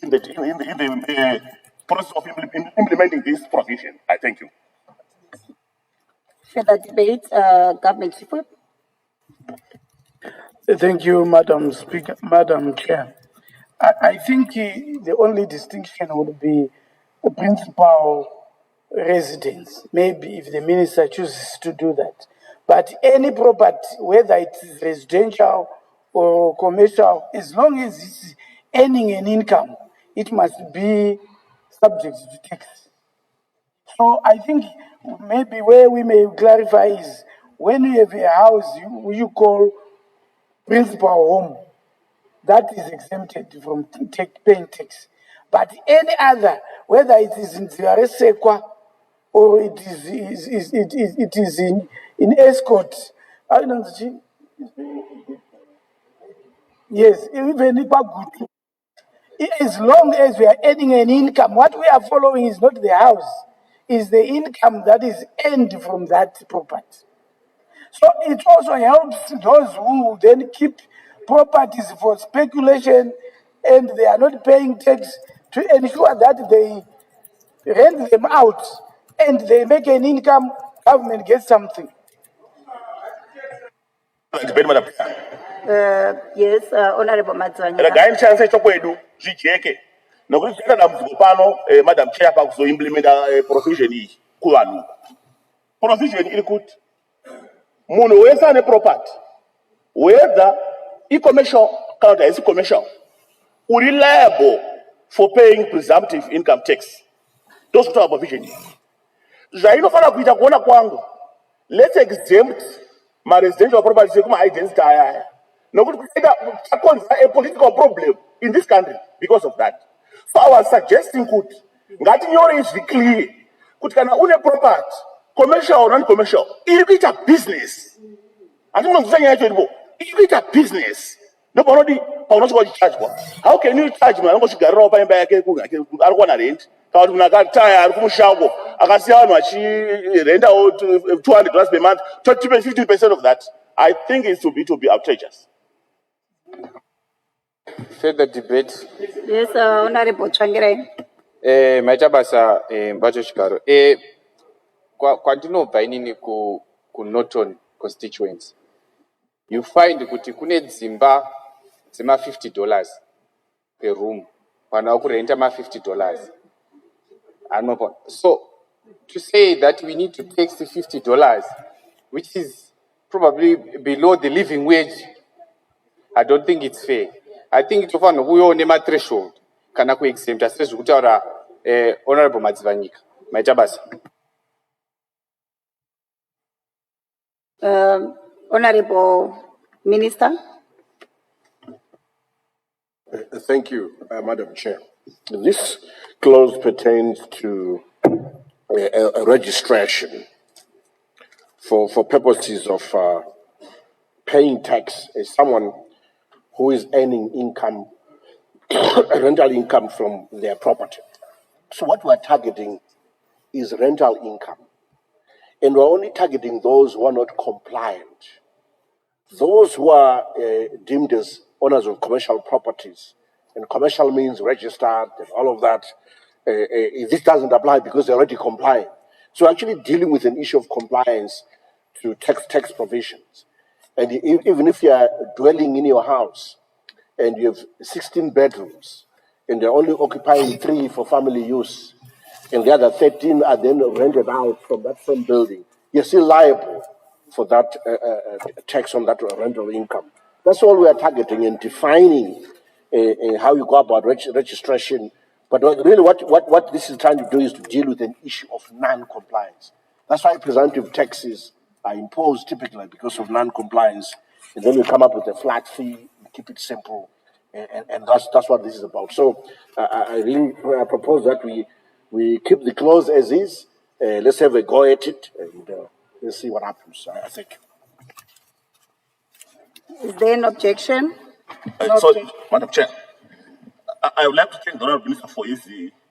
in the process of implementing this provision. I thank you. Further debate, Government Chief Whip. Thank you, Madam Speaker, Madam Chair. I think the only distinction would be the principal residence, maybe if the minister chooses to do that. But any property, whether it is residential or commercial, as long as it's earning an income, it must be subject to tax. So I think maybe where we may clarify is when you have a house you call principal home, that is exempted from paying tax. But any other, whether it is in Ziaresekwa or it is in escort, I don't know. Yes, even if good. As long as we are earning an income, what we are following is not the house, is the income that is earned from that property. So it also helps those who then keep properties for speculation and they are not paying tax to ensure that they rent them out and they make an income, government gets something. Yes, Honorable Matswanya. Regain chance chokwedu zvicheke nokuti zvaita dambudziko pano Madam Chair pakuzoimplementa provision iyi kuvanhu. Provision iri kuti munhu wese ane property whether commercial kana kuti haisi commercial uri liable for paying presumptive income tax. Ndozvinotaura provision iyi. Zvainofanira kuita kuona kwangu, let's exempt residential properties ekuma density aya. Nokuti kuchakonzera a political problem in this country because of that. So I was suggesting kuti ngatinyore izvi clear kuti kana une property commercial or non-commercial iri kuita business. Handinonzwisa nyaya yacho iripo. Iri kuita business. Ndopanoti paunosvika uchichajwa. How can you charge munhu anongochigarirawo paimba yake ari kuwana rent? Kana kuti munhu akataya ari kumushango akasiya vanhu vachirentawo $200 per month, 15% of that. I think it will be outrageous. Further debate. Yes, Honorable Tsvangirai. Maita basa mbacho chigaro. Kwandinobva inini ku Norton constituency. You find kuti kune dzimba dzema $50 per room. Vanhu vakurenta $50. So to say that we need to tax $50, which is probably below the living wage, I don't think it's fair. I think it's often we nema threshold kana ku exempt as zvekutaura Honorable Madzivanyika. Maita basa. Honorable Minister. Thank you, Madam Chair. This clause pertains to a registration for purposes of paying tax as someone who is earning income, rental income from their property. So what we're targeting is rental income. And we're only targeting those who are not compliant. Those who are deemed as owners of commercial properties, and commercial means registered and all of that, this doesn't apply because they're already compliant. So actually dealing with an issue of compliance to tax provisions. And even if you are dwelling in your house and you have 16 bedrooms and they're only occupying 3 for family use, and the other 13 are then rented out from that same building, you're still liable for that tax on that rental income. That's all we are targeting and defining how you go about registration. But really what this is trying to do is to deal with an issue of non-compliance. That's why presumptive taxes are imposed typically because of non-compliance. And then we come up with a flat fee, keep it simple, and that's what this is about. So I really propose that we keep the clause as is. Let's have a go at it, and let's see what happens. I think. Is there an objection? Madam Chair, I would like to thank the Honourable Minister for his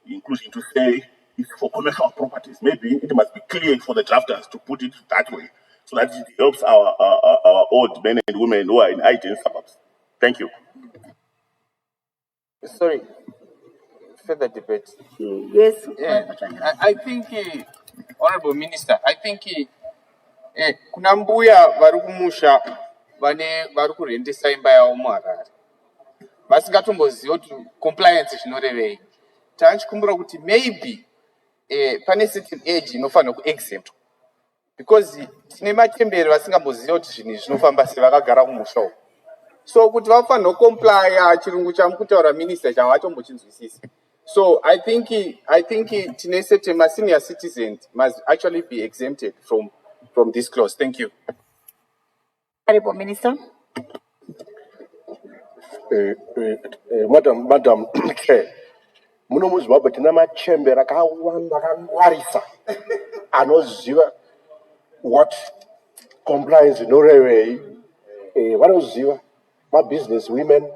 inclusion to say it's for commercial properties. Maybe it must be clear for the drafters to put it that way so that it helps our old men and women who are in high-density suburbs. Thank you. Sorry. Further debate. Yes. I think, Honorable Minister, I think kuna mbuya vari kumusha vari kurendesa imba yavo muHarare vasingatombozivi kuti compliance zvinorevei. Tachikumbira kuti maybe pane certain age inofanira kuexemptwa because tine matembere vasingambozivi kuti zvinhu zvinofamba sei vakagara kumusha uko. So kuti vafanira kucomplya chirungu chamukutaura minister chavatombochizwisisa. So I think my senior citizens must actually be exempted from this clause. Thank you. Honorable Minister. Madam Chair, muno muZimbabwe tina machembera akawanda akangwarisa anoziva what compliance norevei, vanoziva business women,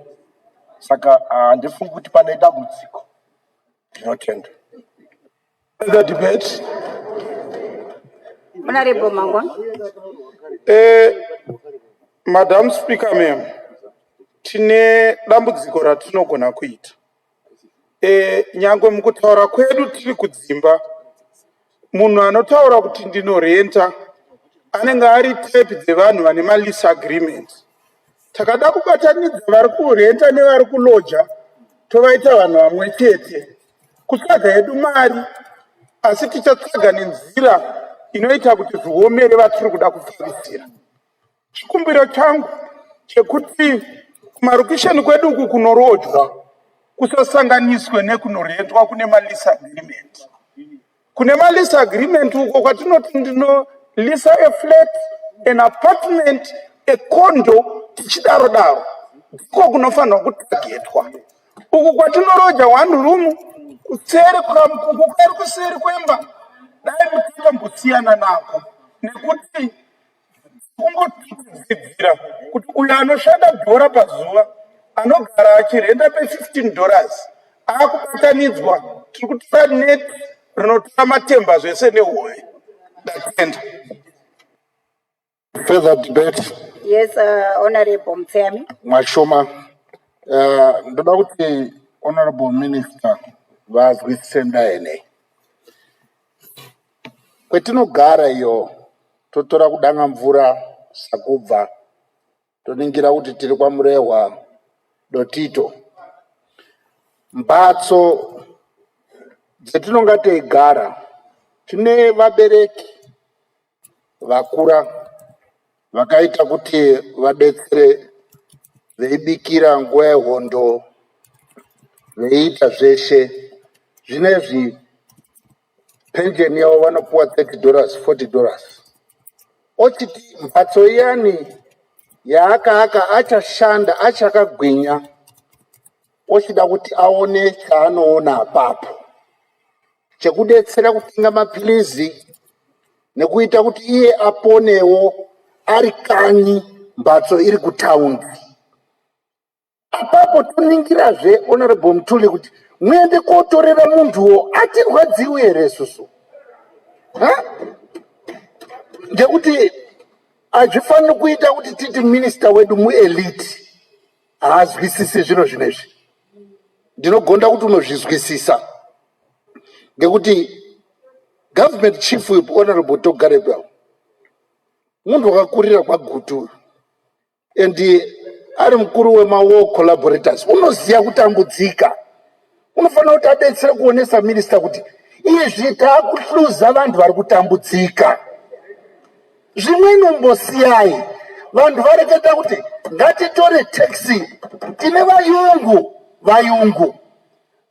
saka handifungi kuti pane dambudziko. Ndinotenda. The debate. Honorable Mangwa. Madam Speaker, ma'am, tine dambudziko ratinogona kuita. Nyangwe mukutaura kwedu tiri kudzimba, munhu anotaura kuti ndinorenta anenge ari type dzevanhu vane lease agreement. Takada kubatanidza vari kurenta nevari kuloja, tovaita vanhu vamwe chete. Kutsvaga hedu mari, asi tichatsvaga nenzira inoita kuti zviomere vatiri kuda kupfamisira. Chikumbiro changu chekuti kumarukisheni kwedu uku kunorojwa kusasanganiswe nekunorentwa kune lease agreement. Kune lease agreement uko kwatinoti ndinolisa a flat, an apartment, a condo, tichidaro daro. Ndiko kunofanirwa kutagetwa. Uku kwatinoroja one room, kuseri kwemba, dai mutambosiyana nako. Nekuti kungotidzidzira kuti uyo anoshanda dhora pazuva anogara achirenda pe $15 akubatanidzwa tiri kutora net rinotora matemba zvese nehowe. Ndatenda. Further debate. Yes, Honorable Mtsemi. Mwashoma, ndoda kuti Honorable Minister vazwisise ndaene. Kwetinogara iyo totora kudanga mvura sakubva, toningira kuti tiri kwaMurehwa Dotito. Mbatso dzetinonga teigara tine vabereki vakura vakaita kuti vadetsere, veibikira nguva yehondo, veiita zveshe. Zvinezvi pension yavo vanopuwa $30, $40. Ochiti mbatso iyani yaakaaka achashanda achakagwinya, ochida kuti aone chaanoona apapo, chekudetsera kutenga mapilizi nekuita kuti iye aponewo ari kanyi, mbatso iri kutaundi. Apapo toningirazve Honorable Mtuli kuti muende kotorera muntuwo atirwadziwi here susu. Ngekuti hazvifaniri kuita kuti titi minista wedu muelite haazwisisi zviro zvinezvi. Ndinogonda kuti unozvizwisisa. Ngekuti government chief whip Honorable Togarebel munhu wakakurira kwaGutu and ari mukuru wema-war collaborators, unoziya kutambudzika. Unofanira kuti adetsere kuonesa minista kuti izvi taakuhluza vanhu vari kutambudzika. Zvimweni umbosiyai, vanhu vareketa kuti ngatitore taxi. Tine vayungu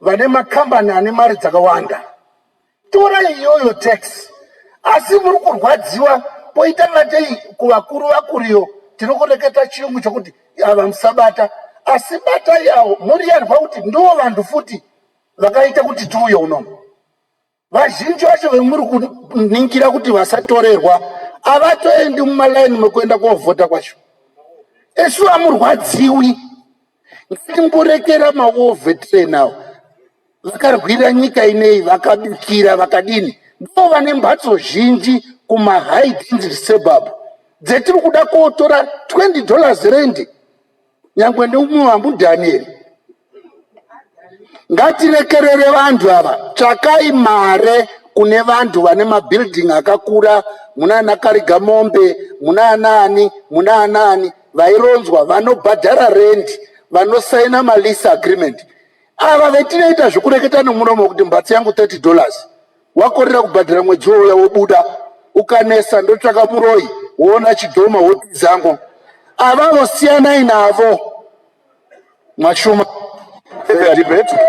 vane makambani ane mari dzakawanda. Tora iyoyo tax. Asi muri kurwadziwa poita ngatei kuvakuru vakuriyo tinokureketa chiyungu chokuti ava musabata, asi bata yawo muri yarwa kuti ndivo vanhu futi vakaita kuti tiuye unomu. Vazhinji vacho vemuri kuningira kuti vasatorerwa havatoendi mumalaini mekuenda kovhota kwacho. Esu hamurwadziwi. Ngatimborekera ma-war veteran avo vakarwira nyika inei, vakabikira, vakadini. Ndivo vane mbatso zhinji kuma-high density suburb dzetiri kuda kotora $20 rendi, nyangwe nemuhambu Daniel. Ngatirekerere vantu ava, tsvakai mare kune vantu vane mabuilding akakura, munana Karigamombe, munani vaironzwa, vanobhadhara rendi, vanosaina ma-lease agreement. Ava vetinoita zvekureketa nomuromo kuti mbatso yangu $30, wakorera kubhadhara mwedzi wouya wobuda, ukanesa ndotsvaka muroi, woona chidhoma wotizango. Avavo siyanai navo. Mwashoma. Debate.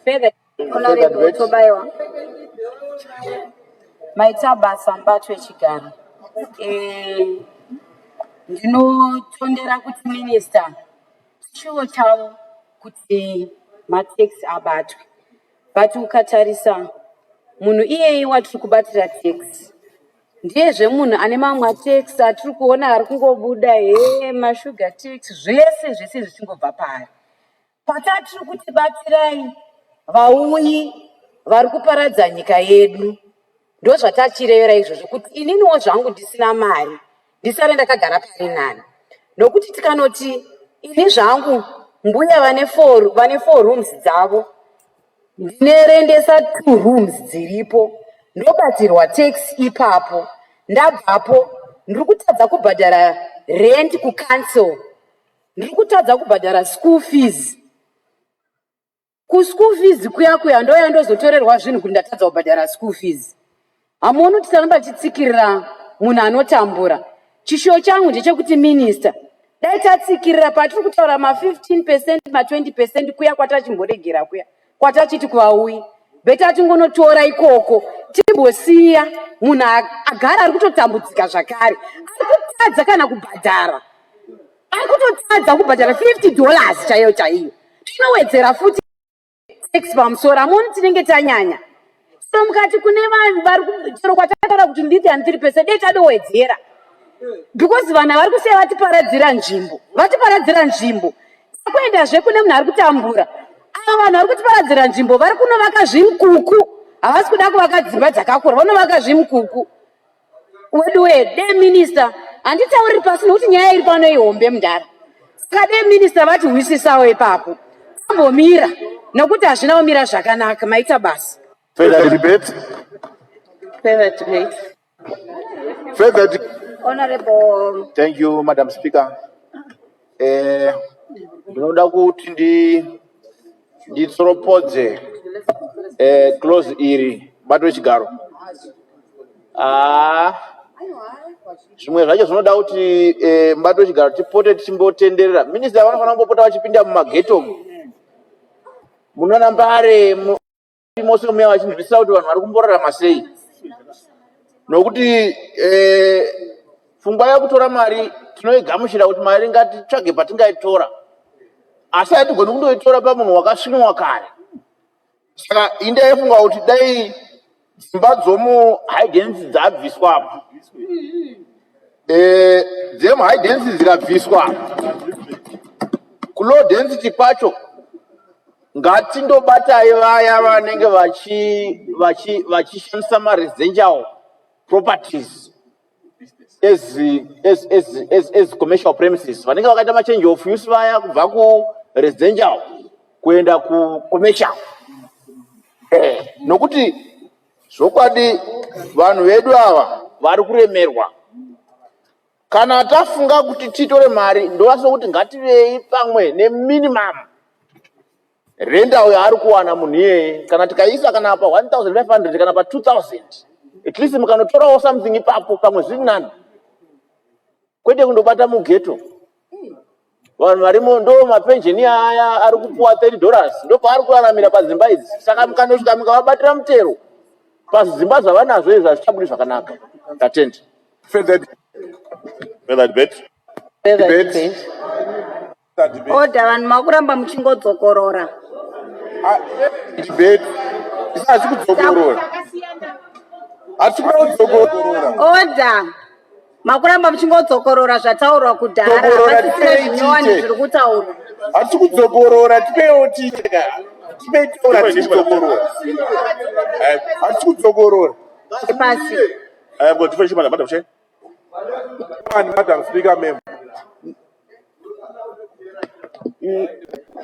Further, Honorable Tobayo. Maitabasa mbatwe chigaro. Ndinotondera kuti minister chiwo chawo kuti matax abatwe. But ukatarisa munhu iyeye watiri kubatira tax. Ndiyezve munhu ane mamwe tax atiri kuona ari kungobuda mashuga tax zvese zvichingobva pari. Patatiri kuti batirai vauyi vari kuparadza nyika yedu. Ndo zvatachireva izvozvo kuti ininiwo zvangu ndisina mari ndisare ndakagara pari nani. Nokuti tikanoti ini zvangu mbuya vane 4 rooms dzavo ndinerendesa 2 rooms dziripo ndobatirwa tax ipapo ndabvapo ndiri kutadza kubhadhara rent kucouncil ndiri kutadza kubhadhara school fees. School fees kuya ndoya ndozotorerwa zvinhu kuti ndatadza kubhadhara school fees. Hamuoni tisanamba titsikirira munhu anotambura. Chishuwo changu ndechekuti minister dai tatsikirira patiri kutaura 15% 20% kuya kwatachimboregera kuya kwatachiti kuvauyi beta tingonotora ikoko timbosiya munhu agara ari kutotambudzika zvakare ari kutadza kana kubhadhara ari kutotadza kubhadhara $50 chaiyo tinowedzera futi tax pamusoro. Hamuoni tinenge tanyanya. So mukati kune vanhu vari chero kwatataura kuti nditi 3% dai tadowedzera because vanhu vari kusiya vatiparadzira nzvimbo takuendazve kune munhu ari kutambura. Ava vanhu vari kutiparadzira nzvimbo vari kunovaka zvimukuku havasi kuda kuvaka dzimba dzakakura vanovaka zvimukuku. Wedu dei minister handitauriri pasi nokuti nyaya iri pano ihombe mundara. Saka dei minister vatihwisisawo ipapo tambomira nokuti hazvina kumira zvakanaka. Maita basa. Further debate? Honorable. Thank you, Madam Speaker. Ndinoda kuti nditsoropodze clause iri batwe chigaro. Zvimwe zvacho zvinoda kuti batwe chigaro tipote tichimbotenderera. Minister vanofanira kumbopota vachipinda mumageto munoona mbare mose muya vachinzwisisa kuti vanhu vari kumborarama sei. Nokuti pfungwa yakutora mari tinoigamuchira kuti mari ngatitsvage patingaitora asi hatigoni kundoitora pamunhu wakasvinwa kare. Saka inde yaifunga kuti dai dzimba dzomuhigh density dzabviswapo dzemuhigh density dzikabviswa kulow density kwacho ngatindobatai vaya vanenge vachishandisa maresidential properties as commercial premises vanenge vakaita machange of use vaya kubva kuresidential kuenda kucommercial. Nokuti zvokwadi vanhu vedu ava vari kuremerwa. Kana tafunga kuti titore mari ndovasa kuti ngativei pamwe neminimum renda uyo ari kuwana munhu iyeye kana tikaisa kana pa 1,500 kana pa 2,000 at least mukanotorawo something ipapo pamwe zviri nani kwete kundobata mugeto. Vanhu varimo ndo mapensheni aya ari kupuwa $30 ndo paari kuraramira padzimba idzi. Saka mukanosvika mukavabatira mutero pazimba zvavanazvo izvi hazvichabudi zvakanaka. Tatende. Further debate? Order, vanhu makuramba muchingodzokorora. Debate. Order. Makuramba muchingodzokorora zvataurwa kudhara pasisina zvinyowani zviri kutaurwa. Hatisi kudzokorora tipeiwo tiita. Hatisi kudzokorora. Pasi. Madam Speaker, member.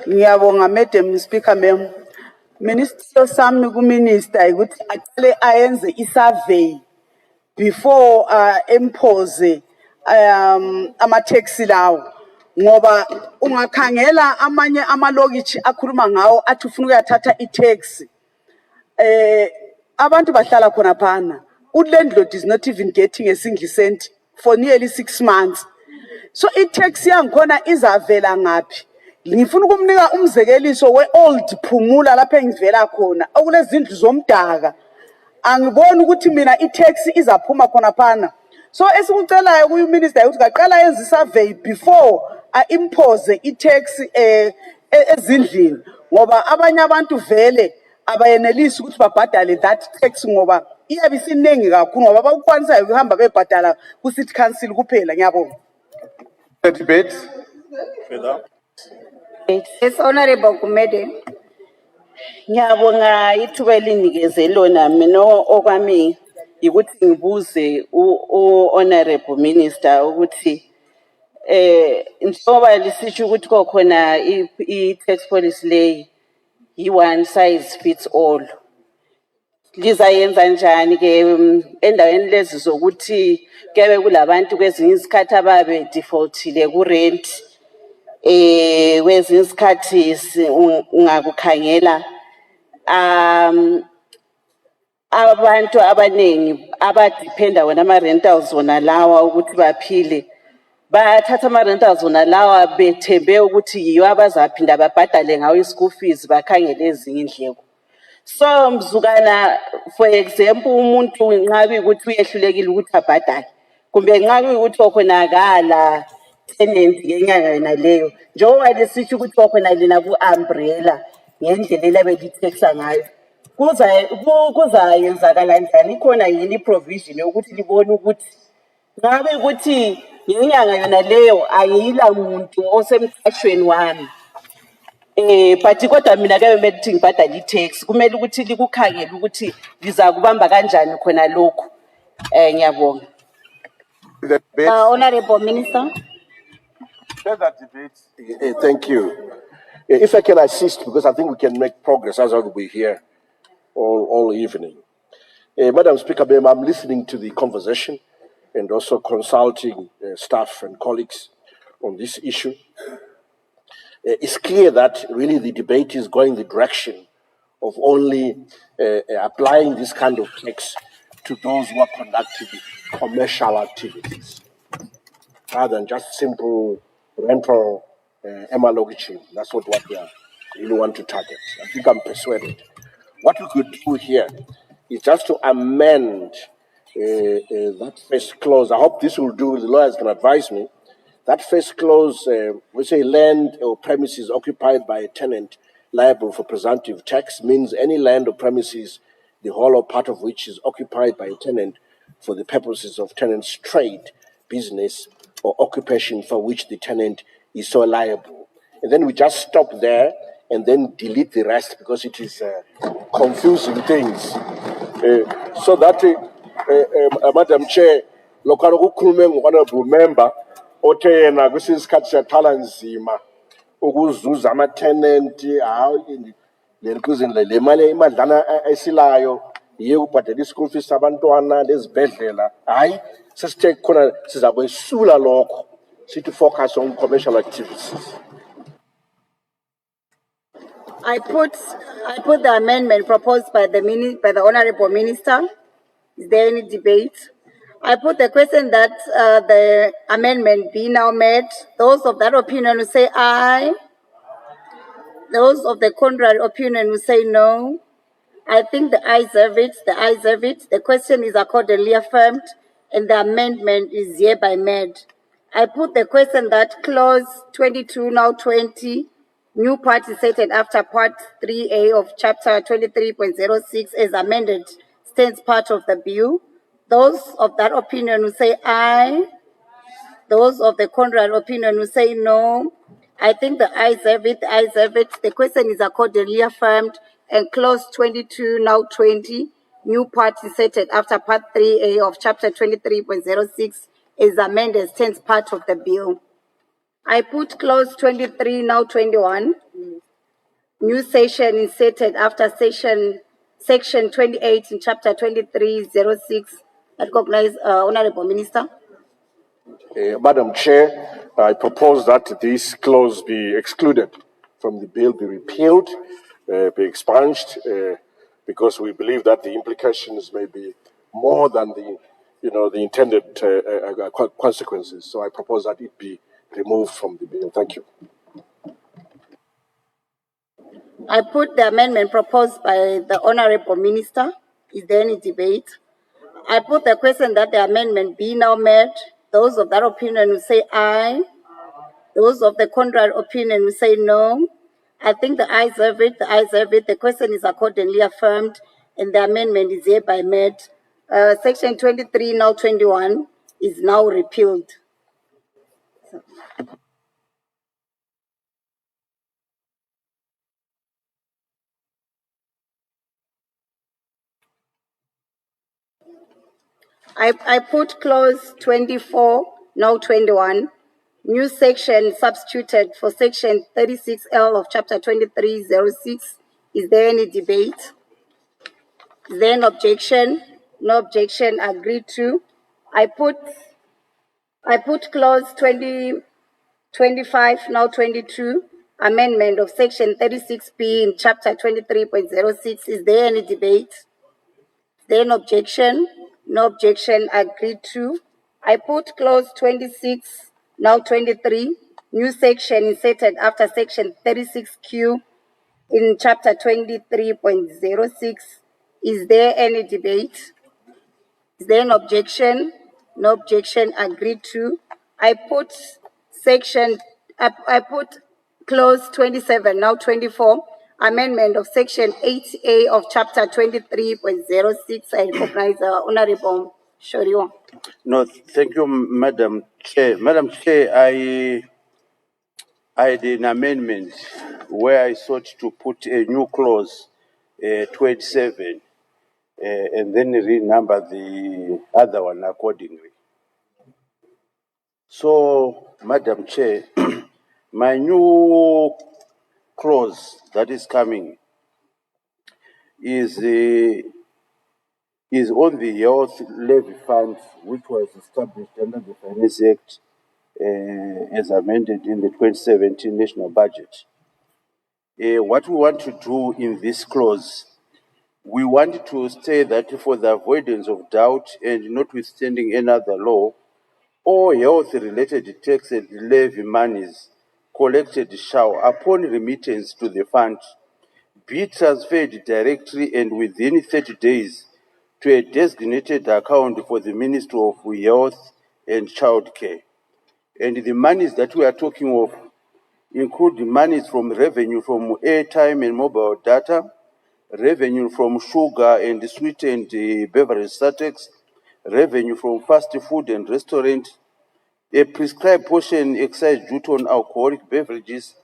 Ngiyabonga Madam Speaker mem. Minister sami ku minister ukuthi aqale ayenze isurvey before impose ama taxi lawo ngoba ungakhangela amanye amalokishi akhuluma ngawo athi ufuna ukuyathatha itaxi abantu bahlala khona phana landlord is not even getting a single cent for nearly 6 months. So itaxi yangikhona izavela ngaphi Ngifuna ukumnika umzekeliso we-old Phumula lapha engivela khona okulezindlu zomdaka. Angiboni ukuthi mina i-tax izaphuma khona phana. So esikucelayo kuyi minister ukuthi aqala yenze i-survey before impose i-tax ezindlini ngoba abanye abantu vele abayenelisi ukuthi babhadale that tax ngoba iyabe isiningi kakhulu ngoba bakukwanisa ukuhamba bebhadala ku-city council kuphela. Ngiyabonga. Debate. Yes, Honorable Gumede. Ngiyabonga ithuba elinikeze lona mina okwami ukuthi ngibuze u-honorable minister ukuthi njengoba lisisho ukuthi kokhona i-tax policy lay yi-one size fits all. Lizayenza njani ke endaweni lezi zokuthi kebe kulabantu kwezinye isikhathi ababe defaultile ku-rent kwezinye isikhathi ungakukhangela abantu abaningi abadependa wona ama-rentals wona lawa ukuthi baphile bathatha ama-rentals wona lawa bethembe ukuthi yiyo abazaphinda babhadale ngawo i-school fees bakhangele ezinye indleko. So mzukana, for example, umuntu nxa kuyikuthi uyehlulekile ukuthi abhadale kumbe nxa kuyikuthi okhonakala tenant ngenyanga yona leyo njengoba lisitsho ukuthi okhona lina ku-umbrella ngendlela elabelitheksa ngayo kuzayenzakala njani? Ikhona yini provision yokuthi libone ukuthi ngabe ukuthi ngenyanga yona leyo ayila muntu osemqashweni wami but kodwa mina ke kumele ukuthi ngibhadale i-tax kumele ukuthi likukhangele ukuthi liza kubamba kanjani khona lokho. Ngiyabonga. Honorable Minister. Further debate. Thank you. If I can assist, because I think we can make progress as we'll be here all evening. Madam Speaker, I'm listening to the conversation and also consulting staff and colleagues on this issue. It's clear that really the debate is going the direction of only applying this kind of tax to those who are conducting commercial activities, rather than just simple rental emalocation. That's not what we really want to target. I think I'm persuaded. What we could do here is just to amend that first clause. I hope this will do, the lawyers can advise me. That first clause, we say land or premises occupied by a tenant liable for presumptive tax, means any land or premises, the whole or part of which is occupied by a tenant for the purposes of tenant's trade, business, or occupation for which the tenant is so liable. And then we just stop there and then delete the rest because it is confusing things. So that, Madam Chair, lokalo kukhulume honorable member othe yena kwesinye isikhathi siyathala nzima ukuzuza ama-tenant hayi le mali imadlana esilayo yiye ukubhadela i-school fees abantwana lezibhedlela hayi sesithe khona siza kwesula lokho sithi focus on commercial activities. I put the amendment proposed by the Honorable Minister. Is there any debate? I put the question that the amendment be now made. Those of that opinion will say aye. Those of the contrary opinion will say no. I think the ayes have it. The ayes have it. The question is accordingly affirmed, and the amendment is hereby made. I put the question that clause 22, now 20, new part inserted after part 3A of chapter 23.06 as amended stands part of the bill. Those of that opinion will say aye. Those of the contrary opinion will say no. I think the ayes have it. The ayes have it. The question is accordingly affirmed, and clause 22, now 20, new part inserted after part 3A of chapter 23.06 is amended stands part of the bill. I put clause 23, now 21, new section inserted after section 28 in chapter 23.06. I recognize Honorable Minister. Madam Chair, I propose that this clause be excluded from the bill, be repealed, be expunged, because we believe that the implications may be more than the intended consequences. So I propose that it be removed from the bill. Thank you. I put the amendment proposed by the Honorable Minister. Is there any debate? I put the question that the amendment be now made. Those of that opinion will say aye. Those of the contrary opinion will say no. I think the ayes have it, the ayes have it. The question is accordingly affirmed and the amendment is hereby made. Section 23, now 21, is now repealed. I put clause 24, now 21, new section substituted for section 36L of chapter 2306. Is there any debate? Is there an objection? No objection, agreed to. I put clause 25, now 22, amendment of section 36B in chapter 23.06. Is there any debate? Is there an objection? No objection, agreed to. I put clause 26, now 23, new section inserted after section 36Q in chapter 23.06. Is there any debate? Is there an objection? No objection, agreed to. I put clause 27, now 24, amendment of section 8A of chapter 23.06. I recognize Honorable Shoriwa. No, thank you, Madam Chair. Madam Chair, I had an amendment where I sought to put a new clause, 27, and then renumber the other one accordingly. So, Madam Chair, my new clause that is coming is on the Health Levy Fund, which was established under the Finance Act as amended in the 2017 National Budget. What we want to do in this clause, we want to say that for the avoidance of doubt and notwithstanding any other law, all health-related tax and levy monies collected shall, upon remittance to the fund, be transferred directly and within 30 days to a designated account for the Ministry of Health and Childcare. And the monies that we are talking of include the monies from revenue from airtime and mobile data, revenue from sugar and sweetened beverage tax, revenue from fast food and restaurant, a prescribed portion excise duty on alcoholic beverages,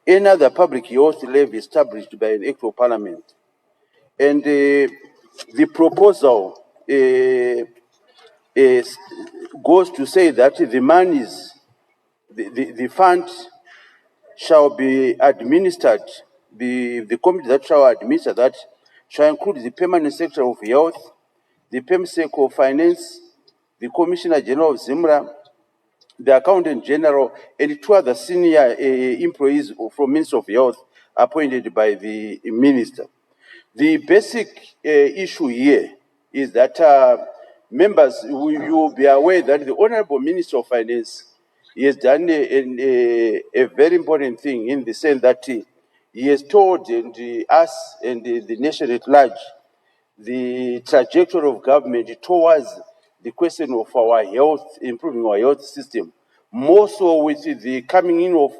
any other public health levy established by an act of parliament. And the proposal goes to say that the monies, the fund shall be administered, the committee that shall administer that shall include the Permanent Secretary of Health, the PEMSEC of Finance, the Commissioner General of ZIMRA, the Accountant General, and two other senior employees from Ministry of Health appointed by the Minister. The basic issue here is that members, you will be aware that the Honorable Minister of Finance has done a very important thing in the sense that he has told us and the nation at large the trajectory of government towards the question of our health, improving our health system, more so with the coming in of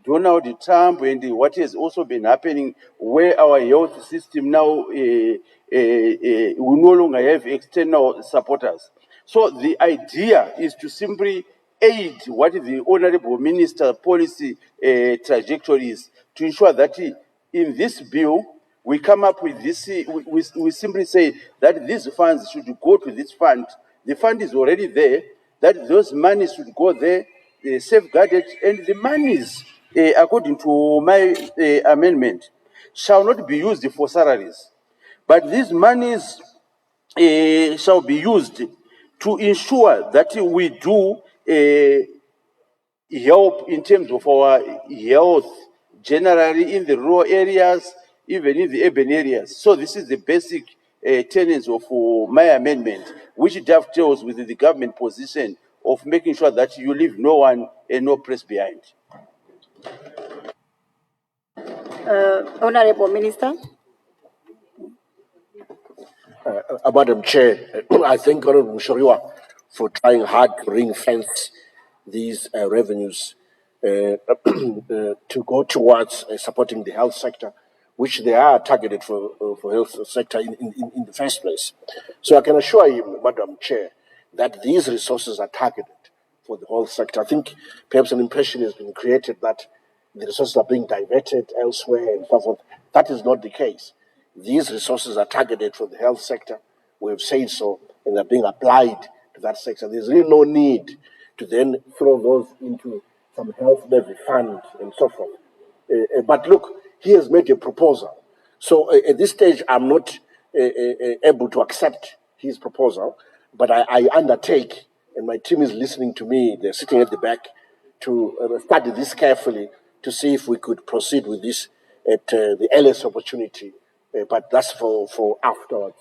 Donald Trump and what has also been happening where our health system now we no longer have external supporters. So the idea is to simply aid what the Honorable Minister policy trajectory is to ensure that in this bill, we come up with this, we simply say that these funds should go to this fund. The fund is already there, that those monies should go there, safeguarded, and the monies, according to my amendment, shall not be used for salaries. But these monies shall be used to ensure that we do help in terms of our health, generally in the rural areas, even in the urban areas. So this is the basic tenets of my amendment, which dovetails with the government position of making sure that you leave no one and no press behind. Honorable Minister. Madam Chair, I thank Honorable MUSHORIWA for trying hard to ring-fence these revenues to go towards supporting the health sector, which they are targeted for health sector in the first place. So I can assure you, Madam Chair, that these resources are targeted for the whole sector. I think perhaps an impression has been created that the resources are being diverted elsewhere and so forth. That is not the case. These resources are targeted for the health sector. We have said so, and they're being applied to that sector. There's really no need to then throw those into some health levy fund and so forth. But look, he has made a proposal. So at this stage, I'm not able to accept his proposal, but I undertake, and my team is listening to me, they're sitting at the back, to study this carefully to see if we could proceed with this at the earliest opportunity. But that's for afterwards.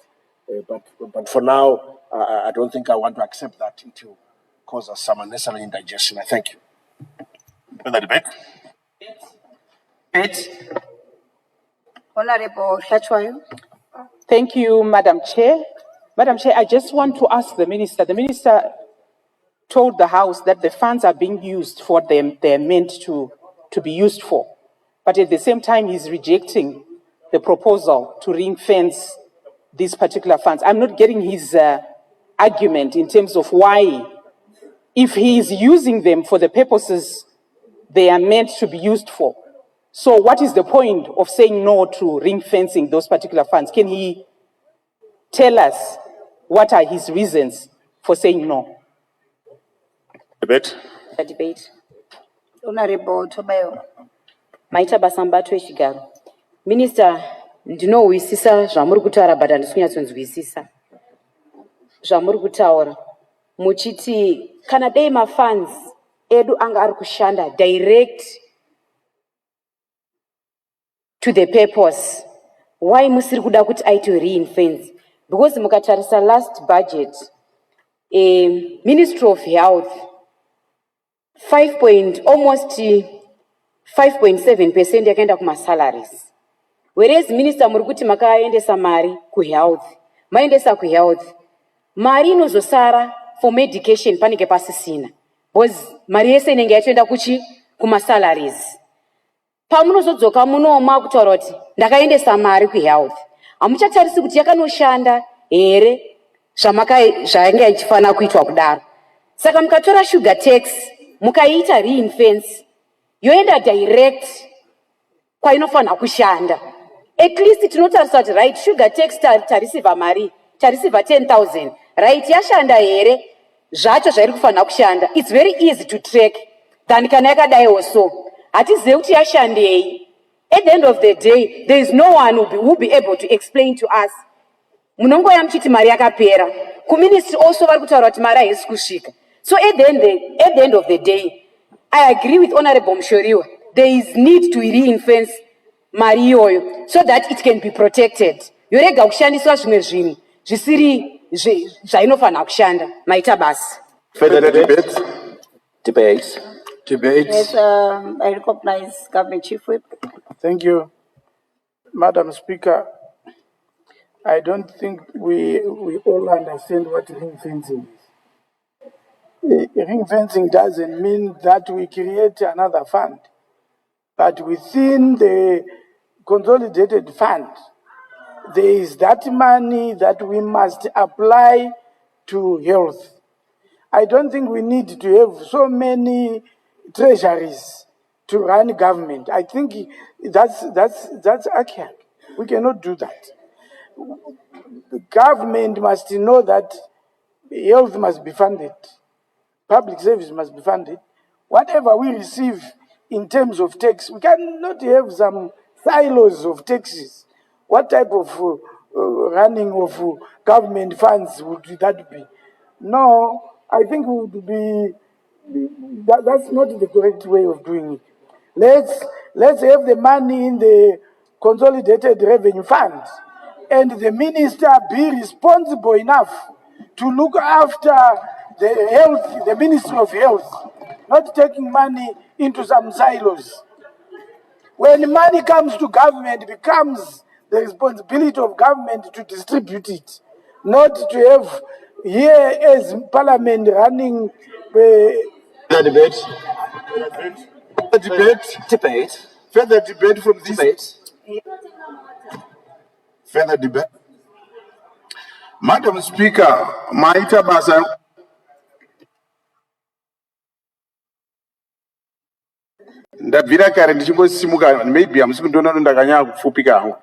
But for now, I don't think I want to accept that. It will cause us some unnecessary indigestion. I thank you. Further debate? Honorable Hlachwayo. Thank you, Madam Chair. Madam Chair, I just want to ask the Minister. The Minister told the House that the funds are being used for them they're meant to be used for. But at the same time, he's rejecting the proposal to ring-fence these particular funds. I'm not getting his argument in terms of why, if he is using them for the purposes they are meant to be used for. So what is the point of saying no to ring-fencing those particular funds? Can he tell us what are his reasons for saying no? Debate. The debate. Honorable Tobayo. Maita basambato echigaro. Minister, ndinowisisa zvamuri kutaura but handisi kunyatsonzwisisa. Zvamuri kutaura muchiti kana dei mafunds edu anga ari kushanda direct to the purpose, why musiri kuda kuti aite ring-fence? Because mukatarisa last budget, Ministry of Health, almost 5.7% yakaenda kuma salaries. Whereas Minister muri kuti makaendesa mari ku health, maendesa ku health, mari inozosara for medication panenge pasisina. Because mari yese inenge yatoenda kuma salaries. Pamunozodzoka munoma kutaura kuti ndakaendesa mari ku health, hamuchatarisi kuti yakanoshanda here zvanga ichifana kuitwa kudaro. Saka mukatora sugar tax mukaita ring-fence yoenda direct kwainofana kushanda. At least tinotarisa kuti right, sugar tax tareceiva mari, tareceiva 10,000, right, yashanda here zvacho zvairi kufana kushanda. It's very easy to track than kana yakadaiwo so. Hatizivi kuti yashandei. At the end of the day, there is no one who will be able to explain to us. Munongoya muchiti mari yakapera. Kuministry also vari kutaura kuti mari haisi kusvika. So at the end of the day, I agree with Honorable MUSHORIWA. There is need to ring-fence mari iyoyo so that it can be protected. Yorega kushandiswa zvimwe zvinhu zvisiri zvainofana kushanda. Maita basi. Further debate? Debates. Yes, I recognize Government Chief Whip. Thank you, Madam Speaker. I don't think we all understand what ring-fencing is. Ring-fencing doesn't mean that we create another fund, but within the consolidated fund, there is that money that we must apply to health. I don't think we need to have so many treasuries to run government. I think that's archaic. We cannot do that. The government must know that health must be funded, public service must be funded. Whatever we receive in terms of tax, we cannot have some silos of taxes. What type of running of government funds would that be? No, I think it would be that's not the correct way of doing it. Let's have the money in the consolidated revenue fund, and the minister be responsible enough to look after the health, the Ministry of Health, not taking money into some silos. When money comes to government, it becomes the responsibility of government to distribute it, not to have here as parliament running. The debate. The debate. Debate. Further debate from this. Debate. Further debate. Madam Speaker, Maita Basa. Ndabvira kare ndichingosimuka maybe amusikundona ndakanyanya kupfupikawo.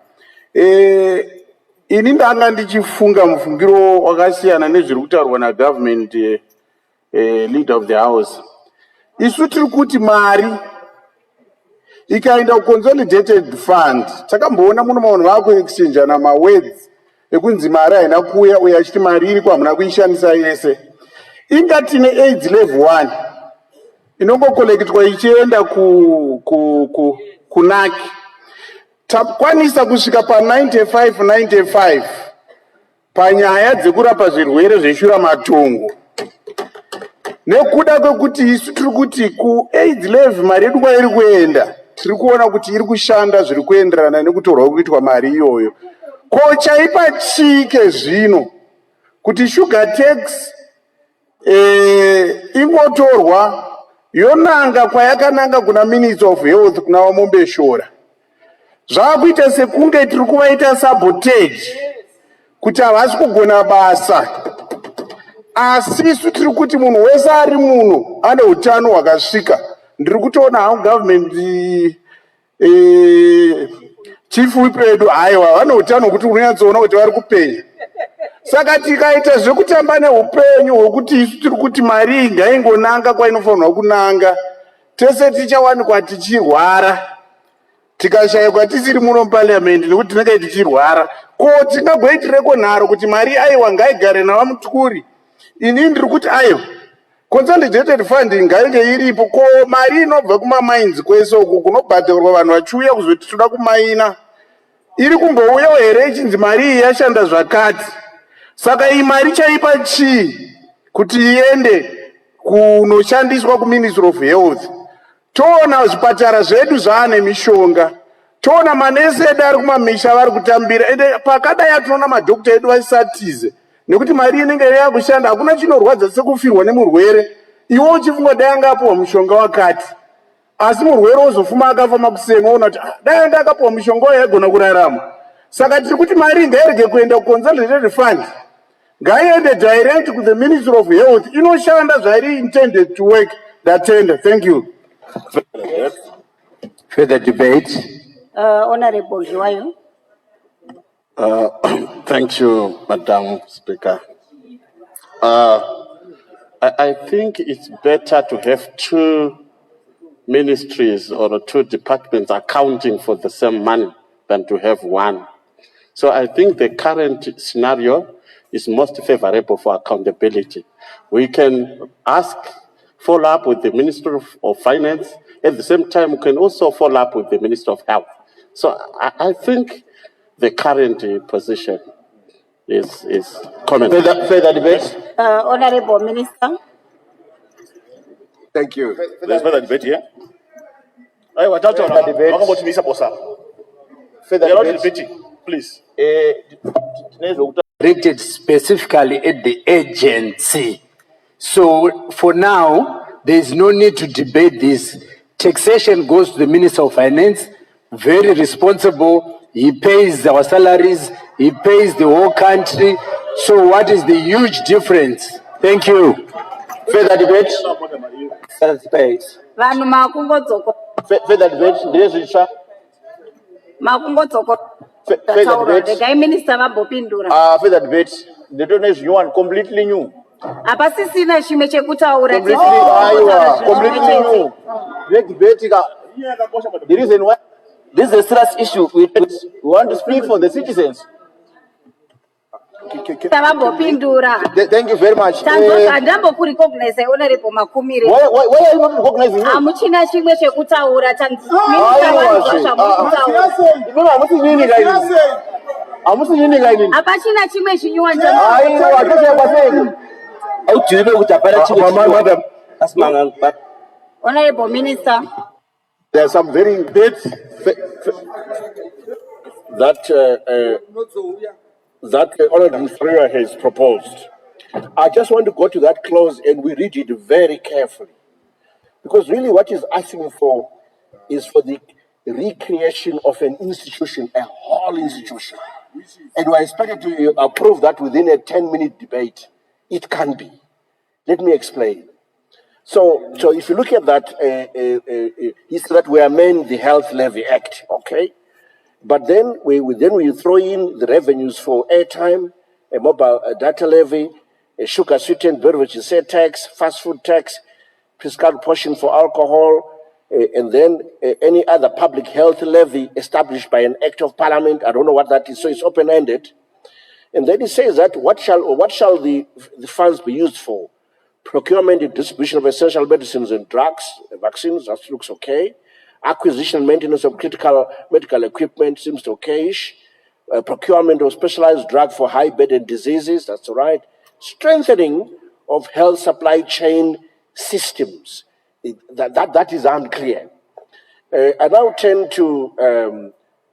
Ini ndanga ndichifunga mufungiro wakasiyana nezviri kutaurwa nagovernment leader of the house. Isu tiri kuti mari ikaenda consolidated fund takamboona muno vanhu vakuexchange namawords ekunzi mari haina kuuya uye achiti mari iri kwamuna kuishandisa yese. Inga tine AIDS level 1 inongokolektwa ichienda kunaki takwanisa kusvika pa95 panyaya dzekurapa zvirwere zveshura matongo nekuda kwekuti isu tiri kuti kuAIDS level mari yedu kwairi kuenda tiri kuona kuti iri kushanda zviri kuenderana nekutorwa kuitwa mari iyoyo. Ko chaipa chike zvino kuti sugar tax ingotorwa yonanga kwayakananga kuna Minister of Health kuna Wamombeshora. Zvakuita sekunge tiri kuvaita sabotage kuti havasi kugona basa. Asi isu tiri kuti munhu wese ari muno ane utano hwakasvika. Ndiri kutoona hangu government chief whip edu haiwa vane utano hwekuti unonyatsoona kuti vari kupenya. Saka tikaita zvekutamba neupenyu hwekuti isu tiri kuti mari iyi ngaingonanga kwainofanirwa kunanga, tese tichawanikwa tichirwara tikashayikwa tisiri muno muparliament nekuti tinenge tichirwara. Ko tingagoitireko nharo kuti mari aiwa ngaigare navamutyuri. Ini ndiri kuti aiwa consolidated funding ngainge iripo. Ko mari inobva kumamines kwese uku kunobhadharwa vanhu vachiuya kuzoti toda kumaina iri kumbouyawo here ichinzi mari iyi yashanda zvakati. Saka iyi mari chaipa chii kuti iende kunoshandiswa kuMinistry of Health? Toona zvipatara zvedu zvaane mishonga, toona manesi edu ari kumamisha vari kutambira, ende pakadai tinoona madhokota edu vasatize nekuti mari inenge yakushanda. Hakuna chinorwadza sekufirwa nemurwere iwo uchifunga dai angapiwa mushonga wakati, asi murwere ozofuma akafamba kusema ona kuti dai ndakapiwa mushonga wayo aigona kurarama. Saka tiri kuti mari ngairege kuenda consolidated fund, ngaiende direct to the Ministry of Health inoshanda zvairi intended to work. Ndatenda. Thank you. Further debate. Honorable Joayo. Thank you, Madam Speaker. I think it's better to have two ministries or two departments accounting for the same money than to have one. So I think the current scenario is most favorable for accountability. We can follow up with the Minister of Finance. At the same time, we can also follow up with the Minister of Health. So I think the current position is common. Further debate? Honorable Minister. Thank you. There's further debate here. Further debate, please. Rated specifically at the agency. So for now, there is no need to debate this. Taxation goes to the Minister of Finance, very responsible. He pays our salaries, he pays the whole country. So what is the huge difference? Thank you. Further debate? Further debate. Further debate? Further debate? They don't know new and completely new. Completely new. The reason why this is a serious issue. We want to speak for the citizens. Thank you very much. Why are you not recognizing Honorable Minister. There are some very bits that Honorable Mr. has proposed. I just want to go to that clause and we read it very carefully. Because really what he's asking for is for the recreation of an institution, a whole institution. And we're expected to approve that within a 10-minute debate. It can be. Let me explain. So if you look at that, he said that we amend the Health Levy Act, okay? But then we throw in the revenues for airtime, a mobile data levy, a sugar sweetened beverage tax, fast food tax, fiscal portion for alcohol, and then any other public health levy established by an act of parliament. I don't know what that is, so it's open-ended. And then it says that what shall the funds be used for? Procurement and distribution of essential medicines and drugs, vaccines, that looks okay. Acquisition and maintenance of critical medical equipment seems okay-ish. Procurement of specialized drug for high-burden diseases, that's all right. Strengthening of health supply chain systems, that is unclear. I now turn to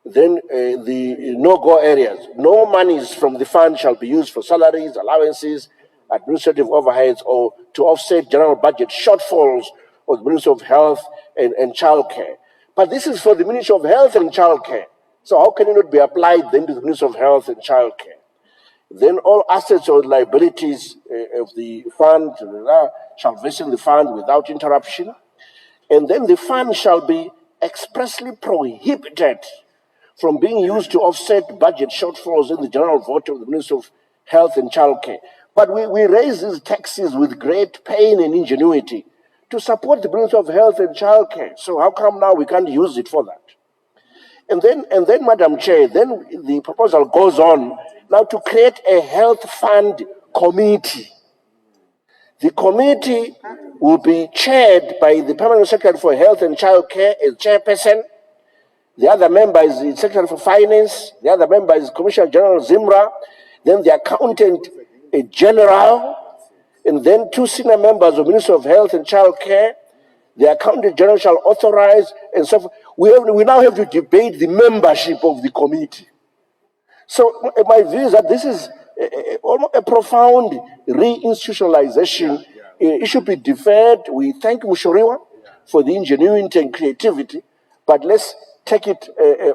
the no-go areas. No monies from the fund shall be used for salaries, allowances, administrative overheads, or to offset general budget shortfalls of the Ministry of Health and Childcare. But this is for the Ministry of Health and Childcare. So how can it not be applied then to the Ministry of Health and Childcare? Then all assets or liabilities of the fund shall vest in the fund without interruption. And then the fund shall be expressly prohibited from being used to offset budget shortfalls in the general vote of the Ministry of Health and Childcare. But we raise these taxes with great pain and ingenuity to support the Ministry of Health and Childcare. So how come now we can't use it for that? And then, Madam Chair, then the proposal goes on now to create a health fund committee. The committee will be chaired by the Permanent Secretary for Health and Childcare as chairperson. The other member is the Secretary for Finance. The other member is Commissioner General Zimra. Then the Accountant General. And then 2 senior members of Ministry of Health and Childcare. The Accountant General shall authorize and so forth. We now have to debate the membership of the committee. So my view is that this is a profound reinstitutionalization. It should be deferred. We thank MUSHORIWA for the ingenuity and creativity, but let's take it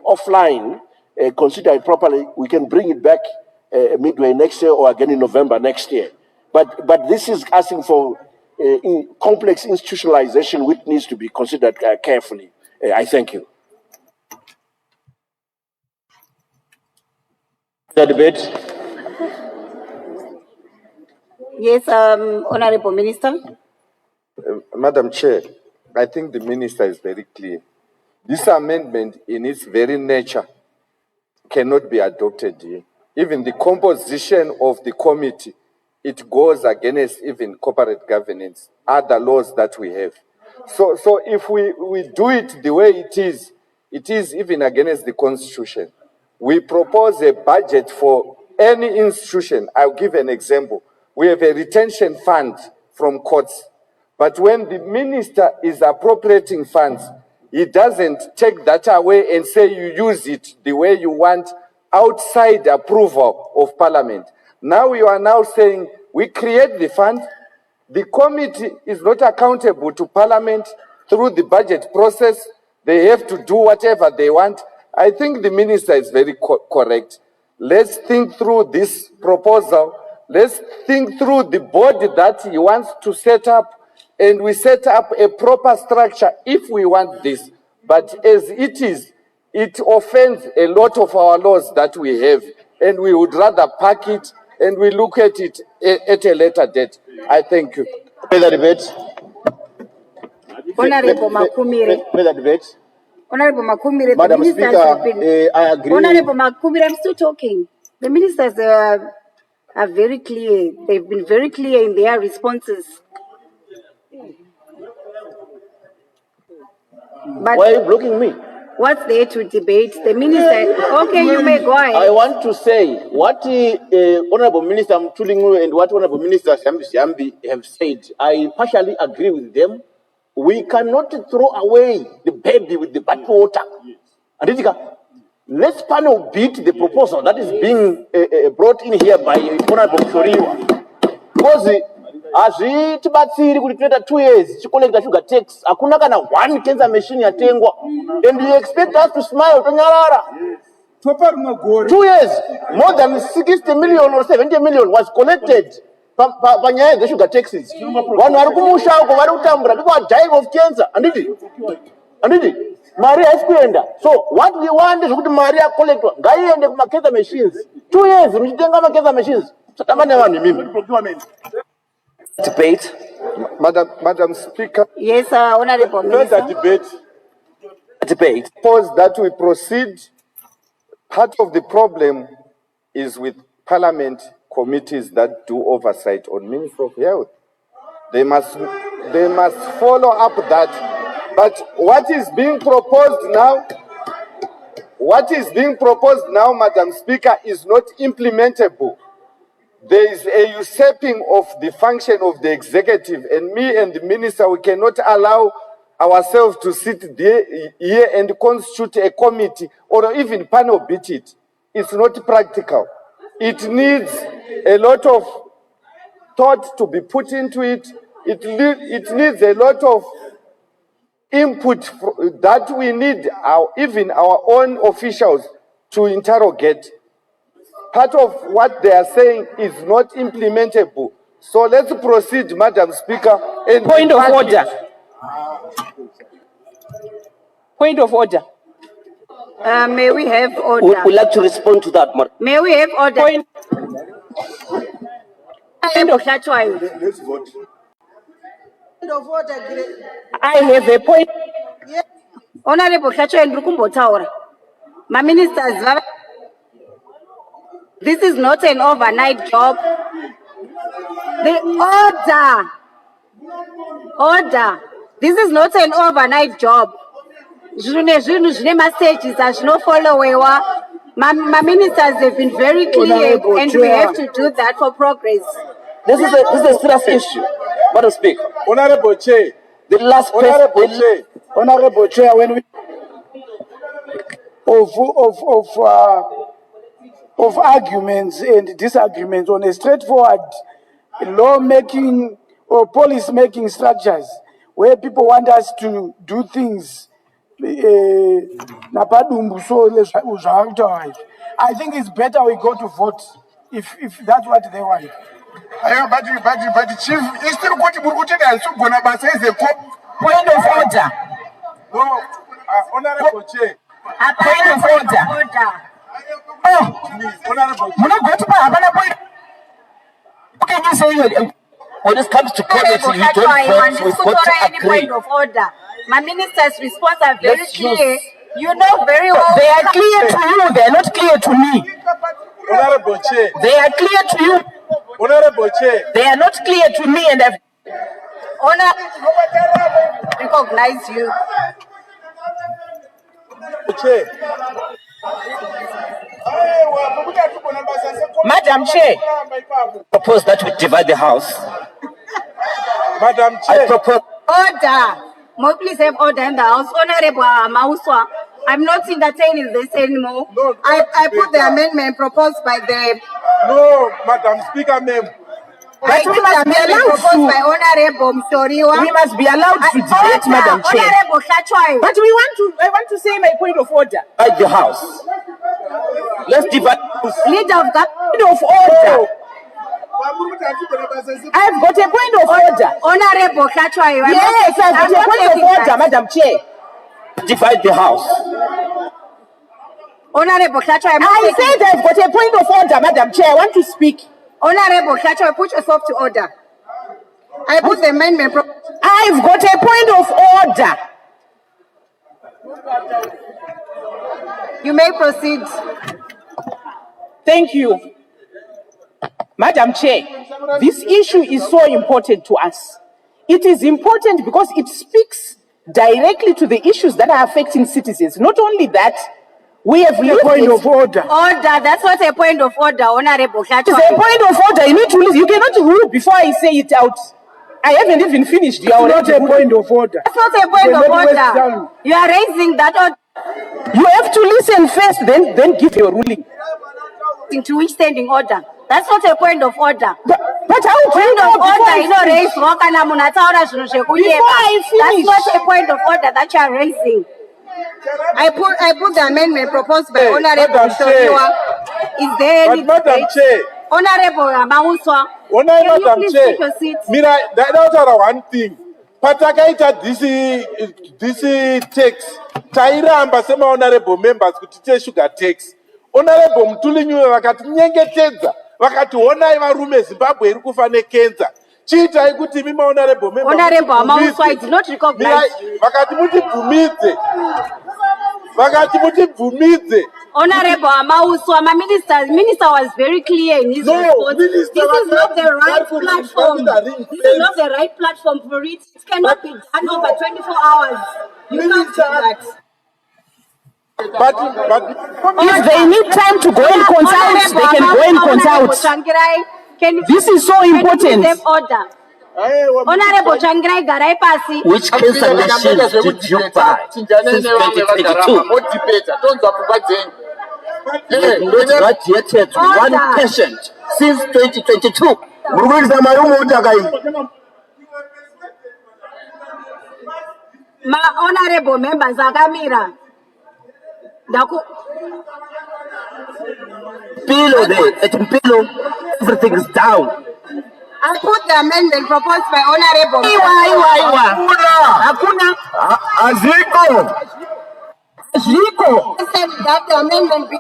offline, consider it properly. We can bring it back midway next year or again in November next year. But this is asking for complex institutionalization which needs to be considered carefully. I thank you. The debate. Yes, Honorable Minister. Madam Chair, I think the Minister is very clear. This amendment, in its very nature, cannot be adopted here. Even the composition of the committee, it goes against even corporate governance, other laws that we have. So if we do it the way it is even against the Constitution. We propose a budget for any institution. I'll give an example. We have a retention fund from courts. But when the minister is appropriating funds, he doesn't take that away and say you use it the way you want outside approval of Parliament. Now you are now saying we create the fund. The committee is not accountable to Parliament through the budget process. They have to do whatever they want. I think the minister is very correct. Let's think through this proposal. Let's think through the body that he wants to set up, and we set up a proper structure if we want this. But as it is, it offends a lot of our laws that we have, and we would rather pack it and we look at it at a later date. I thank you. Further debate. Honorable Makumire. Further debate. Honorable Makumire, Madam the ministers Speaker, have been... I agree. Honorable Makumire, I'm still talking. The ministers are very clear. They've been very clear in their responses. But why are you blocking me? What's there to debate? The minister... Okay, you may go ahead. I want to say what Honorable Minister Mtulingwe and what Honorable Minister Shambi have said. I partially agree with them. We cannot throw away the baby with the bathwater. And let's panel beat the proposal that is being brought in here by Honorable MUSHORIWA. Because as it batsiri kuti 2 years, chikolekta sugar tax, hakuna kana one cancer machine yatengwa. And you expect us to smile, tonyarara. 2 years, more than 60 million or 70 million was collected panyaya the sugar taxes. One vari kumusha uko vari kutambura, people are dying of cancer. Anditi, Maria has kuenda. So what we want is kuti Maria collect ngaiende kuma cancer machines. 2 years, mchitenga ma cancer machines. Satamane wani mimi. Debate. Madam Speaker. Yes, Honorable Minister. Debate. Suppose that we proceed. Part of the problem is with Parliament committees that do oversight on Ministry of Health. They must follow up that. But what is being proposed now, Madam Speaker, is not implementable. There is a usurping of the function of the executive, and me and the minister, we cannot allow ourselves to sit here and constitute a committee or even panel beat it. It's not practical. It needs a lot of thought to be put into it. It needs a lot of input that we need even our own officials to interrogate. Part of what they are saying is not implementable. So let's proceed, Madam Speaker. And point of order. Point of order. May we have order? Would like to respond to that, Madam. May we have order? Point of Let's vote. Point of order. I have a point. Yes. Honorable Khatshwayo Ndrukumbotaura. My ministers, this is not an overnight job. The order. This is not an overnight job. Messages as no follower. My ministers have been very clear, and we have to do that for progress. This is a serious issue. Madam Speaker. Honorable Chair. The last question. Honorable Chair, when we of arguments and disagreements on a straightforward law-making or policy-making structures where people want us to do things. I think it's better we go to vote if that's what they want. But Chief, it's still going to be going to say point of order. No, Honorable Chair. Point of order. Can you say when it comes to policy, you don't vote, we've got to agree. Point of order. My minister's response are very clear. You know very well. They are clear to you. They are not clear to me. Honorable Chair. They are clear to you. Honorable Chair. They are not clear to me, and I've recognize you. Chair. Madam Chair. Propose that we divide the House. Madam Chair. I propose. Order. More please have order in the House. Honorable Mauswa, I'm not entertaining this anymore. No, I put the amendment proposed by the... No, Madam Speaker, ma'am. But we must be allowed to. By Honorable MUSHORIWA. We must be allowed to debate, Madam Chair. Honorable Khatshwayo. But I want to say my point of order. Divide the House. Let's divide. Leader of the point of order. I've got a point of order. Honorable Khatshwayo. Yes, I've got a point of order, Madam Chair. Divide the House. Honorable Khatshwayo. I said I've got a point of order, Madam Chair. I want to speak. Honorable Khatshwayo, put yourself to order. I put the amendment. I've got a point of order. You may proceed. Thank you. Madam Chair, this issue is so important to us. It is important because it speaks directly to the issues that are affecting citizens. Not only that, we have a point of order. Order, that's not a point of order, Honorable Khatshwayo. It's a point of order. You need to listen. You cannot rule before I say it out. I haven't even finished. It's not a point of order. It's not a point You're of not West order. Town. You are raising that order. You have to listen first, then give your ruling. Into which standing order? That's not a point of order. But how do you Point know of order, you know, finish? raise wakana munataura zvinhu zvekuyeka. Before I finish. That's not a point of order that you are raising. I put the amendment proposed by Honorable Madam Chair. Mushoriwa. Is there any But Madam debate? Chair. Honorable Mauswa. When Can you Madam please Chair, take your seat? Mira, that's one thing. Patakaita this tax. Tairamba sema honorable members kuti sugar tax. Honorable Mtulinyuwe wakati nyengetedza. Wakati honai varume Zimbabwe iri kufa nekenza. Chiitai kuti mima honorable member. Honorable Mauswa, I did not recognize you. Vakati mutibvumidze. Vakati mutibvumidze. Honorable Amauswa, my minister was very clear in his response. This is not the right platform. This is not the right platform for it. It cannot be done over 24 hours. You can't do that. But if they need time to go and consult, they can go and consult. This is so important. Order. Honorable Changirai Garai Pasi. Which cancellations did you buy since 2022? Not graduated one patient since 2022. My honorable members, Agamira. Below there, at below, everything is down. I put the amendment proposed by Honorable. Aziko. I said that the amendment be.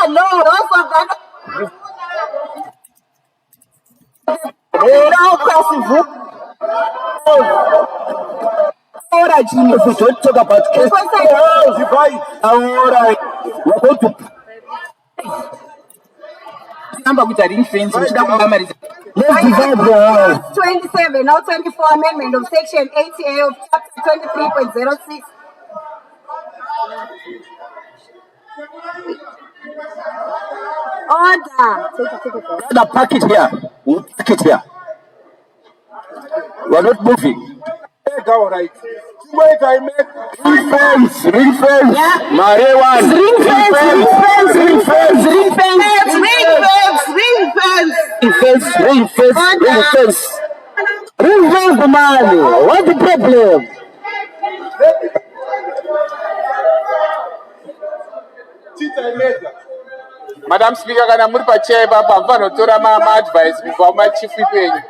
No, also that. If we don't talk about case, we're going to number with a ring fence. let's divide the house. 27 or 24 amendment of section 80A of chapter 23.06. Order. The packet here. We'll pack it here. We're not moving. All right. Wait, I make ring fence. Yeah. Marewan. Ring fence. Ring fence. Ring fence, the man. What's the problem? Madam Speaker, kana muri pachair baba mfanotora advice before chief penyu.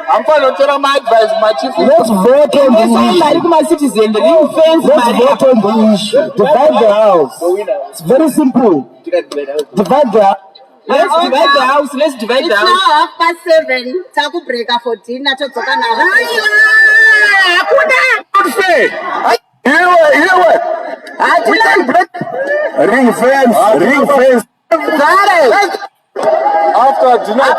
Amfanotora advice chief. Let's vote on the citizen, the ring fence. Let's vote on the issue. Divide the house. It's very simple. Divide the house. Let's divide the house. Let's divide the house. It's now 7:30. Taku break for dinner. Tozoka na. We can break. Ring fence. after dinner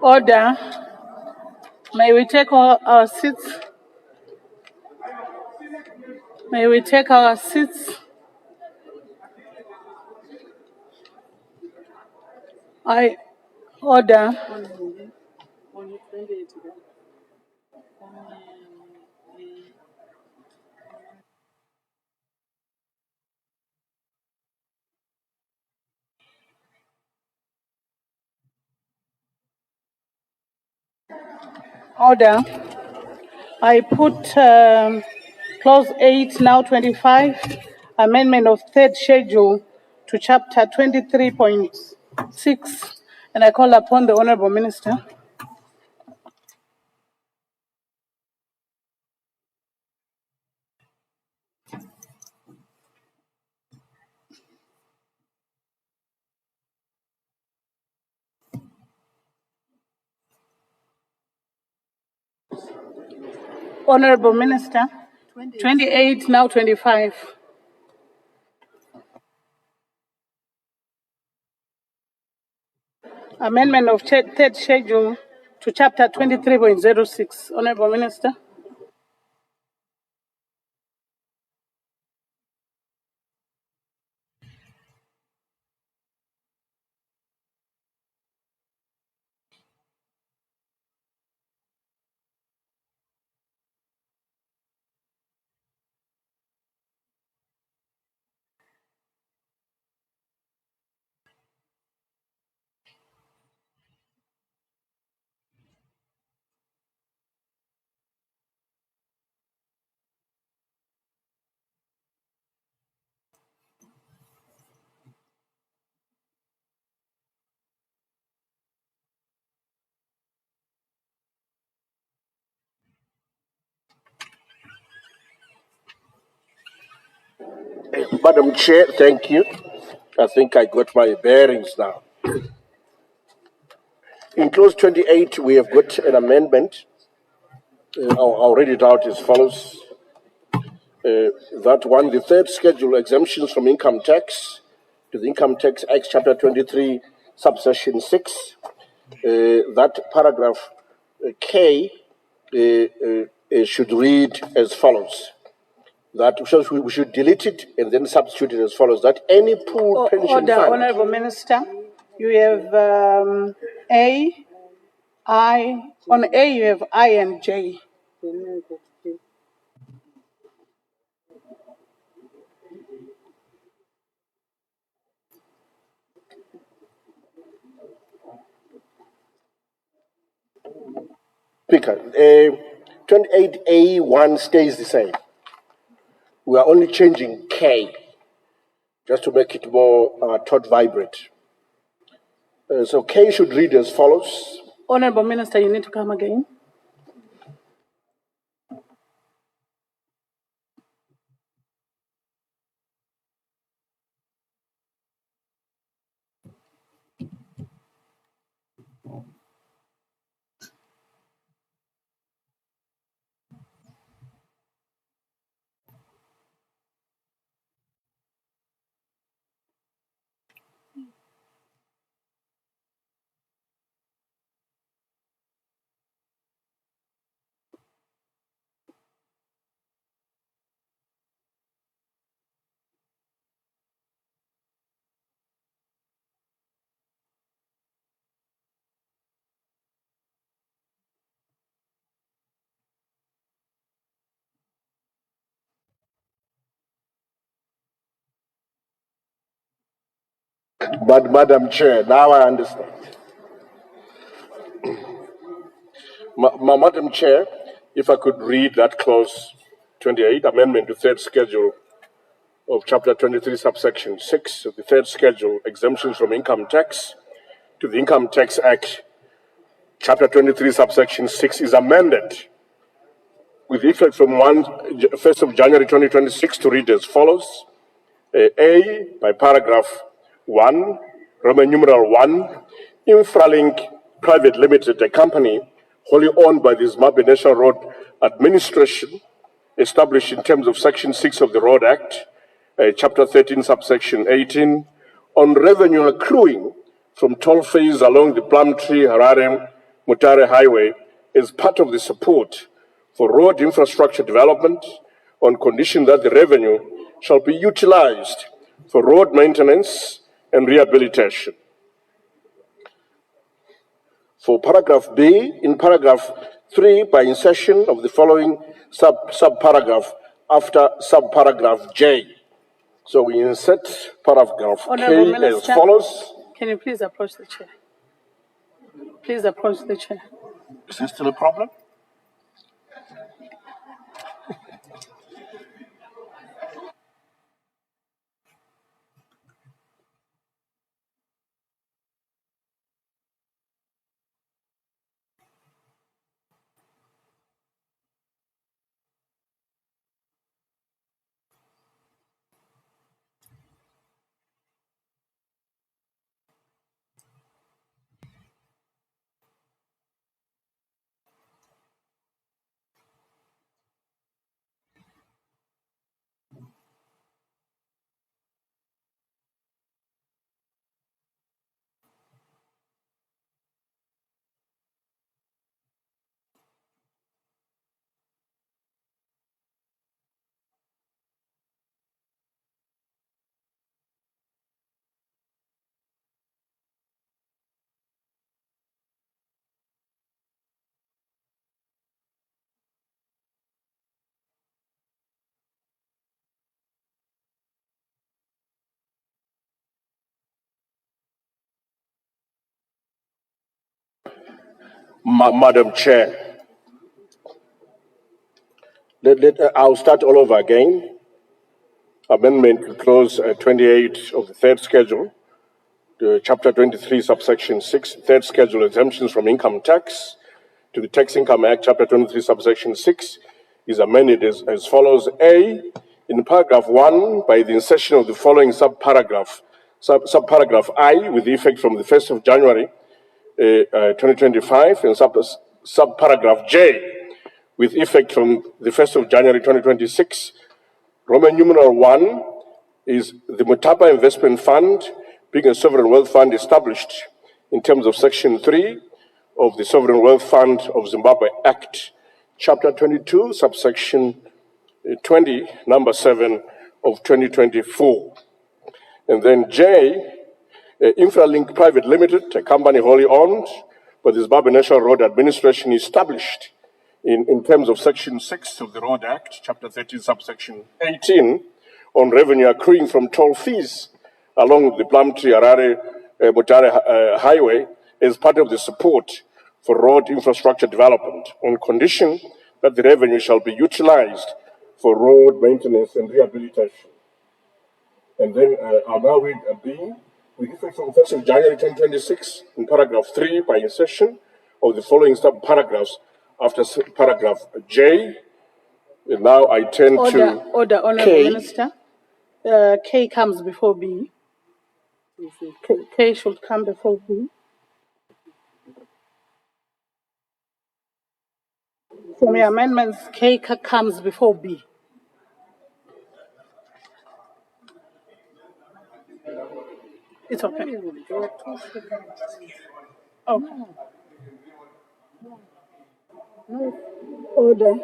Order. May we take our seats? May we take our seats? I order. Order. I put clause 8, now 25, amendment of third schedule to chapter 23.6, and I call upon the Honorable Minister. Honorable Minister. 28, now 25. Amendment of third schedule to chapter 23.06. Honorable Minister. Madam Chair, thank you. I think I got my bearings now. In clause 28, we have got an amendment. I'll read it out as follows. That one, the third schedule, exemptions from income tax to the Income Tax Act, Chapter 23, subsection 6. That paragraph K should read as follows. That we should delete it and then substitute it as follows. That any pool pension Order, fund. Honorable Minister. You have A, I. On A, you have I and J. Speaker, 28A1 stays the same. We are only changing K just to make it more thought vibrant. So K should read as follows. Honorable Minister, you need to come again. But Madam Chair, now I understand. Madam Chair, if I could read that clause 28, amendment to third schedule of chapter 23, subsection 6 of the third schedule, exemptions from income tax to the Income Tax Act, chapter 23, subsection 6 is amended with effect from 1st of January 2026 to read as follows. A, by paragraph 1, Roman numeral 1, Infralink Private Limited, a company wholly owned by the Zimbabwe National Road Administration, established in terms of Section 6 of the Road Act, Chapter 13, subsection 18, on revenue accruing from toll fees along the Plumtree, Harare, Mutare Highway as part of the support for road infrastructure development on condition that the revenue shall be utilized for road maintenance and rehabilitation. For paragraph B, in paragraph 3, by insertion of the following subparagraph after subparagraph J. So we insert paragraph Honourable K as Minister, follows. can you please approach the chair? Please approach the chair. Is this still a problem? Madam Chair, I'll start all over again. Amendment to clause 28 of the third schedule, chapter 23, subsection 6, third schedule exemptions from income tax to the Tax Income Act, chapter 23, subsection 6, is amended as follows. A, in paragraph 1, by the insertion of the following subparagraph I, with effect from the 1st of January 2025, and subparagraph J, with effect from the 1st of January 2026. Roman numeral 1 is the Mutapa Investment Fund, being a sovereign wealth fund established in terms of Section 3 of the Sovereign Wealth Fund of Zimbabwe Act, Chapter 22, subsection 20, number 7 of 2024. And then J, Infralink Private Limited, a company wholly owned by the Zimbabwe National Road Administration, established in terms of Section 6 of the Road Act, Chapter 13, subsection 18, on revenue accruing from toll fees along the Plumtree-Harare-Mutare Highway as part of the support for road infrastructure development, on condition that the revenue shall be utilized for road maintenance and rehabilitation. And then I'll now read a B, with effect from 1st of January 2026, in paragraph 3, by insertion of the following sub-paragraphs after paragraph J. And now I turn to Order, Honourable K. Minister. K comes before B. K should come before B. For me, amendments, K comes before B. It's okay. Okay. Order.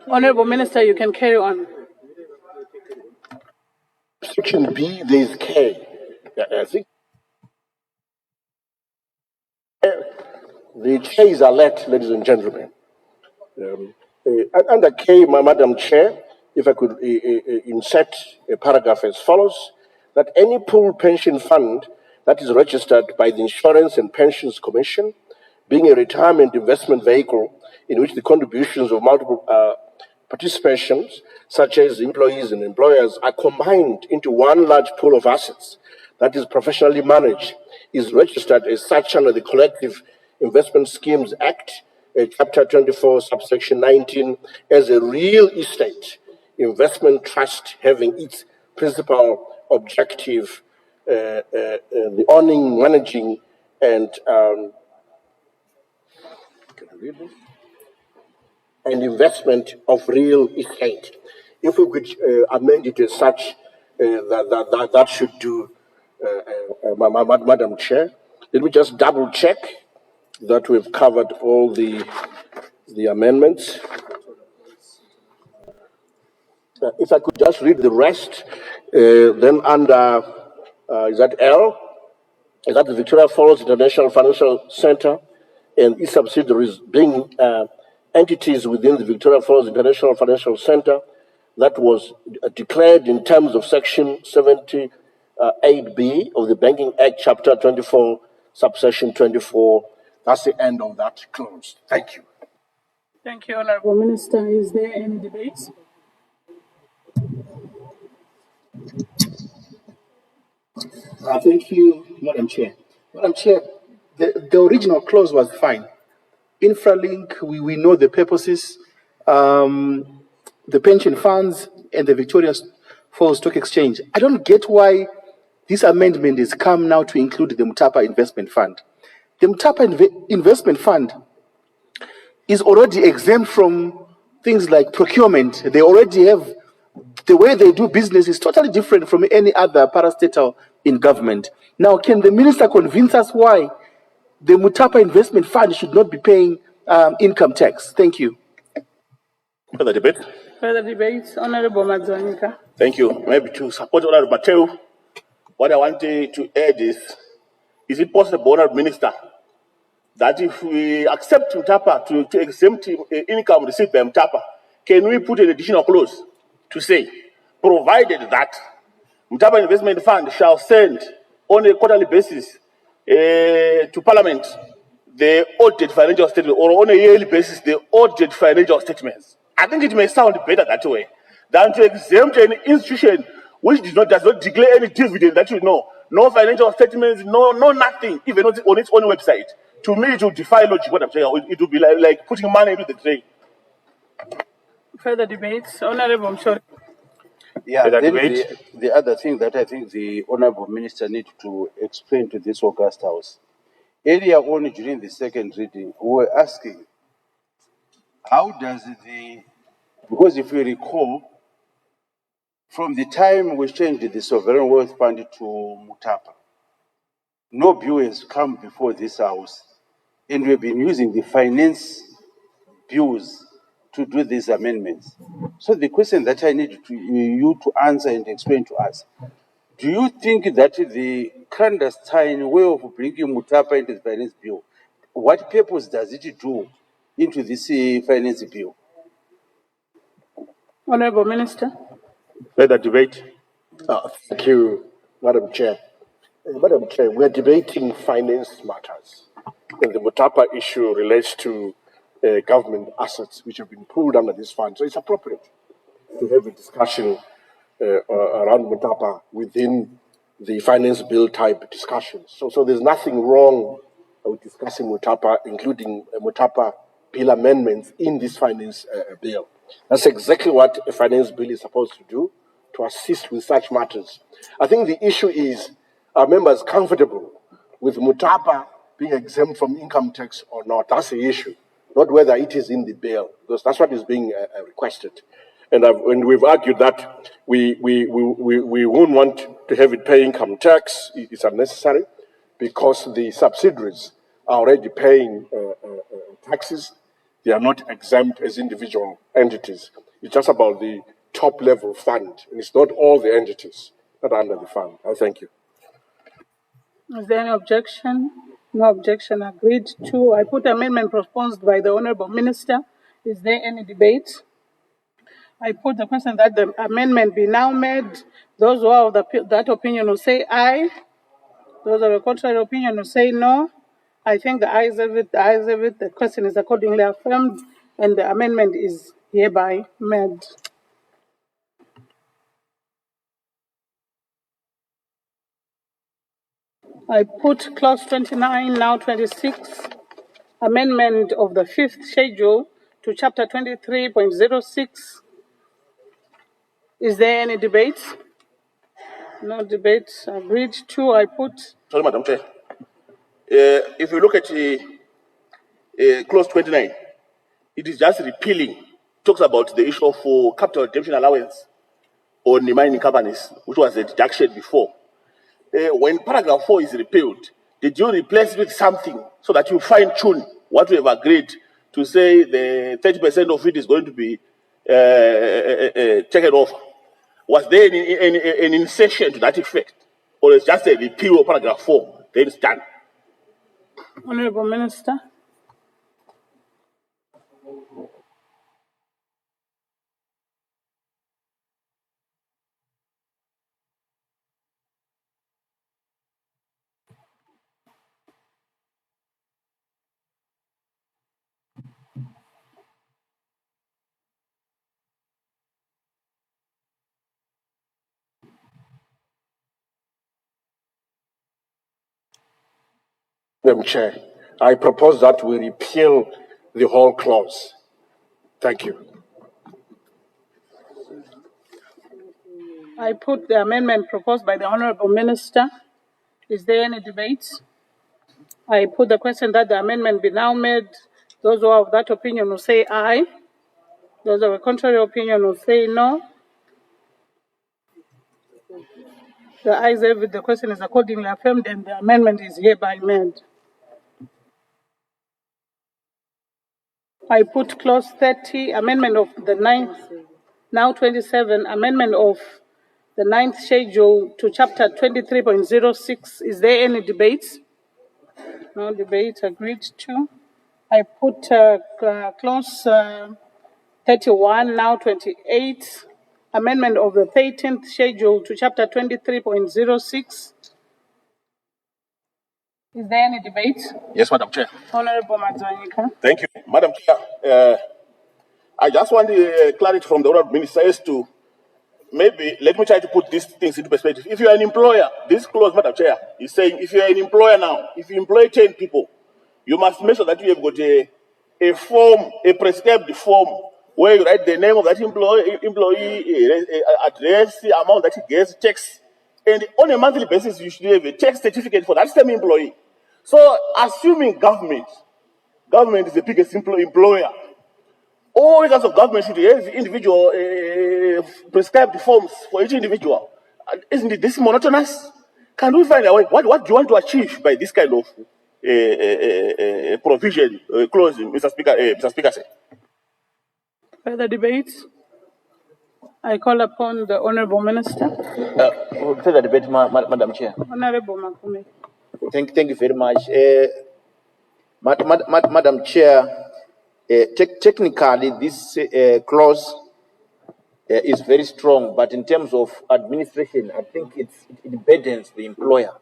Honourable Minister, you can carry on. Section B, there's K. I think the K's are let, ladies and gentlemen. Under K, Madam Chair, if I could insert a paragraph as follows, that any pool pension fund that is registered by the Insurance and Pensions Commission, being a retirement investment vehicle in which the contributions of multiple participations, such as employees and employers, are combined into one large pool of assets that is professionally managed, is registered as such under the Collective Investment Schemes Act, Chapter 24, subsection 19, as a real estate investment trust having its principal objective the owning, managing, and investment of real estate. if we could amend it as such, that should do, Madam Chair. Let me just double check that we've covered all the amendments. If I could just read the rest, then under, is that L? Is that the Victoria Falls International Financial Center and its subsidiaries being entities within the Victoria Falls International Financial Center that was declared in terms of Section 78B of the Banking Act, Chapter 24, Subsection 24. That's the end of that clause. Thank you. Thank you, Honorable Minister. Is there any debate? Thank you, Madam Chair. Madam Chair, the original clause was fine. Infralink, we know the purposes, the pension funds and the Victoria Falls Stock Exchange. I don't get why this amendment is come now to include the Mutapa Investment Fund. The Mutapa Investment Fund is already exempt from things like procurement. They already have, the way they do business is totally different from any other parastatal in government. Now, can the minister convince us why the Mutapa Investment Fund should not be paying income tax? Thank you. Further debate? Further debate, Honorable Madzanika. Thank you. Maybe to support Honorable Mateo, what I wanted to add is it possible, Honorable Minister, that if we accept Mutapa to exempt income received by Mutapa, can we put an additional clause to say, provided that Mutapa Investment Fund shall send on a quarterly basis to Parliament the audited financial statement, or on a yearly basis the audited financial statements? I think it may sound better that way than to exempt an institution which does not declare any dividend that you know, no financial statements, no nothing, even on its own website. To me, it would defy logic. What I'm saying, it would be like putting money into the drain. Further debates, Honorable Mshori. Yeah, Further then debate? the other thing that I think the Honorable Minister needs to explain to this August House. Earlier on during the second reading, we were asking, how does because if we recall, from the time we changed the Sovereign Wealth Fund to Mutapa, no bill has come before this House, and we've been using the finance bills to do these amendments. So the question that I need you to answer and explain to us, do you think that the clandestine way of bringing Mutapa into the finance bill, what purpose does it do into this finance bill? Honorable Minister. Further debate? Thank you, Madam Chair. Madam Chair, we're debating finance matters, and the Mutapa issue relates to government assets which have been pulled under this fund. So it's appropriate to have a discussion around Mutapa within the finance bill type discussions. So there's nothing wrong with discussing Mutapa, including Mutapa bill amendments in this finance bill. That's exactly what a finance bill is supposed to do, to assist with such matters. I think the issue is, are members comfortable with Mutapa being exempt from income tax or not? That's the issue, not whether it is in the bill, because that's what is being requested. And we've argued that we won't want to have it pay income tax. It's unnecessary because the subsidiaries are already paying taxes. They are not exempt as individual entities. It's just about the top level fund, and it's not all the entities that are under the fund. I thank you. Is there any objection? No objection. Agreed to. I put amendment proposed by the Honorable Minister. Is there any debate? I put the question that the amendment be now made. Those who are of that opinion will say aye. Those of the contrary opinion will say no. I think the ayes have it. The ayes have it. The question is accordingly affirmed, and the amendment is hereby made. I put clause 29, now 26, amendment of the 5th schedule to chapter 23.06. Is there any debate? No debate. Agreed to. I put. Sorry, Madam Chair. If you look at clause 29, it is just repealing talks about the issue of capital redemption allowance on the mining companies, which was a deduction before. When paragraph 4 is repealed, did you replace it with something so that you fine-tune what we have agreed to say the 30% of it is going to be taken off? Was there an insertion to that effect? Or it's just a repeal of paragraph 4, then it's done? Honorable Minister. Madam Chair, I propose that we repeal the whole clause. Thank you. I put the amendment proposed by the Honorable Minister. Is there any debate? I put the question that the amendment be now made. Those who have that opinion will say aye. Those who have a contrary opinion will say no. The ayes have it. The question is accordingly affirmed and the amendment is hereby made. I put clause 30, amendment of the 9th, now 27, amendment of the 9th schedule to chapter 23.06. Is there any debate? No debate, agreed to. I put clause 31, now 28, amendment of the 13th schedule to chapter 23.06. Is there any debate? Yes, Madam Chair. Honorable Madzanyika. Thank you. Madam Chair, I just want clarity from the Honorable Minister as to maybe, let me try to put these things into perspective. If you are an employer, this clause, Madam Chair, is saying if you are an employer now, if you employ 10 people, you must make sure that you have got a form, a prescribed form, where you write the name of that employee, address, the amount that he gets, tax. And on a monthly basis, you should have a tax certificate for that same employee. So, assuming government is the biggest employer, all kinds of government should have individual prescribed forms for each individual. Isn't this monotonous? Can we find a way? What do you want to achieve by this kind of provision clause, Mr. Speaker? Mr. Speaker, sir. Further debates? I call upon the Honorable Minister. Further debate, Madam Chair. Honorable Makume. Thank you very much. Madam Chair, technically this clause is very strong, but in terms of administration, I think it burdens the employer.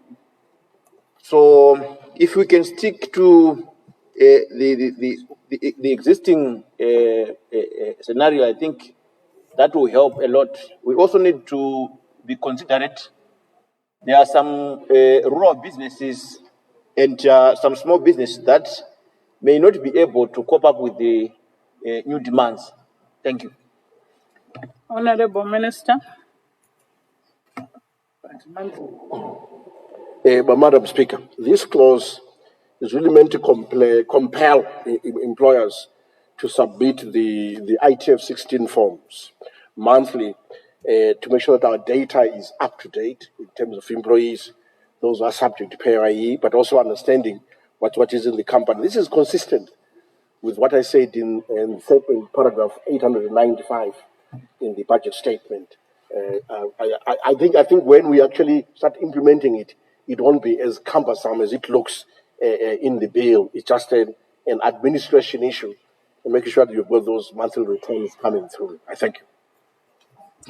So if we can stick to the existing scenario, I think that will help a lot. We also need to be considerate. There are some rural businesses and some small businesses that may not be able to cope up with the new demands. Thank you. Honorable Minister. But Madam Speaker, this clause is really meant to compel employers to submit the ITF 16 forms monthly to make sure that our data is up to date in terms of employees, those who are subject to PAYE, but also understanding what is in the company. This is consistent with what I said in paragraph 895 in the budget statement. I think when we actually start implementing it, it won't be as cumbersome as it looks in the bill. It's just an administration issue and making sure that you've got those monthly returns coming through. I thank you.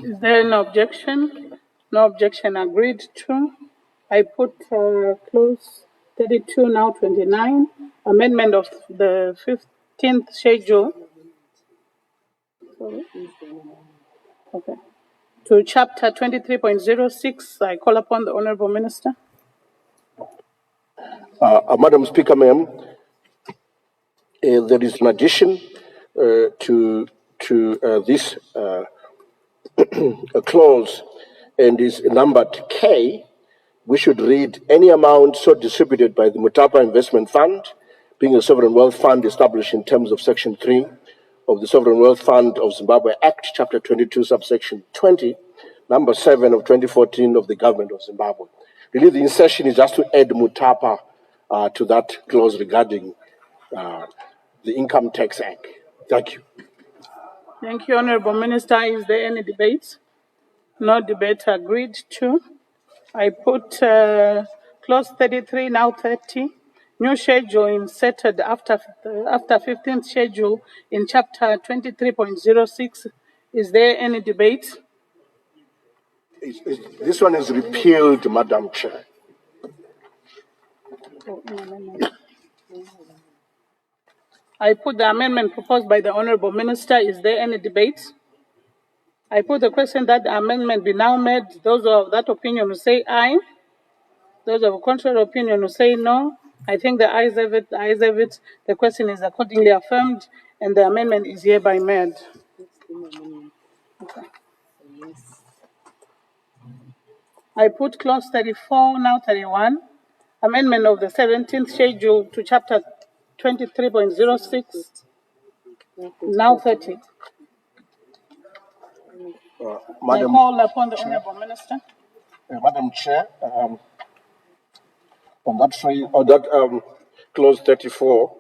Is there an objection? No objection agreed to. I put clause 32, now 29, amendment of the 15th schedule. Sorry. Okay. To chapter 23.06, I call upon the Honorable Minister. Madam Speaker, ma'am, there is an addition to this clause, and is numbered K. We should read any amount so distributed by the Mutapa Investment Fund, being a sovereign wealth fund established in terms of Section 3 of the Sovereign Wealth Fund of Zimbabwe Act, Chapter 22, subsection 20, number 7 of 2014 of the Government of Zimbabwe. Really, the insertion is just to add Mutapa to that clause regarding the Income Tax Act. Thank you. Thank you, Honorable Minister. Is there any debate? No debate. Agreed to. I put clause 33, now 30. New schedule inserted after 15th schedule in chapter 23.06. Is there any debate? This one is repealed, Madam Chair. I put the amendment proposed by the Honorable Minister. Is there any debate? I put the question that the amendment be now made. Those of that opinion will say aye. Those of a contrary opinion will say no. I think the ayes have it. The ayes have it. The question is accordingly affirmed, and the amendment is hereby made. Okay. I put clause 34, now 31, amendment of the 17th schedule to chapter 23.06, now 30. I call upon the Honorable Minister. Madam Chair, on that clause 34,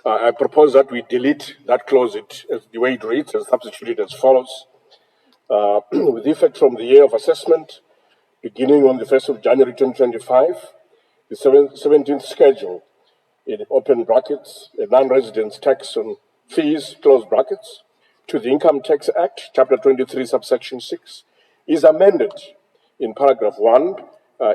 I propose that we delete that clause the way it reads and substitute it as follows. With effect from the year of assessment, beginning on the 1st of January 2025, the 17th schedule, in open brackets, a non-residence tax on fees, close brackets, to the Income Tax Act, Chapter 23, subsection 6, is amended in paragraph 1,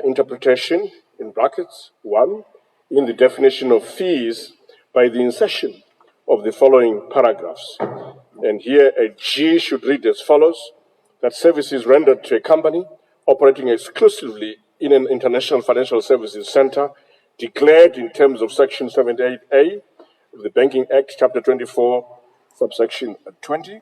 interpretation, in brackets, 1, in the definition of fees by the insertion of the following paragraphs. And here a G should read as follows, that services rendered to a company operating exclusively in an international financial services center declared in terms of Section 78A of the Banking Act, Chapter 24, subsection 20.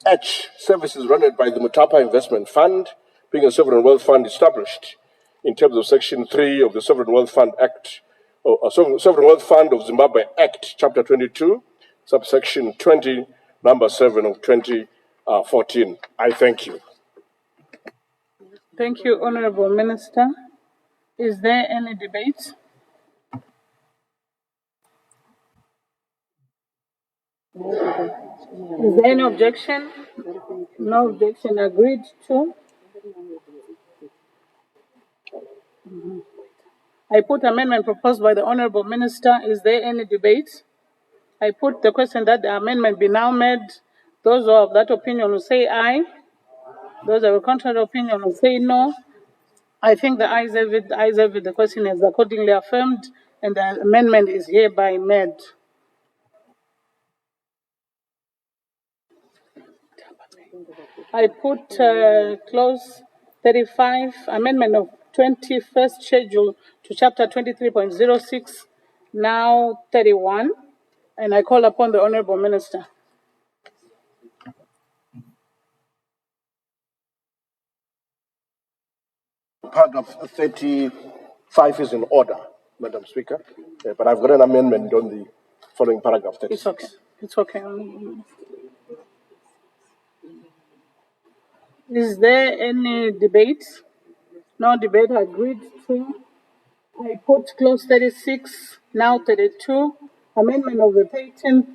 H, services rendered by the Mutapa Investment Fund, being a sovereign wealth fund established in terms of Section 3 of the Sovereign Wealth Fund Act, or Sovereign Wealth Fund of Zimbabwe Act, Chapter 22, subsection 20, number 7 of 2014. I thank you. Thank you, Honorable Minister. Is there any debate? Is there any objection? No objection. Agreed to. I put amendment proposed by the Honorable Minister. Is there any debate? I put the question that the amendment be now made. Those of that opinion will say aye. Those of the contrary opinion will say no. I think the ayes have it. The ayes have it. The question is accordingly affirmed, and the amendment is hereby made. I put clause 35, amendment of 21st schedule to chapter 23.06, now 31, and I call upon the Honorable Minister. Paragraph 35 is in order, Madam Speaker, but I've got an amendment on the following paragraph 36. It's okay. It's okay. Is there any debate? No debate. Agreed to. I put clause 36, now 32, amendment of the 13th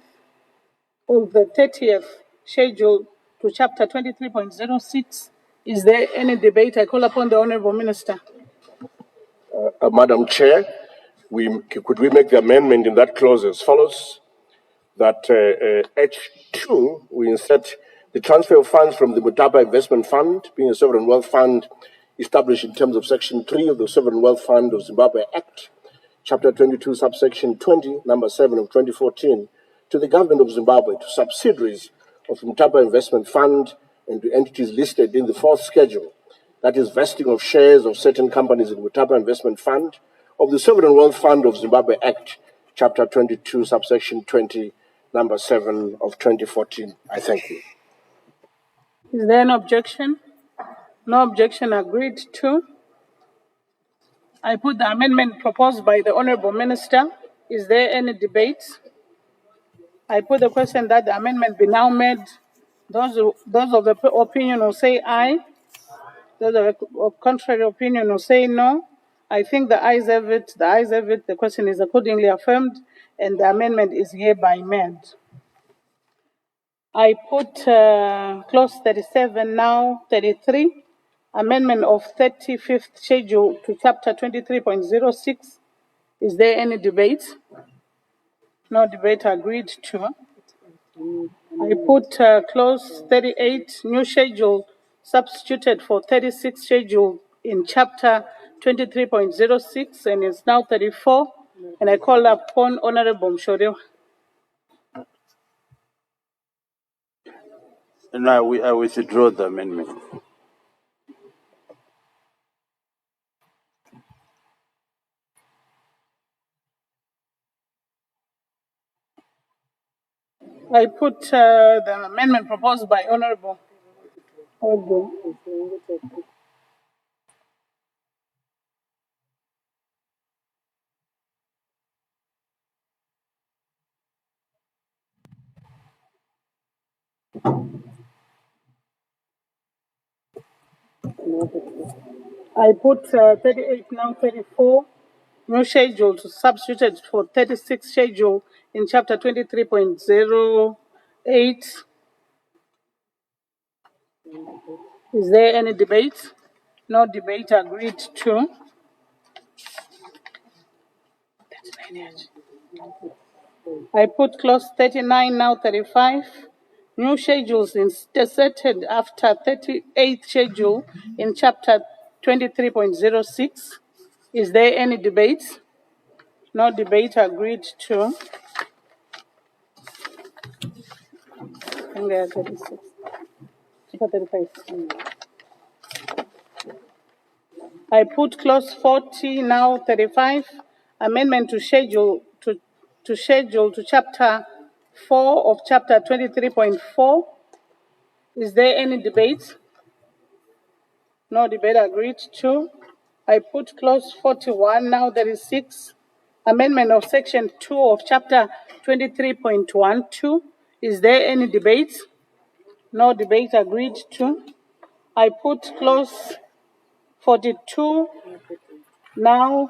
of the 30th schedule to chapter 23.06. Is there any debate? I call upon the Honorable Minister. Madam Chair, could we make the amendment in that clause as follows? That H2, we insert the transfer of funds from the Mutapa Investment Fund, being a sovereign wealth fund established in terms of Section 3 of the Sovereign Wealth Fund of Zimbabwe Act, Chapter 22, subsection 20, number 7 of 2014, to the Government of Zimbabwe, to subsidiaries of the Mutapa Investment Fund and to entities listed in the fourth schedule, that is vesting of shares of certain companies in the Mutapa Investment Fund of the Sovereign Wealth Fund of Zimbabwe Act, Chapter 22, subsection 20, number 7 of 2014. I thank you. Is there an objection? No objection. Agreed to. I put the amendment proposed by the Honorable Minister. Is there any debate? I put the question that the amendment be now made. Those of the opinion will say aye. Those of contrary opinion will say no. I think the ayes have it. The ayes have it. The question is accordingly affirmed, and the amendment is hereby made. I put clause 37 now 33. Amendment of 35th schedule to chapter 23.06. Is there any debate? No debate agreed to. I put clause 38, new schedule, substituted for 36 schedule in chapter 23.06, and it's now 34. And I call upon Honorable MUSHORIWA. And I withdraw the amendment. I put the amendment proposed by Honorable. I put 38 now 34. New schedule to substituted for 36 schedule in chapter 23.08. Is there any debate? No debate agreed to. I put clause 39 now 35. New schedules inserted after 38th schedule in chapter 23.06. Is there any debate? No debate agreed to. Chapter 35. I put clause 40 now 35. Amendment to schedule to chapter 4 of chapter 23.4. Is there any debate? No debate agreed to. I put clause 41 now 36. Amendment of section 2 of chapter 23.12. Is there any debate? No debate agreed to. I put clause 42 now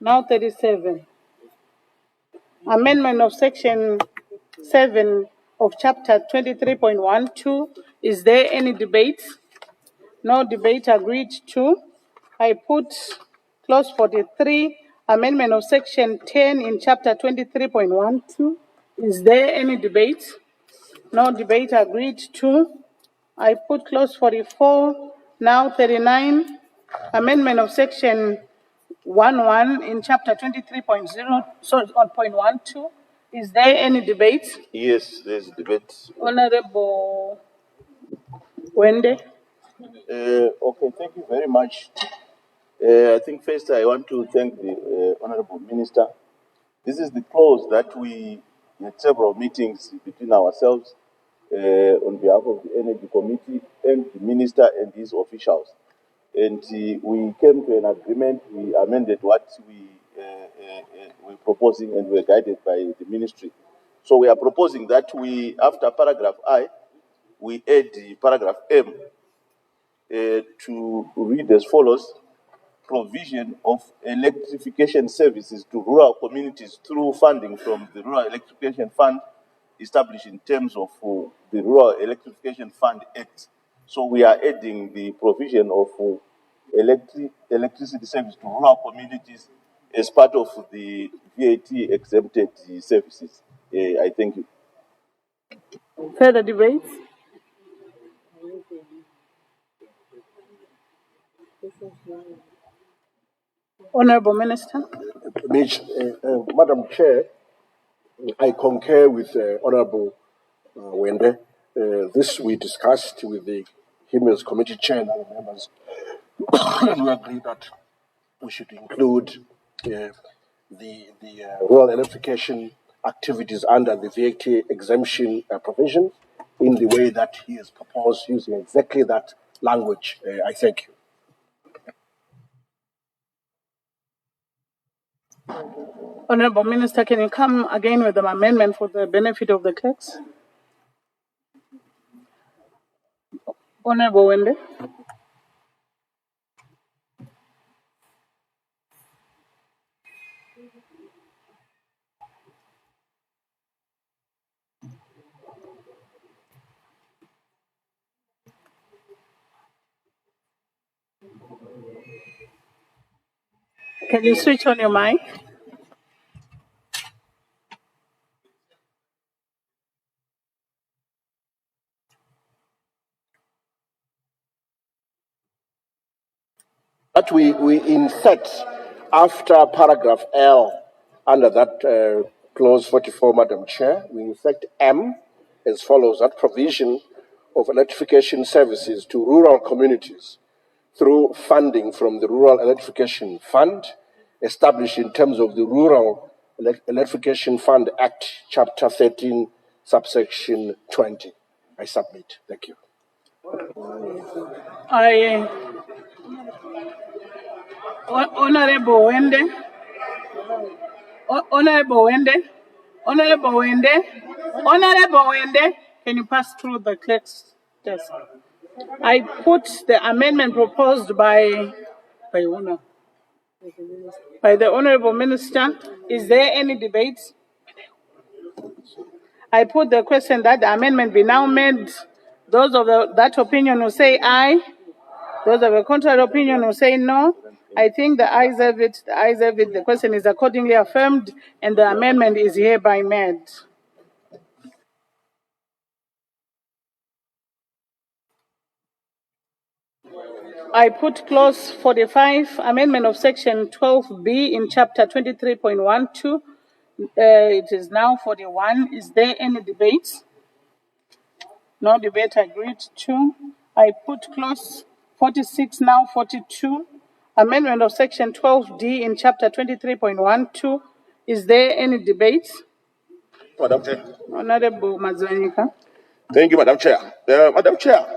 37. Amendment of section 7 of chapter 23.12. Is there any debate? No debate agreed to. I put clause 43, amendment of section 10 in chapter 23.12. Is there any debate? No debate agreed to. I put clause 44, now 39, amendment of section 11 in chapter 23.0, sorry, on point 12. Is there any debate? Yes, there's debate. Honorable Wende. Okay, thank you very much. I think first I want to thank the Honorable Minister. This is the clause that we had several meetings between ourselves on behalf of the Energy Committee and the Minister and his officials. And we came to an agreement, we amended what we were proposing and were guided by the Ministry. So we are proposing that we, after paragraph I, we add the paragraph M to read as follows: provision of electrification services to rural communities through funding from the Rural Electrification Fund established in terms of the Rural Electrification Fund Act. So we are adding the provision of electricity service to rural communities as part of the VAT exempted services. I thank you. Further debates? Honorable Minister. Madam Chair, I concur with Honorable Wende. This we discussed with the Humans Committee Chair and other members, and we agreed that we should include the rural electrification activities under the VAT exemption provision in the way that he has proposed, using exactly that language. I thank you. Honorable Minister, can you come again with the amendment for the benefit of the clerks? Honorable Wende. Can you switch on your mic? That we insert after paragraph L under that clause 44, Madam Chair, we insert M as follows: that provision of electrification services to rural communities through funding from the Rural Electrification Fund, established in terms of the Rural Electrification Fund Act, Chapter 13, subsection 20. I submit. Thank you. Honorable Wende. Honorable Wende. Honorable Wende. Honorable Wende. Can you pass through the clerk's desk? I put the amendment proposed by the Honorable Minister. Is there any debate? I put the question that the amendment be now made. Those of that opinion will say aye. Those of a contrary opinion will say no. I think the ayes have it. The ayes have it. The question is accordingly affirmed, and the amendment is hereby made. I put clause 45, amendment of section 12B in chapter 23.12. It is now 41. Is there any debate? No debate agreed to. I put clause 46, now 42. Amendment of section 12D in chapter 23.12. Is there any debate? Madam Chair. Honorable Mazwanika. Thank you, Madam Chair. Madam Chair,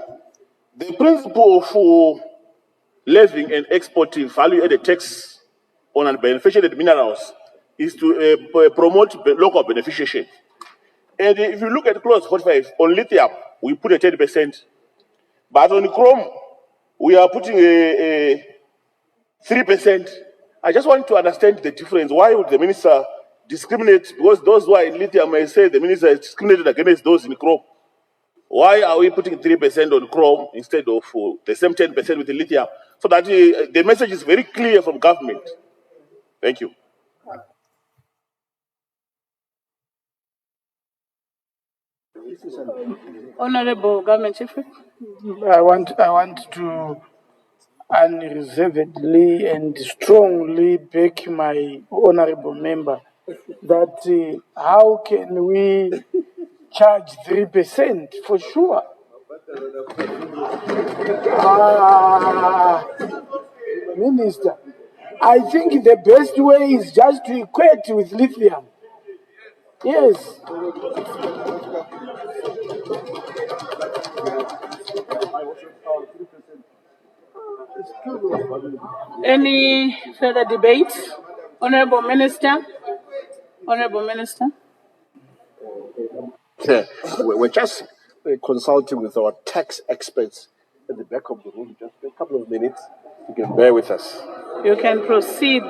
the principle for levying and exporting value-added tax on unbeneficiated minerals is to promote local beneficiation. And if you look at clause 45, on lithium, we put a 10%, but on chrome, we are putting a 3%. I just want to understand the difference. Why would the minister discriminate? Because those who are in lithium may say the minister is discriminated against those in chrome. Why are we putting 3% on chrome instead of the same 10% with the lithium? So that the message is very clear from government. Thank you. Honorable Government Chief Whip. I want to unreservedly and strongly back my honorable member that how can we charge 3% for sure? Minister, I think the best way is just to equate with lithium. Yes. Any further debate? Honorable Minister. Honorable Minister. We're just consulting with our tax experts at the back of the room. Just a couple of minutes. You can bear with us. You can proceed.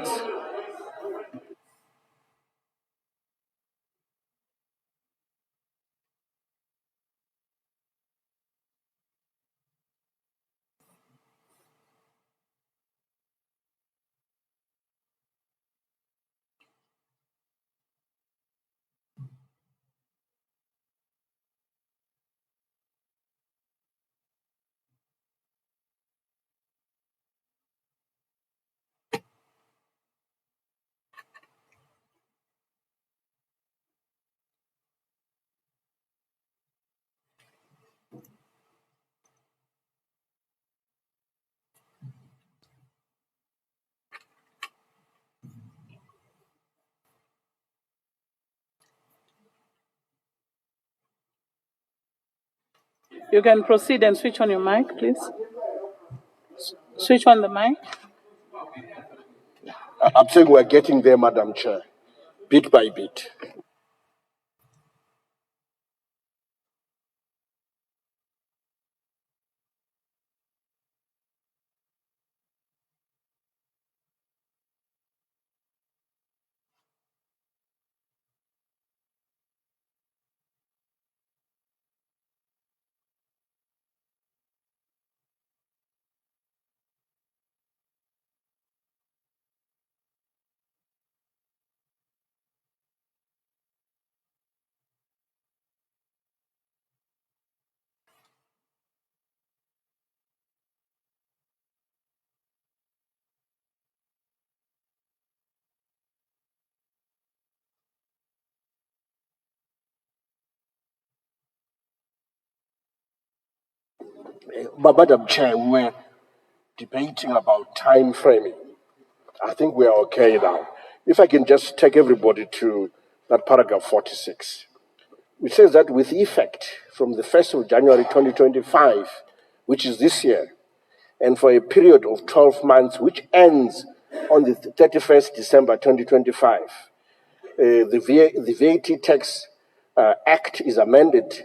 You can proceed and switch on your mic, please. Switch on the mic. I'm saying we're getting there, Madam Chair, bit by bit. But Madam Chair, we were debating about time framing. I think we are okay now. If I can just take everybody to that paragraph 46, which says that with effect from the 1st of January 2025, which is this year, and for a period of 12 months, which ends on the 31st December 2025, the VAT Tax Act is amended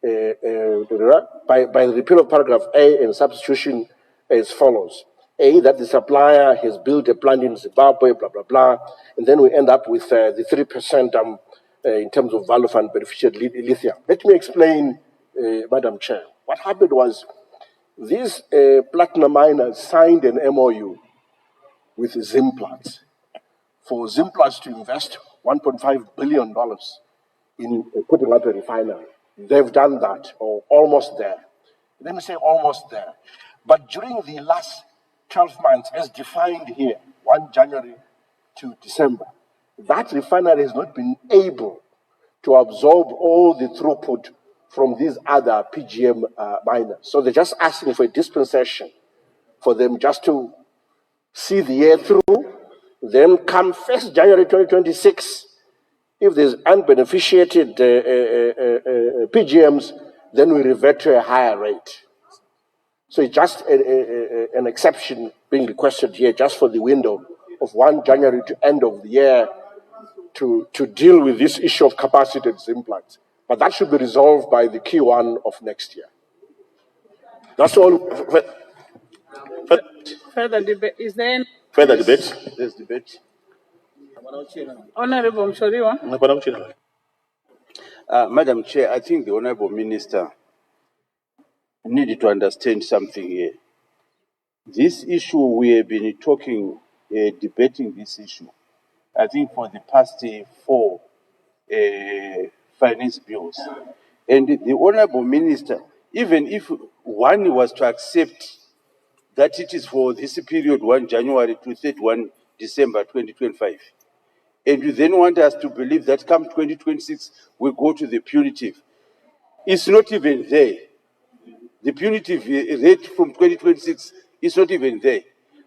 by the repeal of paragraph A and substitution as follows. A, that the supplier has built a plant in Zimbabwe, blah, blah, blah, and then we end up with the 3% in terms of value for beneficial lithium. Let me explain, Madam Chair. What happened was these platinum miners signed an MOU with Zimplats for Zimplats to invest $1.5 billion in putting up a refinery. They've done that, or almost there. Let me say almost there. But during the last 12 months, as defined here, 1 January to December, that refinery has not been able to absorb all the throughput from these other PGM miners. So they're just asking for a dispensation for them just to see the year through. Then come 1st January 2026, if there's unbeneficiated PGMs, then we revert to a higher rate. So it's just an exception being requested here just for the window of 1 January to end of the year to deal with this issue of capacity implants. But that should be resolved by the Q1 of next year. That's all. Further debate. Is there any Further debate? There's debate. Honorable Mushoriwa? Madam Chair, I think the Honorable Minister needed to understand something here. This issue, we have been talking, debating this issue, I think for the past 4 finance bills. And the Honorable Minister, even if one was to accept that it is for this period, 1 January to 31 December 2025, and you then want us to believe that come 2026, we go to the punitive. It's not even there. The punitive rate from 2026 is not even there.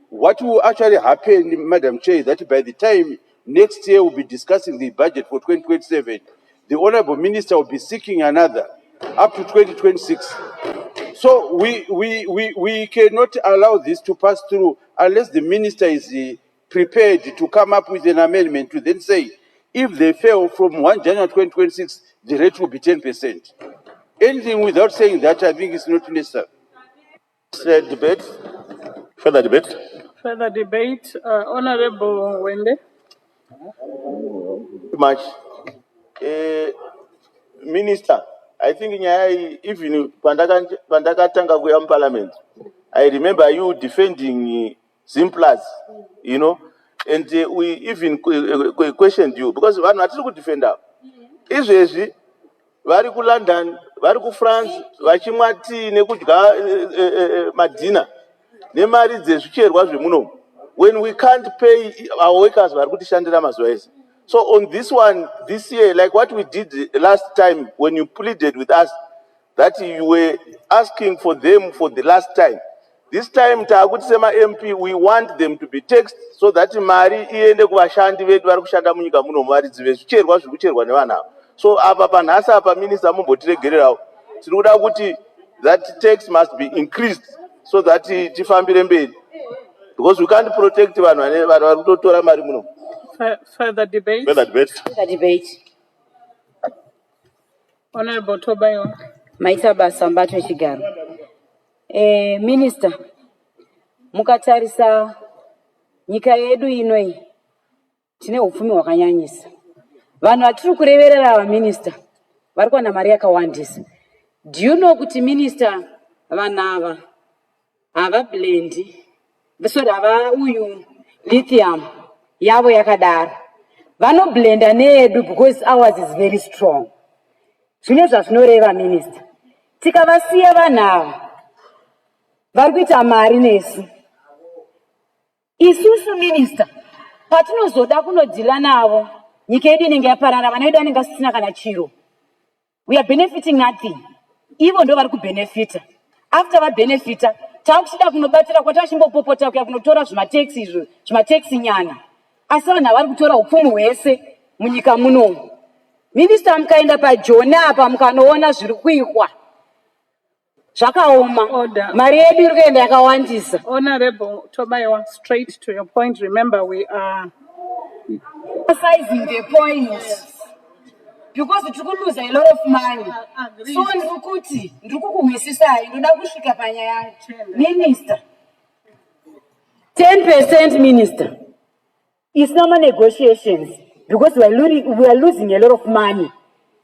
What will actually happen, Madam Chair, is that by the time next year we'll be discussing the budget for 2027, the Honorable Minister will be seeking another up to 2026. So we cannot allow this to pass through unless the Minister is prepared to come up with an amendment to then say, if they fail from 1 January 2026, the rate will be 10%. Anything without saying that, I think is not necessary. Debate? Further debate? Further debate. Honorable Wende? Much. Minister, I think even Pandakatanga Guyam Parliament, I remember you defending Zimplats, you know, and we even questioned you because one not good defender. Israel, vari ku London, vari ku France, vachimwa tea nekudya madina, nemari dzezvicherwa zvemuno. When we can't pay our workers, vari kutishandira mazuva ese. So on this one, this year, like what we did last time when you pleaded with us, that you were asking for them for the last time. This time, Tagutsema MP, we want them to be taxed so that Mari iende kuvashandi vedu vari kushanda munyika muno mari dzive zvicherwa zviri kucherwa nevana. So apa panhasa apa minister mumbotiregererawo. Tiri kuda kuti that tax must be increased so that tifambire mberi. because we can't protect vanhu vari kutotora mari muno. Further debate. Further debate. Further debate. Honorable Tobayo. Maita basa mbatwe chigaro. Minister, mukatarisa nyika yedu inoi tine upfumi hwakanyanyisa. Vanhu vatiri kureverera vaminister vari kuwana mari yakawandisa. Do you know kuti minister vanhu ava blendi sorry ava uyu lithium yavo yakadaro vanoblenda needu because ours is very strong. Zvine zvazvinoreva minister, tikavasiya vanhu ava vari kuita mari nesu. Isusu minister patinozoda kunodhila navo nyika yedu inenge yaparara, vana vedu vanenge vasisina kana chiro. We are benefiting nothing. Ivo ndo vari kubenefita. After vabenefita takuchida kunobatira kwatachingopopota kuya kunotora zvimateksi izvo zvimateksi nyana, asi vanhu vari kutora upfumi hwese munyika munomu. Minister, mukaenda pajoni apa mukanoona zviri kuitwa zvakaoma, mari yedu iri kuenda yakawandisa. Honorable Tobayo, straight to your point. Remember, we are emphasizing the point because tiri kuluza a lot of money. So ndikuti ndikukuhwisisai ndoda kusvika panyaya minister 10% minister. It's normal negotiations because we are losing a lot of money.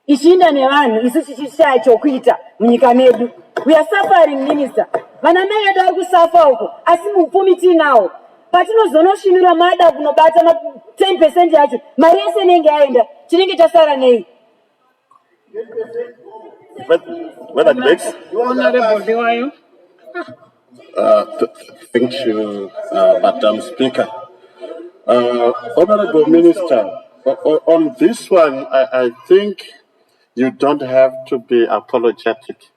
Ishinda nevanhu isu tichishaya chokuita munyika medu. We are suffering minister. Vana mai vedu vari kusafa uko asi mupfumi tinawo. Patinozonosvinira mada kunobata 10% yacho mari yese inenge yaenda tinenge tasara nei? Whether debates. Honorable Diwayo. Thank you, Madam Speaker. Honorable Minister, on this one, I think you don't have to be apologetic.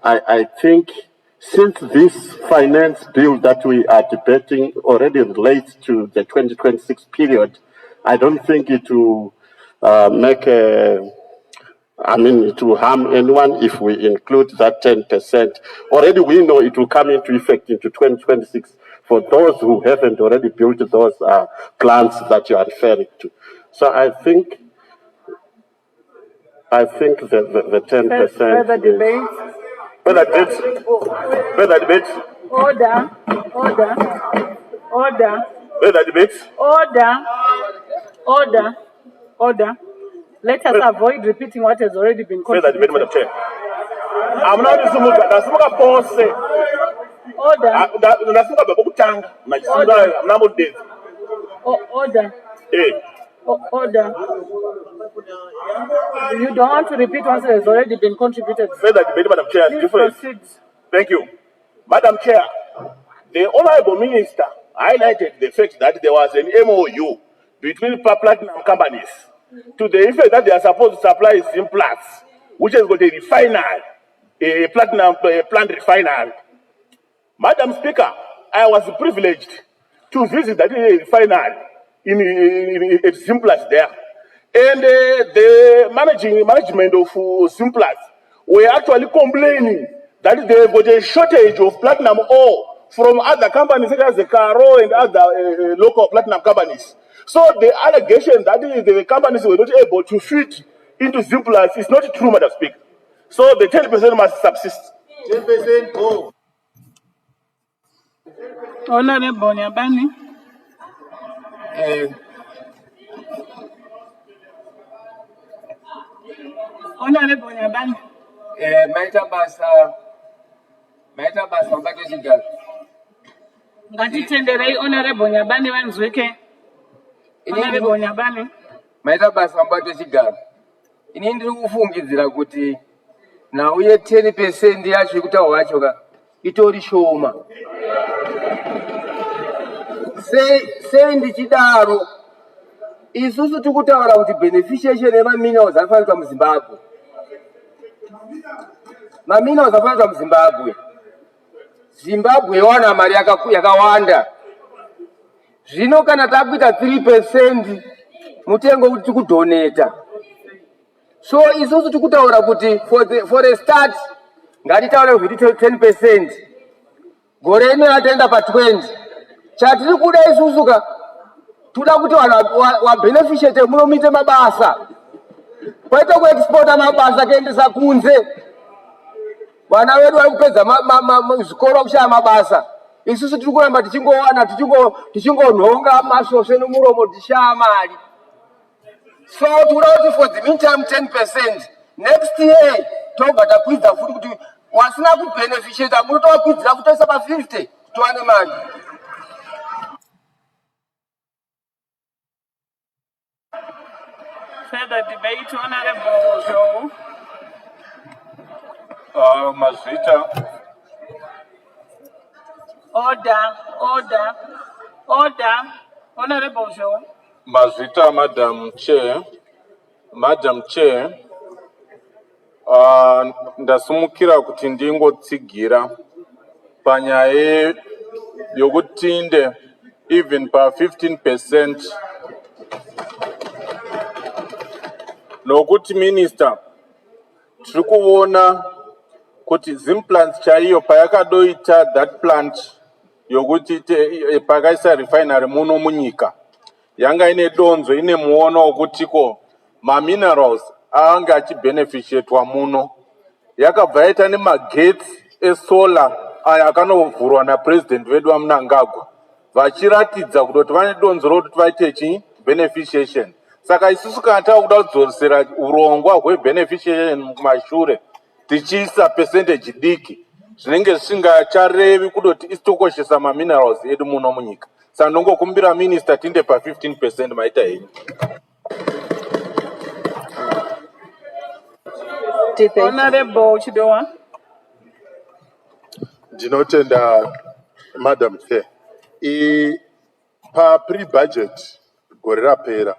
I think since this finance bill that we are debating already relates to the 2026 period, I don't think it will it will harm anyone if we include that 10%. Already we know it will come into effect into 2026 for those who haven't already built those plants that you are referring to. So I think the 10%. Further debate. Further debate. Further debate. Order. Further debate. Order. Let us avoid repeating what has already been Further debate, Madam Chair. I'm not Order. You don't want to repeat what has already been contributed. Further debate, Madam Chair. Thank you. Madam Chair, the Honorable Minister highlighted the fact that there was an MOU between platinum companies to the effect that they are supposed to supply Simplats, which has got a refinery, a platinum plant refinery. Madam Speaker, I was privileged to visit that refinery in Simplats there. And the management of Simplats were actually complaining that they have got a shortage of platinum ore from other companies such as the Caro and other local platinum companies. So the allegation that the companies were not able to fit into Simplats is not true, Madam Speaker. So the 10% must subsist. 10% go. Honorable Nyabani. Honorable Nyabani. Maita basa mbake chigaro. Ngatitenderei Honorable Nyabani vanzwike. Honorable Nyabani. Maita basa mbake chigaro. Ini ndiri kufungidzira kuti nauye 10% yacho ikutaura wacho ka itori shoma. Sei ndichidaro isusu tikutaura kuti beneficiation yemaminerals afanirwa muZimbabwe. Maminerals afanirwa muZimbabwe. Zimbabwe wana mari yakawanda. Zvino kana takuita 3% mutengo kuti tikudoneta. So isusu tikutaura kuti for a start ngatitaure kuti 10%. gore ino yatenda pa 20 chatiri kuda isusuka tuda kuti vanhu vabeneficiate munomite mabasa kwaite kuexporta mabasa kuendesa kunze vana vedu vari kupedza zvikoro kushaya mabasa isusu tiri kuramba tichingowana tichingonhonga masvosve nomuromo tichishaya mari so tikuda kuti for the meantime 10% next year tobva takwidza futi kuti wasina kubeneficiata munotovakwidzira kutoisa pa50 towane mari. Further debate, Honorable Joe. Mazvita. Order. Honorable Joe. Mazvita, Madam Chair. Ndasumukira kuti ndingotsigira panyaya yokutinde even pa 15% nokuti minister tiri kuona kuti zimplants chaiyo payakadoita that plant yokuti pakaisa refinery muno munyika yanga ine donzo ine muono wokutiko maminerals ange achibeneficiatwa muno yakabva yaita nemagetsi esolar aya akanovhurwa napresident vedu vaMnangagwa vachiratidza kutoti vane donzo rokuti vaite chibeneficiation. Saka isusu kana takuda kudzosera urongwa hwebeneficiation kumashure tichiisa percentage diki zvinenge zvisingacharevi kutoti isitokoshesa maminerals edu muno munyika. Saka ndongokumbira minister tinde pa 15% maita henyu. Honorable Chidowa. Ndinotenda Madam Chair. Pa pre-budget gore rapera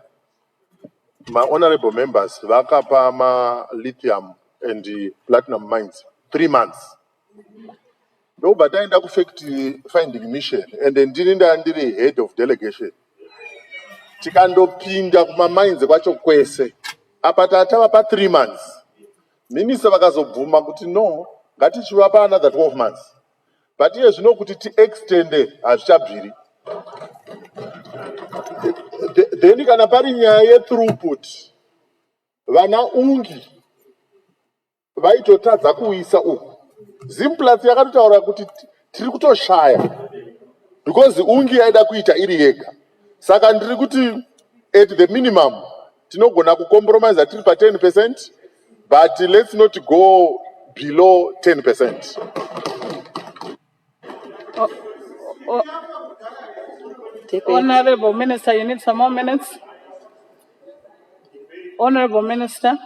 honorable members vakapa lithium and platinum mines 3 months. Ndoba taenda ku factory finding mission and ndiri head of delegation. Tikandopinda kuma mines kwacho kwese. Apa tatava pa 3 months. Minister vakazobvuma kuti no, ngatichivapa another 12 months. But iye zvino kuti ti-extende hazvichabviri. Then kana pari nyaya ye-throughput, vana ungi vaitotadza kuisa uku. Zimplants yakatotaura kuti tiri kutoshaya because ungi yaida kuita iri yega. Saka ndiri kuti at the minimum tinogona kucompromise tiri pa 10%, but let's not go below 10%. Honorable Minister, you need some more minutes. Honorable Minister,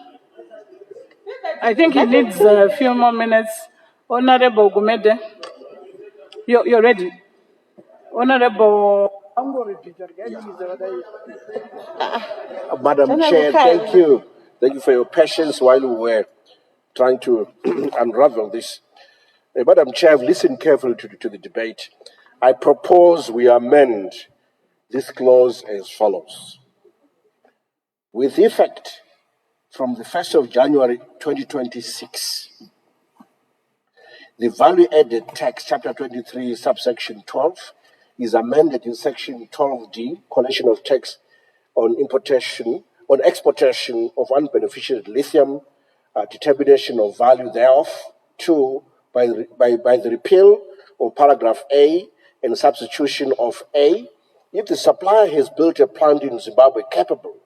I think he needs a few more minutes. Honorable Gumede, you're ready. Honorable. Madam Chair, thank you. Thank you for your patience while we were trying to unravel this. Madam Chair, I've listened carefully to the debate. I propose we amend this clause as follows. With effect from the 1st of January 2026, the value-added tax, chapter 23, subsection 12, is amended in section 12D, collection of tax on exportation of unbeneficiated lithium, determination of value thereof, 2, by the repeal of paragraph A and substitution of A, if the supplier has built a plant in Zimbabwe capable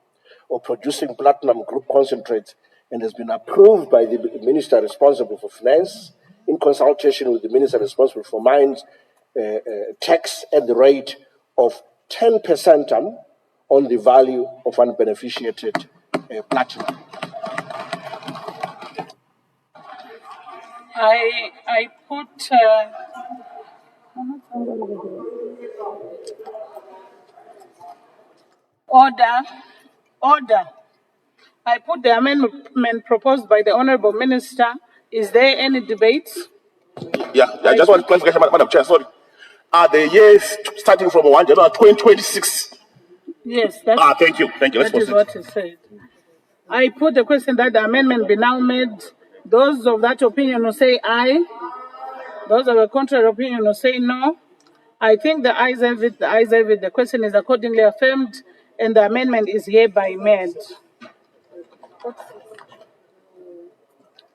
of producing platinum group concentrates and has been approved by the minister responsible for finance in consultation with the minister responsible for mines, tax at the rate of 10% on the value of unbeneficiated platinum. I put order. I put the amendment proposed by the Honorable Minister. Is there any debate? Yeah, I just want to clarification, Madam Chair, sorry. Are the years starting from 1 January 2026? Yes, thank you. That is what he said. I put the question that the amendment be now made. Those of that opinion will say aye. Those of a contrary opinion will say no. I think the ayes have it, the ayes have it. The question is accordingly affirmed, and the amendment is hereby made.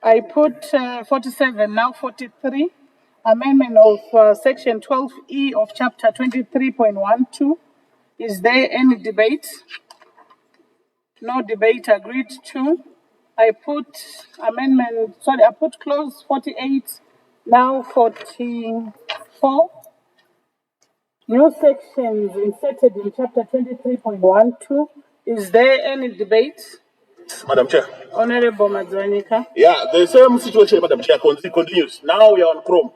I put 47, now 43. Amendment of section 12E of chapter 23.12. Is there any debate? No debate, agreed to. I put clause 48, now 44. New sections inserted in chapter 23.12. Is there any debate? Madam Chair. Honorable Madzanika. Yeah, the same situation, Madam Chair, continues. Now we are on Chrome.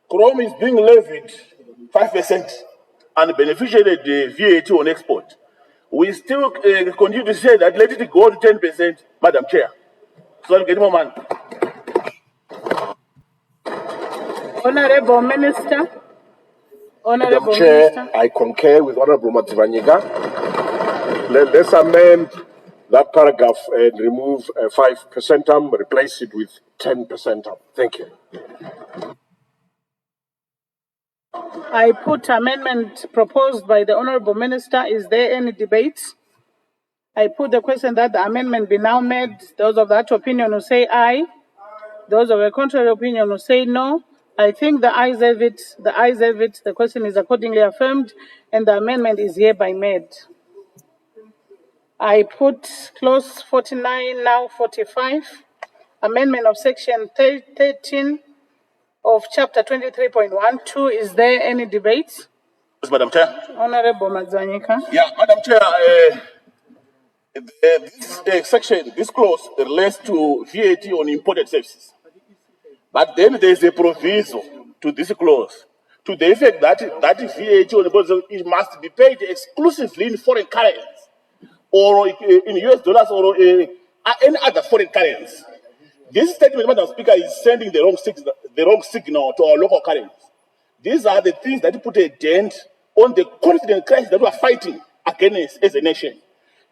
Chrome is being levied 5% and beneficiary the VAT on export. We still continue to say that let it go to 10%, Madam Chair. So get more man. Honorable Minister. Madam Chair, I concur with Honorable Mativanyika. Let's amend that paragraph and remove 5%, replace it with 10%. Thank you. I put amendment proposed by the Honorable Minister. Is there any debate? I put the question that the amendment be now made. Those of that opinion will say aye. Those of a contrary opinion will say no. I think the ayes have it. The ayes have it. The question is accordingly affirmed, and the amendment is hereby made. I put clause 49, now 45. Amendment of section 13 of chapter 23.12. Is there any debate? Yes, Madam Chair. Honorable Madzanika. Yeah, Madam Chair, this section, this clause relates to VAT on imported services. But then there is a proviso to this clause to the effect that VAT on imported services it must be paid exclusively in foreign currency or in US dollars or any other foreign currency. This statement, Madam Speaker, is sending the wrong signal to our local currency. These are the things that put a dent on the confidence crisis that we are fighting against as a nation.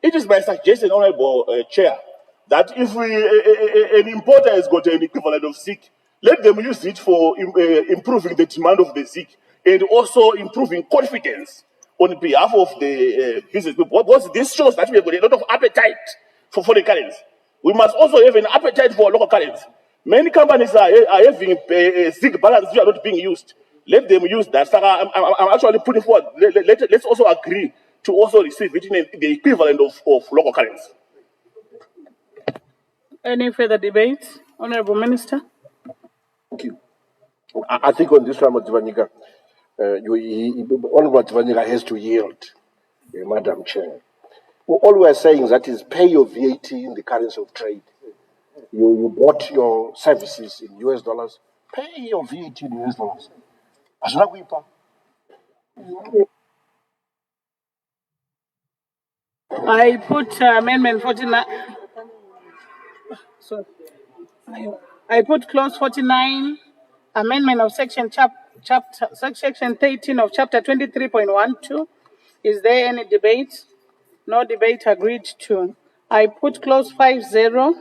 It is my suggestion, Honorable Chair, that if an importer has got an equivalent of ZIC, let them use it for improving the demand of the ZIC and also improving confidence on behalf of the business people. Because this shows that we have got a lot of appetite for foreign currency. We must also have an appetite for local currency. Many companies are having ZIC balance which are not being used. Let them use that. So I'm actually putting forward. Let's also agree to also receive it in the equivalent of local currency. Any further debate? Honorable Minister. Thank you. I think on this one, Mativanyika, Honorable Mativanyika has to yield, Madam Chair. All we are saying is that is pay your VAT in the currency of trade. You bought your services in US dollars, pay your VAT in US dollars. I put amendment 49. Sorry. I put clause 49, amendment of section section 13 of chapter 23.12. Is there any debate? No debate, agreed to. I put clause 50,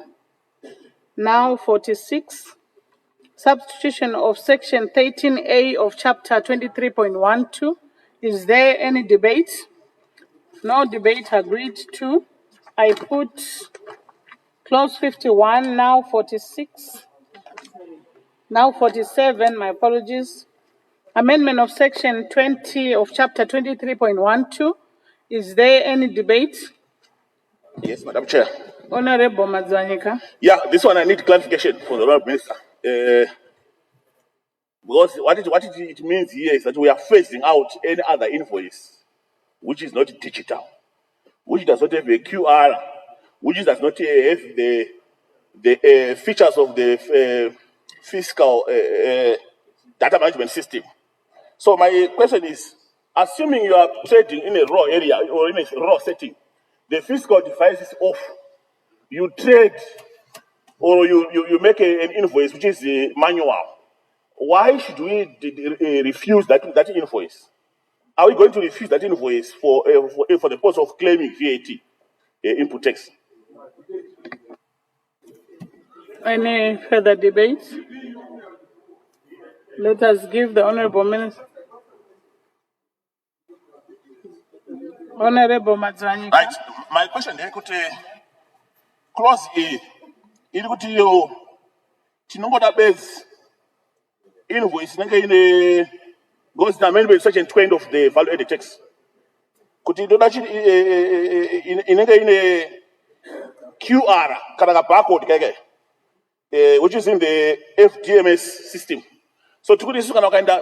now 46. Substitution of section 13A of chapter 23.12. Is there any debate? No debate, agreed to. I put clause 51, now 46. Now 47, my apologies. Amendment of section 20 of chapter 23.12. Is there any debate? Yes, Madam Chair. Honorable Madzanika. Yeah, this one I need clarification for the Honorable Minister. Because what it means here is that we are phasing out any other invoice which is not digital, which does not have a QR, which does not have the features of the fiscal data management system. So my question is, assuming you are trading in a raw area or in a raw setting, the fiscal device is off, you trade or you make an invoice which is manual. Why should we refuse that invoice? Are we going to refuse that invoice for the purpose of claiming VAT input tax? Any further debate? Let us give the Honorable Minister. Honorable Madzwanyika. Right. My question is, clause A, iri kuti yo tinongoda base invoice inenge goes to amendment section 20 of the value added tax. Kuti ndoda inenge ine QR kana barcode keke, which is in the FDMS system. So tikuti isu kana ukaenda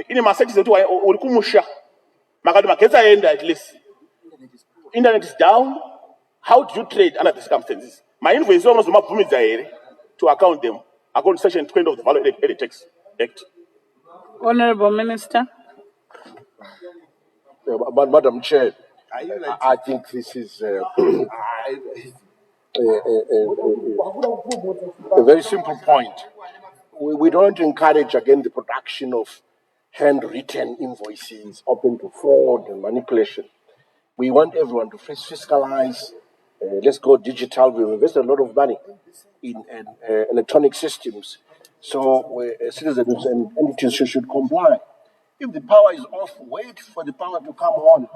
ine message zetu uri kumusha makati magetsi aenda at least internet is down. How do you trade under the circumstances? My invoice is almost to account them according to section 20 of the Value Added Tax Act. Honorable Minister. But Madam Chair, I think this is a very simple point. We don't encourage again the production of handwritten invoices open to fraud and manipulation. We want everyone to fiscalize. Let's go digital. We've invested a lot of money in electronic systems. So citizens and entities should comply. If the power is off, wait for the power to come on.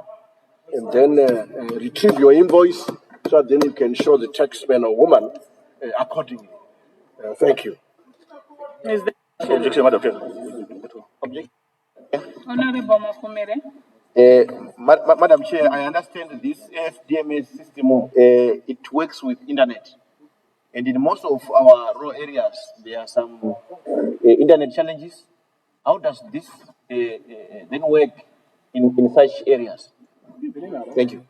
And then retrieve your invoice so that then you can show the taxman or woman accordingly. Thank you. Is there Objection, Madam Chair. Honorable Makumere. Madam Chair, I understand this FDMS system, it works with internet. And in most of our rural areas, there are some internet challenges. How does this then work in such areas? Thank you.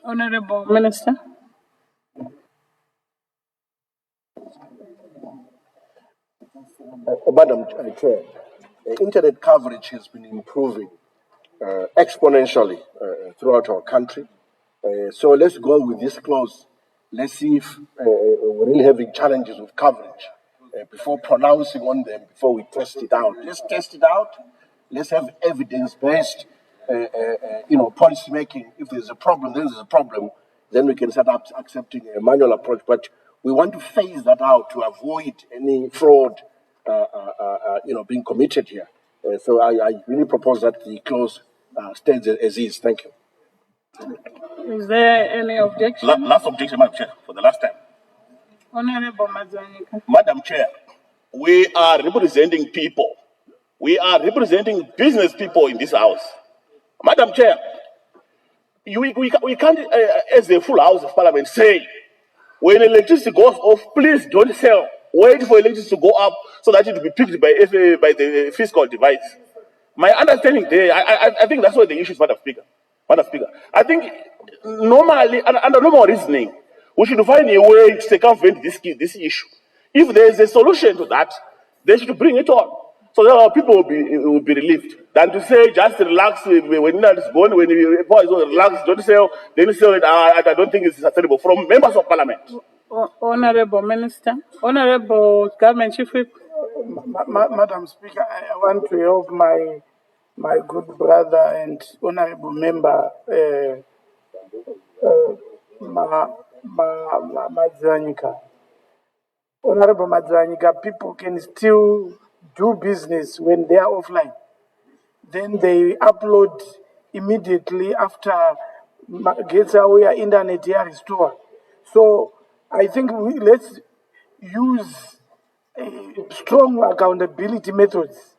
Honorable Minister. Madam Chair, internet coverage has been improving exponentially throughout our country. So let's go with this clause. Let's see if we're really having challenges with coverage before pronouncing on them, before we test it out. Let's test it out. Let's have evidence-based, policy making. If there's a problem, then there's a problem. Then we can start up accepting a manual approach. But we want to phase that out to avoid any fraud, being committed here. So I really propose that the clause stands as is. Thank you. Is there any objection? Last objection, Madam Chair, for the last time. Honorable Madzwanyika. Madam Chair, we are representing people. We are representing business people in this house. Madam Chair, we can't, as a full House of Parliament, say, when electricity goes off, please don't sell. Wait for electricity to go up so that it will be picked by the fiscal device. My understanding there, I think that's what the issue is, Madam Speaker. Madam Speaker, I think normally, under normal reasoning, we should find a way to circumvent this issue. If there is a solution to that, they should bring it on, so that our people will be relieved. Than to say, just relax when that is gone, when the power is on, relax, don't sell, then sell it. I don't think it's acceptable from members of Parliament. Honorable Minister, Honorable Government Chief Whip. Madam Speaker, I want to help my good brother and honorable member, Madzwanyika. Honorable Madzwanyika, people can still do business when they are offline. Then they upload immediately after gets away internet here restored. So I think let's use strong accountability methods.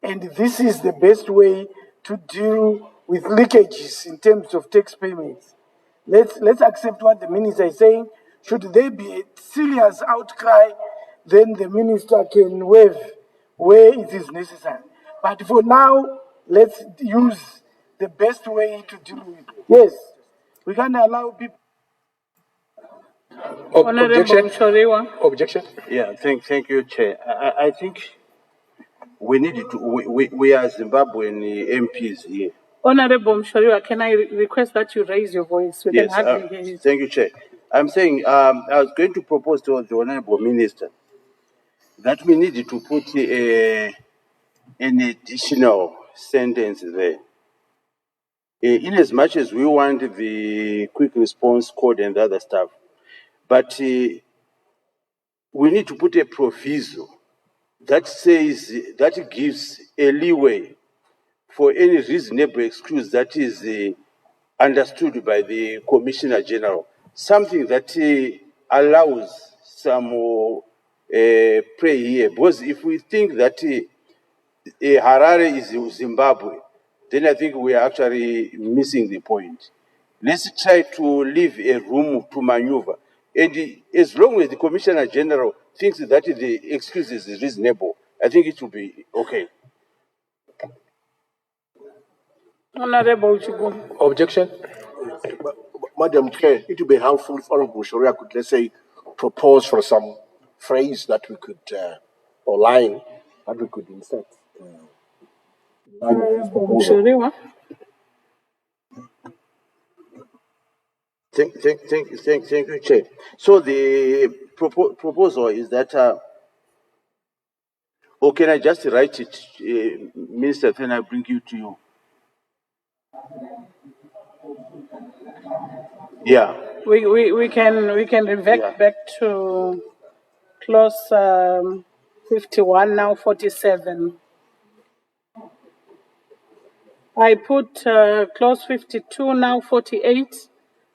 And this is the best way to deal with leakages in terms of tax payments. Let's accept what the minister is saying. Should there be a serious outcry, then the minister can waive where it is necessary. But for now, let's use the best way to deal with it. Yes, we can't allow people. Objection. Yeah, thank you, Chair. I think we need to. We are Zimbabwean MPs here. Honorable Mshoriwa, can I request that you raise your voice? We Yes, can hardly hear you. thank you, Chair. I'm saying I was going to propose to the Honorable Minister that we need to put an additional sentence there. In as much as we want the quick response code and the other stuff, but we need to put a proviso that says, that gives a leeway for any reasonable excuse that is understood by the Commissioner General, something that allows some play here. Because if we think that Harare is Zimbabwe, then I think we are actually missing the point. Let's try to leave a room to maneuver. And as long as the Commissioner General thinks that the excuse is reasonable, I think it will be okay. Honorable Chigu. Objection. Madam Chair, it would be helpful if Honorable MUSHORIWA could, let's say, propose for some phrase that we could, or line that we could insert. MUSHORIWA. Thank you, Chair. So the proposal is that, or can I just write it, Minister, then I bring you to you? Yeah. We can revert back to clause 51, now 47. I put clause 52, now 48,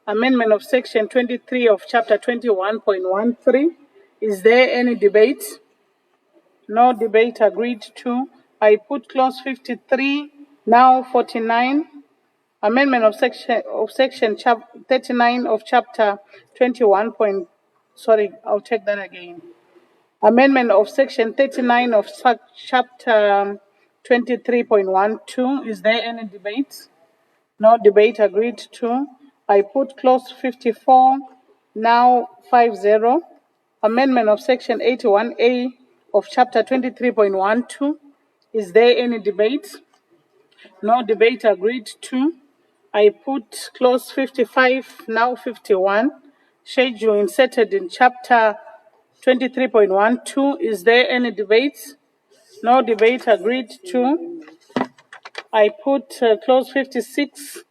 amendment of section 23 of chapter 21.13. Is there any debate? No debate, agreed to. I put clause 53, now 49, amendment of section 39 of chapter 21. I'll take that again. Amendment of section 39 of chapter 23.12. Is there any debate? No debate, agreed to. I put clause 54, now 50. Amendment of section 81A of chapter 23.12. Is there any debate? No debate, agreed to. I put clause 55, now 51, schedule inserted in chapter 23.12. Is there any debate? No debate, agreed to. I put clause 56,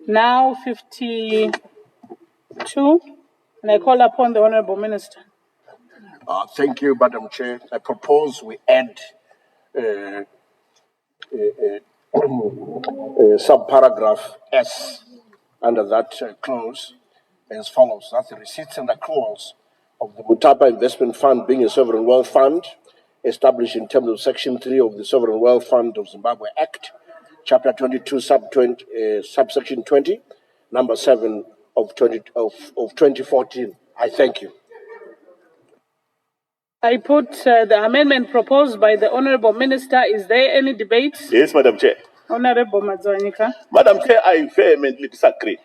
now 52, and I call upon the Honorable Minister. Thank you, Madam Chair. I propose we add subparagraph S under that clause as follows. That the receipts and accruals of the Mutapa Investment Fund, being a sovereign wealth fund established in terms of Section 3 of the Sovereign Wealth Fund of Zimbabwe Act, Chapter 22, subsection 20, number 7 of 2014. I thank you. I put the amendment proposed by the Honorable Minister. Is there any debate? Yes, Madam Chair. Honorable Mazwanika. Madam Chair, I vehemently disagree.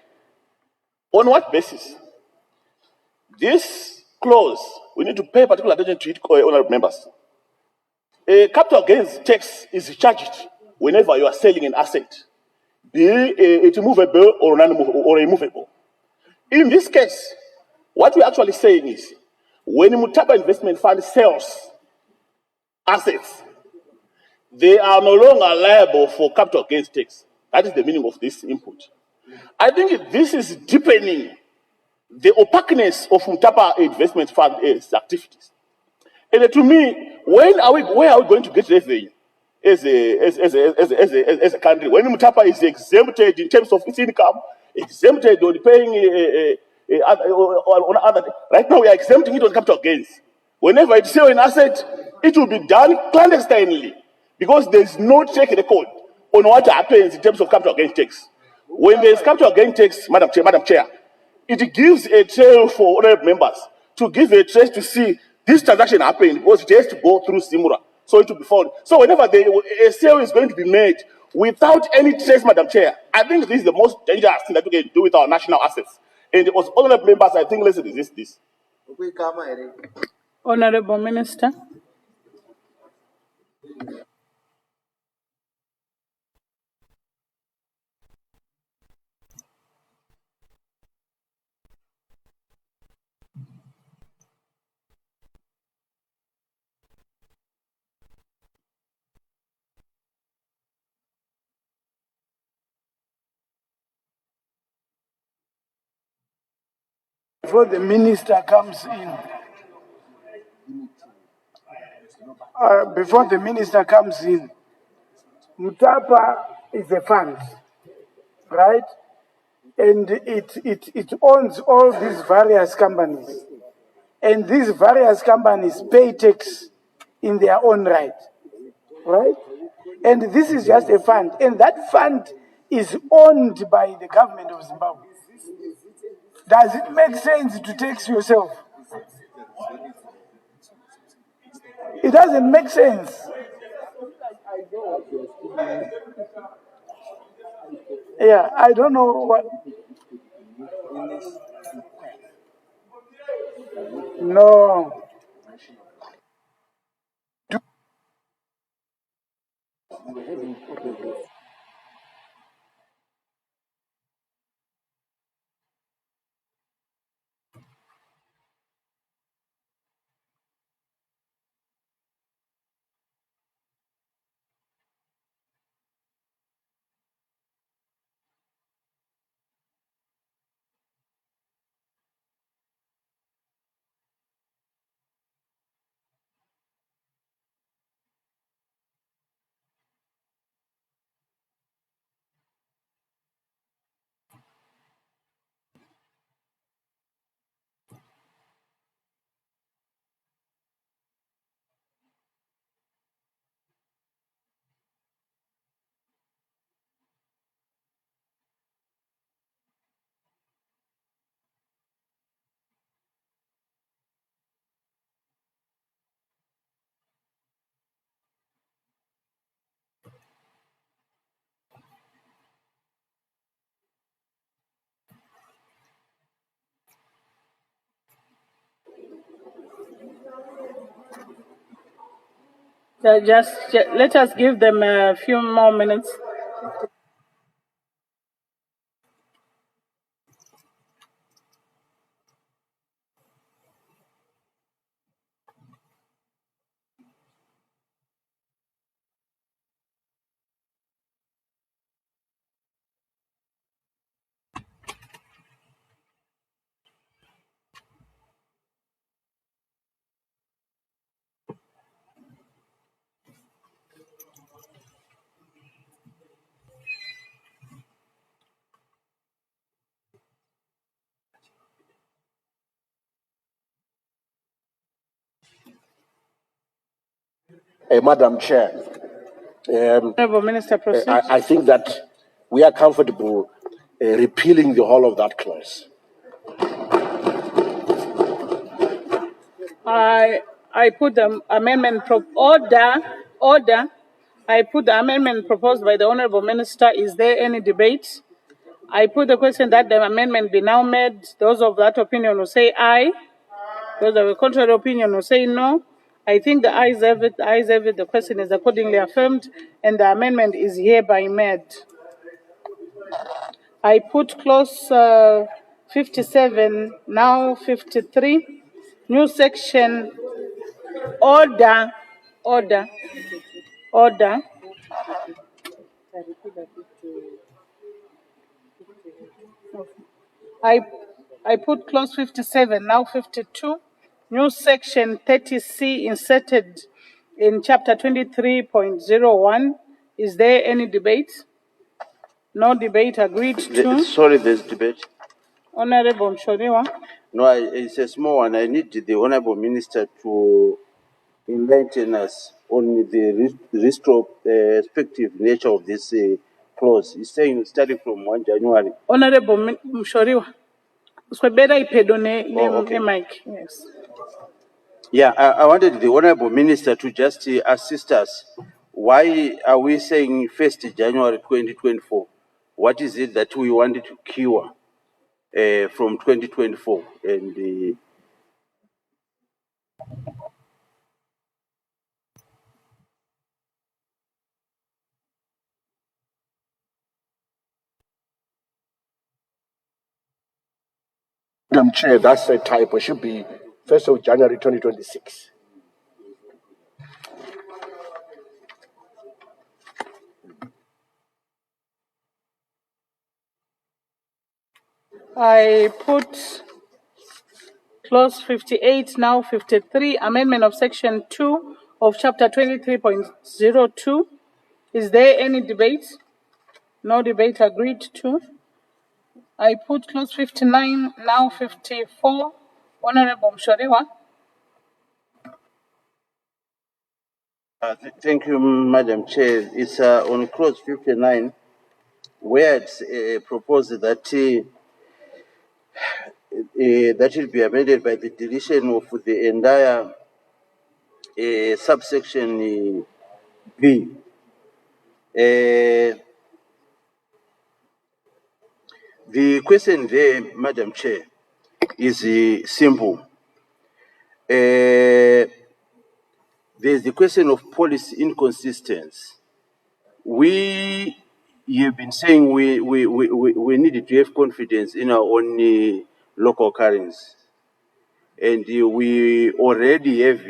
On what basis? This clause, we need to pay particular attention to it, honorable members. A capital gains tax is charged whenever you are selling an asset, be it movable or immovable. In this case, what we're actually saying is, when Mutapa Investment Fund sells assets, they are no longer liable for capital gains tax. That is the meaning of this input. I think this is deepening the opaqueness of Mutapa Investment Fund activities. And to me, where are we going to get revenue as a country? When Mutapa is exempted in terms of its income, exempted on paying on other. Right now, we are exempting it on capital gains. Whenever it's selling an asset, it will be done clandestinely because there is no track record on what happens in terms of capital gains tax. When there is capital gains tax, Madam Chair, it gives a trail for other members to give a trace to see this transaction happened because it has to go through Simura. So it will be found. So whenever a sale is going to be made without any trace, Madam Chair, I think this is the most dangerous thing that we can do with our national assets. And as honorable members, I think let's resist this. Honorable Minister. Before the minister comes in, before the minister comes in, Mutapa is a fund, right? And it owns all these various companies. And these various companies pay tax in their own right, right? And this is just a fund. And that fund is owned by the government of Zimbabwe. Does it make sense to tax yourself? It doesn't make sense. Yeah, I don't know what. No. Just let us give them a few more minutes. Madam Chair, Honorable Minister, proceed. I think that we are comfortable repealing the whole of that clause. I put the amendment order. I put the amendment proposed by the Honorable Minister. Is there any debate? I put the question that the amendment be now made. Those of that opinion will say aye. Those of the contrary opinion will say no. I think the ayes have it. The ayes have it. The question is accordingly affirmed, and the amendment is hereby made. I put clause 57, now 53, new section, order. I put clause 57, now 52, new section 30C inserted in chapter 23.01. Is there any debate? No debate, agreed to. Sorry, there's debate. Honorable Mshoriwa. No, it's a small one. I need the Honorable Minister to enlighten us on the retrospective nature of this clause. He's saying starting from 1 January. Honorable Mshoriwa. So better I paid on okay. a mic. Yes. Yeah, I wanted the Honorable Minister to just assist us. Why are we saying 1st January 2024? What is it that we wanted to cure from 2024? And Madam Chair, that's a typo. It should be 1st of January 2026. I put clause 58, now 53, amendment of section 2 of chapter 23.02. Is there any debate? No debate, agreed to. I put clause 59, now 54. Honorable MUSHORIWA. Thank you, Madam Chair. It's on clause 59, where it's proposed that that will be amended by the deletion of the entire subsection B. The question there, Madam Chair, is simple. There's the question of policy inconsistency. We have been saying we needed to have confidence in our own local currency. And we already have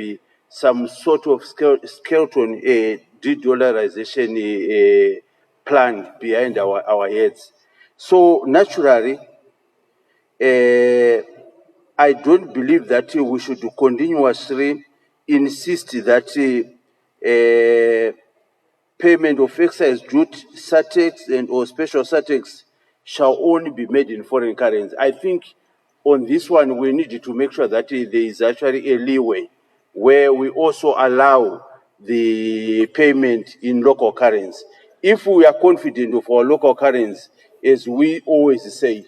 some sort of skeleton de-dollarization plan behind our heads. So naturally, I don't believe that we should continuously insist that payment of excise duty, SATEX, and or special SATEX shall only be made in foreign currency. I think on this one, we need to make sure that there is actually a leeway where we also allow the payment in local currency. If we are confident of our local currency, as we always say,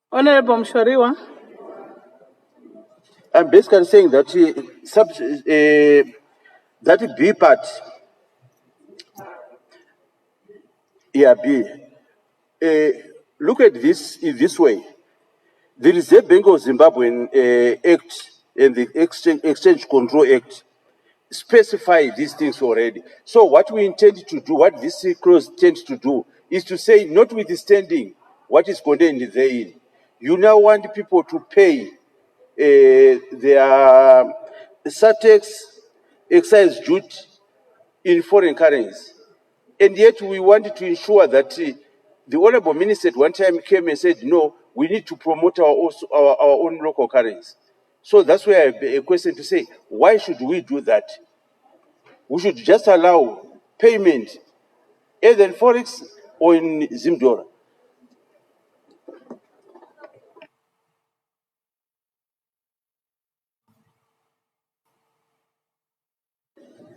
Honorable MUSHORIWA. I'm basically saying that that B part, yeah, B. Look at this in this way. The Reserve Bank of Zimbabwe Act and the Exchange Control Act specify these things already. So what we intend to do, what this clause intends to do, is to say, notwithstanding what is contained therein, you now want people to pay their SATEX excise duty in foreign currency. And yet we wanted to ensure that the Honorable Minister at one time came and said, no, we need to promote our own local currency. So that's where I have a question to say, why should we do that? We should just allow payment either in Forex or in Zim dollar.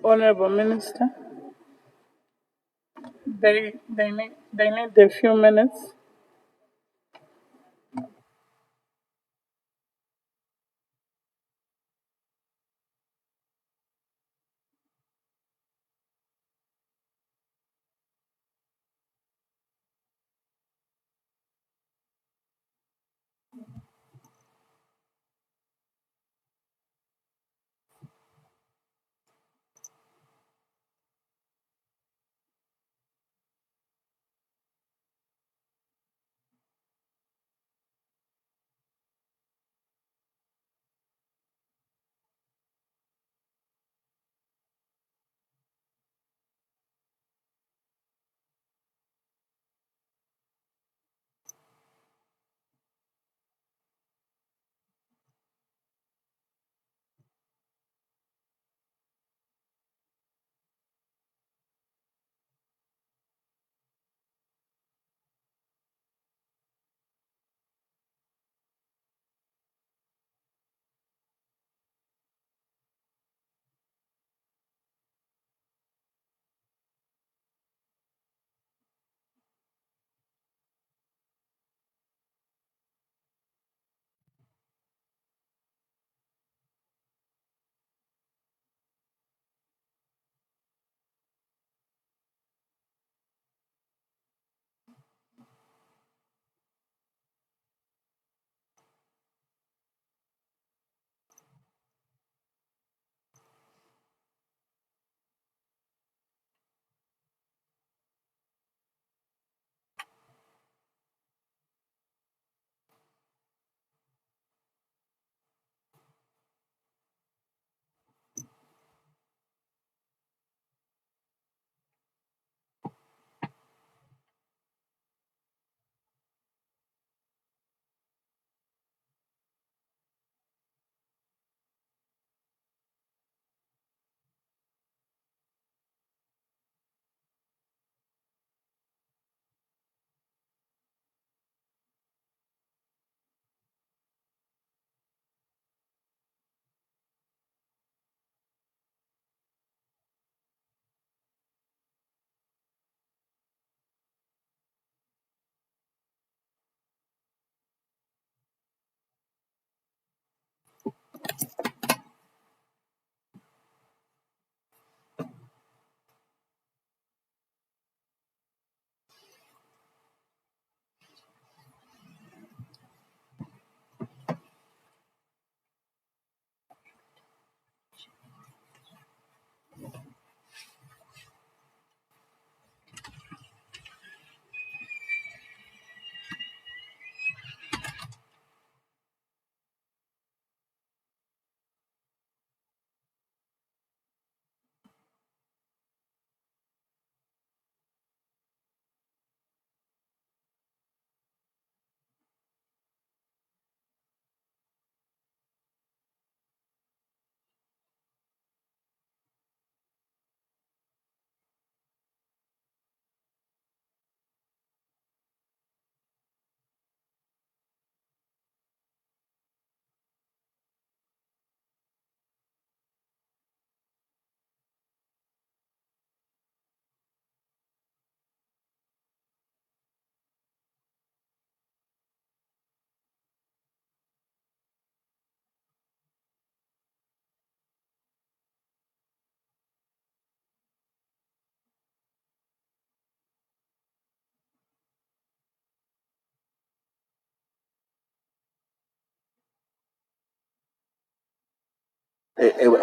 Honorable Minister. They need a few minutes.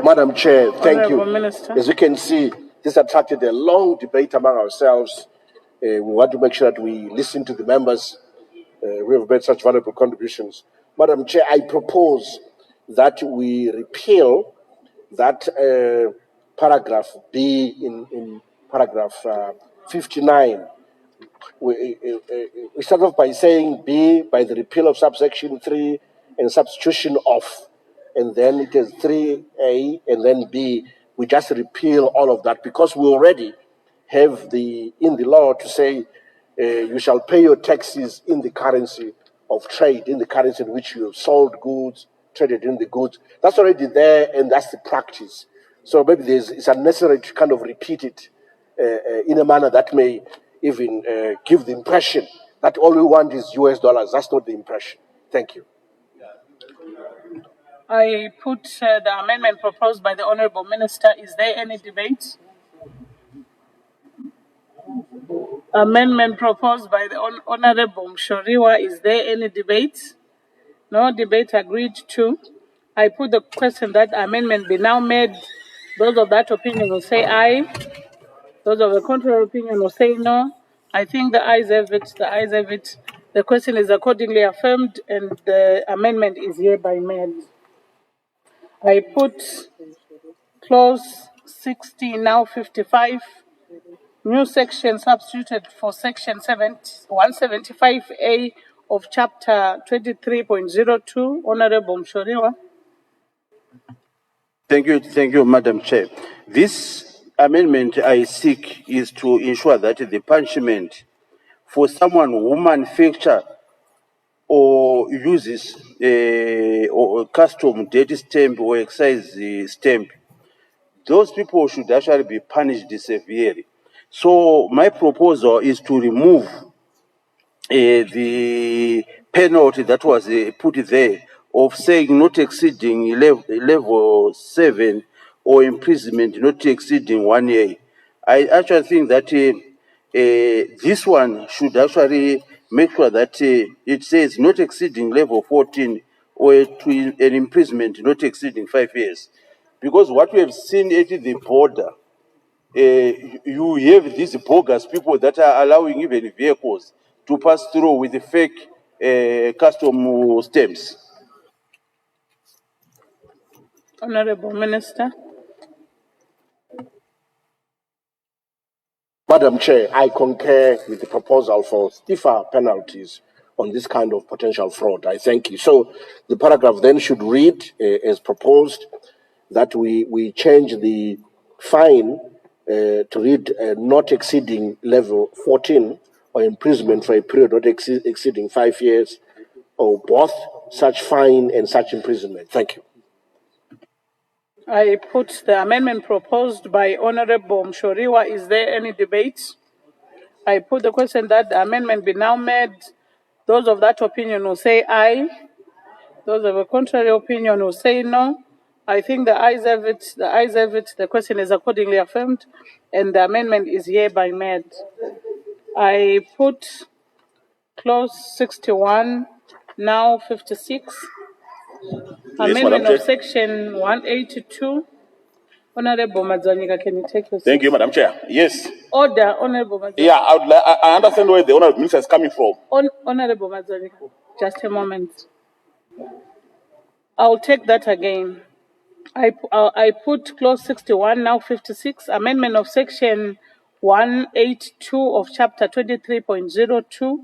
Madam Chair, thank Honourable you. Minister. As you can see, this attracted a long debate among ourselves. We want to make sure that we listen to the members. We have made such valuable contributions. Madam Chair, I propose that we repeal that paragraph B in paragraph 59. We start off by saying B by the repeal of subsection 3 and substitution of, and then it is 3A and then B. We just repeal all of that because we already have in the law to say you shall pay your taxes in the currency of trade, in the currency in which you have sold goods, traded in the goods. That's already there, and that's the practice. So maybe it's unnecessary to kind of repeat it in a manner that may even give the impression that all we want is US dollars. That's not the impression. Thank you. I put the amendment proposed by the Honourable Minister. Is there any debate? Amendment proposed by the Honourable MUSHORIWA. Is there any debate? No debate agreed to. I put the question that the amendment be now made. Those of that opinion will say aye. Those of the contrary opinion will say no. I think the ayes have it. The ayes have it. The question is accordingly affirmed and the amendment is hereby made. I put clause 60, now 55. New section substituted for section 175A of chapter 23.02. Honorable MUSHORIWA. Thank you, Madam Chair. This amendment I seek is to ensure that the punishment for someone who manufactures or uses or custom date stamp or excise stamp, those people should actually be punished severely. So my proposal is to remove the penalty that was put there of saying not exceeding level 7 or imprisonment not exceeding 1 year. I actually think that this one should actually make sure that it says not exceeding level 14 or to an imprisonment not exceeding 5 years. Because what we have seen at the border, you have these bogus people that are allowing even vehicles to pass through with the fake custom stamps. Honorable Minister. Madam Chair, I concur with the proposal for stiffer penalties on this kind of potential fraud. I thank you. So the paragraph then should read as proposed that we change the fine to read not exceeding level 14 or imprisonment for a period not exceeding 5 years, or both such fine and such imprisonment. Thank you. I put the amendment proposed by Honorable MUSHORIWA. Is there any debate? I put the question that the amendment be now made. Those of that opinion will say aye. Those of a contrary opinion will say no. I think the ayes have it. The ayes have it. The question is accordingly affirmed, and the amendment is hereby made. I put clause 61, now 56. Amendment of section 182. Honorable Madzanyika, can you take your seat? Thank you, Madam Chair. Yes. Order, Honorable Madzanyika. Yeah, I understand where the Honorable Minister is coming from. Honorable Madzanyika, just a moment. I'll take that again. I put clause 61, now 56, amendment of section 182 of chapter 23.02.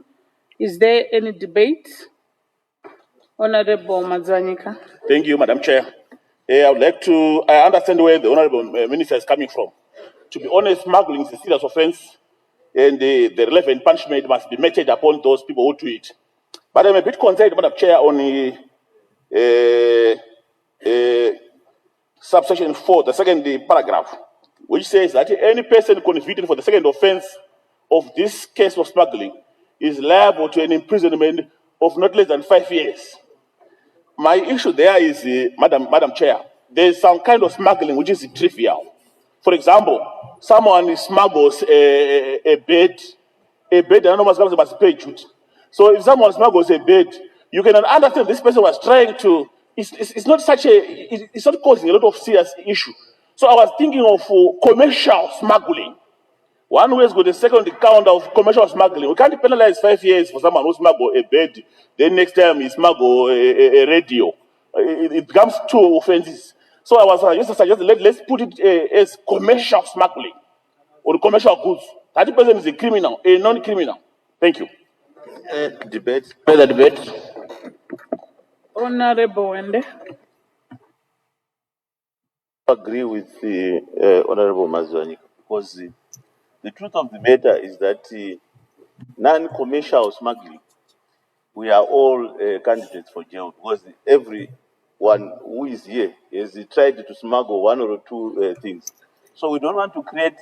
Is there any debate? Honorable Madzanyika. Thank you, Madam Chair. I would like to, I understand where the Honorable Minister is coming from. To be honest, smuggling is a serious offense, and the relevant punishment must be meted upon those people who do it. But I'm a bit concerned, Madam Chair, on subsection 4, the second paragraph, which says that any person convicted for the second offense of this case of smuggling is liable to an imprisonment of not less than 5 years. My issue there is, Madam Chair, there is some kind of smuggling which is trivial. For example, someone smuggles a bed, and normal must pay duty. So if someone smuggles a bed, you can understand this person was trying to it's not such it's not causing a lot of serious issue. So I was thinking of commercial smuggling. One who has got a second count of commercial smuggling. We can't penalize 5 years for someone who smuggle a bed. Then next time he smuggle a radio. It becomes two offenses. So I was just suggesting let's put it as commercial smuggling or commercial goods. 30% is a criminal, a non-criminal. Thank you. Debate. Further debate. Honorable Wende. Agree with the Honorable Mazwani because the truth of the matter is that non-commercial smuggling, we are all candidates for jail because everyone who is here has tried to smuggle one or two things. So we don't want to create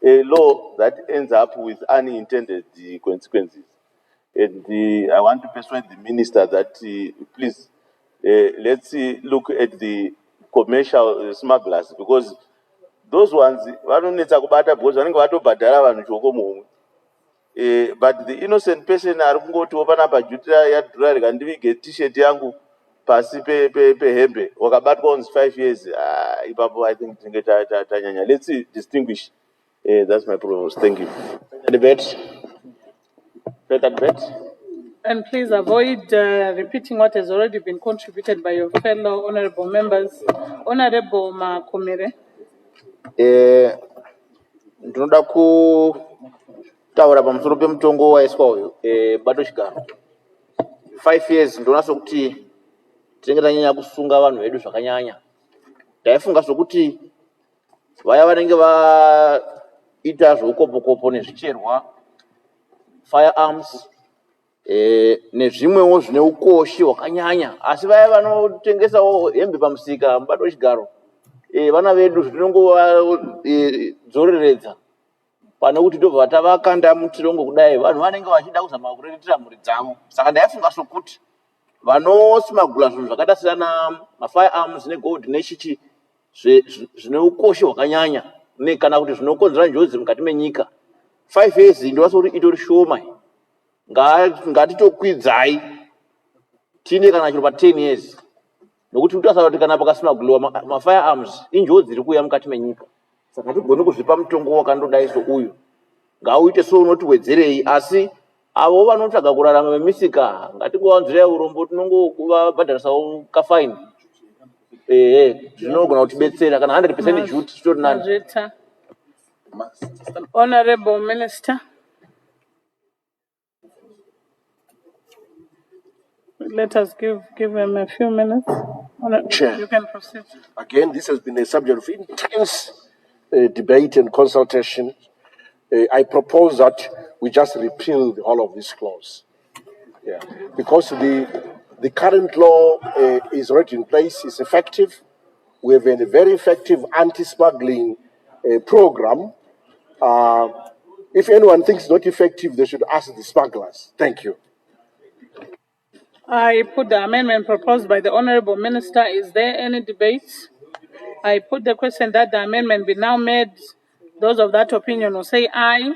a law that ends up with unintended consequences. And I want to persuade the minister that please let's look at the commercial smugglers because those ones vanonetsa kubata because vanenge vatobhadhara vanhu choko mumwe. But the innocent person ari kungotiwo panapa jutira yadhura rikandivige t-shirt yangu pasi pehembe wakabatwa onzi 5 years ipapo I think tinge tanyanya. Let's distinguish. That's my proposal. Thank you. Debate. Further debate. And please avoid repeating what has already been contributed by your fellow honorable members. Honorable Makomere. Ndinoda kutaura pamusoro pemutongo waiswa uyu bato chigaro 5 years ndinoona sokuti tinenge tanyanya kusunga vanhu vedu zvakanyanya. Ndaifunga sokuti vaya vanenge vaita zveukopo-kopo nezvicherwa firearms nezvimwewo zvine ukoshi hwakanyanya asi vaya vanotengesawo hembe pamusika mubato wechigaro vana vedu zvinongovadzoreredza pane kuti ndobva tavakanda mutirongo kudai vanhu vanenge vachida kuzama kuriritira mhuri dzavo. Saka ndaifunga sokuti vanosmagula zvinhu zvakaita seana mafirearms negold nechichi zvine ukoshi hwakanyanya kana kuti zvinokonzera njodzi mukati menyika 5 years ndinoona sokuti itori shoma. Ngatitokwidzai tine kana chiro pa 10 years nokuti utasara kuti kana pakasmaguliwa mafirearms injodzi iri kuuya mukati menyika. Saka tigone kuzvipa mutongo wakandodai souyu ngauite so unoti wedzerei asi avo vanotsvaga kurarama memisika ngatingovanzwira urombo tinongokuvabhadharisawo kafaini zvinogona kutibetsera kana 100% duty still none. Honorable Minister. Let us give him a few minutes. Chair. You can proceed. Again, this has been a subject of intense debate and consultation. I propose that we just repeal the whole of this clause. Yeah. Because the current law is already in place, is effective. We have a very effective anti-smuggling program. If anyone thinks it's not effective, they should ask the smugglers. Thank you. I put the amendment proposed by the Honorable Minister. Is there any debate? I put the question that the amendment be now made. Those of that opinion will say aye.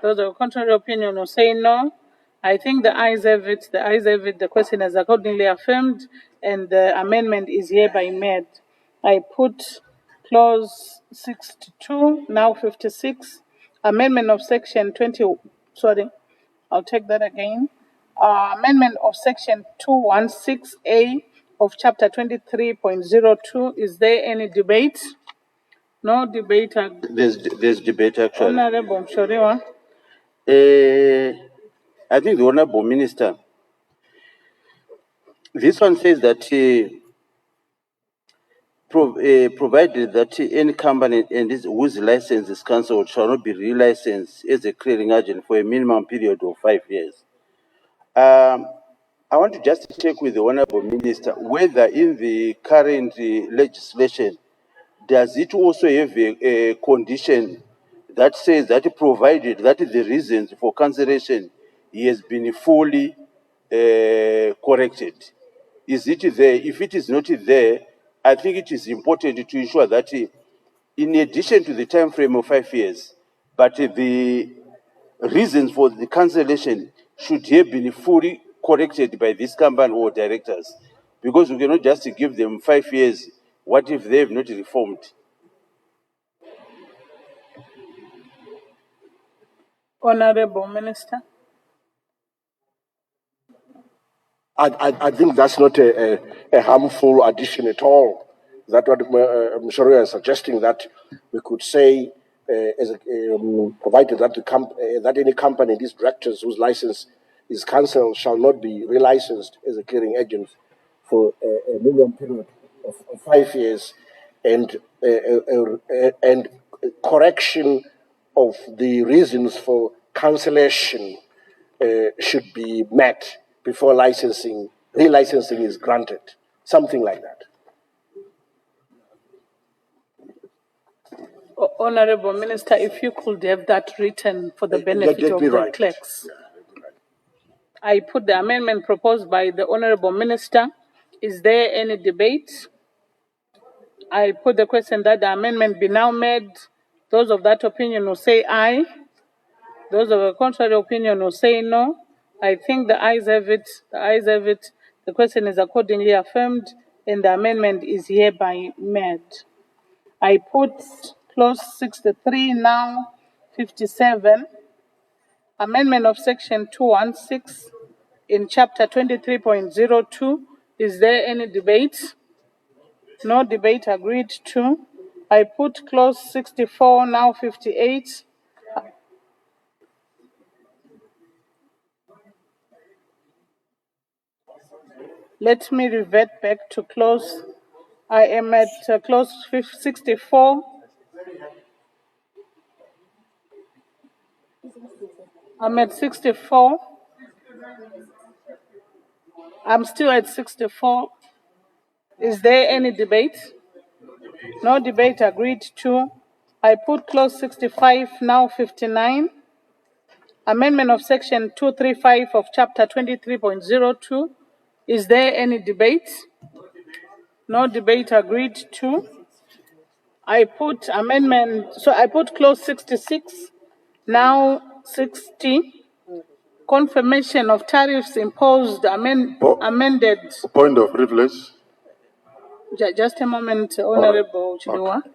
Those of contrary opinion will say no. I think the ayes have it. The ayes have it. The question is accordingly affirmed, and the amendment is hereby made. I put clause 62, now 56, amendment of section 20. Sorry, I'll take that again. Amendment of section 216A of chapter 23.02. Is there any debate? No debate. There's debate actually. Honorable MUSHORIWA. I think the Honorable Minister, this one says that provided that any company whose license is cancelled shall not be relicensed as a clearing agent for a minimum period of 5 years. I want to just check with the Honorable Minister whether in the current legislation, does it also have a condition that says that provided that the reasons for cancellation has been fully corrected? Is it there? If it is not there, I think it is important to ensure that in addition to the time frame of 5 years, but the reasons for the cancellation should have been fully corrected by this company or directors. Because we cannot just give them 5 years. What if they have not reformed? Honorable Minister. I think that's not a harmful addition at all. That what Mushoria is suggesting, that we could say, provided that that any company, these directors whose license is cancelled, shall not be relicensed as a clearing agent for a minimum period of 5 years, and correction of the reasons for cancellation should be met before relicensing is granted, something like that. Honorable Minister, if you could have that written for the benefit of the clerks. I put the amendment proposed by the Honorable Minister. Is there any debate? I put the question that the amendment be now made. Those of that opinion will say aye. Those of a contrary opinion will say no. I think the ayes have it. The ayes have it. The question is accordingly affirmed, and the amendment is hereby made. I put clause 63, now 57. Amendment of section 216 in chapter 23.02. Is there any debate? No debate, agreed to. I put clause 64, now 58. Let me revert back to clause. I am at clause 64. I'm at 64. I'm still at 64. Is there any debate? No debate, agreed to. I put clause 65, now 59. Amendment of section 235 of chapter 23.02. Is there any debate? No debate, agreed to. I put clause 66, now 60. Confirmation of tariffs imposed, amended. Point of privilege. Just a moment, Honorable Chidua. Okay.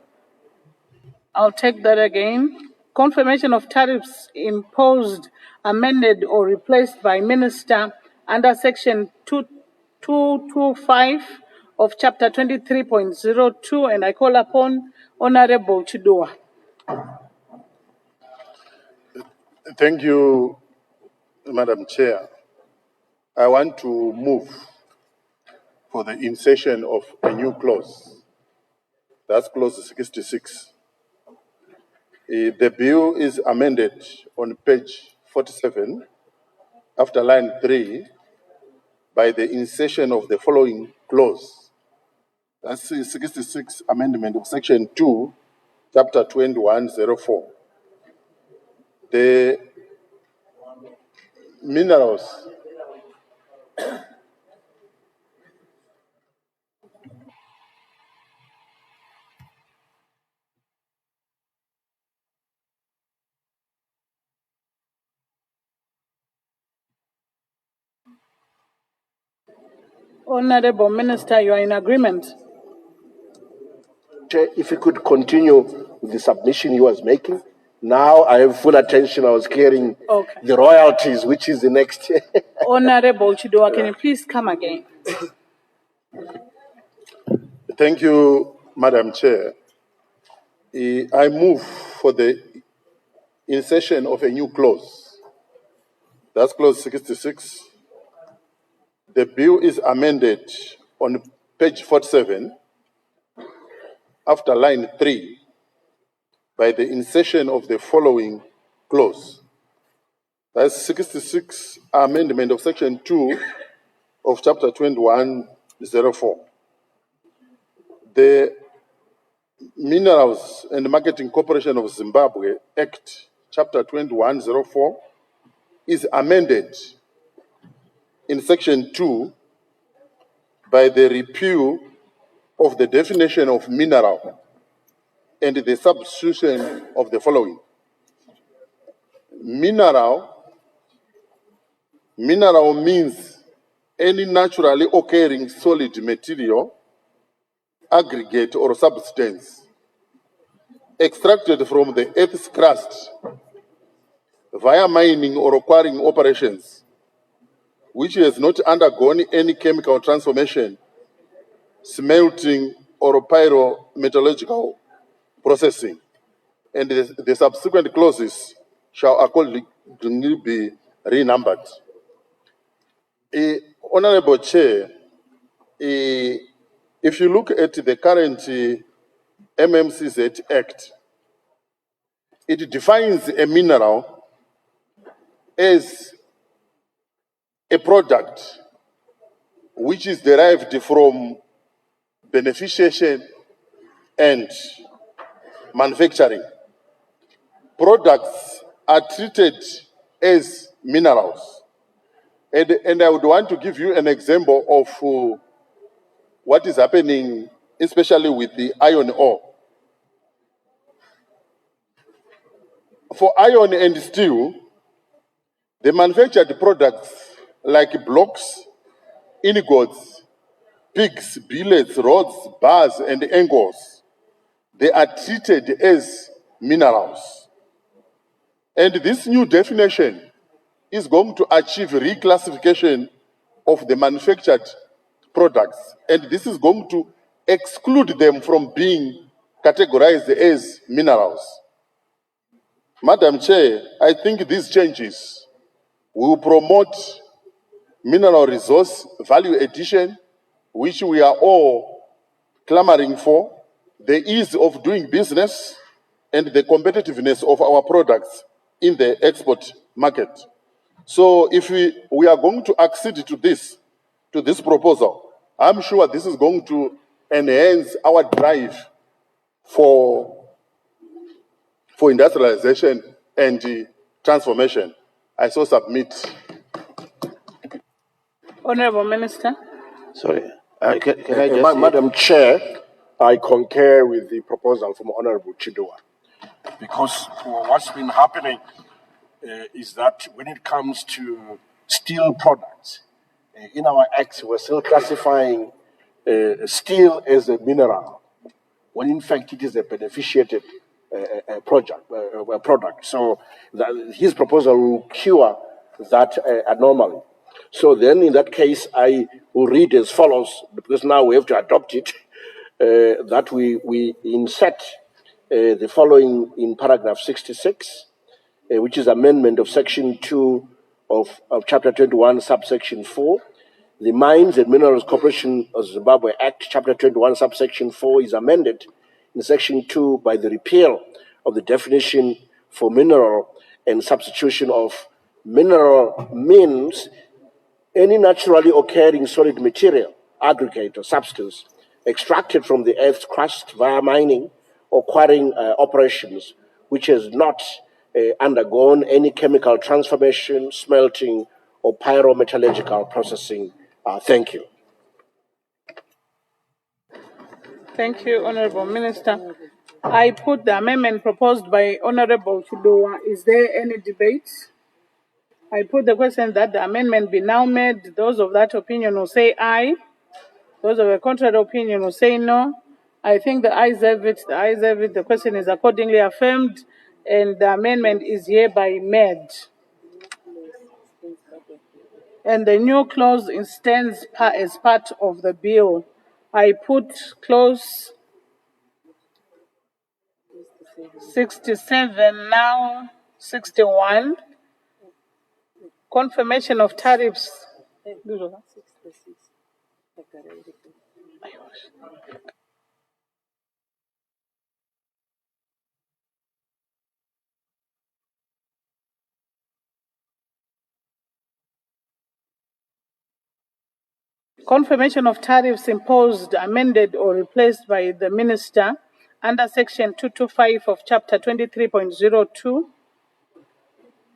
I'll take that again. Confirmation of tariffs imposed, amended, or replaced by Minister under section 225 of chapter 23.02, and I call upon Honorable Chidua. Thank you, Madam Chair. I want to move for the insertion of a new clause. That's clause 66. The bill is amended on page 47 after line 3 by the insertion of the following clause. That's the 66 amendment of section 2, chapter 2104. The minerals Honorable Minister, you are in agreement? If you could continue with the submission he was making. Now I have full attention. I was clearing the royalties, which is the next. Honorable Chidua, can you please come again? Thank you, Madam Chair. I move for the insertion of a new clause. That's clause 66. The bill is amended on page 47 after line 3 by the insertion of the following clause. That's 66 amendment of section 2 of chapter 2104. The Minerals and Marketing Corporation of Zimbabwe Act, chapter 2104, is amended in section 2 by the repeal of the definition of mineral and the substitution of the following. Mineral means any naturally occurring solid material, aggregate or substance extracted from the earth's crust via mining or quarrying operations, which has not undergone any chemical transformation, smelting, or pyrometallurgical processing, and the subsequent clauses shall accordingly be renumbered. Honorable Chair, if you look at the current MMCZ Act, it defines a mineral as a product which is derived from beneficiation and manufacturing. Products are treated as minerals. And I would want to give you an example of what is happening, especially with the iron ore. For iron and steel, the manufactured products like blocks, ingots, pigs, billets, rods, bars, and angles, they are treated as minerals. And this new definition is going to achieve reclassification of the manufactured products, and this is going to exclude them from being categorized as minerals. Madam Chair, I think these changes will promote mineral resource value addition, which we are all clamoring for, the ease of doing business, and the competitiveness of our products in the export market. So if we are going to accede to this proposal, I'm sure this is going to enhance our drive for industrialization and transformation. I so submit. Honorable Minister. Sorry, can I just Madam Chair, I concur with the proposal from Honorable Chidua, because what's been happening is that when it comes to steel products, in our acts, we're still classifying steel as a mineral, when in fact it is a beneficiated product. So his proposal will cure that anomaly. So then in that case, I will read as follows, because now we have to adopt it, that we insert the following in paragraph 66, which is amendment of section 2 of chapter 21, subsection 4. The Mines and Minerals Corporation of Zimbabwe Act, chapter 21, subsection 4 is amended in section 2 by the repeal of the definition for mineral and substitution of mineral means any naturally occurring solid material, aggregate, or substance extracted from the earth's crust via mining or quarrying operations, which has not undergone any chemical transformation, smelting, or pyrometallurgical processing. Thank you. Thank you, Honorable Minister. I put the amendment proposed by Honorable Chidua. Is there any debate? I put the question that the amendment be now made. Those of that opinion will say aye. Those of a contrary opinion will say no. I think the ayes have it. The ayes have it. The question is accordingly affirmed, and the amendment is hereby made. And the new clause stands as part of the bill. I put clause 67, now 61. Confirmation of tariffs. Confirmation of tariffs imposed, amended, or replaced by the Minister under Section 225 of Chapter 23.02.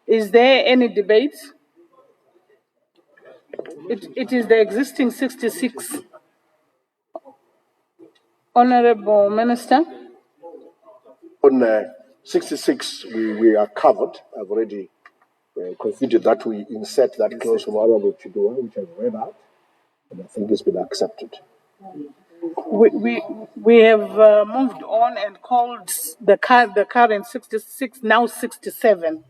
Is there any debate? It is the existing 66. Honorable Minister. On 66, we are covered. I've already considered that we insert that clause from Honorable Chidua, which I've read out. And I think it's been accepted. We have moved on and called the current 66 now 67,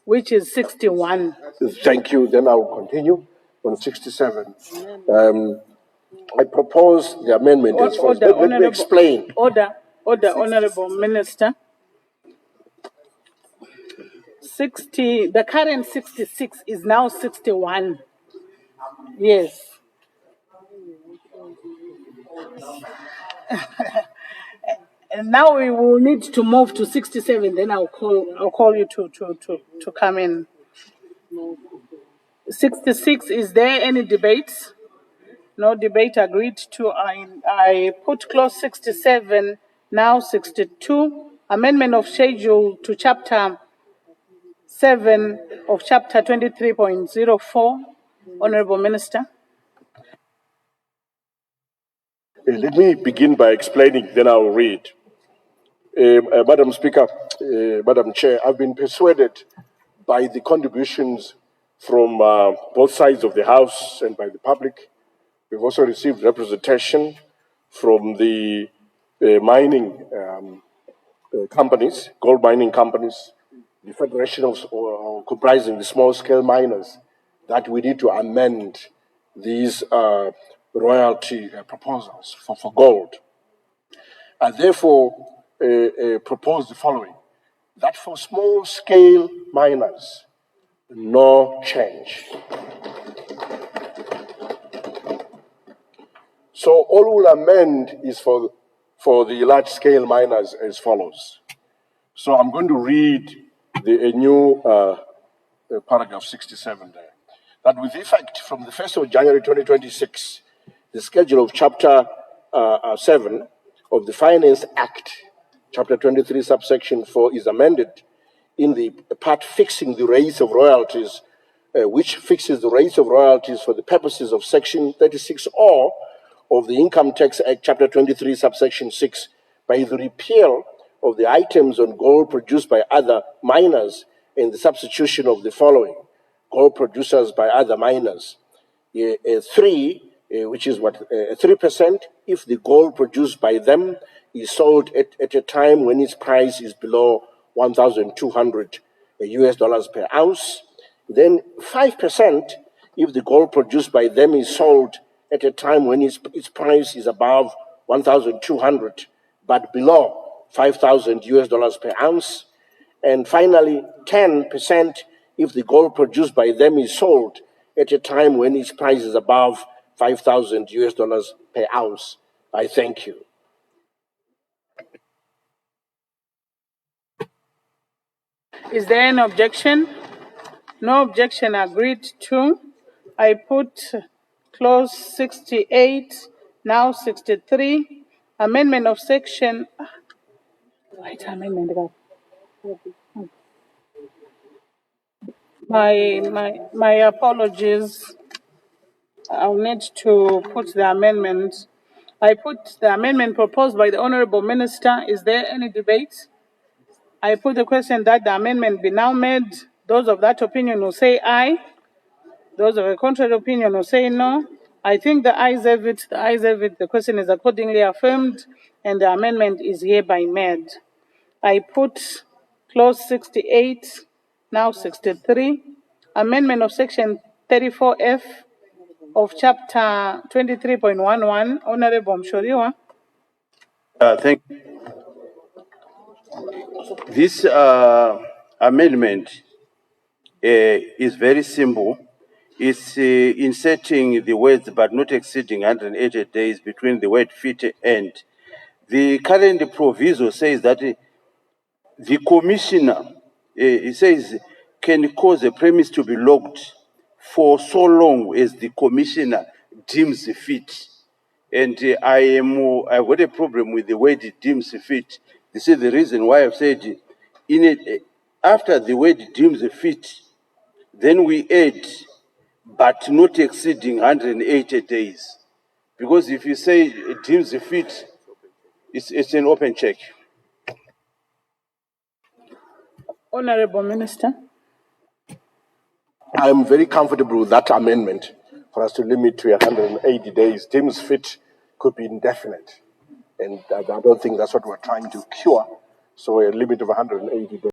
which is 61. Thank you. Then I'll continue on 67. I propose the amendment as follows. Let me explain. Order, Honorable Minister. 60, the current 66 is now 61. Yes. And now we will need to move to 67. Then I'll call you to come in. 66. Is there any debate? No debate. Agreed to. I put clause 67. Now 62. Amendment of schedule to chapter 7 of chapter 23.04. Honorable Minister. Let me begin by explaining, then I'll read. Madam Speaker, Madam Chair, I've been persuaded by the contributions from both sides of the House and by the public. We've also received representation from the mining companies, gold mining companies, the Federation of comprising the small-scale miners, that we need to amend these royalty proposals for gold. I therefore propose the following, that for small-scale miners, no change. So all we'll amend is for the large-scale miners as follows. So I'm going to read a new paragraph 67 there. That with effect from the 1st of January 2026, the schedule of chapter 7 of the Finance Act, chapter 23, subsection 4, is amended in the part fixing the rates of royalties, which fixes the rates of royalties for the purposes of section 36 of the Income Tax Act, chapter 23, subsection 6, by the repeal of the items on gold produced by other miners and the substitution of the following: gold producers by other miners. 3, which is 3%, if the gold produced by them is sold at a time when its price is below $1,200 US per ounce. Then 5%, if the gold produced by them is sold at a time when its price is above 1,200 but below 5,000 US per ounce. And finally, 10% if the gold produced by them is sold at a time when its price is above 5,000 US per ounce. I thank you. Is there an objection? No objection. Agreed to. I put clause 68, now 63. Amendment of section. Right, amendment. My apologies. I'll need to put the amendment. I put the amendment proposed by the Honorable Minister. Is there any debate? I put the question that the amendment be now made. Those of that opinion will say aye. Those of a contrary opinion will say no. I think the ayes have it. The ayes have it. The question is accordingly affirmed, and the amendment is hereby made. I put clause 68, now 63. Amendment of section 34F of chapter 23.11. Honorable MUSHORIWA. Thank you. This amendment is very simple. It's inserting the words "but not exceeding 180 days" between the word "fit" and. The current proviso says that the commissioner, it says, can cause a premise to be locked for so long as the commissioner deems fit. And I've got a problem with the word "deems fit." This is the reason why I've said, after the word "deems fit," then we add "but not exceeding 180 days." Because if you say "deems fit," it's an open check. Honorable Minister. I'm very comfortable with that amendment for us to limit to 180 days. Deems fit could be indefinite. And I don't think that's what we're trying to cure. So a limit of 180 days.